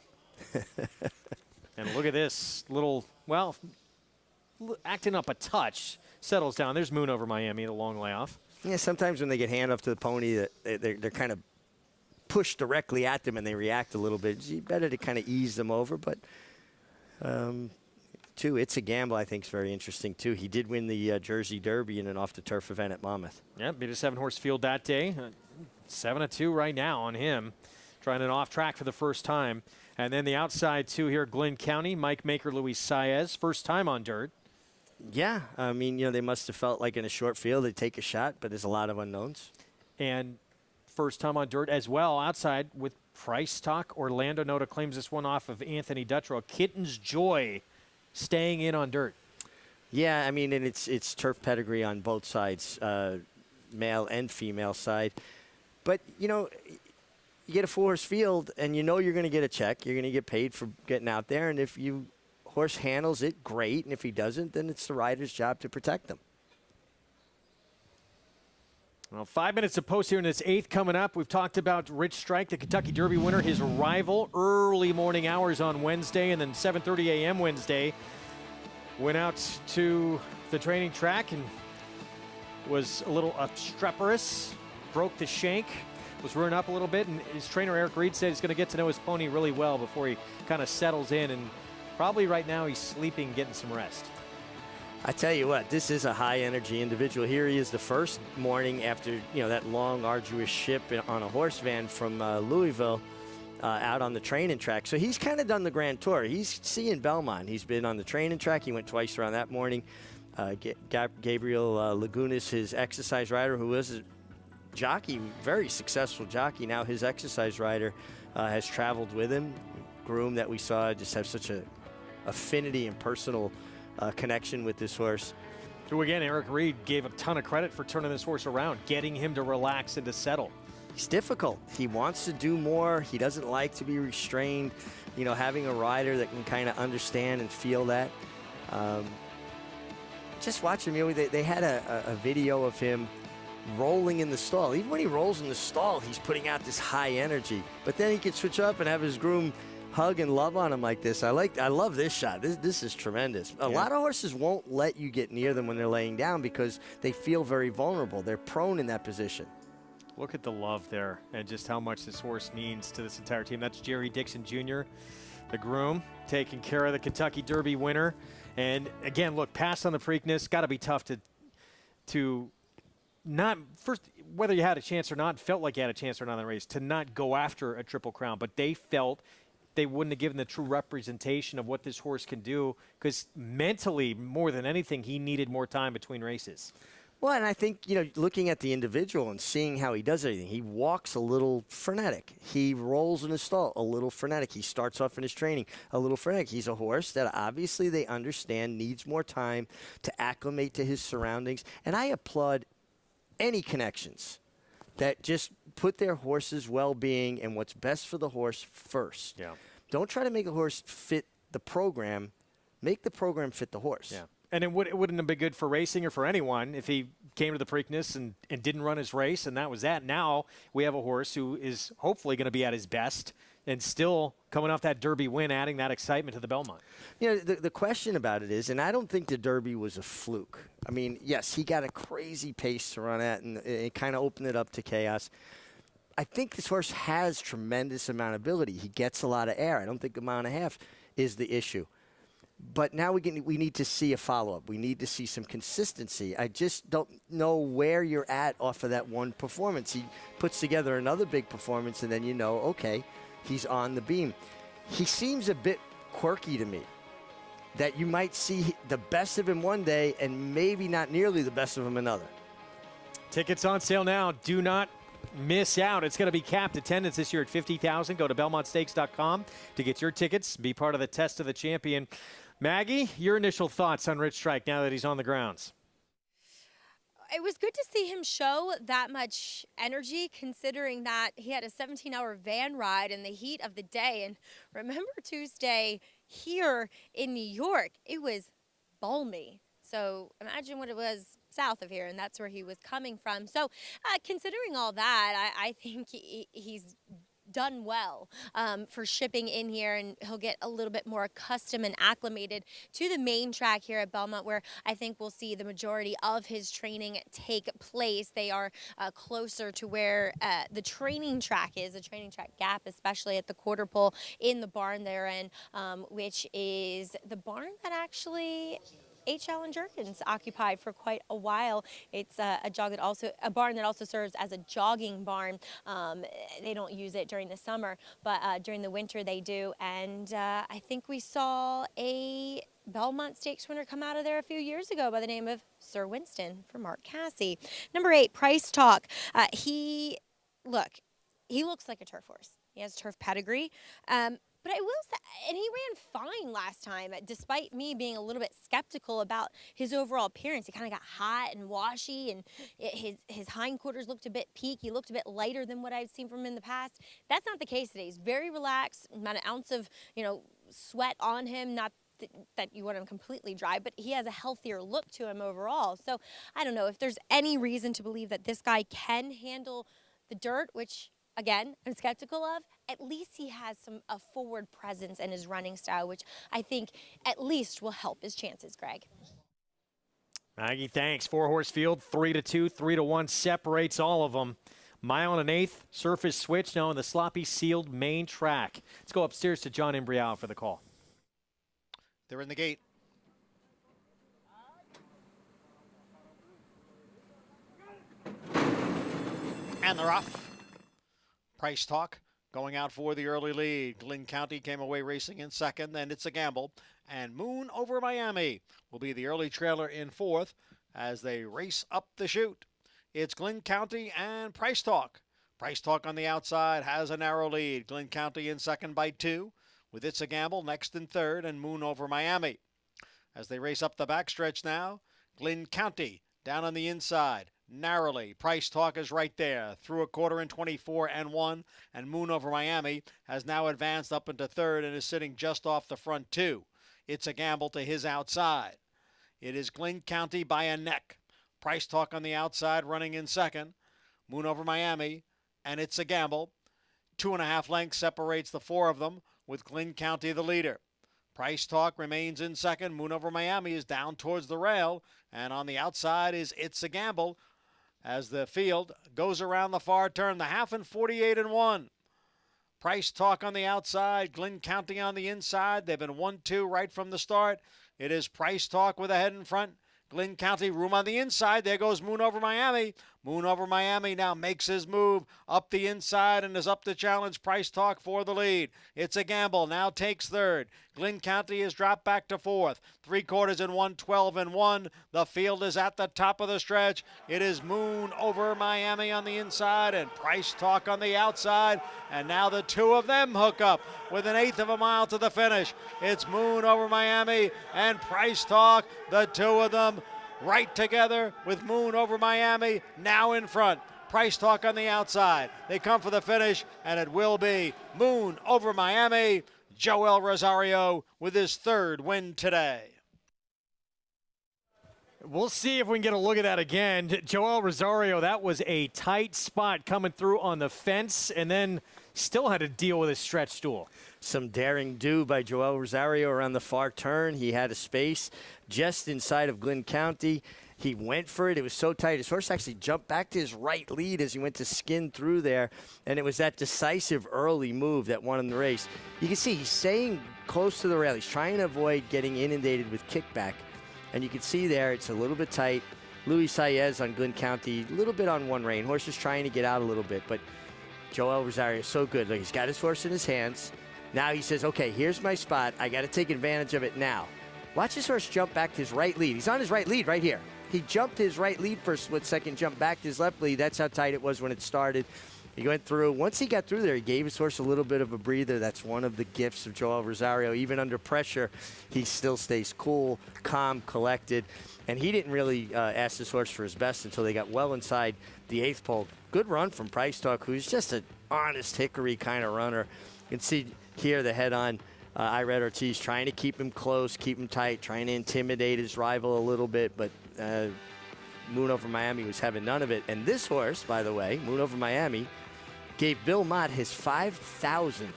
And look at this little, acting up a touch, settles down. There's Moon over Miami, the long layoff. Yeah, sometimes when they get handoff to the pony, they're kind of pushed directly at them and they react a little bit. It's better to kind of ease them over, but too, It's a Gamble, I think, is very interesting, too. He did win the Jersey Derby in an off-the-turf event at Monmouth. Yeah, beat a 7-horse field that day. 7-2 right now on him, trying an off-track for the first time. And then the outside two here, Glenn County, Mike Maker, Luis Saez, first time on dirt. Yeah, I mean, they must have felt like in a short field they'd take a shot, but there's a lot of unknowns. And first time on dirt as well, outside with Price Talk. Orlando Nota claims this one off of Anthony Dutrow. Kitten's Joy staying in on dirt. Yeah, I mean, and it's turf pedigree on both sides, male and female side. But, you get a 4-horse field, and you're going to get a check. You're going to get paid for getting out there. And if you horse handles it, great. And if he doesn't, then it's the rider's job to protect them. Well, 5 minutes of post here in this 8th coming up. We've talked about Rich Strike, the Kentucky Derby winner, his arrival early morning hours on Wednesday, and then 7:30 a.m. Wednesday. Went out to the training track and was a little obstreperous, broke the shank, was running up a little bit, and his trainer Eric Reed said he's going to get to know his pony really well before he kind of settles in, and probably right now he's sleeping, getting some rest. I tell you what, this is a high-energy individual. Here he is the first morning after, that long, arduous ship on a horse van from Louisville out on the training track. So he's kind of done the grand tour. He's seeing Belmont. He's been on the training track. He went twice around that morning. Gabriel Lagunas, his exercise rider, who was a jockey, very successful jockey. Now his exercise rider has traveled with him. Groom that we saw just have such a affinity and personal connection with this horse. Who again, Eric Reed gave a ton of credit for turning this horse around, getting him to relax and to settle. He's difficult. He wants to do more. He doesn't like to be restrained. Having a rider that can kind of understand and feel that. Just watching him, they had a video of him rolling in the stall. Even when he rolls in the stall, he's putting out this high energy. But then he can switch up and have his groom hug and love on him like this. I love this shot. This is tremendous. A lot of horses won't let you get near them when they're laying down because they feel very vulnerable. They're prone in that position. Look at the love there and just how much this horse means to this entire team. That's Jerry Dixon Jr., the groom, taking care of the Kentucky Derby winner. And again, look, pass on the Preakness. Got to be tough to not, first, whether you had a chance or not, felt like you had a chance or not in the race, to not go after a Triple Crown. But they felt they wouldn't have given the true representation of what this horse can do because mentally, more than anything, he needed more time between races. Well, and I think, looking at the individual and seeing how he does everything, he walks a little frenetic. He rolls in his stall a little frenetic. He starts off in his training a little frenetic. He's a horse that obviously they understand needs more time to acclimate to his surroundings. And I applaud any connections that just put their horse's well-being and what's best for the horse first. Yeah. Don't try to make a horse fit the program. Make the program fit the horse. Yeah. And it wouldn't have been good for racing or for anyone if he came to the Preakness and didn't run his race, and that was that. Now we have a horse who is hopefully going to be at his best and still coming off that Derby win, adding that excitement to the Belmont. You know, the question about it is, and I don't think the Derby was a fluke. I mean, yes, he got a crazy pace to run at, and it kind of opened it up to chaos. I think this horse has tremendous amount of ability. He gets a lot of air. I don't think a mile and a half is the issue. But now we need to see a follow-up. We need to see some consistency. I just don't know where you're at off of that one performance. He puts together another big performance, and then you know, okay, he's on the beam. He seems a bit quirky to me, that you might see the best of him one day and maybe not nearly the best of him another. Tickets on sale now. Do not miss out. It's going to be capped attendance this year at 50,000. Go to BelmontStakes.com to get your tickets. Be part of the Test of the Champion. Maggie, your initial thoughts on Rich Strike now that he's on the grounds? It was good to see him show that much energy, considering that he had a 17-hour van ride in the heat of the day. And remember Tuesday here in New York, it was balmy. So imagine what it was south of here, and that's where he was coming from. So considering all that, I think he's done well for shipping in here, and he'll get a little bit more accustomed and acclimated to the main track here at Belmont, where I think we'll see the majority of his training take place. They are closer to where the training track is, the training track gap, especially at the quarter pole in the barn they're in, which is the barn that actually H. Allen Jerkins occupied for quite a while. It's a barn that also serves as a jogging barn. They don't use it during the summer, but during the winter they do. And I think we saw a Belmont Stakes winner come out of there a few years ago by the name of Sir Winston for Mark Casse. Number 8, Price Talk. He looks like a turf horse. He has turf pedigree. But I will say, and he ran fine last time, despite me being a little bit skeptical about his overall appearance. He kind of got hot and washy, and his hindquarters looked a bit peak. He looked a bit lighter than what I've seen from him in the past. That's not the case today. He's very relaxed, not an ounce of, sweat on him, not that you want him completely dry, but he has a healthier look to him overall. So I don't know if there's any reason to believe that this guy can handle the dirt, which again, I'm skeptical of. At least he has a forward presence in his running style, which I think at least will help his chances, Greg. Maggie, thanks. 4-horse field, 3-2, 3-1 separates all of them. Mile and 1/8, surface switch now on the sloppy sealed main track. Let's go upstairs to John Imbrial for the call. They're in the gate. And they're off. Price Talk going out for the early lead. Glynn County came away racing in second, and It's a Gamble. And Moon Over Miami will be the early trailer in fourth as they race up the chute. It's Glynn County and Price Talk. Price Talk on the outside has a narrow lead. Glynn County in second by 2, with It's a Gamble next in third, and Moon Over Miami. As they race up the backstretch now, Glynn County down on the inside. Narrowly, Price Talk is right there through a quarter in 24-1, and Moon Over Miami has now advanced up into third and is sitting just off the front 2. It's a Gamble to his outside. It is Glynn County by a neck. Price Talk on the outside running in second. Moon Over Miami and It's a Gamble. 2.5 lengths separates the 4 of them, with Glynn County the leader. Price Talk remains in second. Moon Over Miami is down towards the rail, and on the outside is It's a Gamble. As the field goes around the far turn, the half in 48-1. Price Talk on the outside, Glynn County on the inside. They've been 1-2 right from the start. It is Price Talk with a head in front. Glynn County room on the inside. There goes Moon Over Miami. Moon Over Miami now makes his move up the inside and is up to challenge Price Talk for the lead. It's a Gamble now takes third. Glynn County is dropped back to fourth. 3/4 in 1:12-1. The field is at the top of the stretch. It is Moon Over Miami on the inside and Price Talk on the outside. And now the two of them hook up with 1/8 of a mile to the finish. It's Moon Over Miami and Price Talk. The two of them right together with Moon Over Miami now in front. Price Talk on the outside. They come for the finish, and it will be Moon Over Miami. Joel Rosario with his third win today. We'll see if we can get a look at that again. Joel Rosario, that was a tight spot coming through on the fence, and then still had to deal with a stretch stool. Some daring do by Joel Rosario around the far turn. He had a space just inside of Glynn County. He went for it. It was so tight. His horse actually jumped back to his right lead as he went to skin through there, and it was that decisive early move that won him the race. You can see he's staying close to the rail. He's trying to avoid getting inundated with kickback, and you can see there it's a little bit tight. Luis Saez on Glynn County, a little bit on one rein. Horse is trying to get out a little bit, but Joel Rosario is so good. Look, he's got his horse in his hands. Now he says, okay, here's my spot. I got to take advantage of it now. Watch his horse jump back to his right lead. He's on his right lead right here. He jumped his right lead for a split second, jumped back to his left lead. That's how tight it was when it started. He went through. Once he got through there, he gave his horse a little bit of a breather. That's one of the gifts of Joel Rosario. Even under pressure, he still stays cool, calm, collected. And he didn't really ask his horse for his best until they got well inside the 8th pole. Good run from Price Talk, who's just an honest hickory kind of runner. You can see here the head-on Ired Ortiz trying to keep him close, keep him tight, trying to intimidate his rival a little bit, but Moon Over Miami was having none of it. And this horse, by the way, Moon Over Miami, gave Bill Mott his 5,000th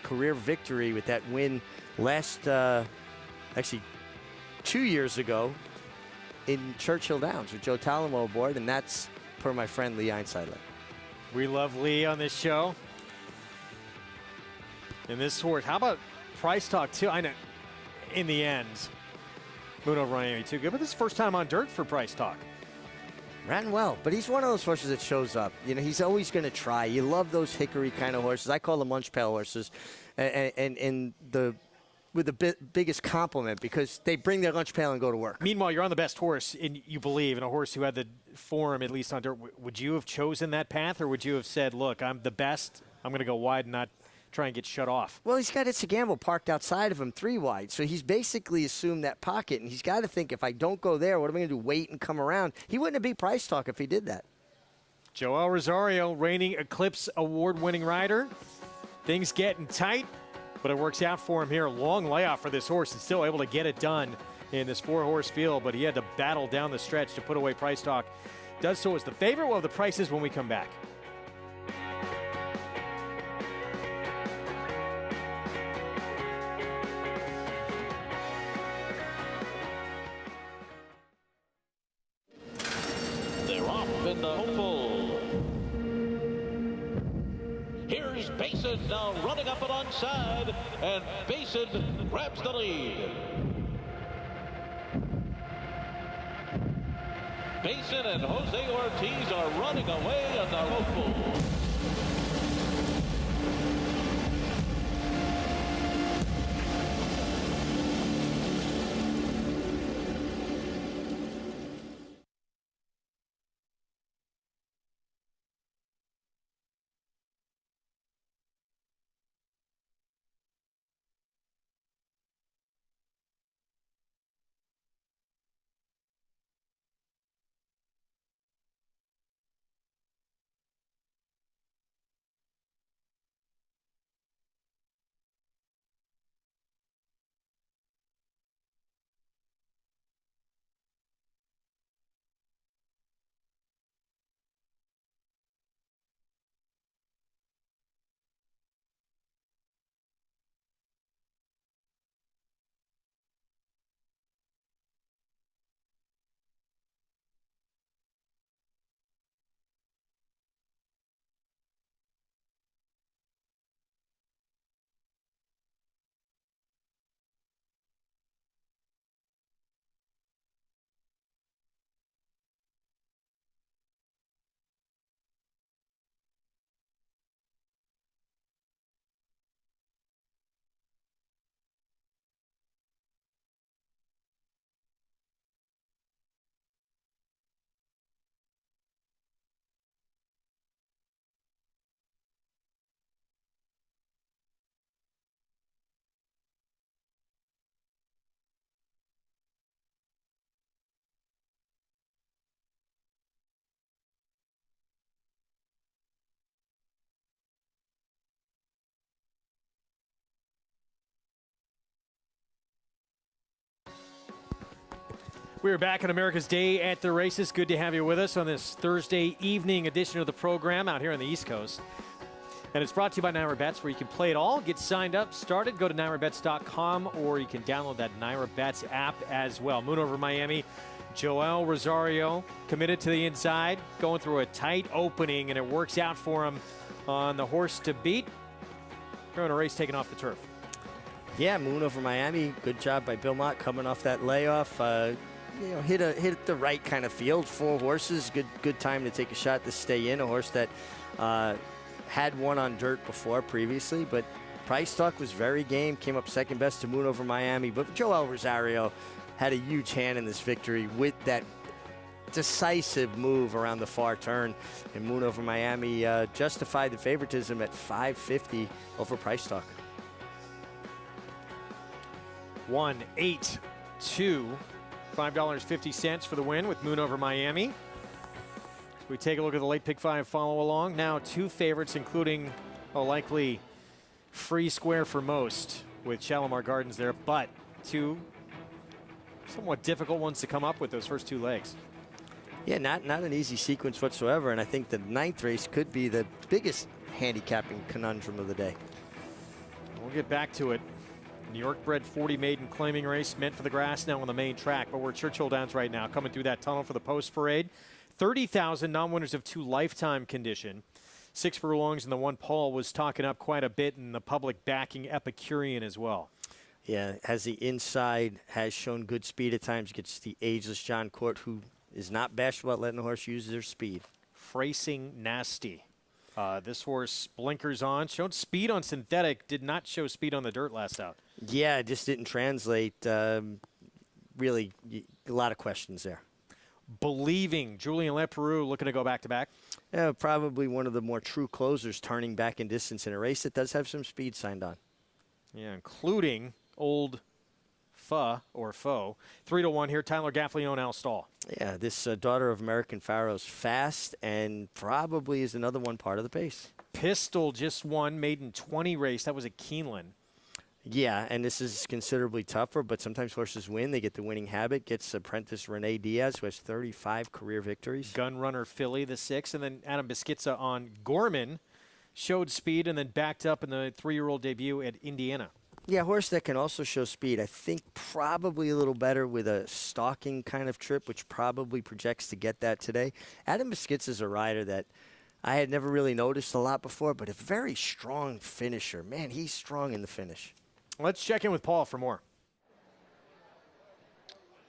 career victory with that win last, actually 2 years ago in Churchill Downs with Joe Talamo aboard, and that's per my friend Lee Einsiedler. We love Lee on this show. And this horse, how about Price Talk too? I know, in the end, Moon Over Miami too good, but this is first time on dirt for Price Talk. Ran well, but he's one of those horses that shows up. You know, he's always going to try. You love those hickory kind of horses. I call them lunch pail horses, and with the biggest compliment because they bring their lunch pail and go to work. Meanwhile, you're on the best horse, and you believe in a horse who had the form, at least on dirt. Would you have chosen that path, or would you have said, look, I'm the best, I'm going to go wide and not try and get shut off? Well, he's got It's a Gamble parked outside of him 3 wide, so he's basically assumed that pocket, and he's got to think, if I don't go there, what am I going to do, wait and come around? He wouldn't have beat Price Talk if he did that. Joel Rosario, reigning Eclipse award-winning rider. Things getting tight, but it works out for him here. Long layoff for this horse and still able to get it done in this 4-horse field, but he had to battle down the stretch to put away Price Talk. Does so as the favorite. We'll have the prices when we come back. They're off in the hopeful. Here's Basin now running up alongside, and Basin grabs the lead. Basin and Jose Ortiz are running away in the hopeful. We're back on America's Day at the Races. Good to have you with us on this Thursday evening edition of the program out here on the East Coast. And it's brought to you by Naira Bets, where you can play it all. Get signed up, started, go to NairaBets.com, or you can download that Naira Bets app as well. Moon over Miami. Joel Rosario committed to the inside, going through a tight opening, and it works out for him on the horse to beat. Throwing a race taken off the turf. Yeah, Moon over Miami. Good job by Belmont coming off that layoff. Hit the right kind of field. 4 horses. Good time to take a shot to stay in. A horse that had won on dirt before previously, but price talk was very game. Came up second best to Moon over Miami. But Joel Rosario had a huge hand in this victory with that decisive move around the far turn. And Moon over Miami justified the favoritism at $5.50 over price talk. 1-8-2, $5.50 for the win with Moon over Miami. We take a look at the late pick 5 follow along. Now 2 favorites, including a likely free square for most with Shalimar Gardens there, but 2 somewhat difficult ones to come up with those first 2 legs. Yeah, not an easy sequence whatsoever, and I think the 9th race could be the biggest handicapping conundrum of the day. We'll get back to it. New York bred 40 maiden claiming race meant for the grass now on the main track, but we're at Churchill Downs right now, coming through that tunnel for the post parade. 30,000 non-winners of 2 lifetime condition. 6 furlongs, and the one Paul was talking up quite a bit, and the public backing Epicurean as well. Yeah, has the inside, has shown good speed at times, gets the ageless John Court, who is not bashful about letting the horse use their speed. Fracing Nasty. This horse blinkers on, showed speed on synthetic, did not show speed on the dirt last out. Yeah, it just didn't translate. Really, a lot of questions there. Believing, Julian Leperoux looking to go back-to-back. Yeah, probably one of the more true closers turning back in distance in a race that does have some speed signed on. Yeah, including Old Foe. 3-1 here, Tyler Gaffalione, Al Stall. Yeah, this daughter of American Pharaoh's fast and probably is another one part of the pace. Pistol just won, maiden 20 race. That was at Keeneland. Yeah, and this is considerably tougher, but sometimes horses win. They get the winning habit. Gets apprentice Renee Diaz, who has 35 career victories. Gunrunner Philly, the 6th, and then Adam Beschizza on Gorman. Showed speed and then backed up in the 3-year-old debut at Indiana. Yeah, a horse that can also show speed. I think probably a little better with a stalking kind of trip, which probably projects to get that today. Adam Beschizza is a rider that I had never really noticed a lot before, but a very strong finisher. Man, he's strong in the finish. Let's check in with Paul for more.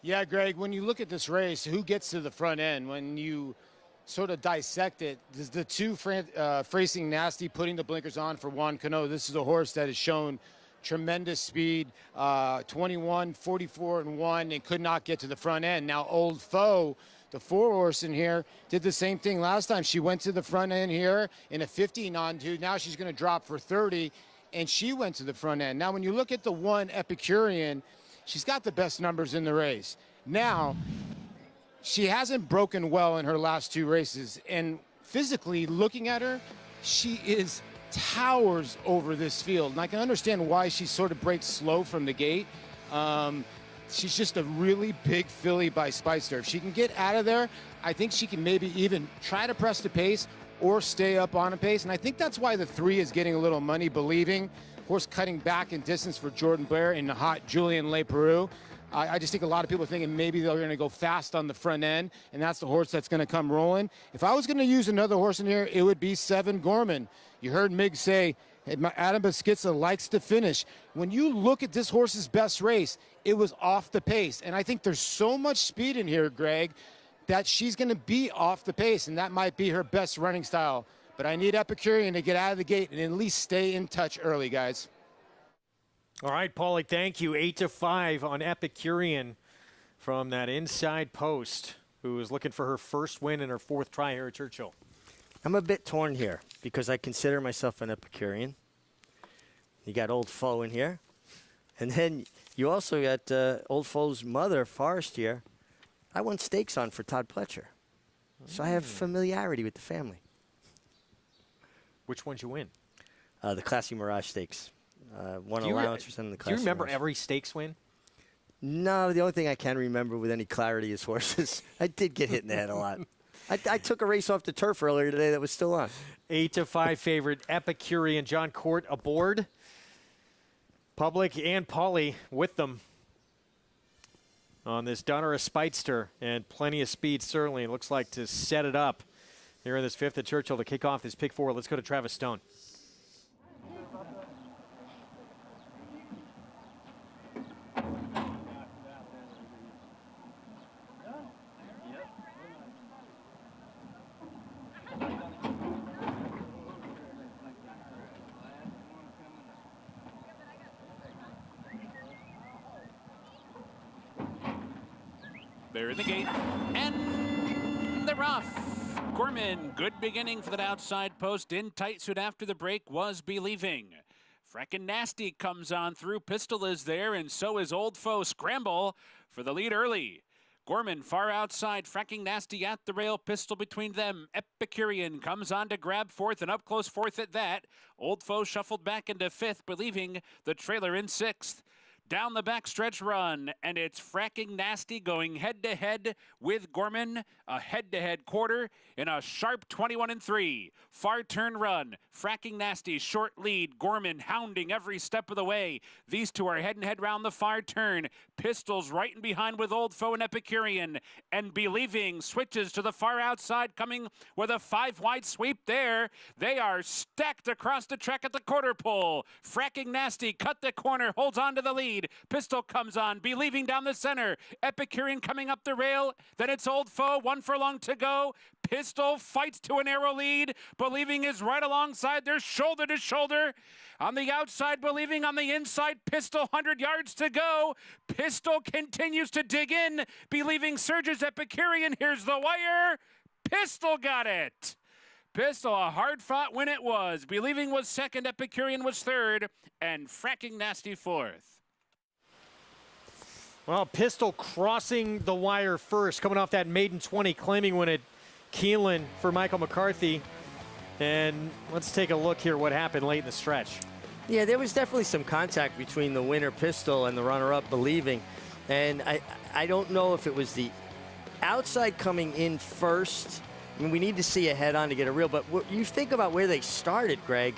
Yeah, Greg, when you look at this race, who gets to the front end? When you sort of dissect it, the 2 Fracing Nasty putting the blinkers on for Juan Cano. This is a horse that has shown tremendous speed, 21, 44, and 1, and could not get to the front end. Now, Old Foe, the 4 horse in here, did the same thing last time. She went to the front end here in a 15 on 2. Now she's going to drop for 30. And she went to the front end. Now, when you look at the 1 Epicurean, she's got the best numbers in the race. Now, she hasn't broken well in her last 2 races. And physically, looking at her, she towers over this field. And I can understand why she sort of breaks slow from the gate. She's just a really big filly by Spicer. If she can get out of there, I think she can maybe even try to press the pace or stay up on a pace. And I think that's why the 3 is getting a little money. Believing, horse cutting back in distance for Jordan Blair and the hot Julian Leperoux. I just think a lot of people are thinking maybe they're going to go fast on the front end, and that's the horse that's going to come rolling. If I was going to use another horse in here, it would be 7 Gorman. You heard Mig say, Adam Beschizza likes to finish. When you look at this horse's best race, it was off the pace. And I think there's so much speed in here, Greg, that she's going to be off the pace, and that might be her best running style. But I need Epicurean to get out of the gate and at least stay in touch early, guys. All right, Paulie, thank you. 8-5 on Epicurean from that inside post, who is looking for her first win in her 4th try here at Churchill. I'm a bit torn here because I consider myself an Epicurean. You got Old Foe in here. And then you also got Old Foe's mother, Forrest, here. I won stakes on for Todd Pletcher. So I have familiarity with the family. Which ones you win? The Classy Mirage Stakes. Won allowance for some of the Classy Do you remember Mirage. every stakes win? No, the only thing I can remember with any clarity is horses. I did get hit in the head a lot. I took a race off the turf earlier today that was still on. 8-5 favorite Epicurean John Court aboard. Public and Pauly with them on this Donora Speedster, and plenty of speed certainly. It looks like to set it up here in this 5th at Churchill to kick off this pick 4. Let's go to Travis Stone. They're in the gate, and they're off. Gorman, good beginning for that outside post. In tight suit after the break was Believing. Frackin' Nasty comes on through. Pistol is there, and so is Old Foe. Scramble for the lead early. Gorman far outside, Fracking Nasty at the rail, Pistol between them. Epicurean comes on to grab 4th, and up close 4th at that. Old Foe shuffled back into 5th, Believing the trailer in 6th. Down the backstretch run, and it's Fracking Nasty going head-to-head with Gorman, a head-to-head quarter in a sharp 21-3. Far turn run, Fracking Nasty short lead, Gorman hounding every step of the way. These two are head-and-head round the far turn. Pistols right in behind with Old Foe and Epicurean, and Believing switches to the far outside, coming with a 5-wide sweep there. They are stacked across the track at the quarter pole. Fracking Nasty cut the corner, holds on to the lead. Pistol comes on, Believing down the center. Epicurean coming up the rail. Then it's Old Foe, 1 furlong to go. Pistol fights to a narrow lead. Believing is right alongside. They're shoulder to shoulder. On the outside, Believing. On the inside, Pistol, 100 yards to go. Pistol continues to dig in. Believing surges. Epicurean, here's the wire. Pistol got it. Pistol, a hard-fought win it was. Believing was 2nd, Epicurean was 3rd, and Fracking Nasty 4th. Well, Pistol crossing the wire first, coming off that maiden 20, claiming one at Keeneland for Michael McCarthy. And let's take a look here what happened late in the stretch. Yeah, there was definitely some contact between the winner, Pistol, and the runner-up, Believing. And I don't know if it was the outside coming in first. I mean, we need to see a head-on to get a real, but you think about where they started, Greg,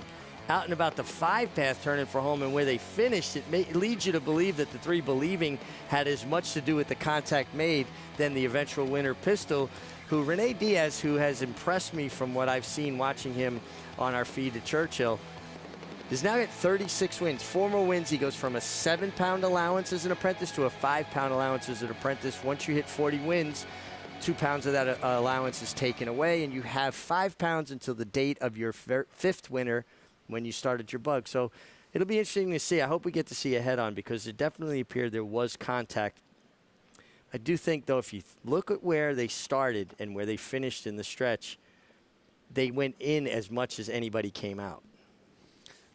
out and about the 5-path turning for home, and where they finished, it leads you to believe that the 3 Believing had as much to do with the contact made than the eventual winner, Pistol, who Rene Diaz, who has impressed me from what I've seen watching him on our feed at Churchill, is now at 36 wins. 4 more wins. He goes from a 7-pound allowance as an apprentice to a 5-pound allowance as an apprentice. Once you hit 40 wins, 2 pounds of that allowance is taken away, and you have 5 pounds until the date of your 5th winner when you started your bug. So it'll be interesting to see. I hope we get to see a head-on, because it definitely appeared there was contact. I do think, though, if you look at where they started and where they finished in the stretch, they went in as much as anybody came out.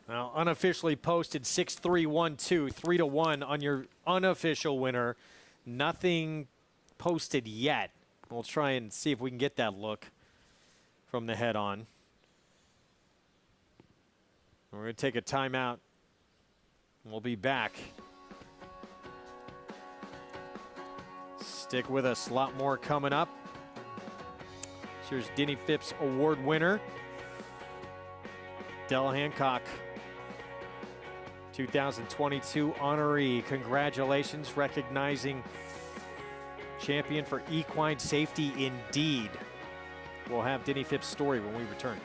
Well, unofficially posted 6-3-1-2, 3-1 on your unofficial winner. Nothing posted yet. We'll try and see if we can get that look from the head-on. We're going to take a timeout. We'll be back. Stick with us. A lot more coming up. Here's Denny Phipps Award winner, Della Hancock, 2022 honoree. Congratulations, recognizing champion for equine safety indeed. We'll have Denny Phipps' story when we return.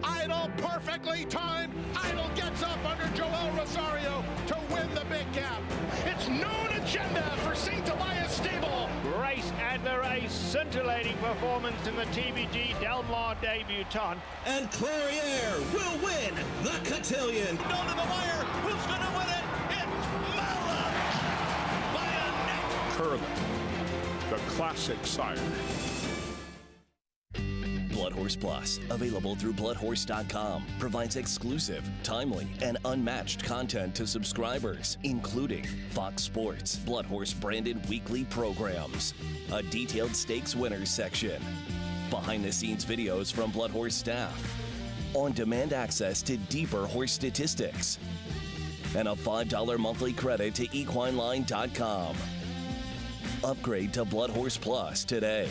Idol perfectly timed. Idol gets up under Joel Rosario to win the big gap. It's known agenda for St. Elias Stable. Race and the race, scintillating performance in the TBG Del Mar debutant. And Clariere will win the cotillion. Down to the wire. Who's going to win it? It's Mala by a neck. Curling, the classic sire. Blood Horse Plus, available through bloodhorse.com, provides exclusive, timely, and unmatched content to subscribers, including Fox Sports, Blood Horse branded weekly programs, a detailed stakes winners section, behind-the-scenes videos from Blood Horse staff, on-demand access to deeper horse statistics, and a $5 monthly credit to equineline.com. Upgrade to Blood Horse Plus today.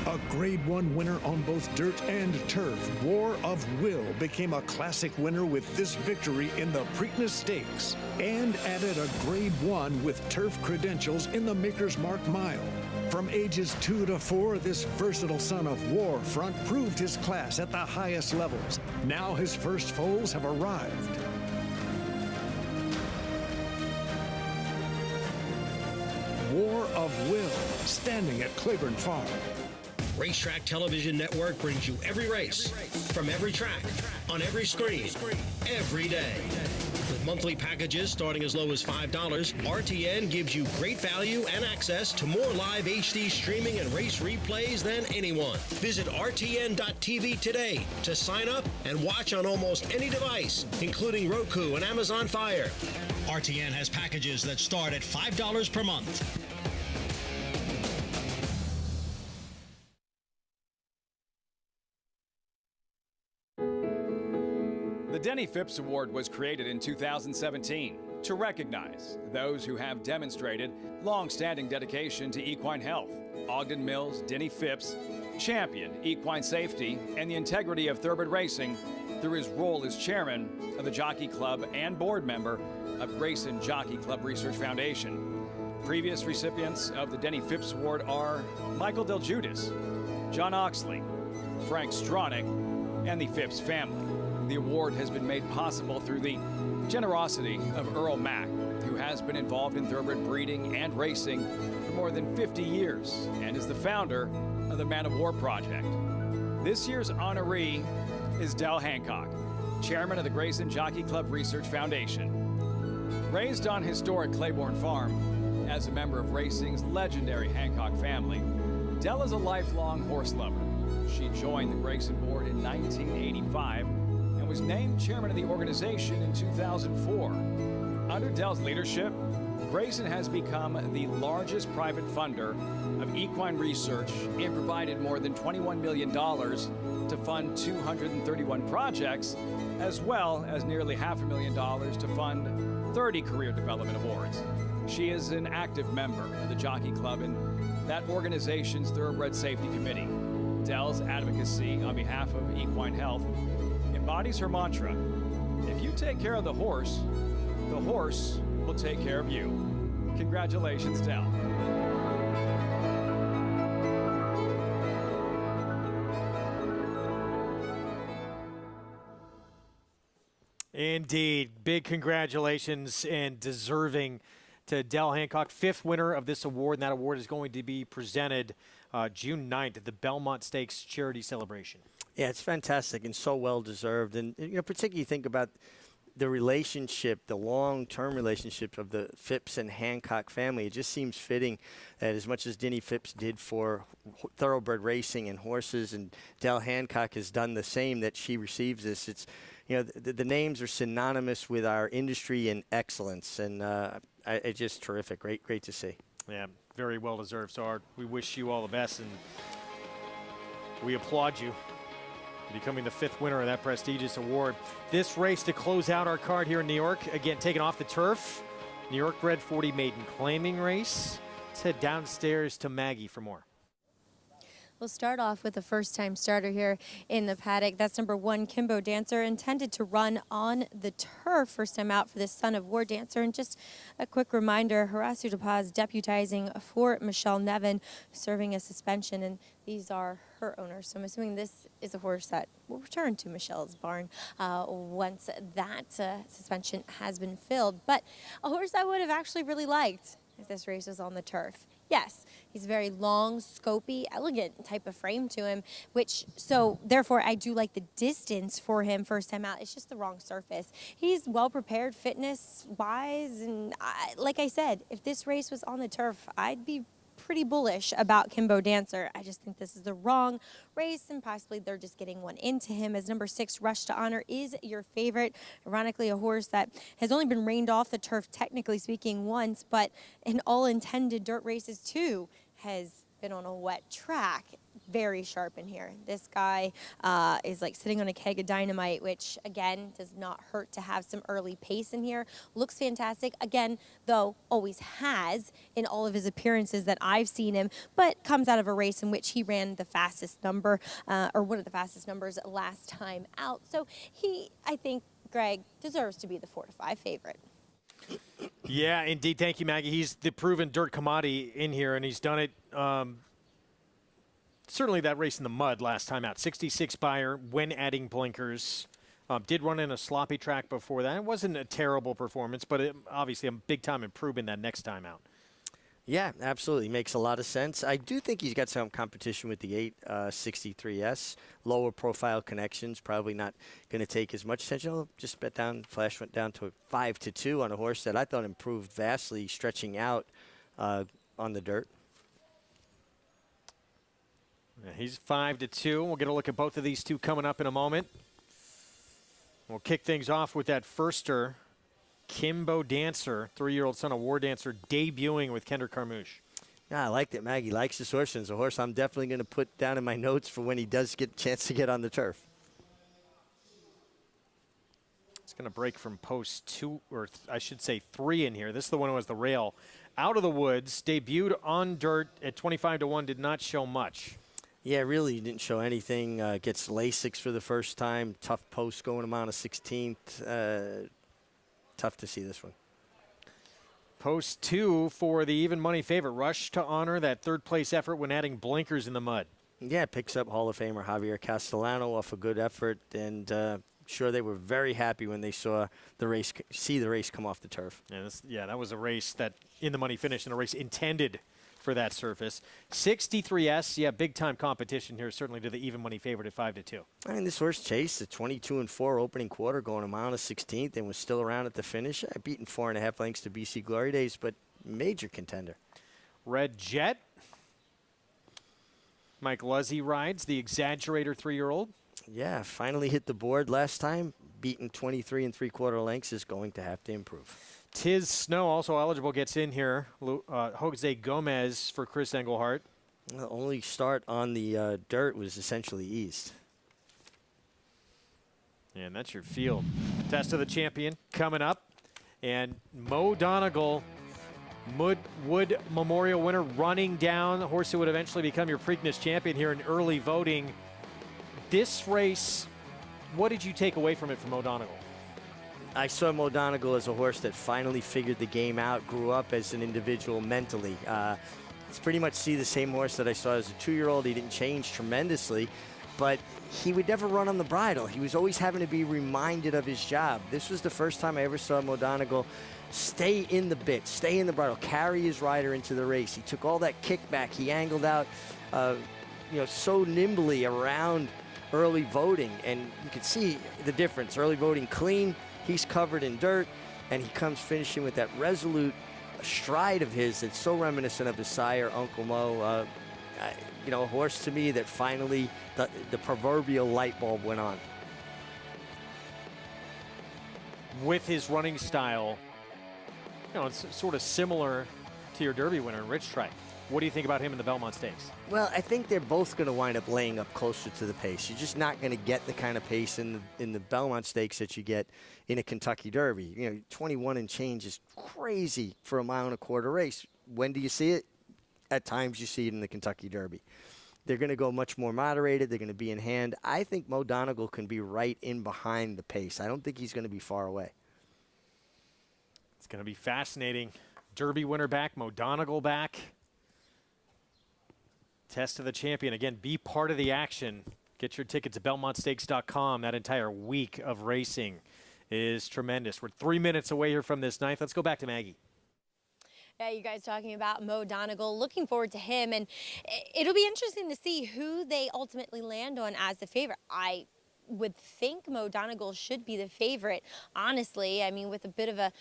A Grade 1 winner on both dirt and turf, War of Will became a classic winner with this victory in the Preakness Stakes and added a Grade 1 with turf credentials in the Maker's Mark Mile. From ages 2 to 4, this versatile son of War Front proved his class at the highest levels. Now his first foals have arrived. War of Will, standing at Claiborne Farm. Racetrack Television Network brings you every race, from every track, on every screen, every day. With monthly packages starting as low as $5, RTN gives you great value and access to more live HD streaming and race replays than anyone. Visit RTN.tv today to sign up and watch on almost any device, including Roku and Amazon Fire. RTN has packages that start at $5 per month. The Denny Phipps Award was created in 2017 to recognize those who have demonstrated long-standing dedication to equine health. Ogden Mills Denny Phipps championed equine safety and the integrity of thoroughbred racing through his role as chairman of the Jockey Club and board member of Grayson Jockey Club Research Foundation. Previous recipients of the Denny Phipps Award are Michael Del Giudice, John Oxley, Frank Stronach, and the Phipps family. The award has been made possible through the generosity of Earl Mack, who has been involved in thoroughbred breeding and racing for more than 50 years and is the founder of the Man of War Project. This year's honoree is Del Hancock, chairman of the Grayson Jockey Club Research Foundation. Raised on historic Claiborne Farm as a member of racing's legendary Hancock family, Del is a lifelong horse lover. She joined the Grayson board in 1985 and was named chairman of the organization in 2004. Under Del's leadership, Grayson has become the largest private funder of equine research and provided more than $21 million to fund 231 projects, as well as nearly $500,000 to fund 30 career development awards. She is an active member of the Jockey Club and that organization's Thoroughbred Safety Committee. Del's advocacy on behalf of equine health embodies her mantra: if you take care of the horse will take care of you. Congratulations, Del. Indeed. Big congratulations and deserving to Del Hancock, 5th winner of this award, and that award is going to be presented June 9th at the Belmont Stakes charity celebration. Yeah, it's fantastic and so well deserved. And particularly think about the relationship, the long-term relationship of the Phipps and Hancock family. It just seems fitting that as much as Denny Phipps did for thoroughbred racing and horses, and Del Hancock has done the same, that she receives this. It's the names are synonymous with our industry and excellence, and it's just terrific. Great to see. Yeah, very well deserved. So we wish you all the best, and we applaud you becoming the 5th winner of that prestigious award. This race to close out our card here in New York, again taken off the turf, New York bred 40 maiden claiming race. Let's head downstairs to Maggie for more. We'll start off with a first-time starter here in the paddock. That's number 1, Kimbo Dancer, intended to run on the turf. First time out for this Son of War Dancer. And just a quick reminder, Horacio De Paz deputizing for Michelle Nevin, serving a suspension, and these are her owners. So I'm assuming this is a horse that will return to Michelle's barn once that suspension has been filled. But a horse I would have actually really liked if this race was on the turf. Yes, he's very long, scopy, elegant type of frame to him, so therefore I do like the distance for him first time out. It's just the wrong surface. He's well prepared fitness-wise, and like I said, if this race was on the turf, I'd be pretty bullish about Kimbo Dancer. I just think this is the wrong race, and possibly they're just getting one into him, as number 6, Rush to Honor, is your favorite. Ironically, a horse that has only been reined off the turf, technically speaking, once, but in all intended dirt races too, has been on a wet track. very sharp in here. This guy is like sitting on a keg of dynamite, which again does not hurt to have some early pace in here. Looks fantastic. Again, though, always has in all of his appearances that I've seen him, but comes out of a race in which he ran the fastest number, or one of the fastest numbers last time out. So he, I think, Greg, deserves to be the 4 to 5 favorite. Yeah, indeed. Thank you, Maggie. He's the proven dirt commodity in here, and he's done it. Certainly that race in the mud last time out. 66 Beyer when adding blinkers. Did run in a sloppy track before that. It wasn't a terrible performance, but obviously a big-time improvement that next time out. Yeah, absolutely. Makes a lot of sense. I do think he's got some competition with the 863S. Lower profile connections, probably not going to take as much attention. Oh, just bet down. Flash went down to 5-2 on a horse that I thought improved vastly, stretching out on the dirt. Yeah, he's 5-2. We'll get a look at both of these two coming up in a moment. We'll kick things off with that firster. Kimbo Dancer, 3-year-old son of War Dancer, debuting with Kendrick Carmouche. Yeah, I like that Maggie likes this horse, and it's a horse I'm definitely going to put down in my notes for when he does get a chance to get on the turf. It's going to break from post 2, or I should say 3 in here. This is the one who has the rail. Out of the woods, debuted on dirt at 25-1, did not show much. Yeah, really didn't show anything. Gets Lasix for the first time. Tough post going him on a 16th. Tough to see this one. Post 2 for the even money favorite. Rush to honor that third-place effort when adding blinkers in the mud. Yeah, picks up Hall of Famer Javier Castellano off a good effort, and sure they were very happy when they saw the race, come off the turf. Yeah, that was a race that in the money finished, and a race intended for that surface. 63S, yeah, big-time competition here, certainly to the even money favorite at 5-2. I mean, this horse chased a 22-4 opening quarter, going a mile and a 16th, and was still around at the finish. Beaten 4.5 lengths to BC Glory Days, but major contender. Red Jet. Mike Luzzy rides, the Exaggerator 3-year-old. Yeah, finally hit the board last time. Beaten 23 3/4 lengths, is going to have to improve. Tiz Snow, also eligible, gets in here. Jose Gomez for Chris Englehart. The only start on the dirt was essentially eased. And that's your field. Test of the Champion coming up. And Mo Donegal, Wood Memorial winner, running down. The horse who would eventually become your Preakness champion here in early voting. This race, what did you take away from it from Mo Donegal? I saw Mo Donegal as a horse that finally figured the game out, grew up as an individual mentally. It's pretty much see the same horse that I saw as a 2-year-old. He didn't change tremendously, but he would never run on the bridle. He was always having to be reminded of his job. This was the first time I ever saw Mo Donegal stay in the bit, stay in the bridle, carry his rider into the race. He took all that kickback. He angled out, so nimbly around early voting, and you could see the difference. Early voting clean. He's covered in dirt, and he comes finishing with that resolute stride of his that's so reminiscent of his sire, Uncle Mo. A horse to me that finally the proverbial light bulb went on. With his running style, it's sort of similar to your Derby winner, Rich Strike. What do you think about him in the Belmont Stakes? Well, I think they're both going to wind up laying up closer to the pace. You're just not going to get the kind of pace in the Belmont Stakes that you get in a Kentucky Derby. 21 and change is crazy for a 1.25 mile race. When do you see it? At times you see it in the Kentucky Derby. They're going to go much more moderated. They're going to be in hand. I think Mo Donegal can be right in behind the pace. I don't think he's going to be far away. It's going to be fascinating. Derby winner back, Mo Donegal back. Test of the Champion. Again, be part of the action. Get your tickets at BelmontStakes.com. That entire week of racing is tremendous. We're 3 minutes away here from this ninth. Let's go back to Maggie. Yeah, you guys talking about Mo Donegal. Looking forward to him, and it'll be interesting to see who they ultimately land on as the favorite. I would think Mo Donegal should be the favorite, honestly. I mean, with a bit of a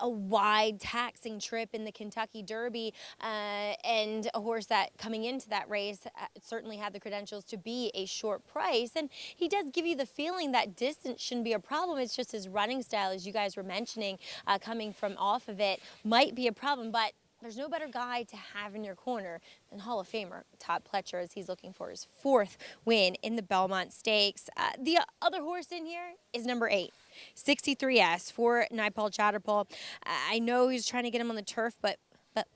wide taxing trip in the Kentucky Derby and a horse that coming into that race certainly had the credentials to be a short price. And he does give you the feeling that distance shouldn't be a problem. It's just his running style, as you guys were mentioning, coming from off of it might be a problem. But there's no better guy to have in your corner than Hall of Famer Todd Pletcher, as he's looking for his 4th win in the Belmont Stakes. The other horse in here is number 8, 63S for Naipaul Chatterpaul. I know he's trying to get him on the turf, but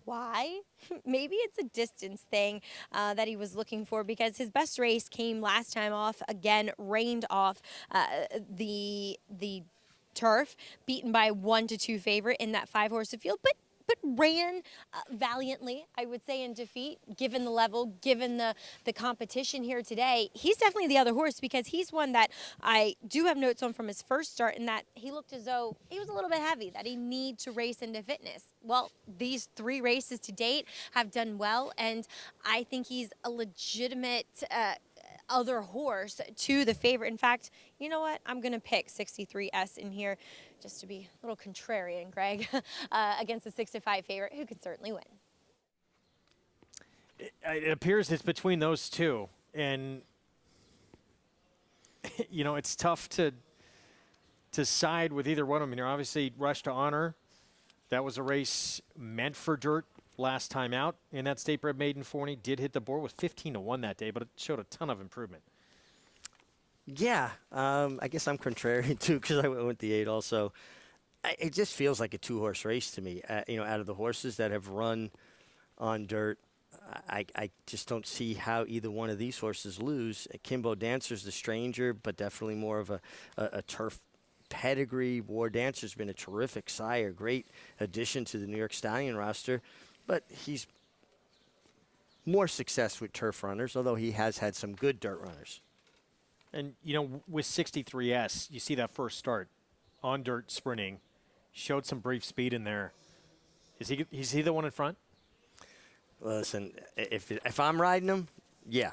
why? Maybe it's a distance thing that he was looking for, because his best race came last time off, again, rained off the turf, beaten by 1-2 favorite in that 5-horse field, but ran valiantly, I would say, in defeat, given the level, given the competition here today. He's definitely the other horse, because he's one that I do have notes on from his first start, in that he looked as though he was a little bit heavy, that he need to race into fitness. Well, these 3 races to date have done well, and I think he's a legitimate other horse to the favorite. In fact, you know what? I'm going to pick 63S in here, just to be a little contrarian, Greg, against the 6-5 favorite, who could certainly win. It appears it's between those two, and you know, it's tough to side with either one of them. You know, obviously, Rush to Honor, that was a race meant for dirt last time out in that State Bred Maiden 40. Did hit the board with 15-1 that day, but it showed a ton of improvement. Yeah, I guess I'm contrarian too, because I went with the 8 also. It just feels like a 2-horse race to me. You know, out of the horses that have run on dirt, I just don't see how either one of these horses lose. Kimbo Dancer's the stranger, but definitely more of a turf pedigree. War Dancer's been a terrific sire, great addition to the New York Stallion roster, but he's more success with turf runners, although he has had some good dirt runners. And, you know, with 63S, you see that first start on dirt sprinting, showed some brief speed in there. Is he the one in front? Well, listen, if I'm riding him, yeah.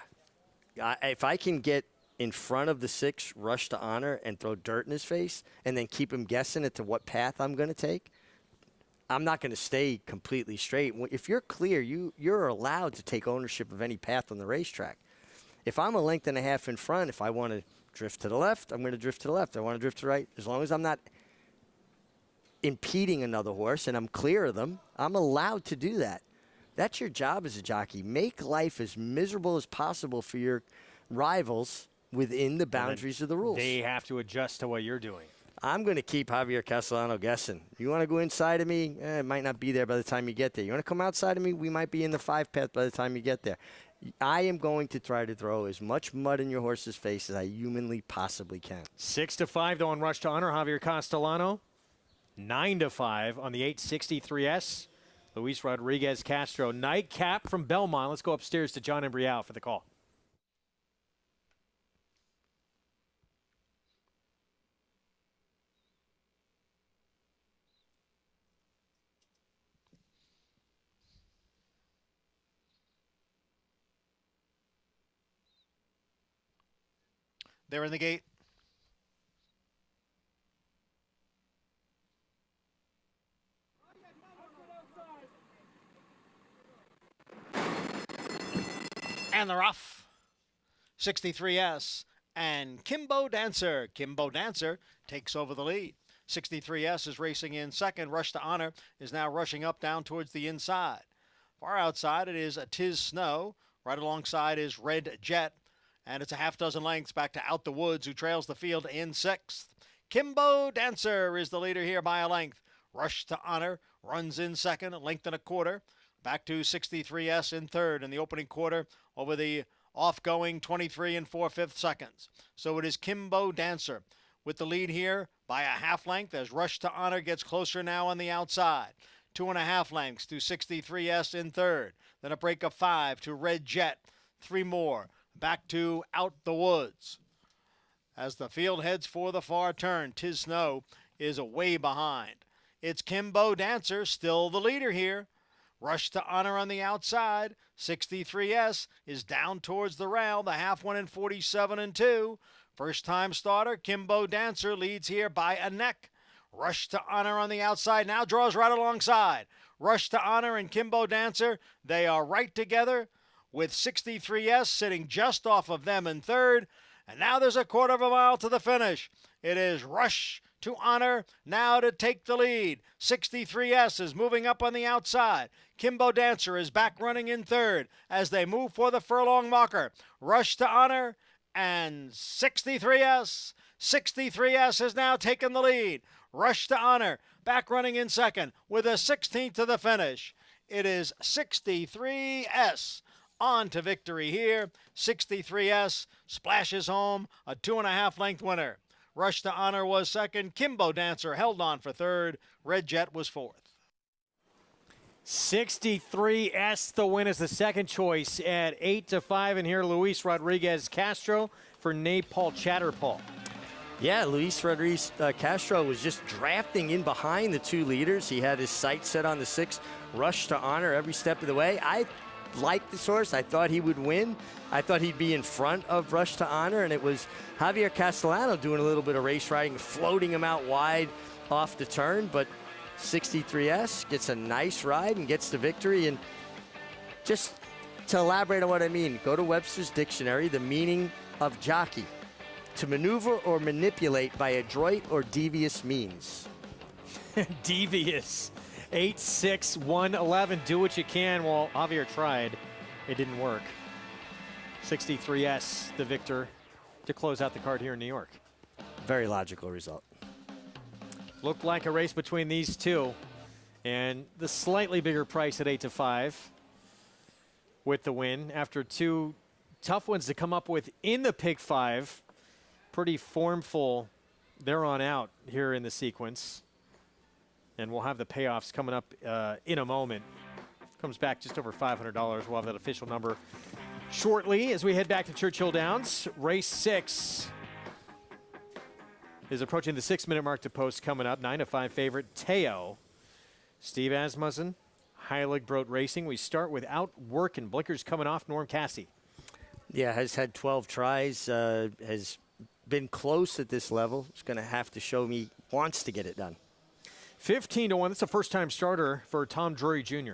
If I can get in front of the 6, Rush to Honor, and throw dirt in his face, and then keep him guessing as to what path I'm going to take, I'm not going to stay completely straight. If you're clear, you're allowed to take ownership of any path on the racetrack. If I'm a length and a half in front, if I want to drift to the left, I'm going to drift to the left. I want to drift to the right. As long as I'm not impeding another horse and I'm clear of them, I'm allowed to do that. That's your job as a jockey. Make life as miserable as possible for your rivals within the boundaries of the rules. They have to adjust to what you're doing. I'm going to keep Javier Castellano guessing. You want to go inside of me? It might not be there by the time you get there. You want to come outside of me? We might be in the 5 path by the time you get there. I am going to try to throw as much mud in your horse's face as I humanly possibly can. 6-5 though on Rush to Honor, Javier Castellano. 9-5 on the 863S. Luis Rodriguez Castro. Nightcap from Belmont. Let's go upstairs to John Embrial for the call. They're in the gate. And they're off. 63S and Kimbo Dancer. Kimbo Dancer takes over the lead. 63S is racing in second. Rush to Honor is now rushing up down towards the inside. Far outside it is Tiz Snow. Right alongside is Red Jet. And it's a half dozen lengths back to Out the Woods, who trails the field in 6th. Kimbo Dancer is the leader here by a length. Rush to Honor runs in second, a length and a quarter. Back to 63S in third in the opening quarter over the off-going 23 4/5 seconds. So it is Kimbo Dancer with the lead here by a half length as Rush to Honor gets closer now on the outside. 2.5 lengths to 63S in third. Then a break of 5 to Red Jet. 3 more. Back to Out the Woods. As the field heads for the far turn, Tiz Snow is away behind. It's Kimbo Dancer, still the leader here. Rush to Honor on the outside. 63S is down towards the rail, the half one in 47 2. First time starter, Kimbo Dancer leads here by a neck. Rush to Honor on the outside now draws right alongside. Rush to Honor and Kimbo Dancer, they are right together, with 63S sitting just off of them in third. And now there's a quarter of a mile to the finish. It is Rush to Honor, now to take the lead. 63S is moving up on the outside. Kimbo Dancer is back running in third as they move for the furlong marker. Rush to Honor and 63S. 63S has now taken the lead. Rush to Honor back running in second with a 16th to the finish. It is 63S on to victory here. 63S splashes home a 2.5 length winner. Rush to Honor was second. Kimbo Dancer held on for third. Red Jet was fourth. 63S the win is the second choice at 8-5. And here Luis Rodriguez Castro for Paul Chatterpaul. Yeah, Luis Rodriguez Castro was just drafting in behind the two leaders. He had his sights set on the 6. Rush to Honor every step of the way. I liked this horse. I thought he would win. I thought he'd be in front of Rush to Honor, and it was Javier Castellano doing a little bit of race riding, floating him out wide off the turn, but 63S gets a nice ride and gets the victory. And just to elaborate on what I mean, go to Webster's Dictionary, the meaning of jockey: to maneuver or manipulate by adroit or devious means. Devious. 8-6-1-11. Do what you can. Well, Javier tried. It didn't work. 63S, the victor, to close out the card here in New York. Very logical result. Looked like a race between these two. And the slightly bigger price at 8-5 with the win after two tough ones to come up with in the pick 5. Pretty formful there on out here in the sequence. And we'll have the payoffs coming up in a moment. Comes back just over $500. We'll have that official number shortly as we head back to Churchill Downs. Race 6 is approaching the 6-minute mark to post coming up. 9-5 favorite, Teo. Steve Asmussen, Heiligbrodt Racing. We start with Outwork and blinkers coming off. Norm Cassie. Yeah, has had 12 tries, has been close at this level. It's going to have to show me wants to get it done. 15-1. That's a first-time starter for Tom Drury Jr.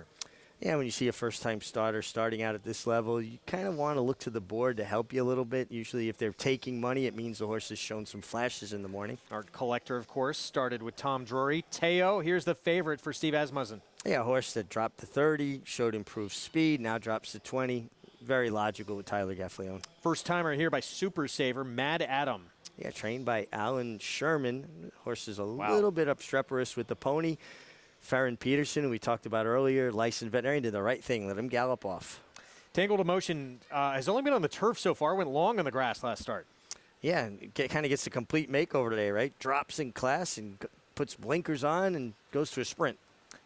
Yeah, when you see a first-time starter starting out at this level, you kind of want to look to the board to help you a little bit. Usually if they're taking money, it means the horse has shown some flashes in the morning. Art Collector, of course, started with Tom Drury. Teo, here's the favorite for Steve Asmussen. Yeah, a horse that dropped to 30, showed improved speed, now drops to 20. Very logical with Tyler Gaffleone. First-timer here by Super Saver, Mad Adam. Yeah, trained by Alan Sherman. Horse is a little bit obstreperous with the pony. Farron Peterson, who we talked about earlier, licensed veterinarian, did the right thing. Let him gallop off. Tangled Emotion has only been on the turf so far. Went long on the grass last start. Yeah, kind of gets a complete makeover today, right? Drops in class and puts blinkers on and goes to a sprint.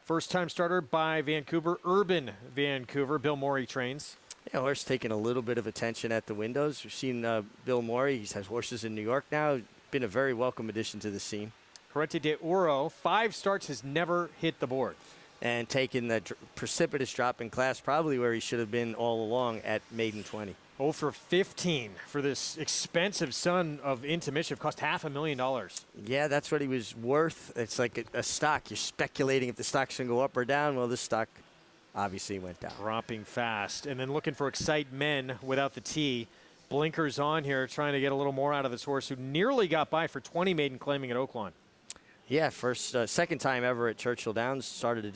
First-time starter by Vancouver, Urban Vancouver. Bill Morey trains. Yeah, horse taking a little bit of attention at the windows. We've seen Bill Morey. He has horses in New York now. Been a very welcome addition to the scene. Corrente de Oro, 5 starts, has never hit the board. And taking that precipitous drop in class, probably where he should have been all along at maiden 20. 0 for 15 for this expensive son of Into Mischief. Cost $500,000. Yeah, that's what he was worth. It's like a stock. You're speculating if the stock's going to go up or down. Well, this stock obviously went down. Dropping fast. And then looking for Excite Men without the T. Blinkers on here, trying to get a little more out of this horse who nearly got by for 20 maiden claiming at Oaklawn. Yeah, second time ever at Churchill Downs. Started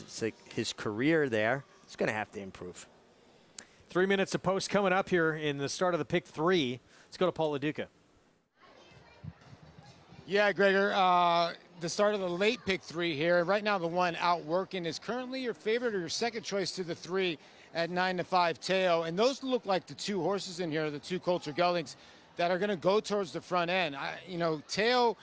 his career there. It's going to have to improve. 3 minutes of post coming up here in the start of the pick 3. Let's go to Paul LaDuca. Yeah, Gregor, the start of the late pick 3 here. Right now the one Outworking is currently your favorite or your second choice to the 3 at 9-5 Teo. And those look like the two horses in here, the two Coulter Geldings, that are going to go towards the front end. Teo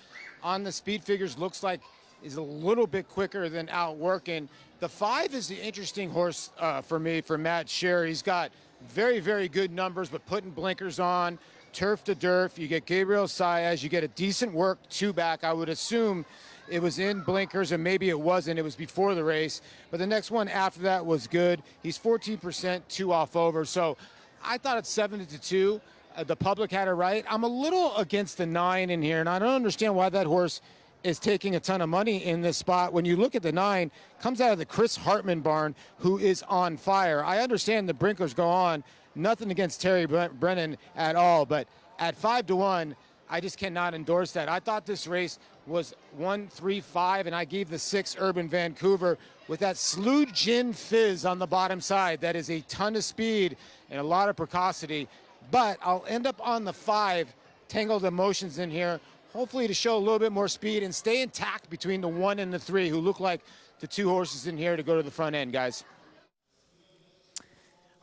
on the speed figures looks like is a little bit quicker than Outworking. The 5 is the interesting horse for me, for Matt Sherry. He's got very, very good numbers, but putting blinkers on, turf to derf. You get Gabriel Saez. You get a decent work 2-back. I would assume it was in blinkers, and maybe it wasn't. It was before the race. But the next one after that was good. He's 14%, 2 off over. So I thought it's 7-2. The public had it right. I'm a little against the 9 in here, and I don't understand why that horse is taking a ton of money in this spot. When you look at the 9, comes out of the Chris Hartman barn, who is on fire. I understand the blinkers go on. Nothing against Terry Brennan at all, but at 5-1, I just cannot endorse that. I thought this race was 1-3-5, and I gave the 6 Urban Vancouver with that Slough Gin Fizz on the bottom side. That is a ton of speed and a lot of precocity, but I'll end up on the 5 Tangled Emotions in here, hopefully to show a little bit more speed and stay intact between the 1 and the 3, who look like the 2 horses in here to go to the front end, guys.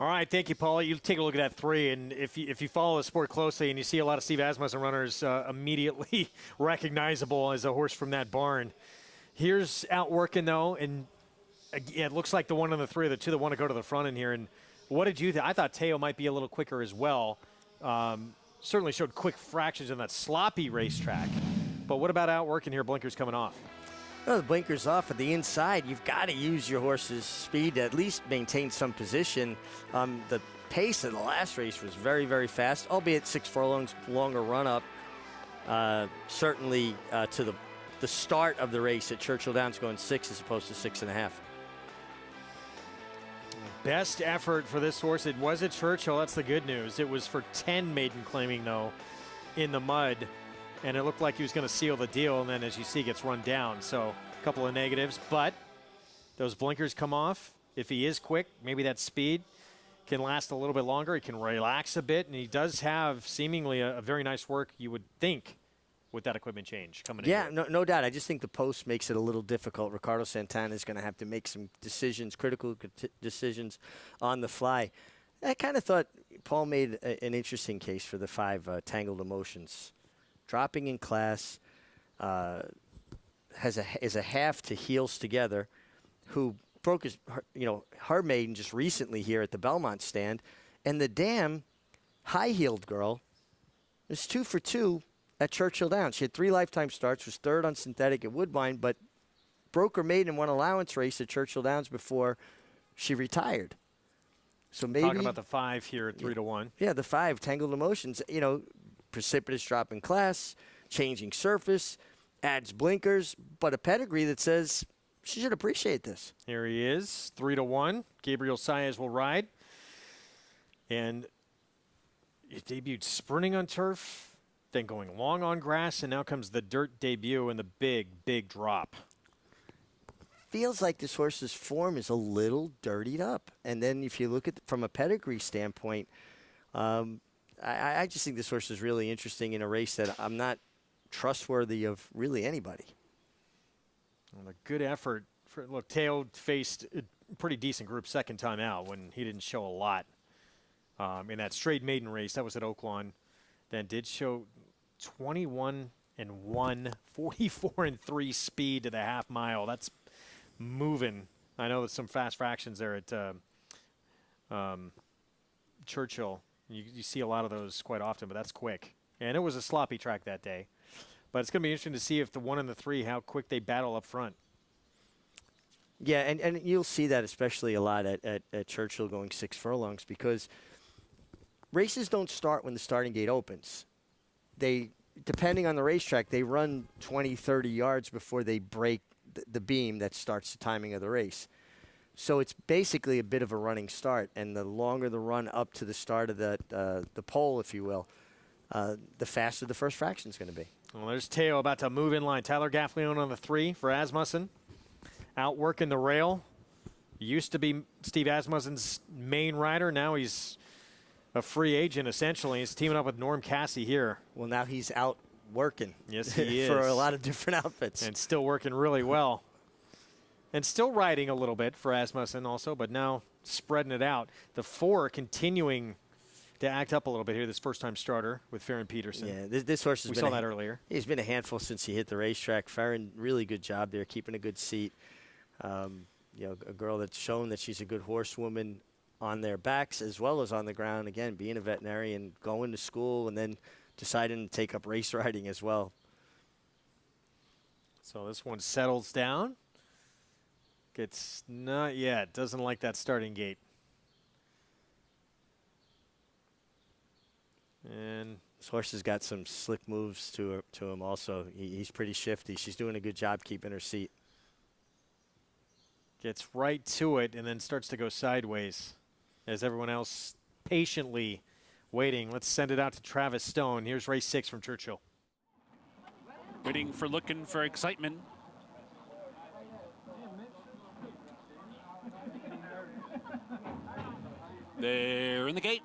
All right, thank you, Paul. You take a look at that 3, and if you follow the sport closely and you see a lot of Steve Asmussen runners immediately recognizable as a horse from that barn. Here's Outworking, though, and yeah, it looks like the 1 and the 3 are the 2 that want to go to the front in here. And what did you think? I thought Teo might be a little quicker as well. Certainly showed quick fractions in that sloppy racetrack. But what about Outworking here? Blinkers coming off. Well, the blinkers off at the inside. You've got to use your horse's speed to at least maintain some position. The pace of the last race was very, very fast, albeit 6 furlongs longer run-up. Certainly to the start of the race at Churchill Downs going 6 as opposed to 6.5. Best effort for this horse. It was at Churchill. That's the good news. It was for 10 maiden claiming, though, in the mud. And it looked like he was going to seal the deal, and then, as you see, gets run down. So a couple of negatives, but those blinkers come off. If he is quick, maybe that speed can last a little bit longer. He can relax a bit, and he does have seemingly a very nice work, you would think, with that equipment change coming in. Yeah, no doubt. I just think the post makes it a little difficult. Ricardo Santana is going to have to make some decisions, critical decisions on the fly. I kind of thought Paul made an interesting case for the 5 Tangled Emotions. Dropping in class, is a half to Heels Together, who broke her maiden just recently here at the Belmont stand, and the damn high-heeled girl is 2 for 2 at Churchill Downs. She had 3 lifetime starts, was 3rd on synthetic at Woodbine, but broke her maiden in 1 allowance race at Churchill Downs before she retired. So maybe talking about the 5 here at 3-1. Yeah, the 5 Tangled Emotions. Precipitous drop in class, changing surface, adds blinkers, but a pedigree that says she should appreciate this. Here he is, 3-1. Gabriel Saez will ride. And it debuted sprinting on turf, then going long on grass, and now comes the dirt debut and the big, big drop. Feels like this horse's form is a little dirtied up. And then if you look at from a pedigree standpoint, I just think this horse is really interesting in a race that I'm not trustworthy of really anybody. Well, a good effort. Look, Teo faced a pretty decent group second time out when he didn't show a lot in that straight maiden race. That was at Oaklawn. Then did show 21-1, 44-3 speed to the half mile. That's moving. I know there's some fast fractions there at Churchill. You see a lot of those quite often, but that's quick. And it was a sloppy track that day. But it's going to be interesting to see if the 1 and the 3, how quick they battle up front. Yeah, and you'll see that especially a lot at Churchill going 6 furlongs, because races don't start when the starting gate opens. They, depending on the racetrack, they run 20, 30 yards before they break the beam that starts the timing of the race. So it's basically a bit of a running start, and the longer the run up to the start of the pole, if you will, the faster the first fraction is going to be. Well, there's Teo about to move in line. Tyler Gaffleone on the 3 for Asmussen. Outworking the rail. Used to be Steve Asmussen's main rider. Now he's a free agent, essentially. He's teaming up with Norm Cassie here. Well, now he's out working. Yes, he is. For a lot of different outfits. And still working really well. And still riding a little bit for Asmussen also, but now spreading it out. The 4 continuing to act up a little bit here, this first-time starter with Farron Peterson. Yeah, this horse has we been saw that earlier. He's been a handful since he hit the racetrack. Farron, really good job there, keeping a good seat. A girl that's shown that she's a good horsewoman on their backs as well as on the ground. Again, being a veterinarian, going to school, and then deciding to take up race riding as well. So this one settles down. It's not yet. Doesn't like that starting gate. And this horse has got some slick moves to him also. He's pretty shifty. She's doing a good job keeping her seat. Gets right to it and then starts to go sideways as everyone else patiently waiting. Let's send it out to Travis Stone. Here's race 6 from Churchill. Waiting for Looking for Excitement. They're in the gate.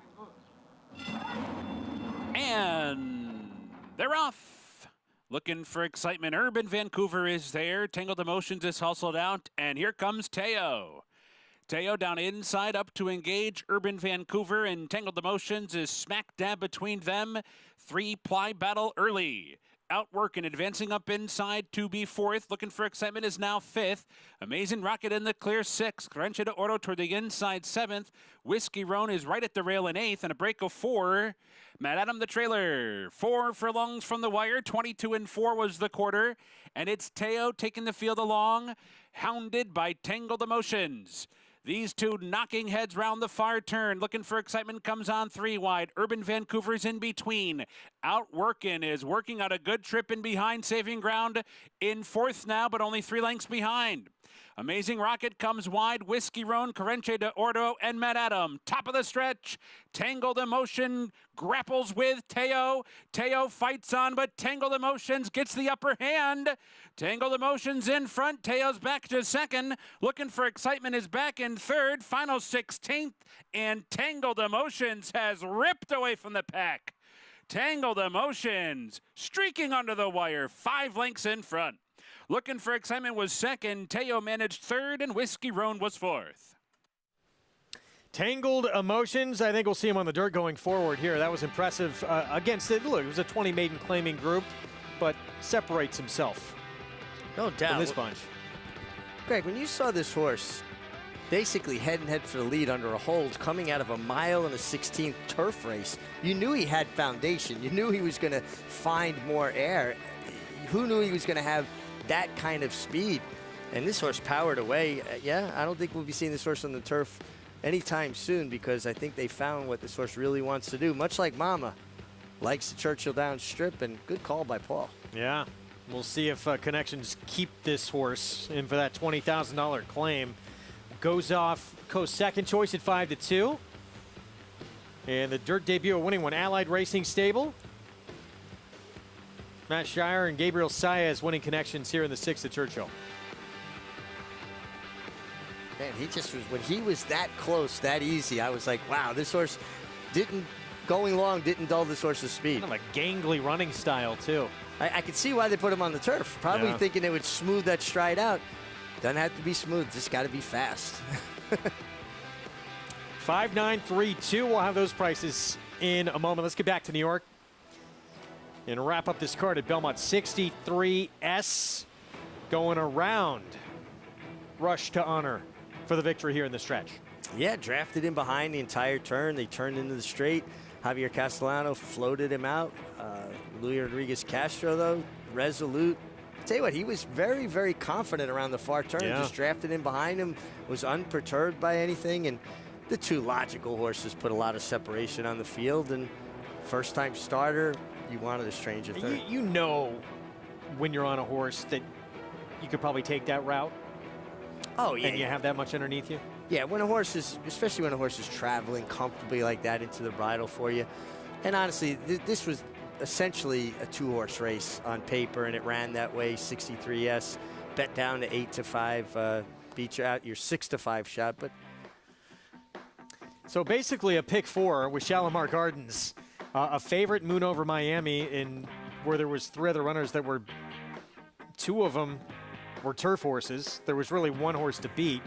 And they're off. Looking for Excitement. Urban Vancouver is there. Tangled Emotions is hustled out. And here comes Teo. Teo down inside, up to engage Urban Vancouver, and Tangled Emotions is smack dab between them. 3-ply battle early. Outwork and advancing up inside to be 4th. Looking for Excitement is now 5th. Amazing Rocket in the clear 6th. Carencha de Oro toward the inside 7th. Whiskey Roan is right at the rail in 8th, and a break of 4. Matt Adam the trailer. 4 furlongs from the wire. 22-4 was the quarter. And it's Teo taking the field along, hounded by Tangled Emotions. These two knocking heads round the far turn. Looking for Excitement comes on 3 wide. Urban Vancouver's in between. Outworkin' is working out a good trip in behind, saving ground in 4th now, but only 3 lengths behind. Amazing Rocket comes wide. Whiskey Roan, Carencha de Ordo, and Matt Adam. Top of the stretch. Tangled Emotion grapples with Teo. Teo fights on, but Tangled Emotions gets the upper hand. Tangled Emotions in front. Teo's back to 2nd. Looking for Excitement is back in 3rd. Final 16th. And Tangled Emotions has ripped away from the pack. Tangled Emotions streaking under the wire. 5 lengths in front. Looking for Excitement was 2nd. Teo managed 3rd, and Whiskey Roan was 4th. Tangled Emotions, I think we'll see him on the dirt going forward here. That was impressive against it. Look, it was a 20 maiden claiming group, but separates himself. No doubt. From this bunch. Greg, when you saw this horse basically head and head for the lead under a hold coming out of a mile and a 16th turf race, you knew he had foundation. You knew he was going to find more air. Who knew he was going to have that kind of speed? And this horse powered away. Yeah, I don't think we'll be seeing this horse on the turf anytime soon, because I think they found what this horse really wants to do. Much like Mama likes the Churchill Downs strip, and good call by Paul. Yeah, we'll see if Connections keep this horse in for that $20,000 claim. Goes off Co's second choice at 5-2. And the dirt debut, a winning one, Allied Racing Stable. Matt Shire and Gabriel Saez winning Connections here in the 6th at Churchill. Man, he just was, when he was that close, that easy, I was like, wow, this horse going long didn't dull this horse's speed. Kind of a gangly running style, too. I could see why they put him on the turf. Probably thinking they would smooth that stride out. Doesn't have to be smooth, just got to be fast. 5-9-3-2, we'll have those prices in a moment. Let's get back to New York and wrap up this card at Belmont. 63S going around. Rush to Honor for the victory here in the stretch. Yeah, drafted in behind the entire turn. They turned into the straight. Javier Castellano floated him out. Luis Rodriguez Castro, though, resolute. Tell you what, he was very, very confident around the far turn. Yeah. Just drafted in behind him, was unperturbed by anything. And the two logical horses put a lot of separation on the field. And first-time starter, you wanted a stranger third. You know when you're on a horse that you could probably take that route. Oh, yeah. And you have that much underneath you? Yeah, when a horse is, especially when a horse is traveling comfortably like that into the bridle for you. And honestly, this was essentially a 2-horse race on paper, and it ran that way. 63S, bet down to 8-5, beat you out your 6-5 shot. But so basically a pick 4 with Shalimar Gardens, a favorite, Moon Over Miami, in where there was 3 other runners that were, 2 of them were turf horses. There was really 1 horse to beat.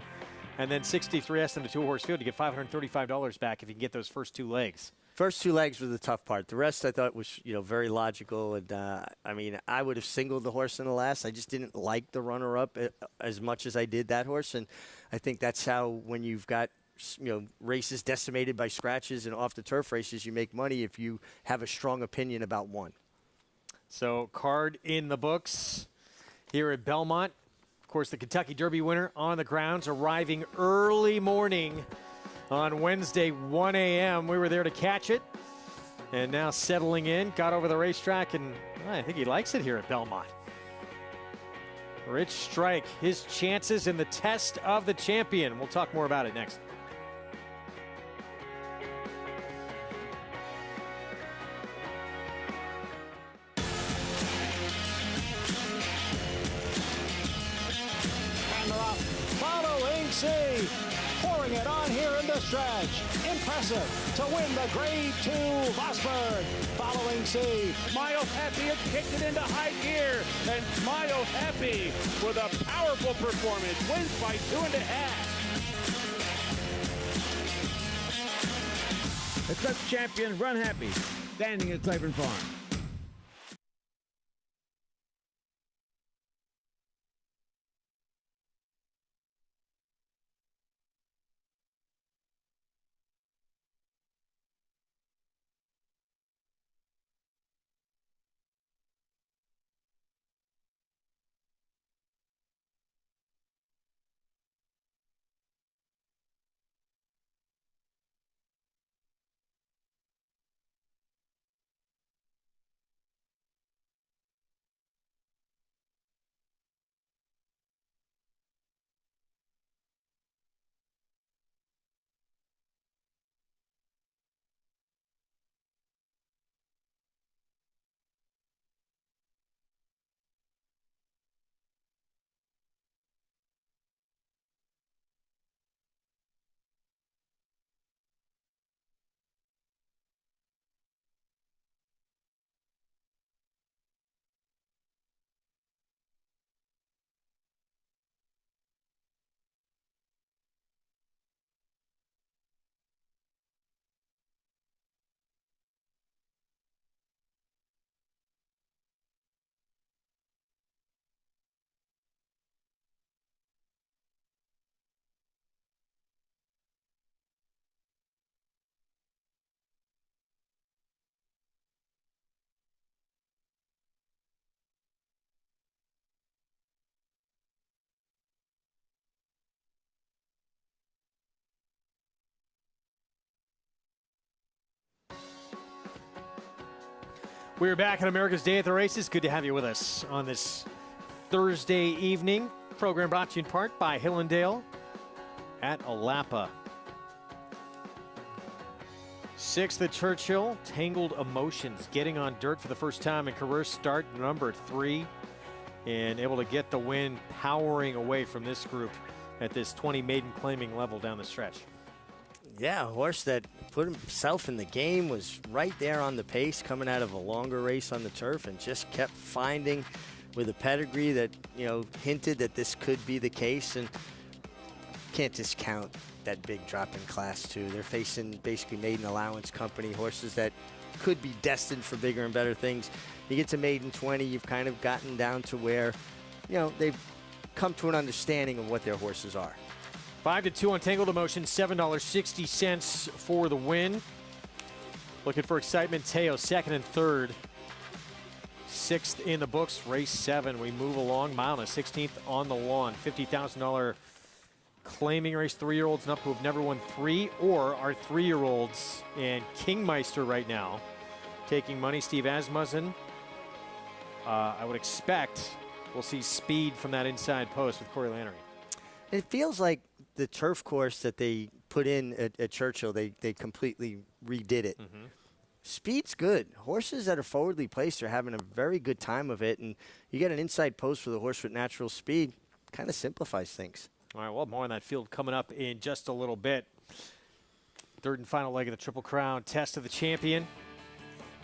And then 63S in a 2-horse field, you get $535 back if you can get those first 2 legs. First 2 legs were the tough part. The rest I thought was, very logical. And I mean, I would have singled the horse in the last. I just didn't like the runner-up as much as I did that horse. And I think that's how, when you've got, races decimated by scratches and off the turf races, you make money if you have a strong opinion about one. So card in the books here at Belmont. Of course, the Kentucky Derby winner on the grounds, arriving early morning on Wednesday, 1 a.m. We were there to catch it, and now settling in, got over the racetrack, and I think he likes it here at Belmont. Rich Strike, his chances in the test of the champion. We'll talk more about it next. C. Pouring it on here in the stretch. Impressive to win the Grade 2 Vosburg. Following C. Mile Happy has kicked it into high gear. And Mile Happy with a powerful performance wins by 2.5. The Club champion, Run Happy, standing at Claiborne Farm. We're back on America's Day at the Races. Good to have you with us on this Thursday evening. Program brought to you in part by Hillendale at Alapa. 6th at Churchill, Tangled Emotions, getting on dirt for the first time in career, start number 3, and able to get the win, powering away from this group at this 20 maiden claiming level down the stretch. Yeah, a horse that put himself in the game, was right there on the pace coming out of a longer race on the turf, and just kept finding with a pedigree that, you know, hinted that this could be the case. And can't discount that big drop in class too. They're facing basically maiden allowance company horses that could be destined for bigger and better things. You get to maiden 20, you've kind of gotten down to where, you know, they've come to an understanding of what their horses are. 5-2 on Tangled Emotion, $7.60 for the win. Looking for excitement, Teo, 2nd and 3rd. 6th in the books, race 7. We move along, Mile and 16th on the lawn. $50,000 claiming race, 3-year-olds and up who have never won 3, or are 3-year-olds. And Kingmeister right now taking money. Steve Asmussen, I would expect we'll see speed from that inside post with Corey Lannery. It feels like the turf course that they put in at Churchill, they completely redid it. Mm-hmm. Speed's good. Horses that are forwardly placed are having a very good time of it, and you get an inside post for the horse with natural speed, kind of simplifies things. All right, well, more on that field coming up in just a little bit. 3rd and final leg of the Triple Crown Test of the Champion.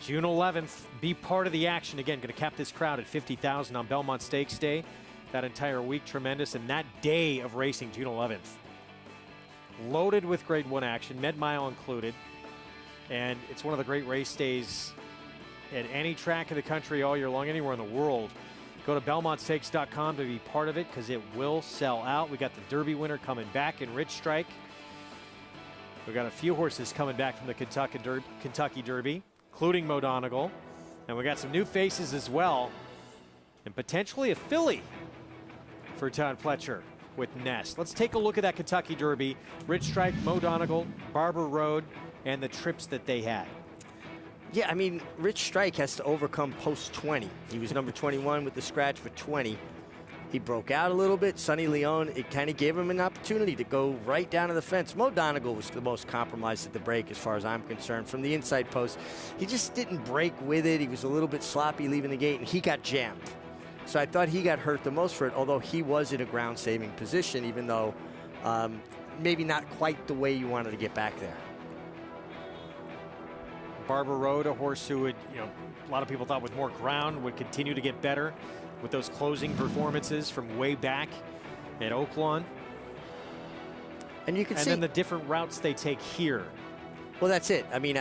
June 11th, be part of the action. Again, going to cap this crowd at $50,000 on Belmont Stakes Day. That entire week, tremendous. And that day of racing, June 11th, loaded with Grade 1 action, Med Mile included. And it's one of the great race days at any track in the country all year long, anywhere in the world. Go to BelmontStakes.com to be part of it, because it will sell out. We got the Derby winner coming back in Rich Strike. We got a few horses coming back from the Kentucky Derby, including Mo Donegal. And we got some new faces as well, and potentially a filly for Todd Pletcher with Nest. Let's take a look at that Kentucky Derby. Rich Strike, Mo Donegal, Barber Road, and the trips that they had. Yeah, I mean, Rich Strike has to overcome post 20. He was number 21 with the scratch for 20. He broke out a little bit. Sonny Leone, it kind of gave him an opportunity to go right down to the fence. Mo Donegal was the most compromised at the break as far as I'm concerned. From the inside post, he just didn't break with it. He was a little bit sloppy leaving the gate, and he got jammed. So I thought he got hurt the most for it, although he was in a ground-saving position, even though Maybe not quite the way you wanted to get back there. Barber Road, a horse who would, a lot of people thought with more ground would continue to get better with those closing performances from way back at Oaklawn. And you can see. And then the different routes they take here. Well, that's it. I mean,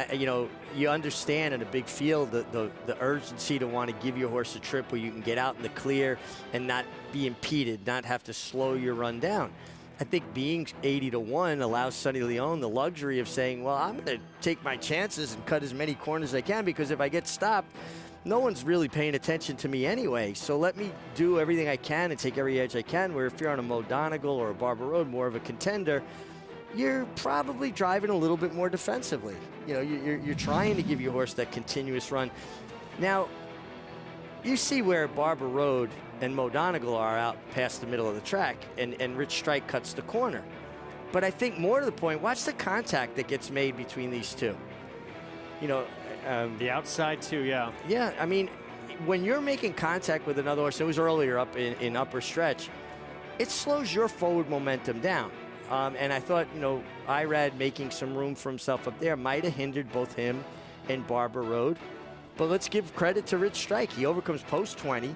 you understand in a big field the urgency to want to give your horse a trip where you can get out in the clear and not be impeded, not have to slow your run down. I think being 80-1 allows Sonny Leon the luxury of saying, well, I'm going to take my chances and cut as many corners as I can, because if I get stopped, no one's really paying attention to me anyway. So let me do everything I can and take every edge I can, where if you're on a Mo Donegal or a Barber Road, more of a contender, you're probably driving a little bit more defensively. You're trying to give your horse that continuous run. Now, you see where Barber Road and Mo Donegal are out past the middle of the track, and Rich Strike cuts the corner. But I think more to the point, watch the contact that gets made between these two. The outside too, yeah. Yeah, I mean, when you're making contact with another horse, it was earlier up in upper stretch, it slows your forward momentum down. And I thought, Irad making some room for himself up there might have hindered both him and Barber Road. But let's give credit to Rich Strike. He overcomes post 20.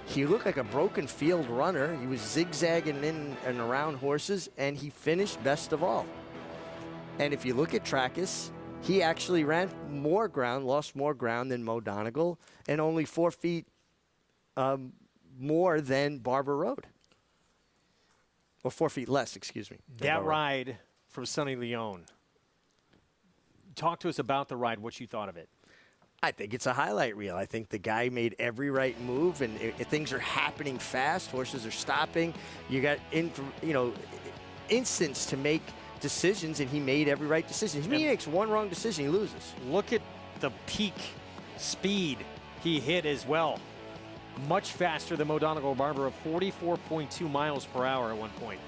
He looked like a broken field runner. He was zigzagging in and around horses, and he finished best of all. And if you look at Trackus, he actually ran more ground, lost more ground than Mo Donegal, and only 4 feet more than Barber Road. Or 4 feet less, excuse me. That ride from Sonny Leon. Talk to us about the ride, what you thought of it. I think it's a highlight reel. I think the guy made every right move, and things are happening fast. Horses are stopping. You got instants to make decisions, and he made every right decision. If he makes one wrong decision, he loses. Look at the peak speed he hit as well. Much faster than Mo Donegal Barber of 44.2 miles per hour at one point.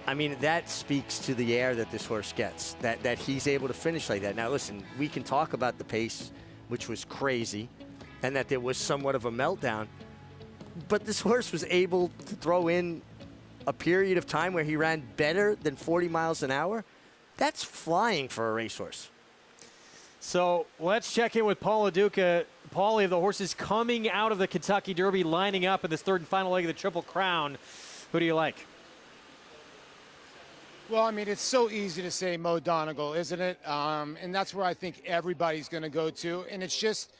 I mean, that speaks to the air that this horse gets, that he's able to finish like that. Now, listen, we can talk about the pace, which was crazy, and that there was somewhat of a meltdown. But this horse was able to throw in a period of time where he ran better than 40 miles an hour. That's flying for a racehorse. So let's check in with Paul LaDuca. Paulie, the horses coming out of the Kentucky Derby, lining up in this third and final leg of the Triple Crown. Who do you like? Well, I mean, it's so easy to say Mo Donegal, isn't it? And that's where I think everybody's going to go to. And it's just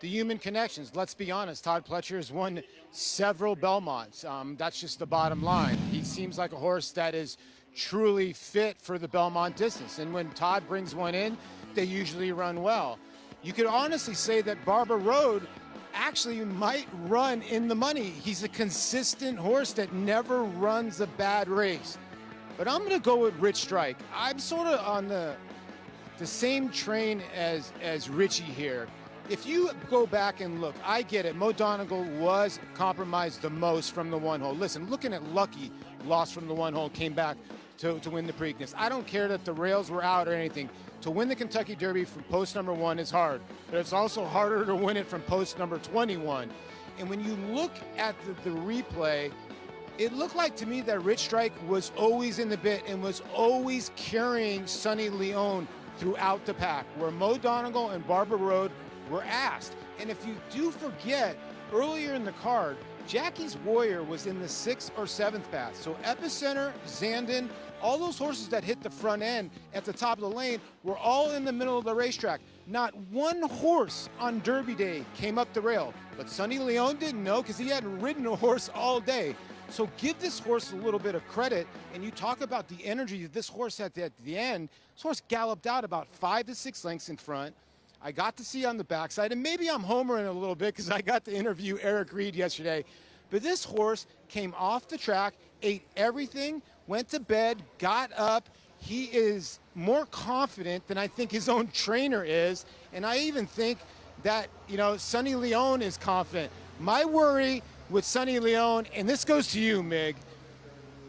the human connections. Let's be honest. Todd Pletcher has won several Belmonts. That's just the bottom line. He seems like a horse that is truly fit for the Belmont distance. And when Todd brings one in, they usually run well. You could honestly say that Barber Road actually might run in the money. He's a consistent horse that never runs a bad race. But I'm going to go with Rich Strike. I'm sort of on the same train as Richie here. If you go back and look, I get it. Mo Donegal was compromised the most from the one hole. Listen, looking at Lucky, lost from the one hole, came back to win the Preakness. I don't care that the rails were out or anything. To win the Kentucky Derby from post number 1 is hard, but it's also harder to win it from post number 21. And when you look at the replay, it looked like to me that Rich Strike was always in the bit and was always carrying Sonny Leon throughout the pack, where Mo Donegal and Barber Road were asked. And if you do forget, earlier in the card, Jackie's Warrior was in the 6th or 7th path. So Epicenter, Zandon, all those horses that hit the front end at the top of the lane were all in the middle of the racetrack. Not one horse on Derby Day came up the rail, but Sonny Leon didn't know because he hadn't ridden a horse all day. So give this horse a little bit of credit, and you talk about the energy that this horse had at the end. This horse galloped out about 5 to 6 lengths in front. I got to see on the backside, and maybe I'm homering a little bit because I got to interview Eric Reed yesterday. But this horse came off the track, ate everything, went to bed, got up. He is more confident than I think his own trainer is. And I even think that, Sonny Leon is confident. My worry with Sonny Leon, and this goes to you, Mig,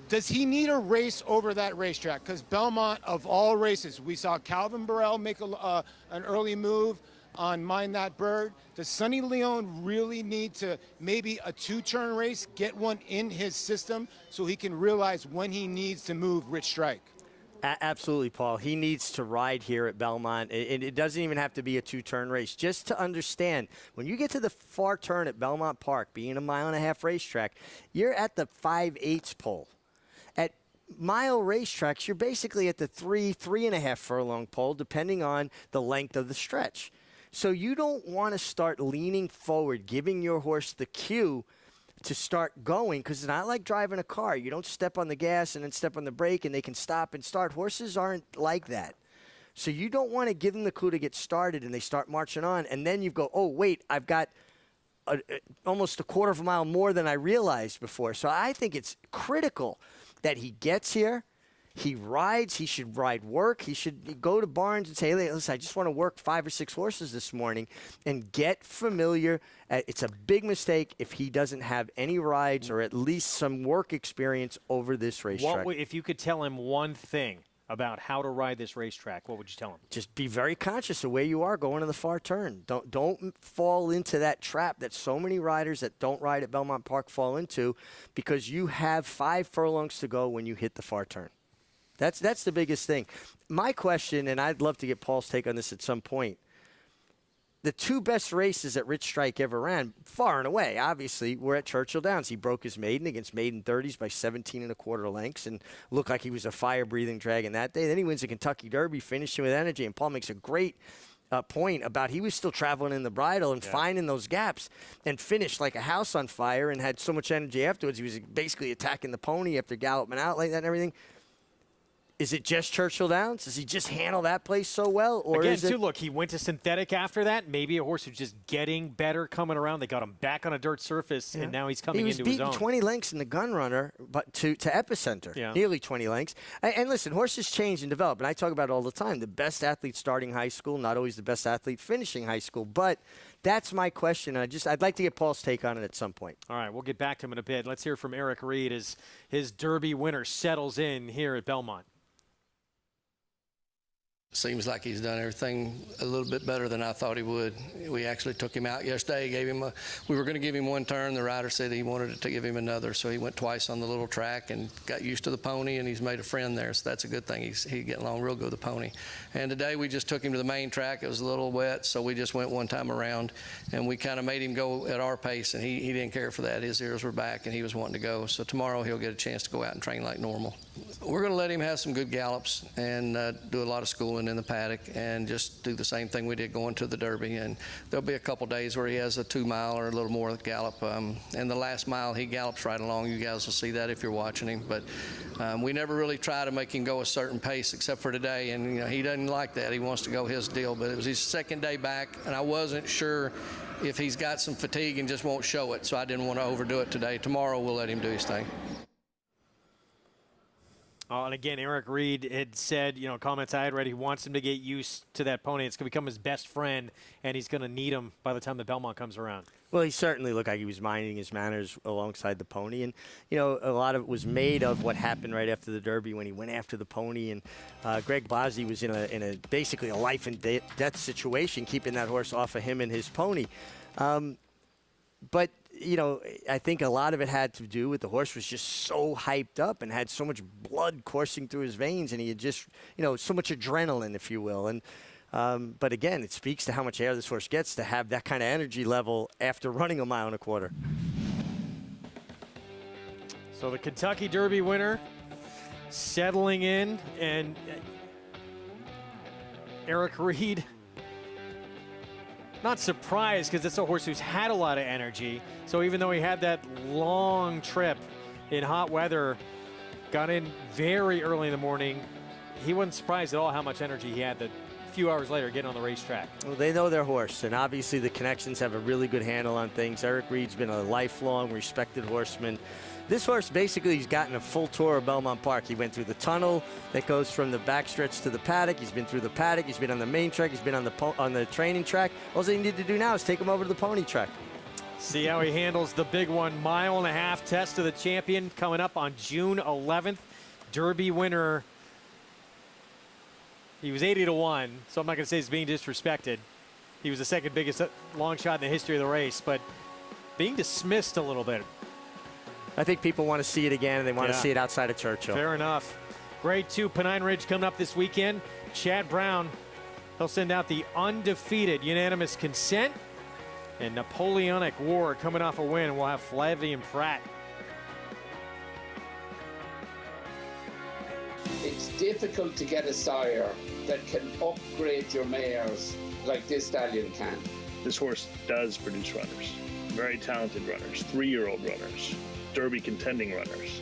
does he need a race over that racetrack? Because Belmont, of all races, we saw Calvin Burrell make an early move. on Mind That Bird. Does Sonny Leon really need to maybe a 2-turn race, get one in his system so he can realize when he needs to move Rich Strike? Absolutely, Paul. He needs to ride here at Belmont. It doesn't even have to be a 2-turn race. Just to understand, when you get to the far turn at Belmont Park, being a 1.5-mile racetrack, you're at the 5/8 pole. At mile racetracks, you're basically at the 3.5 furlong pole, depending on the length of the stretch. So you don't want to start leaning forward, giving your horse the cue to start going, because it's not like driving a car. You don't step on the gas and then step on the brake and they can stop and start. Horses aren't like that. So you don't want to give them the clue to get started and they start marching on, and then you go, oh, wait, I've got almost a 1/4 mile more than I realized before. So I think it's critical that he gets here. He rides. He should ride work. He should go to barns and say, hey, listen, I just want to work 5 or 6 horses this morning and get familiar. It's a big mistake if he doesn't have any rides or at least some work experience over this racetrack. If you could tell him one thing about how to ride this racetrack, what would you tell him? Just be very conscious of where you are going to the far turn. Don't fall into that trap that so many riders that don't ride at Belmont Park fall into, because you have 5 furlongs to go when you hit the far turn. That's the biggest thing. My question, and I'd love to get Paul's take on this at some point, the 2 best races that Rich Strike ever ran, far and away, obviously, were at Churchill Downs. He broke his maiden against maiden 30s by 17.25 lengths and looked like he was a fire-breathing dragon that day. Then he wins the Kentucky Derby, finishing with energy, and Paul makes a great point about he was still traveling in the bridle and finding those gaps and finished like a house on fire and had so much energy afterwards. He was basically attacking the pony after galloping out like that and everything. Is it just Churchill Downs? Does he just handle that place so well? Or again, is it... too, look, he went to synthetic after that. Maybe a horse who's just getting better coming around. They got him back on a dirt surface, and now he's coming into his own. He was beating 20 lengths in the gun runner but to Epicenter, nearly 20 lengths. And listen, horses change and develop, and I talk about it all the time. The best athlete starting high school, not always the best athlete finishing high school. But that's my question. I'd like to get Paul's take on it at some point. All right, we'll get back to him in a bit. Let's hear from Eric Reed as his Derby winner settles in here at Belmont. Seems like he's done everything a little bit better than I thought he would. We actually took him out yesterday, we were going to give him 1 turn. The rider said he wanted to give him another, so he went twice on the little track and got used to the pony, and he's made a friend there, so that's a good thing. He's getting along real good with the pony. And today we just took him to the main track. It was a little wet, so we just went 1 time around, and we kind of made him go at our pace, and he didn't care for that. His ears were back, and he was wanting to go. So tomorrow he'll get a chance to go out and train like normal. We're going to let him have some good gallops and do a lot of schooling in the paddock and just do the same thing we did going to the Derby. And there'll be a couple days where he has a 2-mile or a little more gallop. And the last mile, he gallops right along. You guys will see that if you're watching him. But we never really try to make him go a certain pace except for today. And he doesn't like that. He wants to go his deal. But it was his 2nd day back, and I wasn't sure if he's got some fatigue and just won't show it. So I didn't want to overdo it today. Tomorrow we'll let him do his thing. And again, Eric Reed had said, comments I had read, he wants him to get used to that pony. It's going to become his best friend, and he's going to need him by the time the Belmont comes around. Well, he certainly looked like he was minding his manners alongside the pony. And, a lot of it was made of what happened right after the Derby when he went after the pony. And Greg Blasi was in a basically a life and death situation, keeping that horse off of him and his pony. But I think a lot of it had to do with the horse was just so hyped up and had so much blood coursing through his veins, and he had just, so much adrenaline, if you will. And but again, it speaks to how much air this horse gets to have that kind of energy level after running 1.25 miles. So the Kentucky Derby winner settling in, and Eric Reed, not surprised because it's a horse who's had a lot of energy. So even though he had that long trip in hot weather, got in very early in the morning, he wasn't surprised at all how much energy he had the few hours later getting on the racetrack. Well, they know their horse, and obviously the connections have a really good handle on things. Eric Reed's been a lifelong respected horseman. This horse basically has gotten a full tour of Belmont Park. He went through the tunnel that goes from the backstretch to the paddock. He's been through the paddock. He's been on the main track. He's been on the training track. All they need to do now is take him over to the pony track. See how he handles the big 1.5 mile test of the champion coming up on June 11th. Derby winner. He was 80-1, so I'm not going to say he's being disrespected. He was the second biggest long shot in the history of the race, but being dismissed a little bit. I think people want to see it again, and they want to see it outside of Churchill. Fair enough. Grade 2, Pennine Ridge coming up this weekend. Chad Brown, he'll send out the undefeated Unanimous Consent and Napoleonic War coming off a win. We'll have Flavian Pratt. It's difficult to get a sire that can upgrade your mares like this stallion can. This horse does produce runners, very talented runners, 3-year-old runners, Derby contending runners.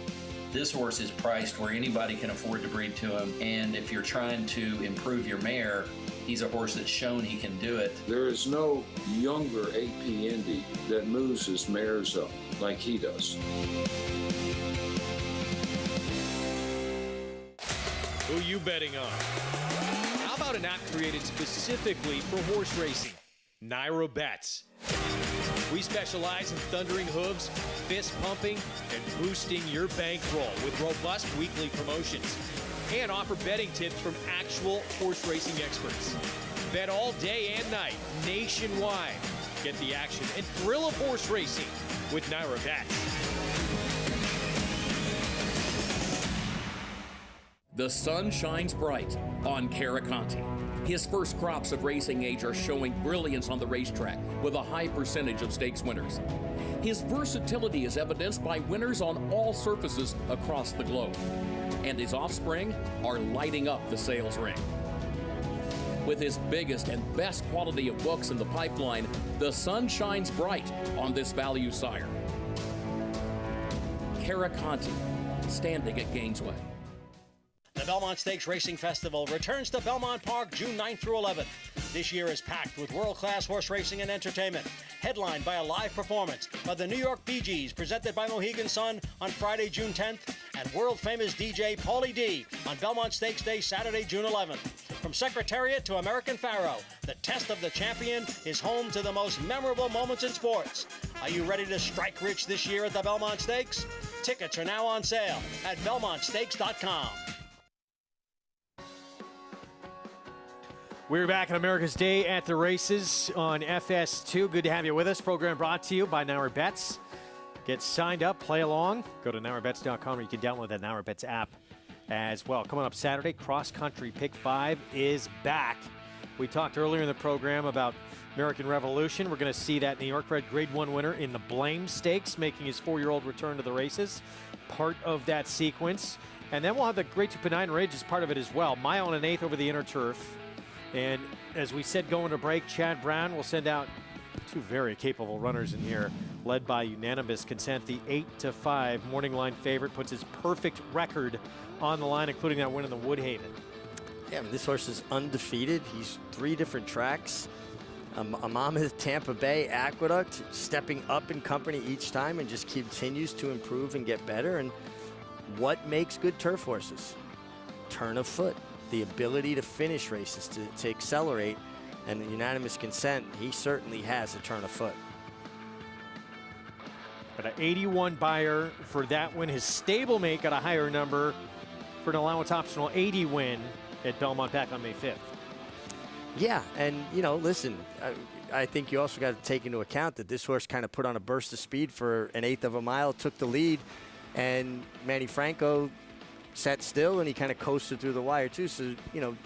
This horse is priced where anybody can afford to breed to him, and if you're trying to improve your mare, he's a horse that's shown he can do it. There is no younger AP Indy that moves his mares up like he does. Who you betting on? How about an app created specifically for horse racing? Naira Bets. We specialize in thundering hooves, fist pumping, and boosting your bankroll with robust weekly promotions. And offer betting tips from actual horse racing experts. Bet all day and night, nationwide. Get the action and thrill of horse racing with Naira Bets. The sun shines bright on Caraconte. His first crops of racing age are showing brilliance on the racetrack with a high percentage of stakes winners. His versatility is evidenced by winners on all surfaces across the globe. And his offspring are lighting up the sales ring. With his biggest and best quality of books in the pipeline, the sun shines bright on this value sire. Caraconte, standing at Gainesway. The Belmont Stakes Racing Festival returns to Belmont Park June 9th through 11th. This year is packed with world-class horse racing and entertainment, headlined by a live performance by the New York Bee Gees, presented by Mohegan Sun on Friday, June 10th, and world-famous DJ Paulie D on Belmont Stakes Day, Saturday, June 11th. From Secretariat to American Pharoah, the test of the champion is home to the most memorable moments in sports. Are you ready to strike rich this year at the Belmont Stakes? Tickets are now on sale at belmontstakes.com. We're back on America's Day at the Races on FS2. Good to have you with us. Program brought to you by Naira Bets. Get signed up, play along. Go to nairabets.com, or you can download that Naira Bets app as well. Coming up Saturday, Cross Country Pick 5 is back. We talked earlier in the program about American Revolution. We're going to see that New York bred Grade 1 winner in the Blame Stakes, making his 4-year-old return to the races. Part of that sequence. And then we'll have the Grade 2 Pennine Ridge as part of it as well. Mile and 1/8 over the inner turf. And as we said going to break, Chad Brown will send out 2 very capable runners in here, led by Unanimous Consent. The 8-5 morning line favorite puts his perfect record on the line, including that win in the Woodhaven. Yeah, I mean, this horse is undefeated. He's 3 different tracks. A Monmouth, Tampa Bay, Aqueduct, stepping up in company each time and just continues to improve and get better. And what makes good turf horses? Turn of foot. The ability to finish races, to accelerate, and the Unanimous Consent, he certainly has a turn of foot. But an 81 buyer for that win. His stablemate got a higher number for an allowance optional 80 win at Belmont back on May 5th. Yeah, and, you know, listen, I think you also got to take into account that this horse kind of put on a burst of speed for an 1/8 of a mile, took the lead, and Manny Franco sat still, and he kind of coasted through the wire too. So, you know,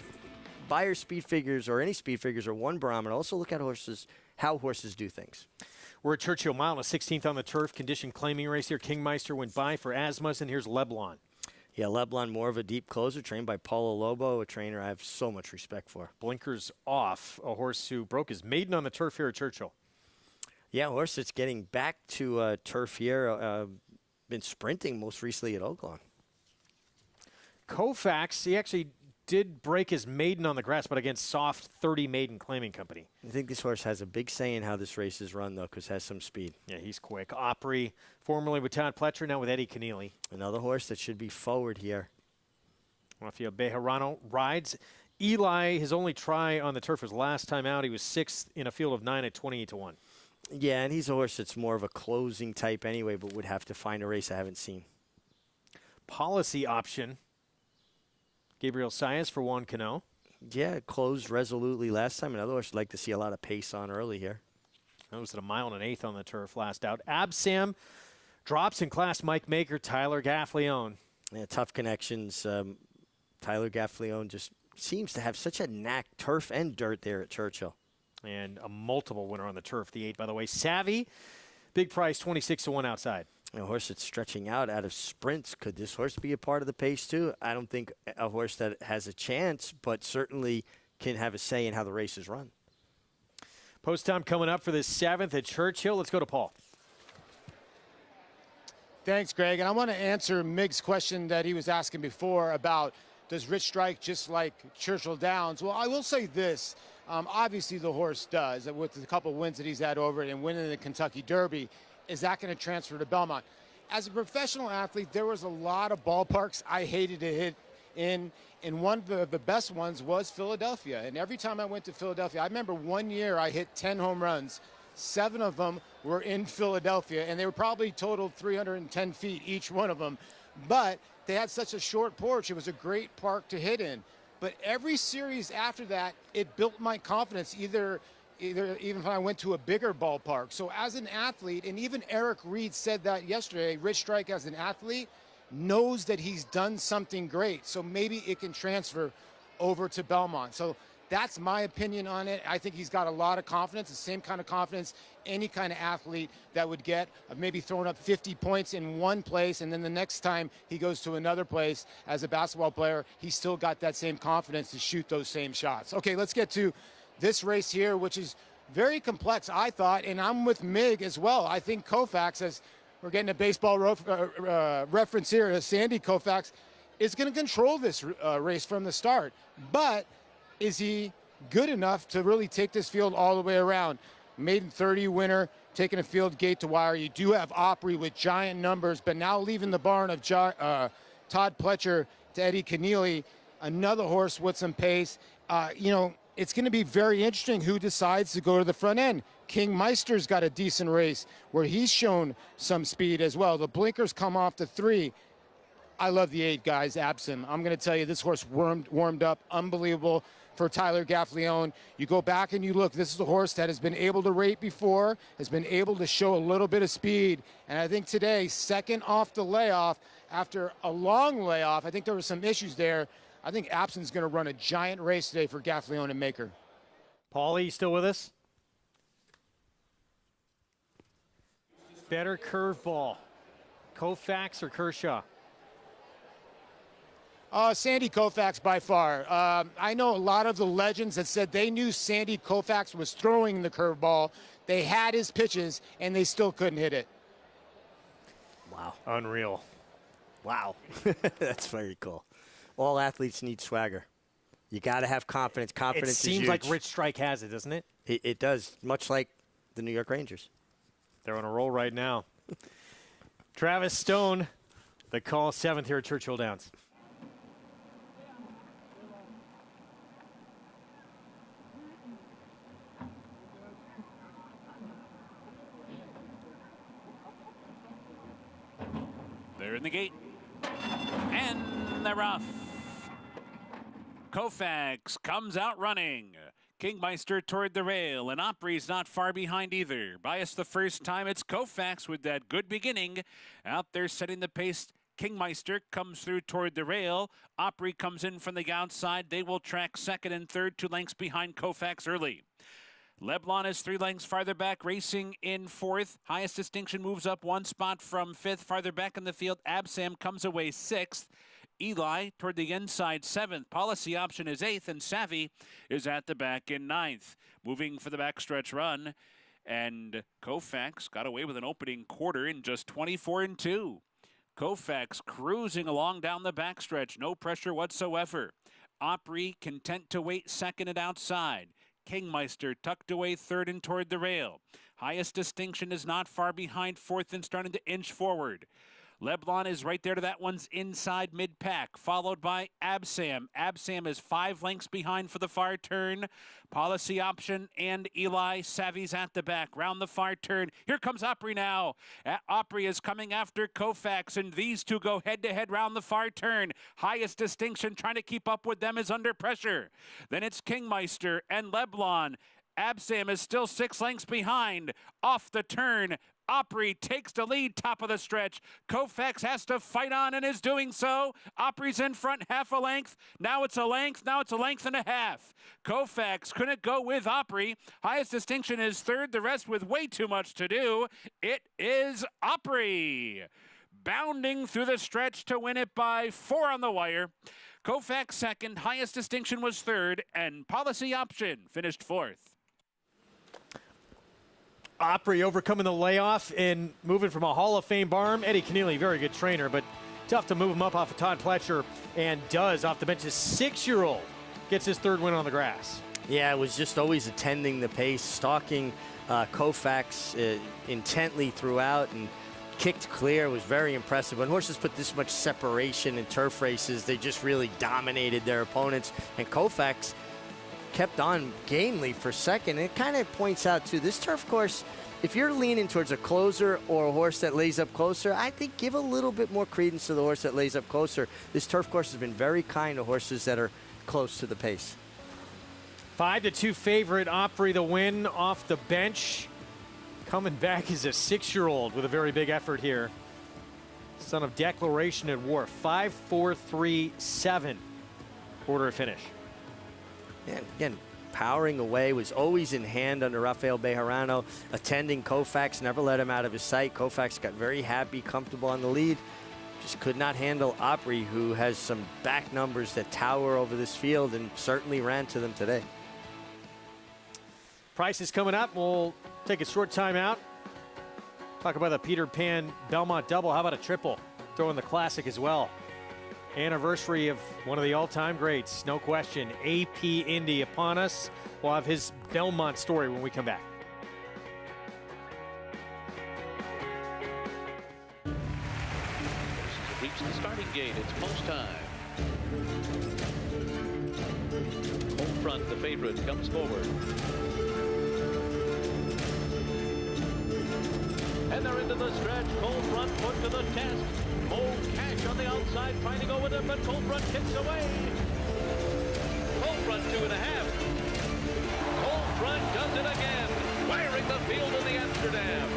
buyer speed figures or any speed figures are one barometer. Also look at horses, how horses do things. We're at Churchill Mile, a 16th on the turf, condition claiming race here. Kingmeister went by for Asmus, and here's Leblon. Yeah, Leblon, more of a deep closer, trained by Paulo Lobo, a trainer I have so much respect for. Blinkers off, a horse who broke his maiden on the turf here at Churchill. Yeah, a horse that's getting back to turf here, been sprinting most recently at Oaklawn. Koufax, he actually did break his maiden on the grass, but against soft 30 maiden claiming company. I think this horse has a big say in how this race is run, though, because it has some speed. Yeah, he's quick. Opry, formerly with Todd Pletcher, now with Eddie Keneally. Another horse that should be forward here. Rafael Bejarano rides. Eli, his only try on the turf was last time out. He was 6th in a field of 9 at 28-1. Yeah, and he's a horse that's more of a closing type anyway, but would have to find a race I haven't seen. Policy option. Gabriel Saez for Juan Cano. Yeah, it closed resolutely last time. Another horse I'd like to see a lot of pace on early here. That was at a 1.125 on the turf last out. Absam drops in class. Mike Maker, Tyler Gaffleone. Yeah, tough connections. Tyler Gaffleone just seems to have such a knack, turf and dirt there at Churchill. And a multiple winner on the turf, the 8, by the way. Savvy, big price, 26-1 outside. A horse that's stretching out of sprints. Could this horse be a part of the pace, too? I don't think a horse that has a chance, but certainly can have a say in how the race is run. Post time coming up for this 7th at Churchill. Let's go to Paul. Thanks, Greg. And I want to answer Mig's question that he was asking before about does Rich Strike just like Churchill Downs? Well, I will say this. Obviously, the horse does. With the couple wins that he's had over it and winning the Kentucky Derby, is that going to transfer to Belmont? As a professional athlete, there was a lot of ballparks I hated to hit in. And one of the best ones was Philadelphia. And every time I went to Philadelphia, I remember one year I hit 10 home runs. 7 of them were in Philadelphia, and they were probably totaled 310 feet, each one of them. But they had such a short porch. It was a great park to hit in. But every series after that, it built my confidence, even if I went to a bigger ballpark. So as an athlete, and even Eric Reed said that yesterday, Rich Strike as an athlete knows that he's done something great. So maybe it can transfer over to Belmont. So that's my opinion on it. I think he's got a lot of confidence, the same kind of confidence any kind of athlete that would get of maybe throwing up 50 points in one place, and then the next time he goes to another place as a basketball player, he's still got that same confidence to shoot those same shots. Okay, let's get to this race here, which is very complex, I thought, and I'm with Mig as well. I think Koufax, as we're getting a baseball reference here, Sandy Koufax, is going to control this race from the start. But is he good enough to really take this field all the way around? Maiden 30 winner, taking a field gate to wire. You do have Opry with giant numbers, but now leaving the barn of Todd Pletcher to Eddie Keneally, another horse with some pace. It's going to be very interesting who decides to go to the front end. King Meister's got a decent race where he's shown some speed as well. The blinkers come off the 3. I love the 8, guys, Absam. I'm going to tell you, this horse warmed up, unbelievable for Tyler Gaffleone. You go back and you look, this is a horse that has been able to rate before, has been able to show a little bit of speed. And I think today, second off the layoff, after a long layoff, I think there were some issues there. I think Absam's going to run a giant race today for Gaffleone and Maker. Paulie, you still with us? Better curveball, Koufax or Kershaw? Sandy Koufax by far. I know a lot of the legends that said they knew Sandy Koufax was throwing the curveball. They had his pitches, and they still couldn't hit it. Wow. Unreal. Wow. That's very cool. All athletes need swagger. You got to have confidence. Confidence is huge. It seems like Rich Strike has it, doesn't it? It does, much like the New York Rangers. They're on a roll right now. Travis Stone, the call 7th here at Churchill Downs. They're in the gate. And they're off. Koufax comes out running. Kingmeister toward the rail, and Opry's not far behind either. Bias the first time, it's Koufax with that good beginning. Out there setting the pace. Kingmeister comes through toward the rail. Opry comes in from the outside. They will track second and third, 2 lengths behind Koufax early. Leblon is 3 lengths farther back, racing in 4th. Highest Distinction moves up 1 spot from 5th. Farther back in the field, Absam comes away 6th. Eli toward the inside 7th. Policy Option is 8th, and Savvy is at the back in 9th. Moving for the backstretch run, and Koufax got away with an opening quarter in just 24-2. Koufax cruising along down the backstretch, no pressure whatsoever. Opry content to wait second and outside. Kingmeister tucked away 3rd and toward the rail. Highest Distinction is not far behind 4th and starting to inch forward. Leblon is right there to that one's inside mid-pack, followed by Absam. Absam is 5 lengths behind for the far turn. Policy Option and Eli Savvy's at the back. Round the far turn. Here comes Opry now. Opry is coming after Koufax, and these two go head-to-head round the far turn. Highest Distinction trying to keep up with them is under pressure. Then it's Kingmeister and Leblon. Absam is still 6 lengths behind. Off the turn, Opry takes the lead, top of the stretch. Koufax has to fight on and is doing so. Opry's in front, half a length. Now it's a length. Now it's a length and a half. Koufax couldn't go with Opry. Highest Distinction is third. The rest with way too much to do. It is Opry bounding through the stretch to win it by 4 on the wire. Koufax second. Highest Distinction was third. And Policy Option finished fourth. Opry overcoming the layoff and moving from a Hall of Fame barn. Eddie Keneally, very good trainer, but tough to move him up off of Todd Pletcher, and does off the bench. His 6-year-old gets his 3rd win on the grass. Yeah, it was just always attending the pace, stalking Koufax intently throughout, and kicked clear. It was very impressive. When horses put this much separation in turf races, they just really dominated their opponents, and Koufax kept on gamely for second. It kind of points out, too, this turf course, if you're leaning towards a closer or a horse that lays up closer, I think give a little bit more credence to the horse that lays up closer. This turf course has been very kind to horses that are close to the pace. 5-2 favorite, Opry the win off the bench. Coming back is a 6-year-old with a very big effort here. Son of Declaration at War, 5-4-3-7 order of finish. Yeah, again, powering away, was always in hand under Rafael Bejarano, attending Koufax, never let him out of his sight. Koufax got very happy, comfortable on the lead. Just could not handle Opry, who has some back numbers that tower over this field, and certainly ran to them today. Price is coming up. We'll take a short time out. Talk about the Peter Pan Belmont double. How about a triple? Throw in the classic as well. Anniversary of one of the all-time greats, no question. AP Indy upon us. We'll have his Belmont story when we come back. Reach the starting gate. It's post time. Home front, the favorite comes forward. And they're into the stretch. Cold Front put to the test. Old Cash on the outside trying to go with him, but Cold Front kicks away. Cold Front 2.5. Cold Front does it again, wiring the field of the Amsterdam.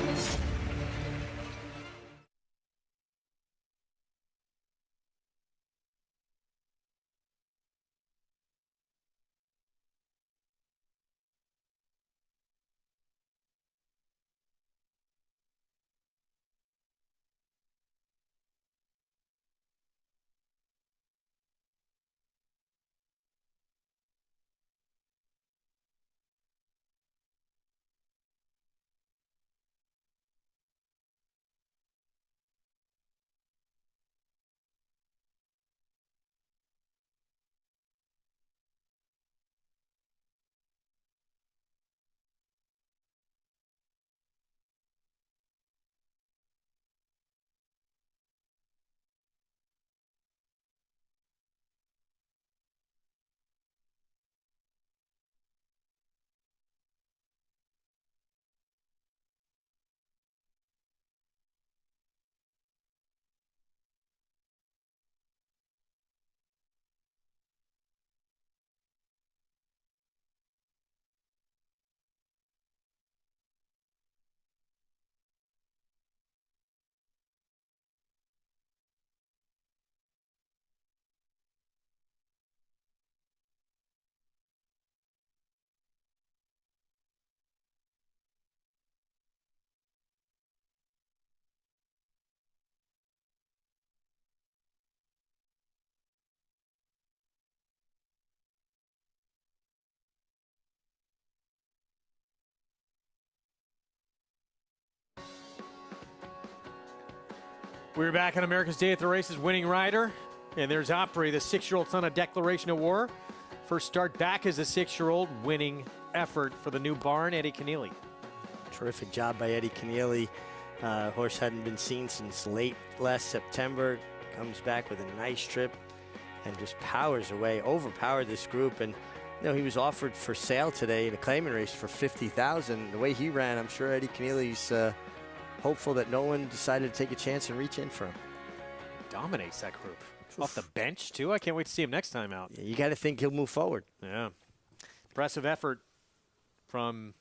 We're back on America's Day at the Races winning rider. And there's Opry, the 6-year-old son of Declaration of War. First start back as a 6-year-old, winning effort for the new barn, Eddie Keneally. Terrific job by Eddie Keneally. Horse hadn't been seen since late last September. Comes back with a nice trip and just powers away, overpowered this group. And you know, he was offered for sale today in a claiming race for $50,000. The way he ran, I'm sure Eddie Keneally's hopeful that no one decided to take a chance and reach in for him. Dominates that group. Off the bench, too. I can't wait to see him next time out. Yeah, you got to think he'll move forward. Yeah. Impressive effort from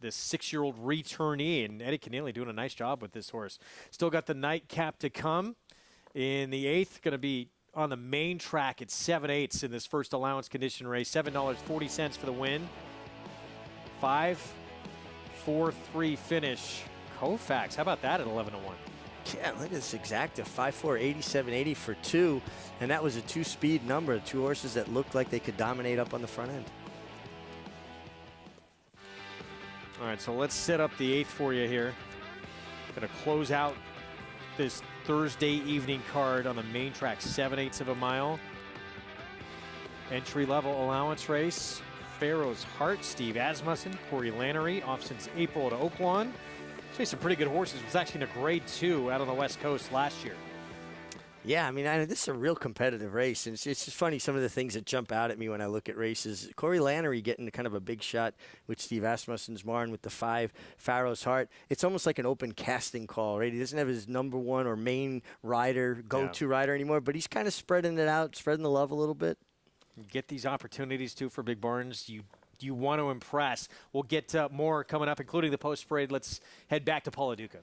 this 6-year-old returnee, and Eddie Keneally doing a nice job with this horse. Still got the nightcap to come in the 8th. Going to be on the main track at 7/8 in this first allowance condition race. $7.40 for the win. 5-4-3 finish. Koufax, how about that at 11-1? Yeah, look at this exacta, 5-4, 87-80 for 2, and that was a 2-speed number. 2 horses that looked like they could dominate up on the front end. All right, so let's set up the 8th for you here. Going to close out this Thursday evening card on the main track, 7/8 of a mile. Entry-level allowance race. Pharaoh's Heart, Steve Asmussen, Corey Lannery, off since April to Oaklawn. Some pretty good horses. It was actually in a grade 2 out on the West Coast last year. Yeah, I mean, this is a real competitive race. And it's just funny, some of the things that jump out at me when I look at races. Corey Lannery getting kind of a big shot with Steve Asmussen's Marn with the 5, Pharaoh's Heart. It's almost like an open casting call, right? He doesn't have his number 1 or main rider, go-to rider anymore, but he's kind of spreading it out, spreading the love a little bit. Get these opportunities, too, for big barns. You want to impress. We'll get more coming up, including the post-parade. Let's head back to Paula Duca.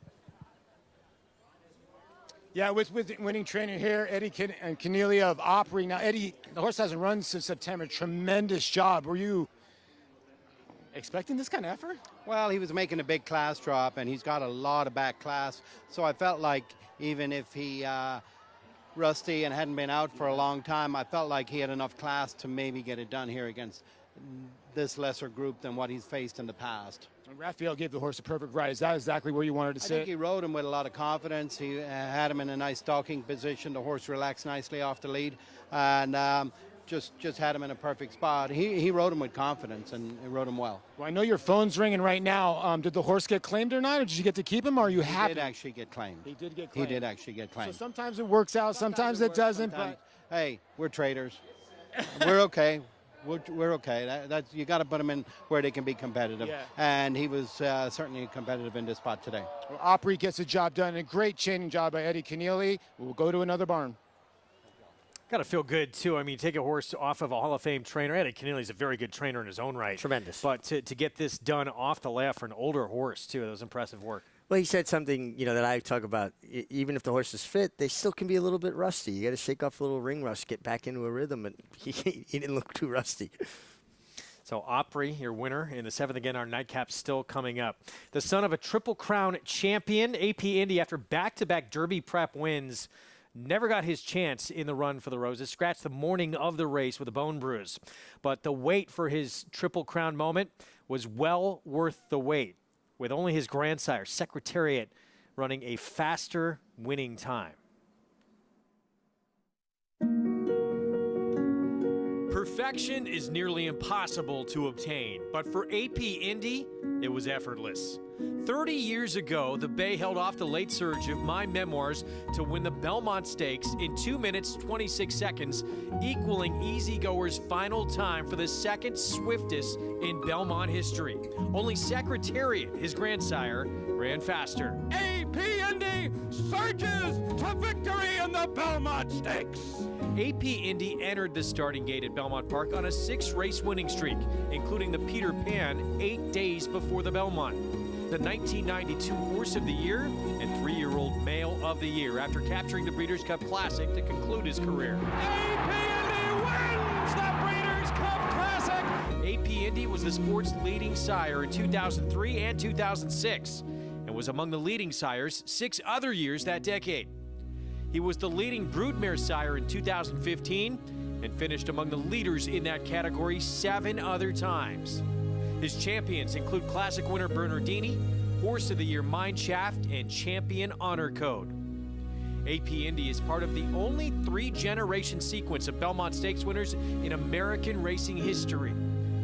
Yeah, with winning trainer here, Eddie Keneally of Opry. Now, Eddie, the horse hasn't run since September. Tremendous job. Were you expecting this kind of effort? Well, he was making a big class drop, and he's got a lot of back class. So I felt like even if he rusty and hadn't been out for a long time, I felt like he had enough class to maybe get it done here against this lesser group than what he's faced in the past. And Raphael gave the horse a perfect ride. Is that exactly where you wanted to sit? I think he rode him with a lot of confidence. He had him in a nice stalking position. The horse relaxed nicely off the lead, and just had him in a perfect spot. He rode him with confidence, and he rode him well. Well, I know your phone's ringing right now. Did the horse get claimed or not, or did you get to keep him, or are you happy? He did actually get claimed. He did get claimed. He did actually get claimed. So sometimes it works out, sometimes it doesn't. But hey, we're traders. We're okay. We're okay. That's you got to put them in where they can be competitive. Yeah. And he was certainly competitive in this spot today. Well, Opry gets the job done. A great chaining job by Eddie Keneally. We'll go to another barn. Got to feel good, too. I mean, take a horse off of a Hall of Fame trainer. Eddie Keneally's a very good trainer in his own right. Tremendous. But to get this done off the layoff for an older horse, too, that was impressive work. Well, he said something, that I talk about. Even if the horse is fit, they still can be a little bit rusty. You got to shake off a little ring rust, get back into a rhythm, and he didn't look too rusty. So Opry, your winner in the 7th again. Our nightcap still coming up. The son of a Triple Crown champion, AP Indy, after back-to-back Derby prep wins, never got his chance in the run for the Roses. Scratched the morning of the race with a bone bruise. But the wait for his Triple Crown moment was well worth the wait, with only his grandsire, Secretariat, running a faster winning time. Perfection is nearly impossible to obtain, but for AP Indy, it was effortless. 30 years ago, the Bay held off the late surge of my memoirs to win the Belmont Stakes in 2 minutes, 26 seconds, equaling easygoer's final time for the second swiftest in Belmont history. Only Secretariat, his grandsire, ran faster. AP Indy surges to victory in the Belmont Stakes. AP Indy entered the starting gate at Belmont Park on a 6-race winning streak, including the Peter Pan 8 days before the Belmont. The 1992 Horse of the Year and 3-year-old Male of the Year after capturing the Breeders' Cup Classic to conclude his career. AP Indy wins the Breeders' Cup Classic! AP Indy was the sport's leading sire in 2003 and 2006 and was among the leading sires 6 other years that decade. He was the leading broodmare sire in 2015 and finished among the leaders in that category 7 other times. His champions include Classic winner Bernardini, Horse of the Year Mineshaft, and Champion Honor Code. AP Indy is part of the only 3-generation sequence of Belmont Stakes winners in American racing history.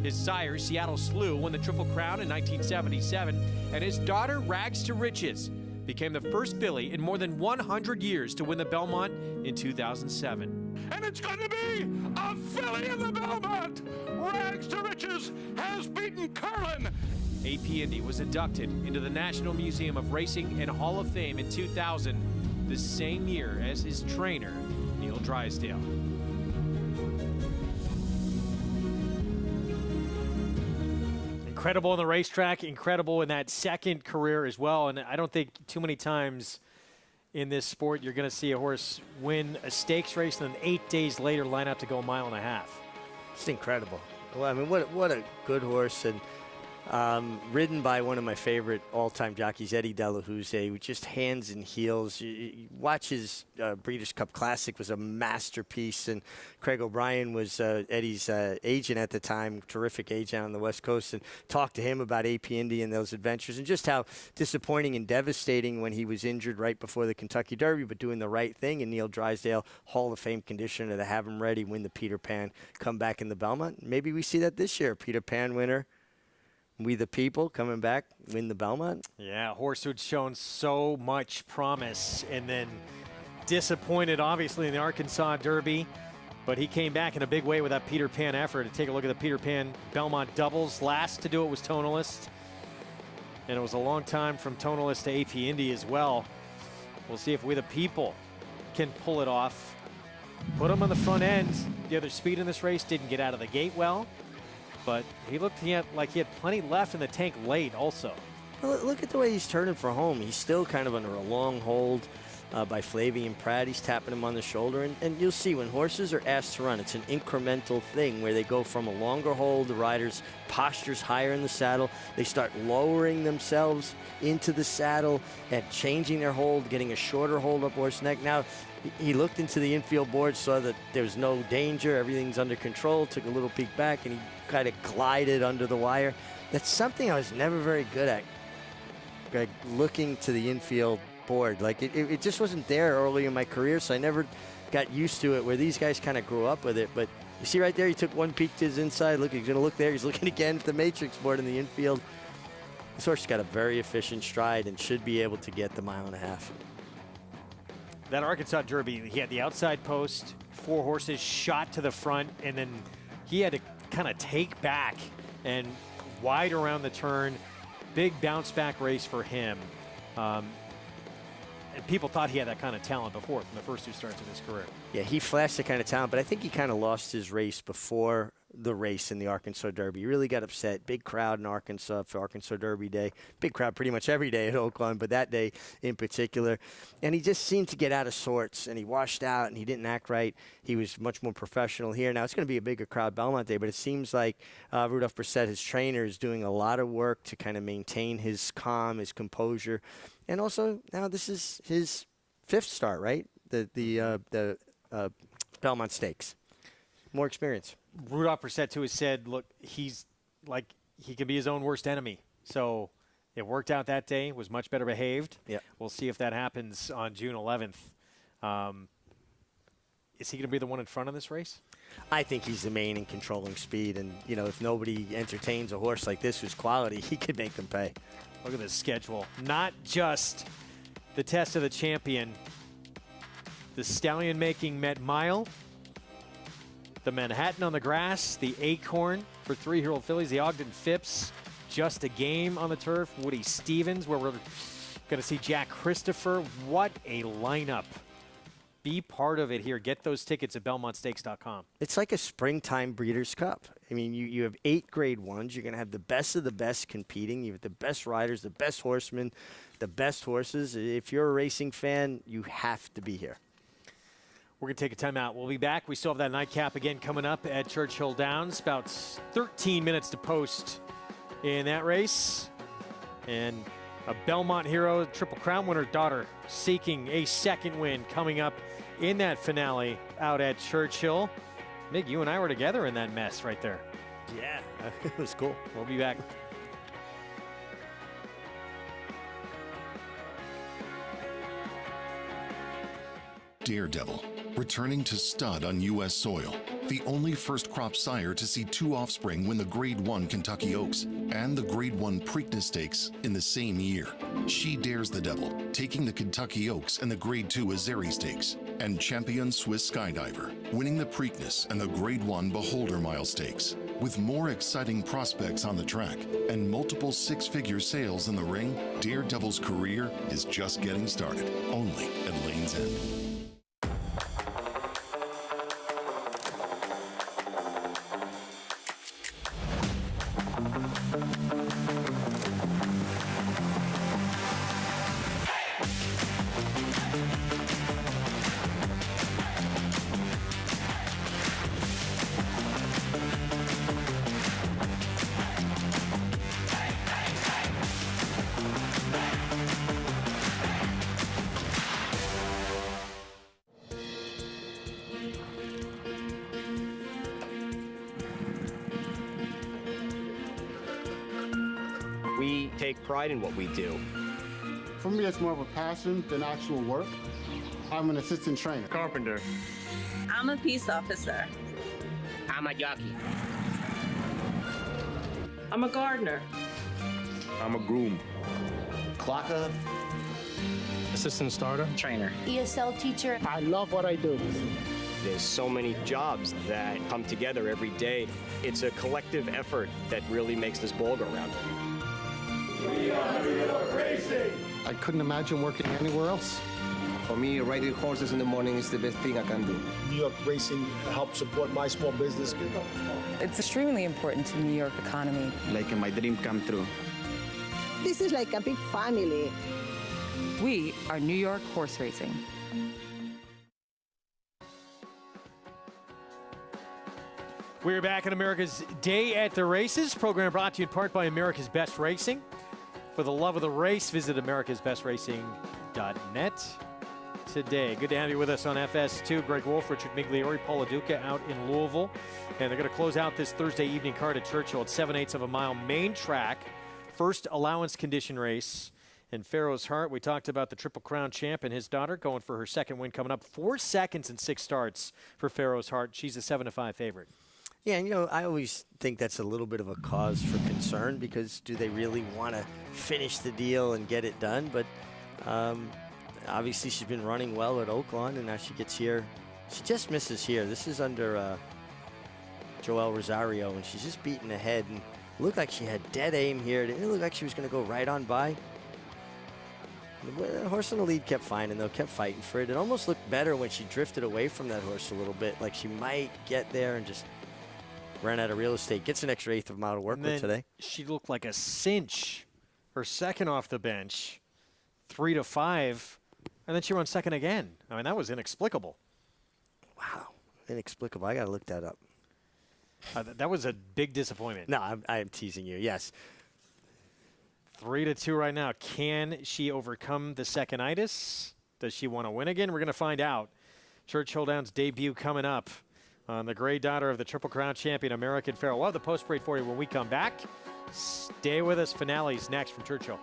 His sire, Seattle Slew, won the Triple Crown in 1977, and his daughter, Rags to Riches, became the first filly in more than 100 years to win the Belmont in 2007. And it's going to be a filly in the Belmont. Rags to Riches has beaten Curlin. AP Indy was inducted into the National Museum of Racing and Hall of Fame in 2000, the same year as his trainer, Neil Drysdale. Incredible on the racetrack, incredible in that second career as well. And I don't think too many times in this sport you're going to see a horse win a stakes race and then 8 days later line up to go a mile and a half. It's incredible. Well, I mean, what a good horse, and ridden by one of my favorite all-time jockeys, Eddie Delahousse, with just hands and heels. You watch his Breeders' Cup Classic was a masterpiece, and Craig O'Brien was Eddie's agent at the time, terrific agent on the West Coast, and talked to him about AP Indy and those adventures, and just how disappointing and devastating when he was injured right before the Kentucky Derby, but doing the right thing, and Neil Drysdale, Hall of Fame conditioner, to have him ready, win the Peter Pan, come back in the Belmont. Maybe we see that this year, Peter Pan winner. We the People coming back, win the Belmont. Yeah, horse who'd shown so much promise and then disappointed, obviously, in the Arkansas Derby. But he came back in a big way with that Peter Pan effort. To take a look at the Peter Pan Belmont doubles. Last to do it was Tonalist. And it was a long time from Tonalist to AP Indy as well. We'll see if We the People can pull it off. Put him on the front end. The other speed in this race didn't get out of the gate well. But he looked like he had plenty left in the tank late also. Well, look at the way he's turning for home. He's still kind of under a long hold by Flavian Pratt. He's tapping him on the shoulder. And you'll see when horses are asked to run, it's an incremental thing where they go from a longer hold, the rider's posture's higher in the saddle. They start lowering themselves into the saddle and changing their hold, getting a shorter hold up horse neck. Now, he looked into the infield board, saw that there was no danger, everything's under control, took a little peek back, and he kind of glided under the wire. That's something I was never very good at, Greg, looking to the infield board. Like, it just wasn't there early in my career, so I never got used to it, where these guys kind of grew up with it. But you see right there, he took one peek to his inside. Look, he's going to look there. He's looking again at the matrix board in the infield. This horse has got a very efficient stride and should be able to get the mile and a half. That Arkansas Derby, he had the outside post, 4 horses shot to the front, and then he had to kind of take back and wide around the turn. Big bounce back race for him. And people thought he had that kind of talent before from the first 2 starts of his career. Yeah, he flashed the kind of talent, but I think he kind of lost his race before the race in the Arkansas Derby. He really got upset. Big crowd in Arkansas for Arkansas Derby Day. Big crowd pretty much every day at Oaklawn, but that day in particular. And he just seemed to get out of sorts, and he washed out, and he didn't act right. He was much more professional here. Now, it's going to be a bigger crowd Belmont Day, but it seems like Rudolph Brissett, his trainer, is doing a lot of work to kind of maintain his calm, his composure. And also, now this is his 5th start, right? The Belmont Stakes. More experience. Rudolph Brissett, too, has said, look, he's like, he can be his own worst enemy. So it worked out that day, was much better behaved. Yeah. We'll see if that happens on June 11th. Is he going to be the one in front of this race? I think he's the main in controlling speed. And, you know, if nobody entertains a horse like this who's quality, he could make them pay. Look at this schedule. Not just the test of the champion, the Stallion making Met Mile, the Manhattan on the grass, the Acorn for 3-year-old fillies, the Ogden Phipps, Just a Game on the turf, Woody Stevens, where we're going to see Jack Christopher. What a lineup. Be part of it here. Get those tickets at BelmontStakes.com. It's like a springtime Breeders' Cup. I mean, you have 8 Grade 1s. You're going to have the best of the best competing. You have the best riders, the best horsemen, the best horses. If you're a racing fan, you have to be here. We're going to take a timeout. We'll be back. We still have that nightcap again coming up at Churchill Downs. About 13 minutes to post in that race. And a Belmont hero, Triple Crown winner, daughter, seeking a 2nd win coming up in that finale out at Churchill. Mick, you and I were together in that mess right there. Yeah, it was cool. We'll be back. Daredevil, returning to stud on U.S. soil. The only first crop sire to see 2 offspring win the Grade 1 Kentucky Oaks and the Grade 1 Preakness Stakes in the same year. She dares the devil, taking the Kentucky Oaks and the Grade 2 Azeri Stakes, and champion Swiss Skydiver, winning the Preakness and the Grade 1 Beholder Mile Stakes. With more exciting prospects on the track and multiple 6-figure sales in the ring, Daredevil's career is just getting started, only at Lane's End. We take pride in what we do. For me, it's more of a passion than actual work. I'm an assistant trainer. Carpenter. I'm a peace officer. I'm a jockey. I'm a gardener. I'm a groom. Clocker. Assistant starter. Trainer. ESL teacher. I love what I do. There's so many jobs that come together every day. It's a collective effort that really makes this ball go round. We are New York Racing! I couldn't imagine working anywhere else. For me, riding horses in the morning is the best thing I can do. New York Racing helps support my small business. It's extremely important to the New York economy. Like my dream come true. This is like a big family. We are New York Horse Racing. We're back on America's Day at the Races. Program brought to you in part by America's Best Racing. For the love of the race, visit americasbestracing.net today. Good to have you with us on FS2. Greg Wolf, Richard Migliori, Paula Duca out in Louisville. And they're going to close out this Thursday evening card at Churchill at 7/8 of a mile main track. First allowance condition race. And Pharaoh's Heart, we talked about the Triple Crown champ and his daughter going for her second win coming up. 4 seconds and 6 starts for Pharaoh's Heart. She's a 7-5 favorite. Yeah, and I always think that's a little bit of a cause for concern because do they really want to finish the deal and get it done? But obviously she's been running well at Oaklawn, and now she gets here. She just misses here. This is under Joel Rosario, and she's just beating ahead. And it looked like she had dead aim here. It didn't look like she was going to go right on by. The horse in the lead kept finding, though, kept fighting for it. It almost looked better when she drifted away from that horse a little bit, like she might get there and just ran out of real estate. Gets an extra 1/8 of a mile to work with today. She looked like a cinch. Her second off the bench, 3-5, and then she runs second again. I mean, that was inexplicable. Wow, inexplicable. I got to look that up. That was a big disappointment. No, I'm teasing you. Yes. 3-2 right now. Can she overcome the second-itis? Does she want to win again? We're going to find out. Churchill Downs debut coming up on the gray daughter of the Triple Crown champion, American Pharoah. We'll have the post parade for you when we come back. Stay with us. Finales next from Churchill.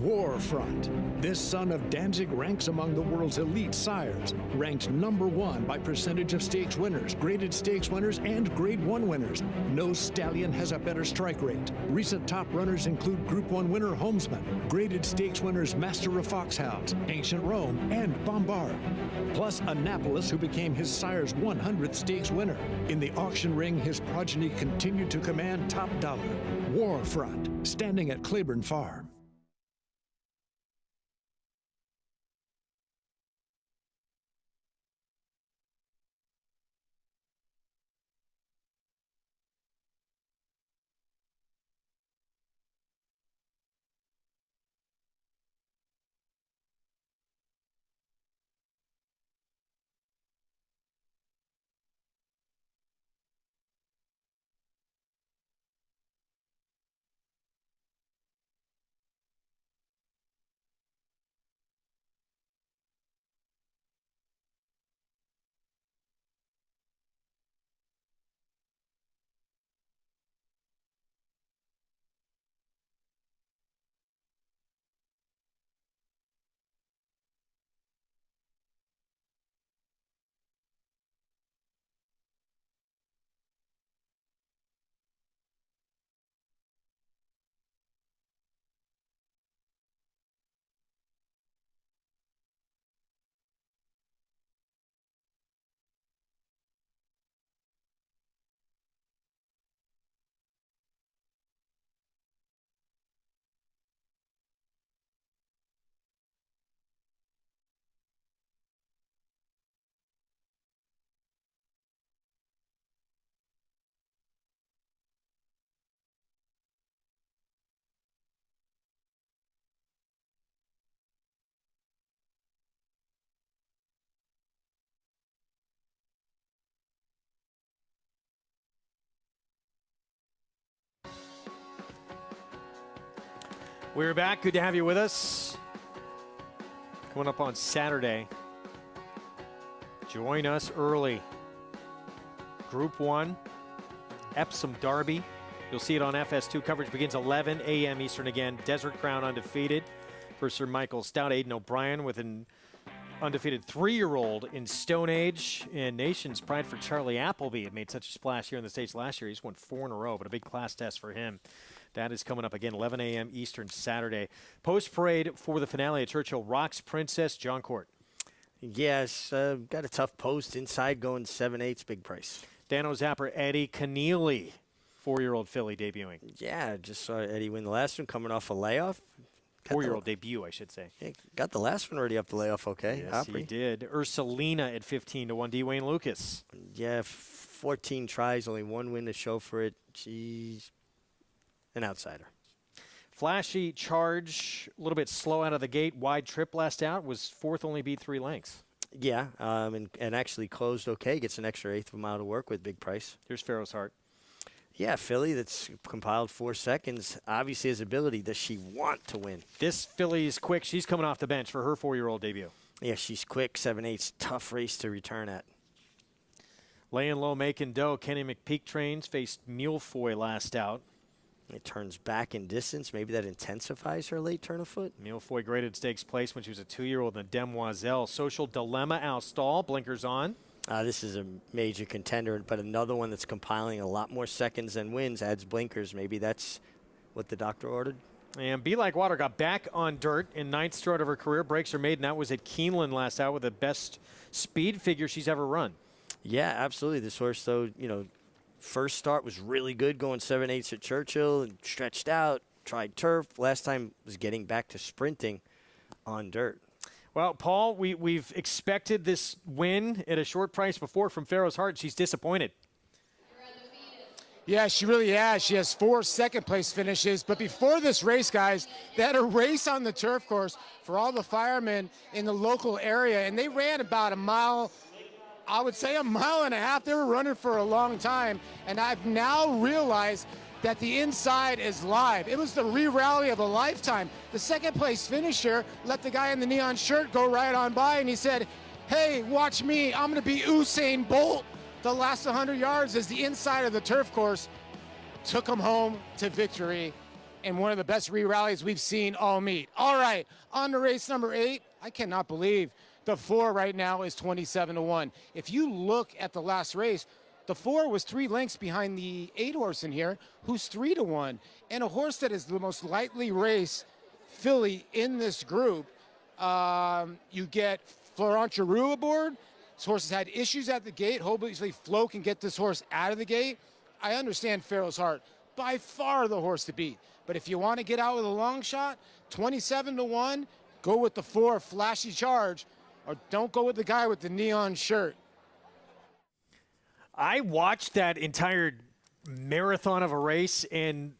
Warfront. This son of Danzig ranks among the world's elite sires. Ranked #1 by percentage of stakes winners, graded stakes winners, and Grade 1 winners. No stallion has a better strike rate. Recent top runners include Group 1 winner Homesman, graded stakes winners Master of Foxhounds, Ancient Rome, and Bombard. Plus Annapolis, who became his sire's 100th stakes winner. In the auction ring, his progeny continued to command top dollar. Warfront, standing at Claiborne Farm. We're back. Good to have you with us. Coming up on Saturday. Join us early. Group 1, Epsom Derby. You'll see it on FS2. Coverage begins 11 a.m. Eastern again. Desert Crown undefeated for Sir Michael Stout. Aidan O'Brien with an undefeated 3-year-old in Stone Age. And Nation's Pride for Charlie Appleby had made such a splash here in the States last year. He's won 4 in a row, but a big class test for him. That is coming up again, 11 a.m. Eastern Saturday. Post-parade for the finale at Churchill. Rocks Princess, John Court. Yes, got a tough post inside going 7/8, big price. Dano Zapper, Eddie Keneally, 4-year-old filly debuting. Yeah, just saw Eddie win the last one coming off a layoff. 4-year-old debut, I should say. Yeah, got the last one already off the layoff, okay. Yes, Opry. he did. Ursulina at 15-1, Dwayne Lucas. Yeah, 14 tries, only 1 win to show for it. She's an outsider. Flashy Charge, a little bit slow out of the gate. Wide trip last out, was 4th, only beat 3 lengths. Yeah, and actually closed okay. Gets an extra 1/8 of a mile to work with, big price. Here's Pharaoh's Heart. Yeah, filly that's compiled 4 seconds. Obviously has ability. Does she want to win? This filly's quick. She's coming off the bench for her 4-year-old debut. Yeah, she's quick. 7/8, tough race to return at. Laying low, making dough. Kenny McPeak trains faced Mulefoy last out. It turns back in distance. Maybe that intensifies her late turn of foot. Mulefoy graded stakes place when she was a 2-year-old in the Demoiselle. Social Dilemma, Al Stall, blinkers on. This is a major contender, but another one that's compiling a lot more seconds than wins, adds blinkers. Maybe that's what the doctor ordered. And Be Like Water got back on dirt in 9th start of her career. Breaks her maiden. That was at Keeneland last out with the best speed figure she's ever run. Yeah, absolutely. This horse, though, first start was really good, going 7/8 at Churchill and stretched out, tried turf. Last time was getting back to sprinting on dirt. Well, Paul, we've expected this win at a short price before from Pharaoh's Heart. She's disappointed. Yeah, she really has. She has 4 second-place finishes. But before this race, guys, they had a race on the turf course for all the firemen in the local area, and they ran about a mile, I would say 1.5 miles. They were running for a long time, and I've now realized that the inside is live. It was the re-rally of a lifetime. The second-place finisher let the guy in the neon shirt go right on by, and he said, hey, watch me. I'm going to be Usain Bolt the last 100 yards as the inside of the turf course took him home to victory in one of the best re-rallies we've seen all meet. All right, on to race number 8. I cannot believe the 4 right now is 27-1. If you look at the last race, the 4 was 3 lengths behind the 8 horse in here, who's 3-1. And a horse that is the most lightly raced filly in this group. You get Florent Giroux aboard. This horse has had issues at the gate. Hopefully Flo can get this horse out of the gate. I understand Pharaoh's Heart, by far the horse to beat. But if you want to get out with a long shot, 27-1, go with the 4 Flashy Charge, or don't go with the guy with the neon shirt. I watched that entire marathon of a race, and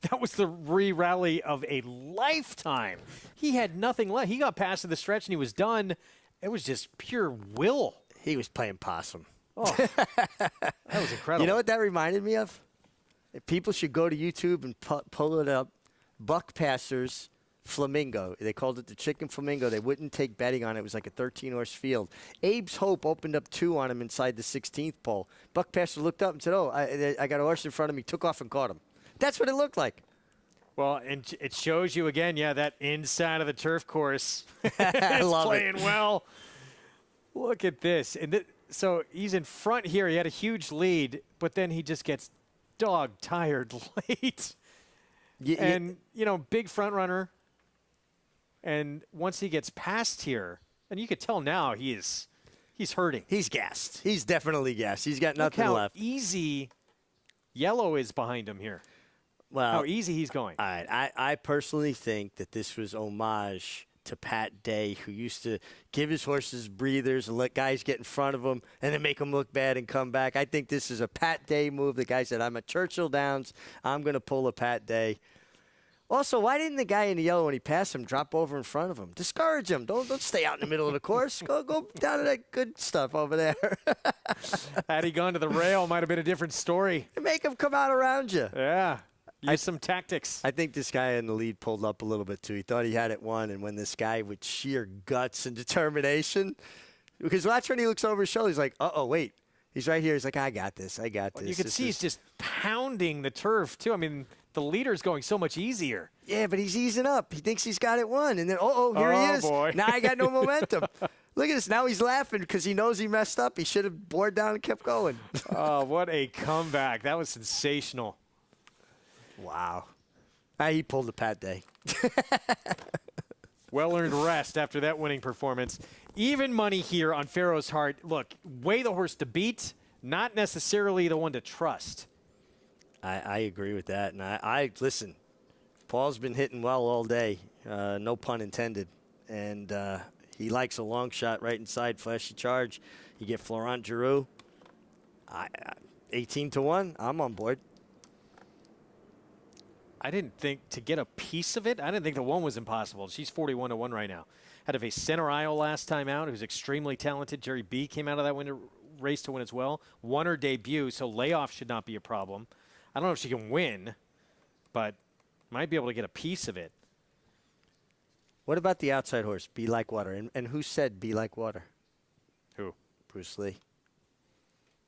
that was the re-rally of a lifetime. He had nothing left. He got past the stretch, and he was done. It was just pure will. He was playing possum. Oh, that was incredible. You know what that reminded me of? People should go to YouTube and pull it up. Buck Passers Flamingo. They called it the Chicken Flamingo. They wouldn't take betting on it. It was like a 13-horse field. Abe's Hope opened up 2 on him inside the 16th pole. Buck Passer looked up and said, oh, I got a horse in front of me, took off and caught him. That's what it looked like. Well, and it shows you again, that inside of the turf course is love playing it. well. Look at this. And so he's in front here. He had a huge lead, but then he just gets dog-tired late. And, big front runner. And once he gets past here, and you could tell now he's hurting. He's gassed. He's definitely gassed. He's got nothing Look how left. easy Yellow is behind him here. Well, how easy he's going. All right. I personally think that this was homage to Pat Day, who used to give his horses breathers and let guys get in front of him and then make them look bad and come back. I think this is a Pat Day move. The guy said, I'm at Churchill Downs. I'm going to pull a Pat Day. Also, why didn't the guy in the yellow, when he passed him, drop over in front of him? Discourage him. Don't stay out in the middle of the course. Go down to that good stuff over there. Had he gone to the rail, might have been a different story. Make him come out around you. Yeah. Use some tactics. I think this guy in the lead pulled up a little bit, too. He thought he had it won, and when this guy with sheer guts and determination, because watch when he looks over his shoulder, he's like, uh-oh, wait. He's right here. He's like, I got this. I got this. You can see he's just pounding the turf, too. I mean, the leader's going so much easier. Yeah, but he's easing up. He thinks he's got it won. And then, here he is. Boy. Now I got no momentum. Look at this. Now he's laughing because he knows he messed up. He should have bored down and kept going. Oh, what a comeback. That was sensational. Wow. He pulled the Pat Day. Well-earned rest after that winning performance. Even money here on Pharaoh's Heart. Look, way the horse to beat, not necessarily the one to trust. I agree with that. And I listen, Paul's been hitting well all day, no pun intended. And he likes a long shot right inside Flashy Charge. You get Florent Giroux. 18-1, I'm on board. I didn't think to get a piece of it, I didn't think the one was impossible. She's 41-1 right now. Had to face Center Isle last time out, who's extremely talented. Jerry B came out of that race to win as well. Won her debut, so layoff should not be a problem. I don't know if she can win, but might be able to get a piece of it. What about the outside horse, Be Like Water? And who said Be Like Water? Who? Bruce Lee.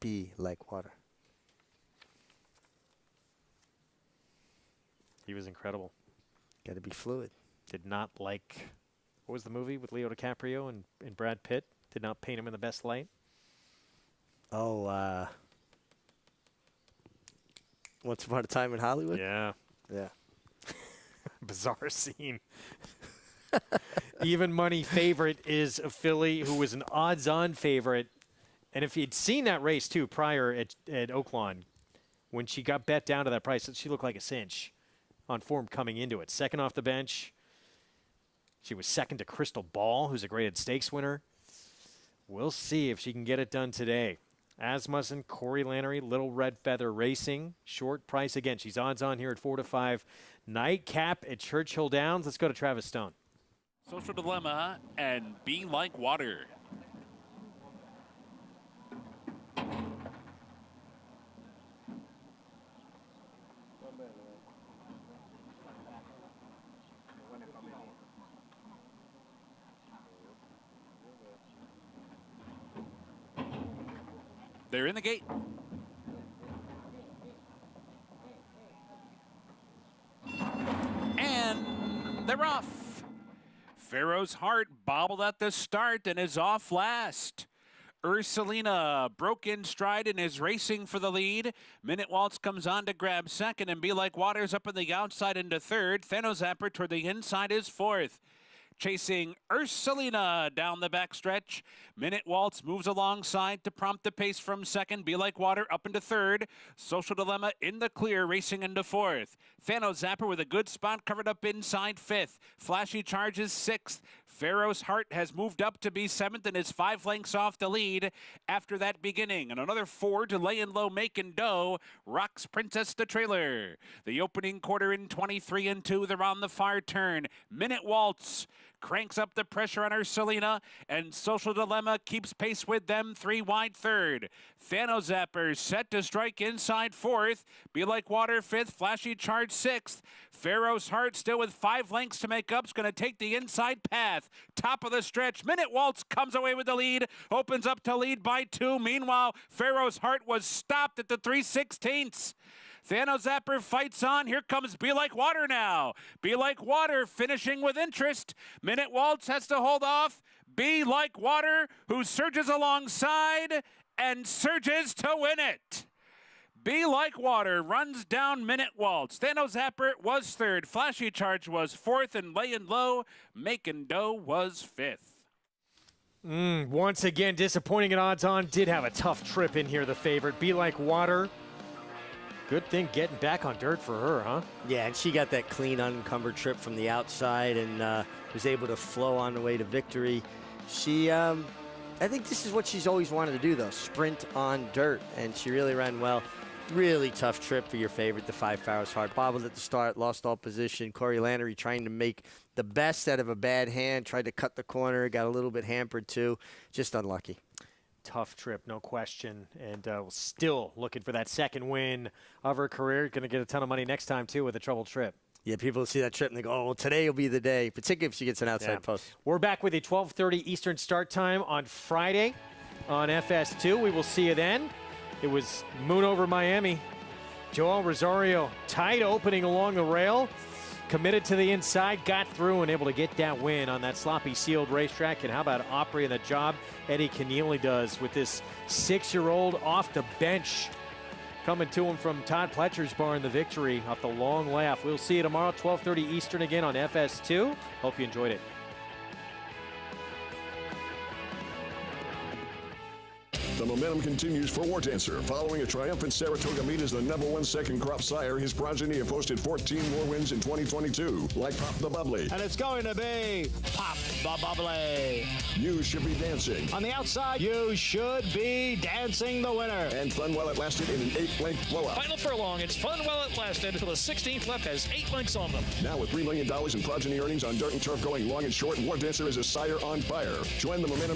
Be like water. He was incredible. Got to be fluid. Did not like, what was the movie with Leo DiCaprio and Brad Pitt? Did not paint him in the best light. Oh, Once Upon a Time in Hollywood? Yeah. Yeah. Bizarre scene. Even money favorite is a filly who was an odds-on favorite. And if you'd seen that race, too, prior at Oaklawn, when she got bet down to that price, she looked like a cinch on form coming into it. Second off the bench. She was second to Crystal Ball, who's a graded stakes winner. We'll see if she can get it done today. Asmussen, Corey Lannery, Little Red Feather Racing. Short price again. She's odds on here at 4-5. Nightcap at Churchill Downs. Let's go to Travis Stone. Social Dilemma and Be Like Water. They're in the gate. And they're off. Pharaoh's Heart bobbled at the start and is off last. Ursulina broke in stride and is racing for the lead. Minute Waltz comes on to grab second, and Be Like Water's up on the outside into third. Thanozapper toward the inside is fourth. Chasing Ursulina down the backstretch. Minute Waltz moves alongside to prompt the pace from second. Be Like Water up into third. Social Dilemma in the clear, racing into fourth. Thanozapper with a good spot covered up inside fifth. Flashy Charge is sixth. Pharaoh's Heart has moved up to be seventh and is 5 lengths off the lead after that beginning. And another 4 to Lay and Low, Making Dough. Rocks Princess the trailer. The opening quarter in 23-2. They're on the far turn. Minute Waltz cranks up the pressure on Ursulina, and Social Dilemma keeps pace with them, 3 wide third. Thanozapper set to strike inside fourth. Be Like Water fifth. Flashy Charge sixth. Pharaoh's Heart still with 5 lengths to make up. Is going to take the inside path. Top of the stretch. Minute Waltz comes away with the lead. Opens up to lead by 2. Meanwhile, Pharaoh's Heart was stopped at the 3/16. Thanozapper fights on. Here comes Be Like Water now. Be Like Water finishing with interest. Minute Waltz has to hold off. Be Like Water, who surges alongside and surges to win it. Be Like Water runs down Minute Waltz. Thanozapper was third. Flashy Charge was fourth, and Lay and Low, Making Dough was fifth. Once again, disappointing at odds on. Did have a tough trip in here, the favorite. Be Like Water. Good thing getting back on dirt for her, huh? Yeah, and she got that clean, unencumbered trip from the outside and was able to flow on the way to victory. She, I think this is what she's always wanted to do, though, sprint on dirt, and she really ran well. Really tough trip for your favorite, the 5 Pharaoh's Heart. Bobbled at the start, lost all position. Corey Lannery trying to make the best out of a bad hand, tried to cut the corner, got a little bit hampered, too. Just unlucky. tough trip, no question. And still looking for that second win of her career. Going to get a ton of money next time, too, with a trouble trip. Yeah, people see that trip and they go, oh, well, today will be the day, particularly if she gets an outside post. We're back with a 12:30 Eastern start time on Friday on FS2. We will see you then. It was Moon over Miami. Joel Rosario, tight opening along the rail. Committed to the inside, got through and able to get that win on that sloppy sealed racetrack. And how about Opry and the job Eddie Keneally does with this 6-year-old off the bench. Coming to him from Todd Pletcher's barn, the victory off the long laugh. We'll see you tomorrow, 12:30 Eastern again on FS2. Hope you enjoyed it. The momentum continues for War Dancer. Following a triumphant Saratoga meet as the #1 second crop sire, his progeny have posted 14 more wins in 2022, like Pop the Bubbly. And it's going to be Pop the Bubbly. You Should Be Dancing. On the outside, You Should Be Dancing, the winner. And Fun While It Lasted in an 8-length blowout. Final furlong, it's Fun While It Lasted until the 16th lap has 8 lengths on them. Now with $3 million in progeny earnings on dirt and turf going long and short, War Dancer is a sire on fire. Join the momentum